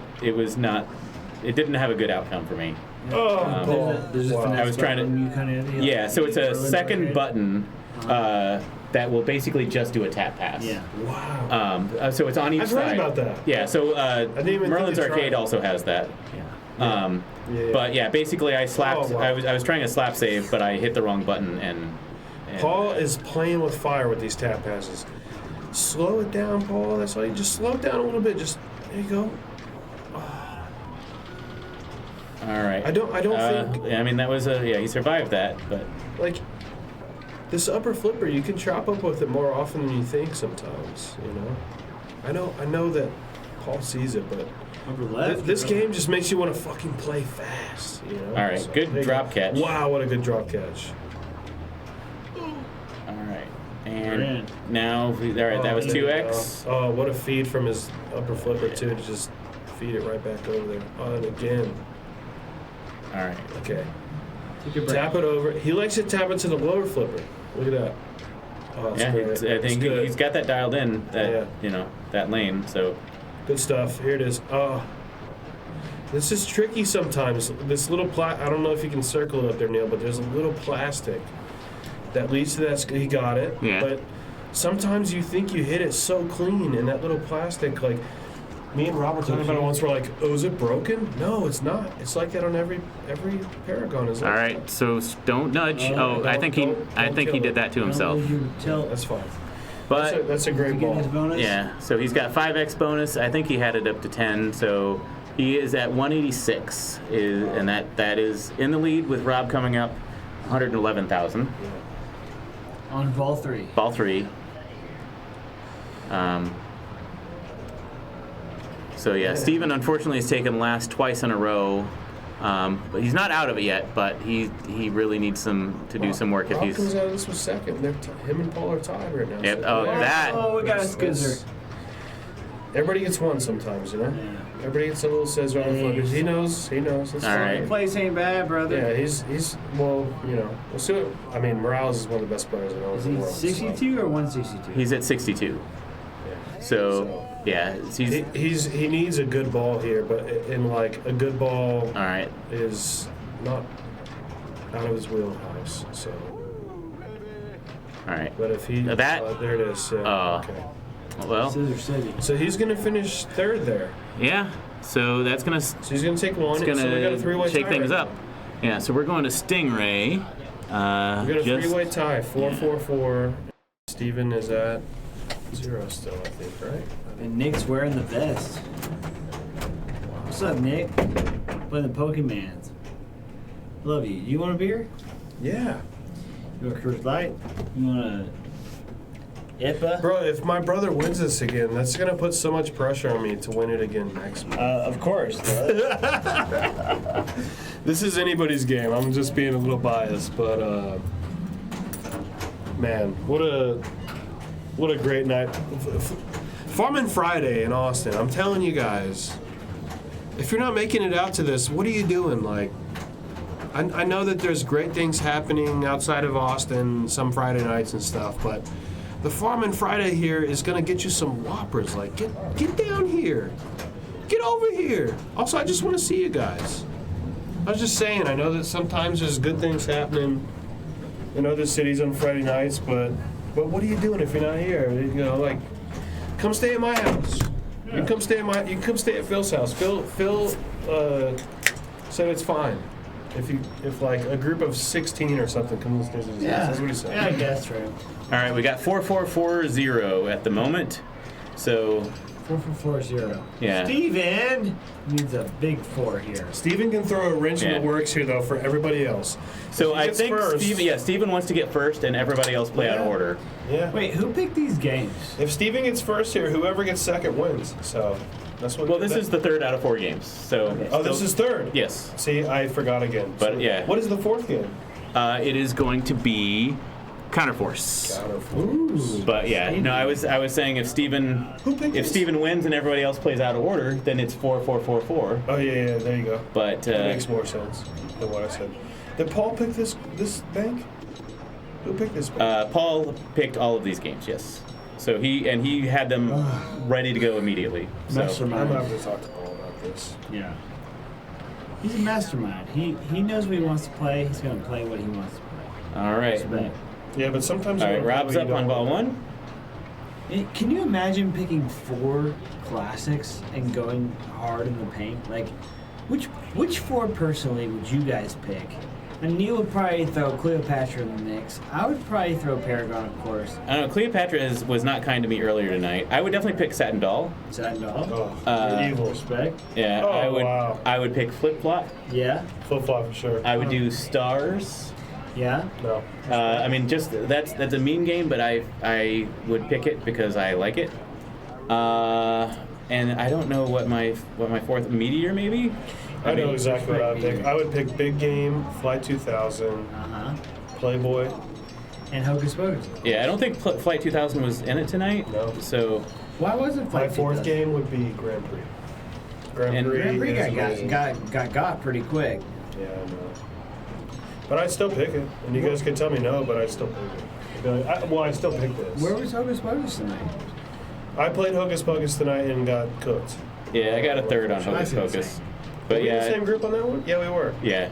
didn't have a good outcome for me.
Oh,
There's a
wow.
finesse
I was trying to-
button you kinda hit.
Yeah, so it's a
Berlin
second
arcade.
button that will basically just do a tap pass.
Yeah.
Wow.
So it's on each
I've
side.
heard about that.
Yeah, so
didn't even
Merlin's
think to try
Arcade
it.
also has that.
Yeah.
Yeah.
But yeah, basically I slapped.
Oh, wow.
I was trying a slap save, but I hit the wrong button and
Paul is playing with fire with these tap passes. Slow it down, Paul. That's all you just slow it down a little bit. Just there you go.
all right.
I don't think
I mean that was he survived that, but
like this upper flipper you can chop up with it more often than you think sometimes, you know. I know that Paul sees it, but
Over left.
this game just makes you want to fucking play fast, you know.
all right,
So,
good
there you
drop
go.
catch.
Wow, what a good drop catch.
All right,
We're
and
in.
now all right, that was
there you
2x.
go. Oh, what a feed from his upper flipper too to just feed it right back over there. Oh, and again.
All right,
Okay.
Take a break.
Tap it over. He likes to tap it to the lower flipper. Look at that. Oh, that's
yeah,
great.
I think
That's good.
he's got that dialed in. That
Yeah.
that lane. So
Good stuff. Here it is. Oh, this is tricky sometimes. This little I don't know if you can circle it up there, Neil, but there's a little plastic that leads to that. He got it.
Yeah.
But sometimes you think you hit it so clean, and that little plastic, like me and Rob were talking about it once. We're like, oh, is it broken? No, it's not. It's like that on every Paragon. Is
all right, so don't nudge. I think he
kill
did
it.
that to
I don't know
himself.
if you tell.
That's fine.
But
That's a great
You get his
ball.
bonus.
yeah, so he's got 5x bonus. I think he had it up to 10. So he is at 186, and that is in the lead with Rob coming up 111,000.
On ball 3.
Ball 3. So yeah, Steven unfortunately has taken last twice in a row. But he's not out of it yet. But he really needs to do some work if
Rob
he's.
comes out of this with second. Him and Paul are tied right now.
Yep.
So
Oh, that.
Oh, we got a skizzer.
Everybody gets one sometimes, you know.
Yeah.
Everybody gets a little scissor on the focus. He knows. It's
All right.
The place ain't bad, brother.
Yeah, he's well, you know. We'll see what, I mean, Morales is one of the best players in all
Is
the
he
world.
62 or 162?
He's at 62. So yeah,
He needs a good ball here, but in like a good ball
all right.
is not out of his wheelhouse. So,
All right.
but if he
That-
there it is. Yeah, okay.
Well,
Scissor City.
So he's gonna finish third there.
yeah. So that's gonna
So he's gonna take one.
it's
so we got a three-way
gonna shake
tie
things
right
up. Yeah. So we're going to Stingray.
We got a three-way tie. 4-4-4. Steven is at 0 still, I think, right?
And Nick's wearing the vest. What's up, Nick? Playing the Pokemans. Love you. You want a beer?
Yeah.
You want a Coors Light? You want a IPA?
Bro, if my brother wins this again, that's gonna put so much pressure on me to win it again next week.
Of course.
This is anybody's game. I'm just being a little biased, but man, what a great night. Farmin Friday in Austin. I'm telling you guys, if you're not making it out to this, what are you doing? Like, I know that there's great things happening outside of Austin some Friday nights and stuff, but the Farmin Friday here is gonna get you some whoppers. Like, get down here, get over here. Also, I just want to see you guys. I was just saying, I know that sometimes there's good things happening in other cities on Friday nights, but what are you doing if you're not here? You know, like, come stay at my house. You can come stay at Phil's house. Phil said it's fine if like a group of 16 or something comes to his house. That's what he said.
Yeah, I guess right.
All right. We got 4440 at the moment. So
4440.
yeah.
Steven needs a big 4 here.
Steven can throw a wrench in
Yeah.
the works here though for everybody else.
So
If he
I
gets
think
first-
Steven wants to get first, and everybody else play out of
Yeah.
order.
Yeah.
Wait, who picked these games?
If Steven gets first here, whoever gets second wins. So that's what.
Well, this is the third out of 4 games. So
Oh, this is third.
yes.
See, I forgot again.
But,
So
yeah.
What is the fourth game?
It is going to be Counterforce.
Counterforce.
But yeah, no, I was saying if Steven wins and everybody else plays out of order, then it's 4-4-4-4.
Oh yeah, there you go.
But
That makes more sense than what I said. Did Paul pick this bank? Who picked this bank?
Paul picked all of these games, yes. So he had them ready to go immediately. So
I'm
Mastermind.
gonna have to talk to Paul about this.
Yeah. He's a mastermind. He knows what he wants to play. He's going to play what he wants to play.
all right.
Respect.
Yeah, but sometimes.
All
you
right,
don't know
Rob's
what
up
you
on
don't
ball
want.
1.
Can you imagine picking 4 classics and going hard in the paint? Like, which 4 personally would you guys pick? And Neil would probably throw Cleopatra in the mix. I would probably throw Paragon, of course.
I don't know. Cleopatra was not kind to me earlier tonight. I would definitely pick Satin Doll.
Satin Doll.
Oh, you're evil.
Respect.
Yeah,
Oh, wow.
I would pick Flip Flop.
Yeah.
Flip flop for sure.
I would do Stars.
Yeah.
No.
I mean, just that's a mean game, but I would pick it because I like it. And I don't know what my fourth Meteor maybe.
I know exactly what I would pick.
Meteor.
I would pick Big Game, Flight 2000,
Uh-huh.
Playboy.
And Hocus Pocus.
Yeah, I don't think Flight 2000 was in it tonight.
No.
So
Why wasn't
My
Flight
fourth
2000?
game would be Grand Prix. Grand
And
Prix.
Grand Prix
is amazing.
got pretty quick.
Yeah, I know. But I'd still pick it. And you guys can tell me no, but I'd still pick it. I'd be like, well, I still pick this.
Where was Hocus Pocus tonight?
I played Hocus Pocus tonight and got cooked.
yeah, I got a third on Hocus
That's
Pocus.
insane.
But
Were we in the same
yeah,
group on that one? Yeah, we were.
yeah.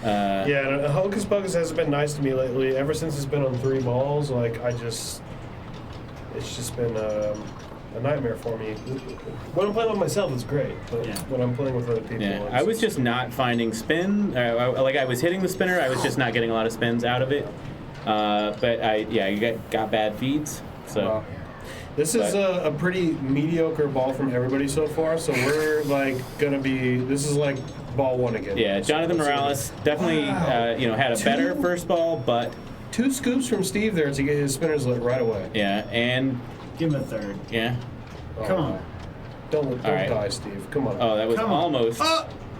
Yeah. Yeah, and Hocus Pocus hasn't been nice to me lately. Ever since it's been on 3 balls, like, it's just been a nightmare for me. When I'm playing with myself, it's great, but
Yeah.
when I'm playing with other people,
Yeah,
it's-
I was just not finding spin. Like I was hitting the spinner, I was just not getting a lot of spins out of it. But you got bad feeds. So
Wow. This is a pretty mediocre ball from everybody so far, so we're like gonna be. This is like ball 1 again.
yeah, Jonathan
So,
Morales definitely
Wow.
had a better first ball, but
2 scoops from Steve there to get his spinners lit right away.
yeah, and
Give him a third.
yeah.
Oh,
Come on.
Don't
All right.
die, Steve. Come on.
Oh, that was
Come on.
almost.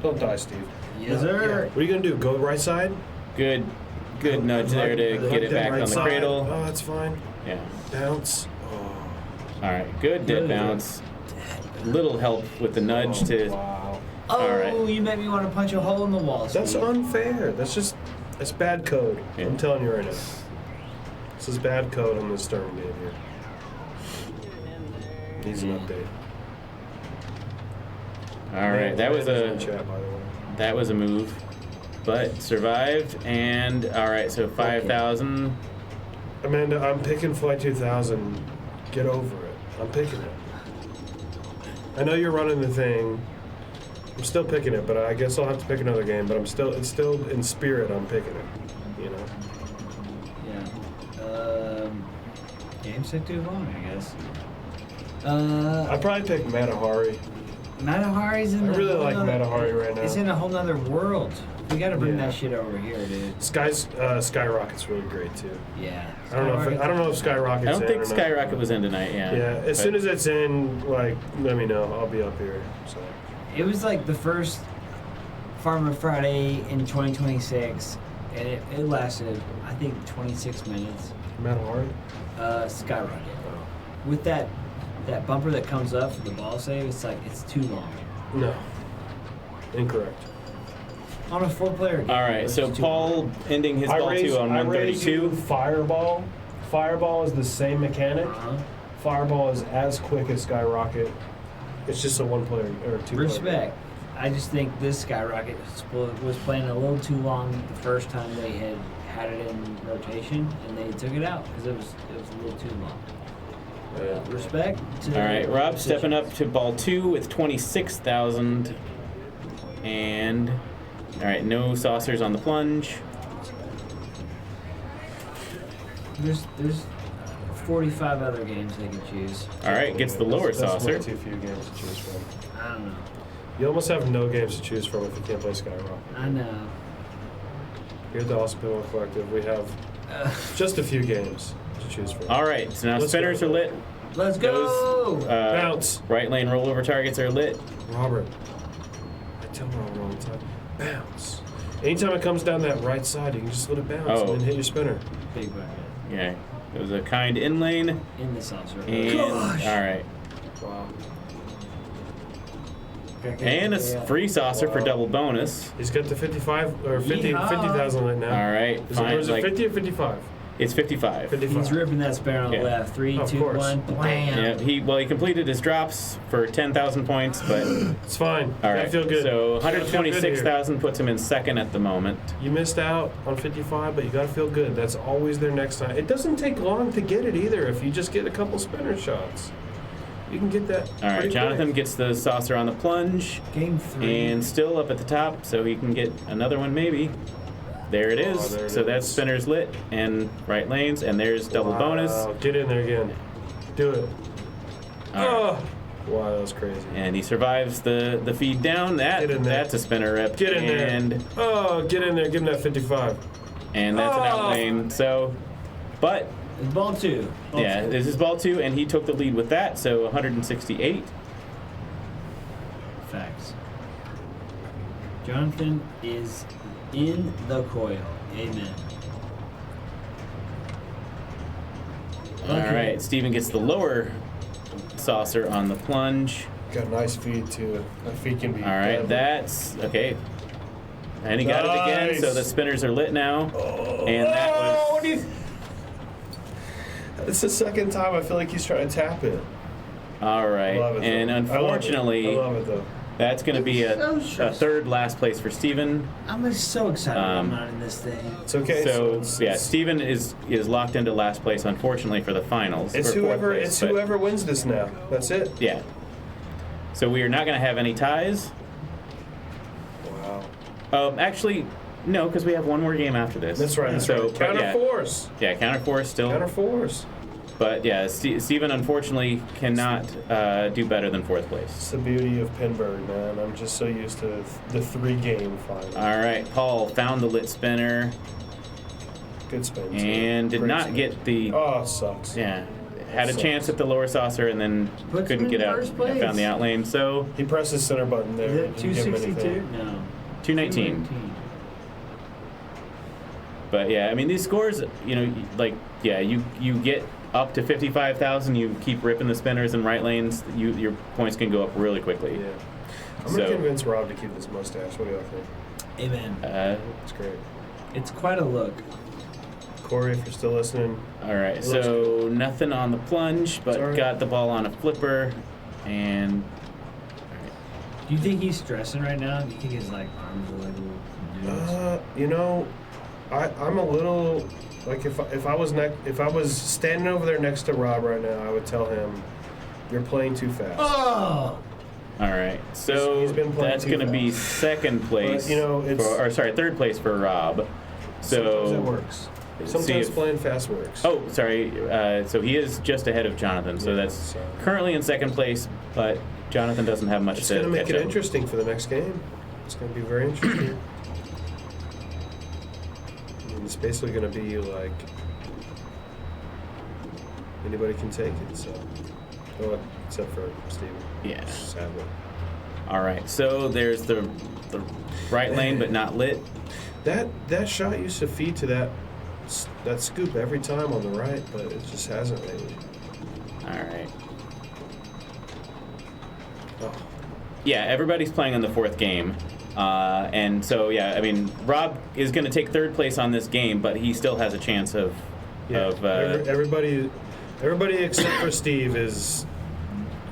Don't die, Steve.
Yes, sir.
What are you gonna do? Go right side?
Good nudge there to get it back
Right
on the
side.
cradle.
Oh, that's fine.
Yeah.
Bounce. Oh.
All right. Good dead bounce. Little help with the nudge to.
Wow.
Oh,
All right.
you make me want to punch a hole in the wall.
That's
Steve.
unfair. That's bad code.
Yeah.
I'm telling you right now. This is bad code on this tournament game here. Needs an update.
All right. That was
in
a
chat, by the way.
that was a move, but survived. And all right. So 5,000.
Amanda, I'm picking Flight 2000. Get over it. I'm picking it. I know you're running the thing. I'm still picking it, but I guess I'll have to pick another game. But it's still in spirit. I'm picking it. You know.
Yeah. Games took too long, I guess.
I'd probably pick Matahari.
Matahari's in
I
the
really
whole
like
nother-
Matahari right now.
It's in a whole nother world. We gotta bring
Yeah.
that shit over here, dude.
Skyrocket's really great too.
Yeah.
I don't know if Skyrocket's
I don't
in
think
or not.
Skyrocket was in tonight. Yeah.
Yeah, as soon as it's in, like, let me know. I'll be up here. So.
It was like the first Farmin Friday in 2026, and it lasted, I think, 26 minutes.
Matahari?
Skyrocket. With that bumper that comes up for the ball save, it's too long.
No. Incorrect.
On a 4-player game.
All right.
it's
So
too
Paul ending his ball two on
I raise you
132.
Fireball. Fireball is the same mechanic.
long.
Fireball is as quick as Skyrocket. It's just a 1-player or 2-player.
Respect. I just think this Skyrocket was playing a little too long the first time they had it in rotation, and they took it out because it was a little too long. Respect.
All right. Rob stepping up to ball two with 26,000. And all right, no saucers on the plunge.
There's 45 other games they can choose.
All right, gets the lower
That's
saucer.
way too few games to choose from.
I don't know.
You almost have no games to choose from if you can't play Skyrocket.
I know.
Here at the Austin Pinball Collective, we have just a few games to choose from.
All right, so now
Let's
spinners
go.
are lit.
Let's go!
Those
Bounce.
right lane rollover targets are lit.
Robert, I tell Robert all the time, bounce. Anytime it comes down that right side, you can just let it bounce
Oh.
and then hit your spinner.
Big bucket.
Yeah, it was a kind in lane.
In the saucer.
And all right,
Wow.
and a free saucer for
Wow.
double bonus.
He's got the 55 or 50
Yeehaw.
50,000 lit now.
All right,
Is it, or
fine.
is it 50 or 55?
It's 55.
55.
He's ripping that spinner on the
Yeah.
left. 3,
Of
2,
course.
1, blam!
Yeah, he completed his drops for 10,000 points, but
It's fine.
all
I
right.
feel good.
So
Gotta feel good
126,000 puts him in second at the moment.
here. You missed out on 55, but you gotta feel good. That's always there next time. It doesn't take long to get it either if you just get a couple spinner shots. You can get that.
All right,
pretty
Jonathan
quick.
gets the saucer on the plunge
Game 3.
and still up at the top, so he can get another one maybe. There it is.
Oh, there it
So that's
is.
spinner's lit and right lanes, and there's double bonus.
Wow. Get in there again. Do it.
All right.
Oh. Wow, that was crazy.
And he survives the feed down.
Get in there.
That's a spinner rip.
Get in
and,
there. Oh, get in there. Give him that 55.
And that's an out
Oh.
lane. So, but
It's ball 2. Ball
yeah,
2.
this is ball two, and he took the lead with that. So 168.
Facts. Jonathan is in the coil. Amen.
All
Okay.
right, Steven gets the lower saucer on the plunge.
Got a nice feed too. That feed can be.
All right,
deadly.
that's okay. And he got it again,
Nice.
so the spinners are lit now. And that
Oh, what
was
do you? It's the second time I feel like he's trying to tap it.
all
I
right.
love it,
And
though.
unfortunately,
I love it though.
that's going to be
So
a third last place for Steven.
I'm just so excited I'm
Um,
not in this thing.
It's okay.
So
it's,
yeah, Steven is locked into last place, unfortunately, for the finals.
It's
or fourth
whoever.
place,
It's
but-
whoever wins this now. That's it.
Yeah. So we are not going to have any ties.
Wow.
Actually, no, because we have one more game after this.
That's right. That's
so,
right.
but
Counter
yeah,
force.
Yeah, counter force still.
Counter force.
But yeah, Steven unfortunately cannot do better than fourth place.
It's the beauty of Pinburgh, man. I'm just so used to the 3-game final.
All right, Paul found the lit spinner
Good spin. too.
and did
Great
not
spin.
get the.
Oh, sucks.
Yeah, had a chance at the lower saucer and then
Puts him
couldn't
in
get out.
first place.
Found the out lane. So
He pressed the center button there.
Is it
Didn't give him
262?
anything.
No.
219. But yeah, I mean these scores, you know, like you get up to 55,000. You keep ripping the spinners in right lanes. Your points can go up really quickly.
Yeah. I'm gonna convince Rob to keep this mustache. What do y'all think?
Amen.
It's great.
It's quite a look.
Corey, if you're still listening.
All right, so nothing on the plunge, but
Sorry.
got the ball on a flipper, and
Do you think he's stressing right now? Do you think his like arms are like little
You know, I'm a little like if I was standing over there next to Rob right now, I would tell him, "You're playing too fast."
Oh!
all right, so
He's been playing
that's
too
going to be
fast.
second place.
But, you know, it's-
third place for Rob.
Sometimes
So
it works.
see
Sometimes
if-
playing fast works.
Oh, sorry. So he is just ahead of Jonathan. So
Yeah,
that's
so-
currently in second place, but Jonathan doesn't have much
It's
to
going to make
catch
it
up.
interesting for the next game. It's going to be very interesting. And it's basically going to be like anybody can take it. So, well, except for Steven.
Yeah.
Sadly.
All right. So there's the right lane, but not lit.
That shot used to feed to that scoop every time on the right, but it just hasn't lately.
All right.
Oh.
Yeah, everybody's playing on the fourth game. And so, yeah, I mean, Rob is going to take third place on this game, but he still has a chance of...
Yeah. Everybody except for Steve is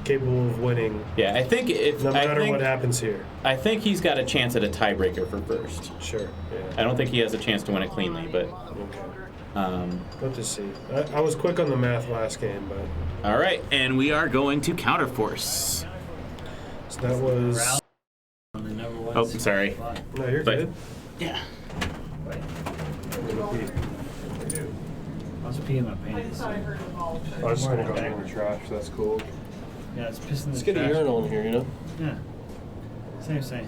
capable of winning
yeah, I think...
no matter what happens here.
I think he's got a chance at a tiebreaker for first.
Sure, yeah.
I don't think he has a chance to win it cleanly, but...
Okay. Let's just see. I was quick on the math last game, but...
All right, and we are going to Counterforce.
So that was...
Oh, sorry.
No, you're
But-
good.
Yeah.
I was peeing my pants.
I was just gonna go in the trash. That's cool.
Yeah, it's pissing in the
Let's get a
trash.
urinal in here, you know?
Yeah. Same.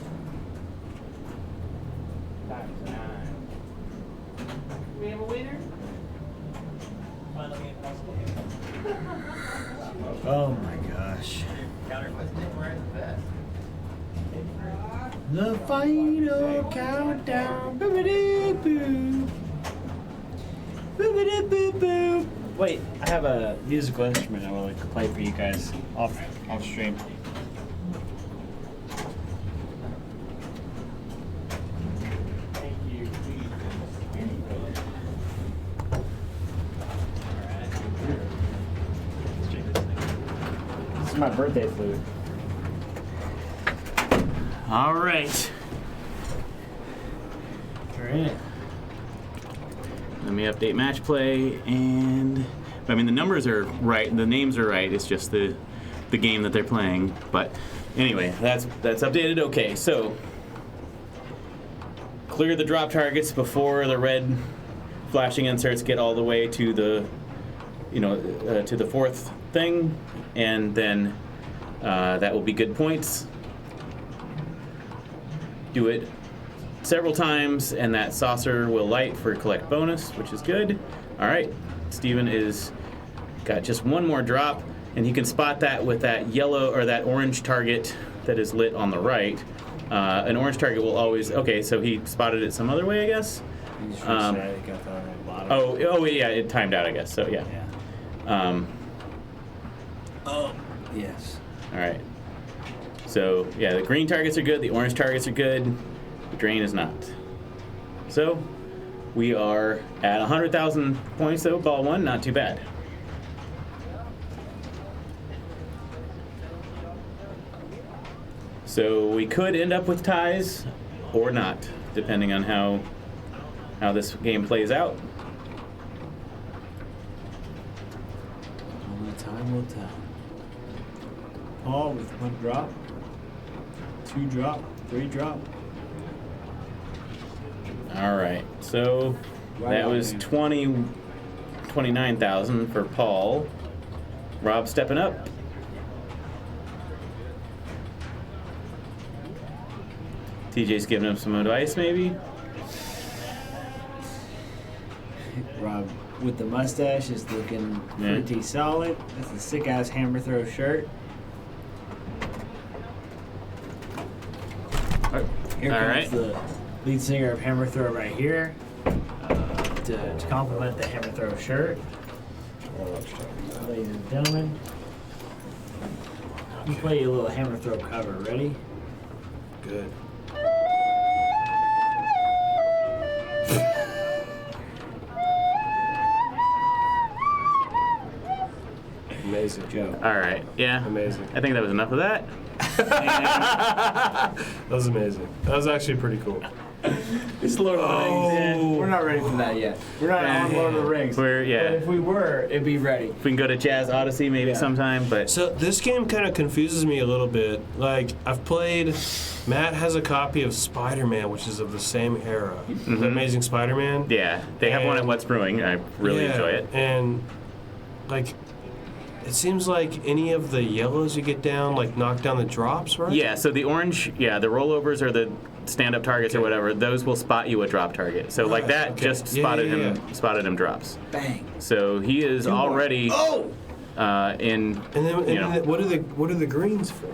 We have a winner?
Oh my gosh. The final countdown. Boop-a-doo-boo. Boop-a-doo-boo-boo. Wait, I have a musical instrument I would like to play for you guys off stream. Thank you. This is my birthday flute.
All right.
You're in it.
Let me update match play, and I mean the numbers are right, the names are right. It's just the game that they're playing. But anyway, that's updated. Okay, so clear the drop targets before the red flashing inserts get all the way to the to the fourth thing, and then that will be good points. Do it several times, and that saucer will light for collect bonus, which is good. All right, Steven is got just one more drop, and he can spot that with that yellow or that orange target that is lit on the right. An orange target will always, okay, so he spotted it some other way, I guess. Oh yeah, it timed out, I guess. So yeah.
Oh yes.
All right. So yeah, the green targets are good. The orange targets are good. The drain is not. So we are at 100,000 points though. Ball one, not too bad. So we could end up with ties or not, depending on how this game plays out.
Only time will tell. Paul with one drop, 2 drop, 3 drop.
All right, so that was 29,000 for Paul. Rob stepping up. TJ's giving him some advice, maybe.
Rob, with the mustache is looking pretty solid. That's a sick ass hammer throw shirt. Here comes the lead singer of Hammer Throw right here to complement the Hammer Throw shirt. Ladies and gentlemen, let me play you a little Hammer Throw cover. Ready?
Good. Amazing.
Joe.
All right. Yeah.
Amazing.
I think that was enough of that.
That was amazing. That was actually pretty cool.
It's Lord of the Rings. Yeah, we're not ready for that yet. We're not on Lord of the Rings. But if we were, it'd be ready.
We can go to Jazz Odyssey maybe sometime, but
So this game kind of confuses me a little bit. Like, I've played... Matt has a copy of Spider-Man, which is of the same era. The Amazing Spider-Man.
yeah, they have one at What's Brewing. I really enjoy it.
And, like, it seems like any of the yellows you get down, like, knock down the drops, right?
Yeah, so the orange, the rollovers or the stand-up targets or whatever, those will spot you a drop target. So like that just spotted him drops.
Bang.
So he is already in.
And then what are the greens for?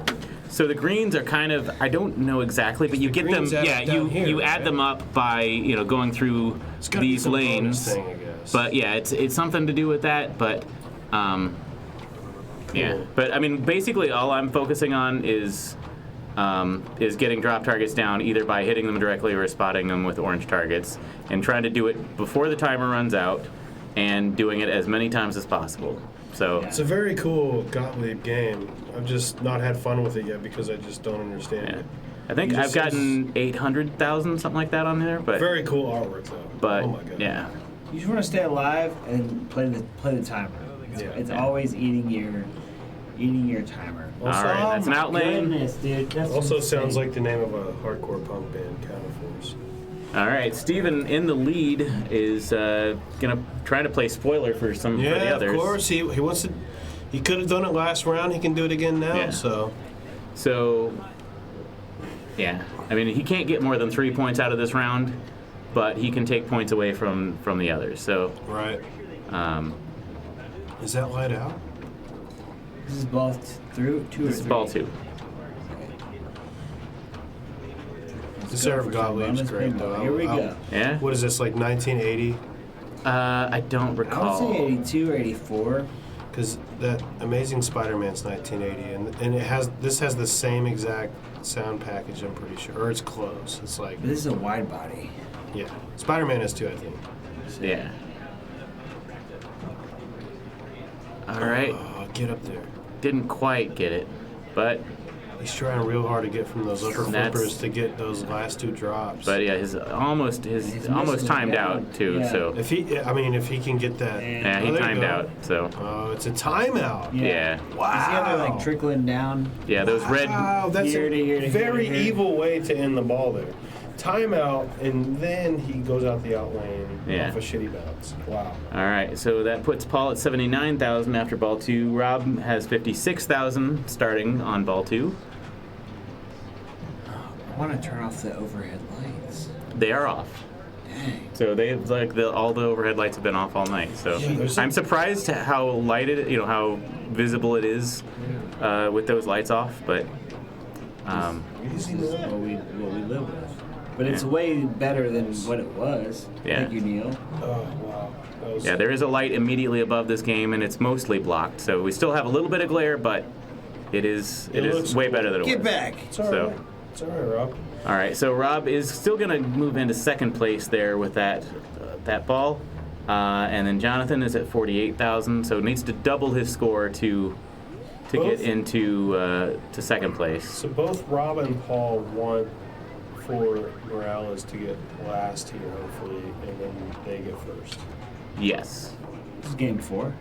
So the greens are kind of, I don't know exactly, but you get them. Yeah, you add them up by going through these lanes.
Thing, I guess.
But yeah, it's something to do with that. But yeah, but I mean, basically all I'm focusing on is getting drop targets down either by hitting them directly or spotting them with orange targets, and trying to do it before the timer runs out, and doing it as many times as possible. So
it's a very cool Gottlieb game. I've just not had fun with it yet because I just don't understand it.
I think I've gotten 800,000, something like that on there. But
very cool artwork though.
But
oh my god.
You just want to stay alive and play the timer. It's always eating your timer.
Also, all right, that's an outlane.
Goodness, dude. That's
also
insane.
sounds like the name of a hardcore punk band, Counterforce.
All right, Steven in the lead is gonna try to play spoiler for for the others.
Of course. He wants to. He could have done it last round. He can do it again now.
Yeah.
So
yeah. I mean, he can't get more than 3 points out of this round, but he can take points away from the others. So
right. Is that light out?
This is ball through 2 or 3.
This is ball 2.
The serve Gottlieb's great though.
Here we go.
Yeah.
What is this, like 1980?
I don't recall.
I would say 82 or 84.
Because that Amazing Spider-Man's 1980, and this has the same exact sound package. I'm pretty sure, or it's close. It's like
But this is a wide body.
yeah, Spider-Man is too, I think.
Yeah. All right.
Oh, get up there.
Didn't quite get it, but
He's trying real hard to get from those upper
That's-
flippers to get those last 2 drops.
yeah, his almost timed out too.
Yeah.
So
if he can get that.
yeah, he
there you
timed
go.
out. So
Oh, it's a timeout.
yeah.
Wow.
You see how they're like trickling down?
Yeah, those red.
Wow, that's
Here to here to
a
here
very
to here.
evil way to end the ball there. Timeout, and then he goes out the out lane
Yeah.
off a shitty bounce. Wow.
All right, so that puts Paul at 79,000 after ball 2. Rob has 56,000 starting on ball 2.
I want to turn off the overhead lights.
They are off.
Dang.
So they've all the overhead lights have been off all night. So
there's
I'm surprised at how lighted, how visible it is with those lights off. But
This is what we live with. But it's way better than what it was.
Yeah.
Thank you, Neil.
Oh, wow. That was,
yeah, there is a light immediately above this game, and it's mostly blocked. So we still have a little bit of glare, but it is
looks
way
cool.
better than it was.
Get back.
It's all right. It's all right, Rob.
All right, so Rob is still going to move into second place there with that ball, and then Jonathan is at 48,000, so needs to double his score to get into to second place.
So both Rob and Paul want for Morales to get last here, hopefully, and then they get first.
Yes.
This is game 4.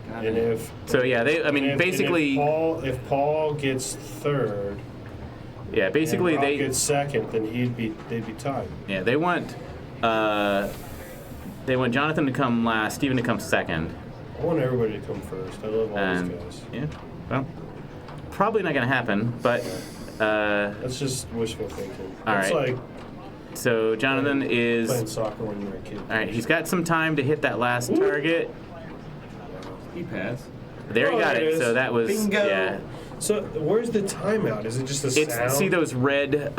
Got
And
it.
if
So yeah, basically,
if Paul gets third,
yeah, basically
and Rob
they
gets second, then they'd be tied.
yeah they want Jonathan to come last, Steven to come second,
I want everybody to come first. I love all
and
these guys.
yeah, well, probably not going to happen, but
That's just wishful thinking.
All
It's
right.
like
so Jonathan is.
Playing soccer when you were a kid.
All right, he's got some time to hit that last target.
He passed.
There he
Oh,
got
there
it.
it is.
So that was
Bingo.
yeah.
So where's the timeout? Is it just a
It's
sound?
see those red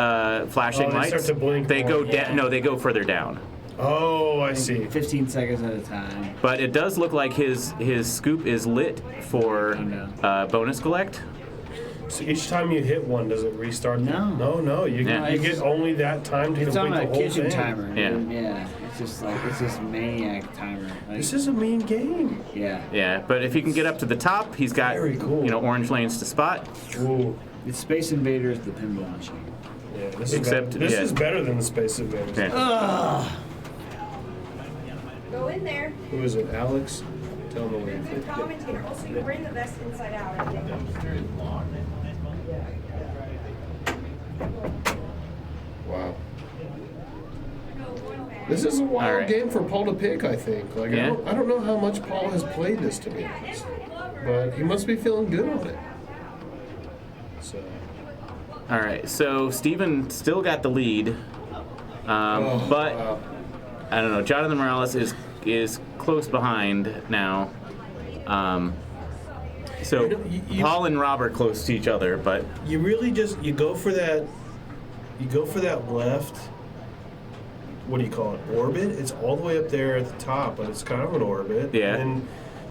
flashing
Oh, they
lights.
start to blink
They go
more.
down. No, they go further down.
Oh, I see.
15 seconds at a time.
But it does look like his scoop is lit for bonus collect.
So each time you hit one, does it restart?
No.
No. You
Yeah.
get only that time to
It's
complete
on
the
a
whole
kitchen
thing.
timer.
Yeah.
Yeah. It's this maniac timer. Like,
This is a mean game.
yeah.
Yeah, but if he can get up to the top, he's got
Very cool.
orange lanes to spot.
Ooh.
It's Space Invaders, the pinball machine.
Yeah, this
Except-
is better. This
yeah.
is better than the Space Invaders.
Yeah.
Go in there.
Who is it? Alex? Tell me what you
The
think.
commentator. Also, you bring the vest inside out, I think.
Wow. This is a wild
All right.
game for Paul to pick, I think. Like
Yeah.
I don't know how much Paul has played this, to be honest, but he must be feeling good on it. So.
All right, so Steven still got the lead, but
Wow.
I don't know. Jonathan Morales is close behind now. So
You-
Paul and Rob are close to each other, but
You really just you go for that left. What do you call it? Orbit. It's all the way up there at the top, but it's kind of an orbit.
Yeah.
And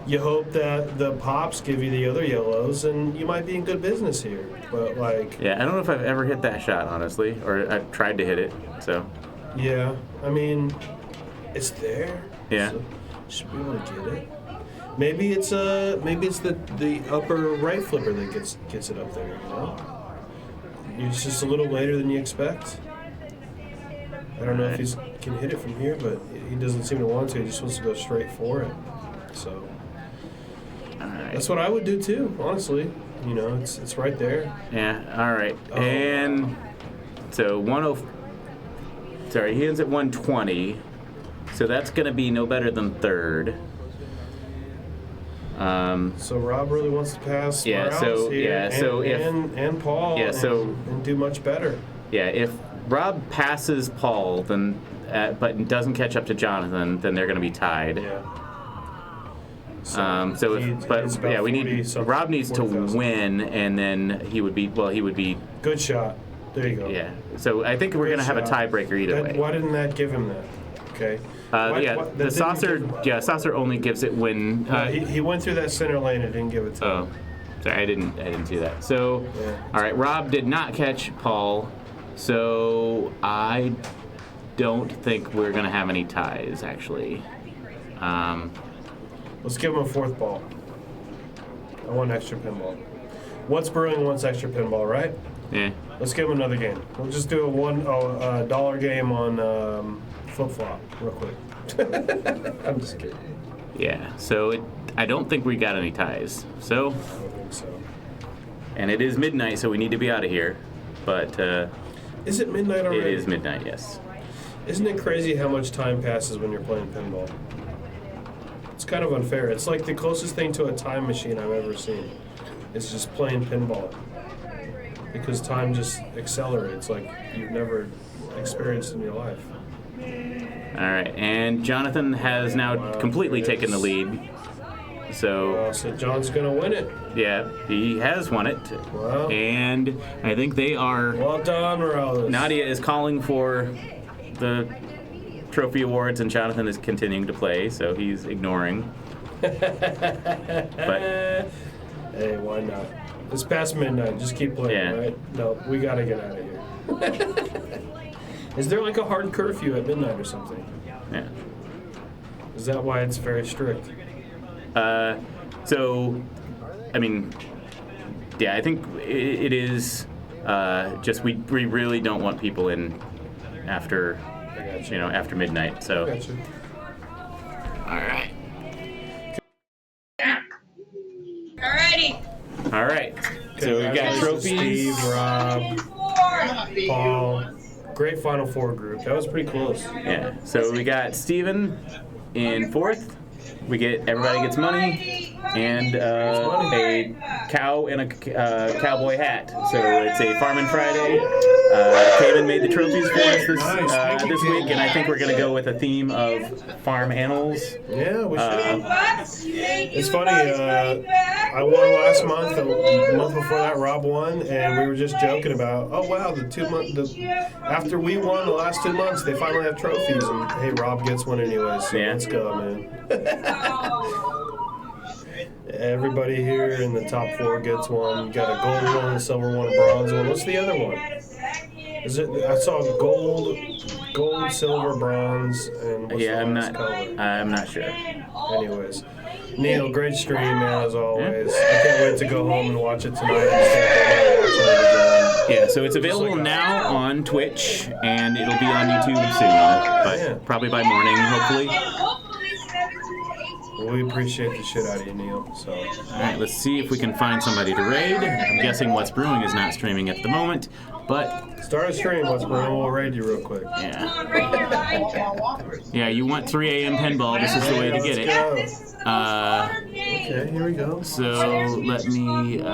you hope that the pops give you the other yellows, and you might be in good business here. But like,
yeah, I don't know if I've ever hit that shot, honestly, or I've tried to hit it. So
yeah, I mean, it's there.
Yeah.
So you should be able to get it. Maybe it's the upper right flipper that gets it up there. You know, it's just a little later than you expect. I don't know if he can hit it from here, but he doesn't seem to want to. He just wants to go straight for it. So
all right.
that's what I would do too, honestly. You know, it's right there.
Yeah, all right.
Oh,
And so 10. Sorry, he ends at 120. So that's going to be no better than third.
So Rob really wants to pass
Yeah,
Morales
so-
here,
yeah, so if-
and Paul,
Yeah, so-
and do much better.
Yeah, if Rob passes Paul, then but doesn't catch up to Jonathan, then they're going to be tied.
Yeah.
So
he-
if, but
it's about
yeah, we
40
need
something,
Rob needs to
40,000.
win, and then he would be
Good shot. There you go.
yeah. So I think we're
Good
going to have a
shot.
tiebreaker either
That-
way.
Why didn't that give him that? Okay. Why-
Yeah,
why- that
the
didn't
saucer.
give him-
Yeah, saucer only gives it when.
he went through that center lane and didn't give it to him.
Oh, sorry, I didn't see that. So,
Yeah.
all right, Rob did not catch Paul, so I don't think we're gonna have any ties actually.
Let's give him a fourth ball. I want extra pinball. What's brewing wants extra pinball, right?
Yeah.
Let's give him another game. We'll just do a $1 game on flip flop real quick. I'm just kidding.
Yeah. So I don't think we got any ties. So,
I don't think so.
and it is midnight, so we need to be out of here. But
Is it midnight
it
already?
is midnight. Yes.
Isn't it crazy how much time passes when you're playing pinball? It's kind of unfair. It's like the closest thing to a time machine I've ever seen. It's just playing pinball. Because time just accelerates like you've never experienced in your life.
All right, and Jonathan has now completely taken the lead. So
So John's gonna win it.
yeah, he has won it.
Wow.
And I think they are.
Well done, Morales.
Nadia is calling for the trophy awards, and Jonathan is continuing to play, so he's ignoring. But
Hey, why not? It's past midnight. Just keep playing,
Yeah.
right? No, we gotta get out of here. Is there like a hard curfew at midnight or something?
yeah.
Is that why it's very strict?
So, I mean, yeah, I think it is just we really don't want people in after
I got you.
after midnight. So,
Gotcha.
all right,
Alrighty.
all right. So we got
Congratulations,
trophies.
Steve, Rob,
And four.
Paul. Great Final Four group. That was pretty close.
Yeah. So we got Steven in fourth. We get everybody gets money.
Alrighty,
and a cow and a cowboy hat. So it's a Farmin Friday. Kaven made the trophies for us this week, and I think we're going to go with a theme of farm animals.
Yeah, we should. It's funny, I won last month, the month before that Rob won, and we were just joking about, oh wow, after we won the last 2 months, they finally have trophies, and hey, Rob gets one anyway, so let's go, man. Everybody here in the top 4 gets one. Got a gold one, a silver one, a bronze one. What's the other one? Is it? I saw gold, silver, bronze, and what's the last color?
I'm not sure.
Anyways, Neil, great stream, man, as always. I can't wait to go home and watch it tonight.
Yeah, so it's available now on Twitch, and it'll be on YouTube soon, but probably by morning, hopefully.
Well, we appreciate the shit out of you, Neil. So,
all right, let's see if we can find somebody to raid. I'm guessing What's Brewing is not streaming at the moment, but
start a stream, What's Brewing. We'll raid you real quick.
Yeah. Yeah, you want 3 a.m. pinball. This is the way to get it.
Okay, here we go.
So let me see here.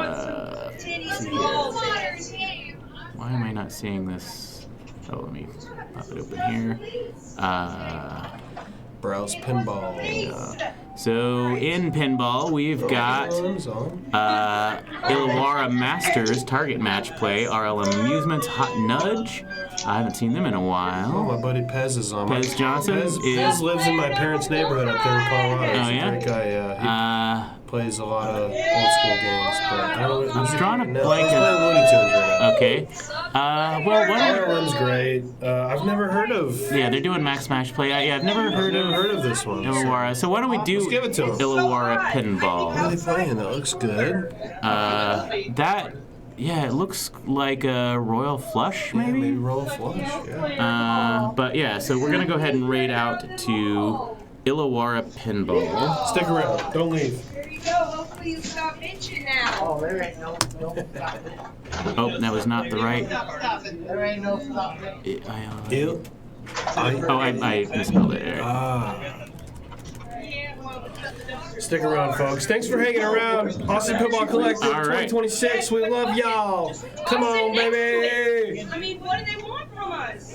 Why am I not seeing this? Oh, let me pop it open here.
Browse pinball.
So in pinball, we've got Illawarra Masters Target Match Play, RLM Amusements Hot Nudge. I haven't seen them in a while.
Oh, my buddy Pez is on.
Pez Johnson
Pez lives in my parents' neighborhood up there in Colorado.
Oh,
He's
yeah?
a great guy, yeah. He plays a lot of old school games, but I don't know.
I'm drawing a blank.
He's playing Looney Tunes right now.
Okay. Well,
RLM's great. I've never heard of.
Yeah, they're doing Max Match Play. I've never heard of
this one.
Illawarra. So why don't we do
Let's give it to 'em.
Illawarra Pinball?
What are they playing? That looks good.
Yeah, it looks like a Royal Flush, maybe?
Yeah, maybe Royal Flush, yeah.
But yeah, so we're going to go ahead and raid out to Illawarra Pinball.
Stick around. Don't leave.
There you go. Hopefully you stop itching now.
Oh, there ain't no.
Oh, that was not the right...
Stop it. There ain't no stop it.
I misspelled it there.
Stick around, folks. Thanks for hanging around. Austin Pinball Collective 2026. We love y'all. Come on, baby.
I mean, what do they want from us?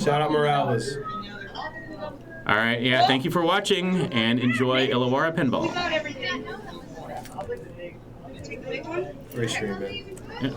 Shout out Morales.
All right, yeah, thank you for watching, and enjoy Illawarra Pinball.
About everything. Take the big one.
Great stream, man.
Yeah.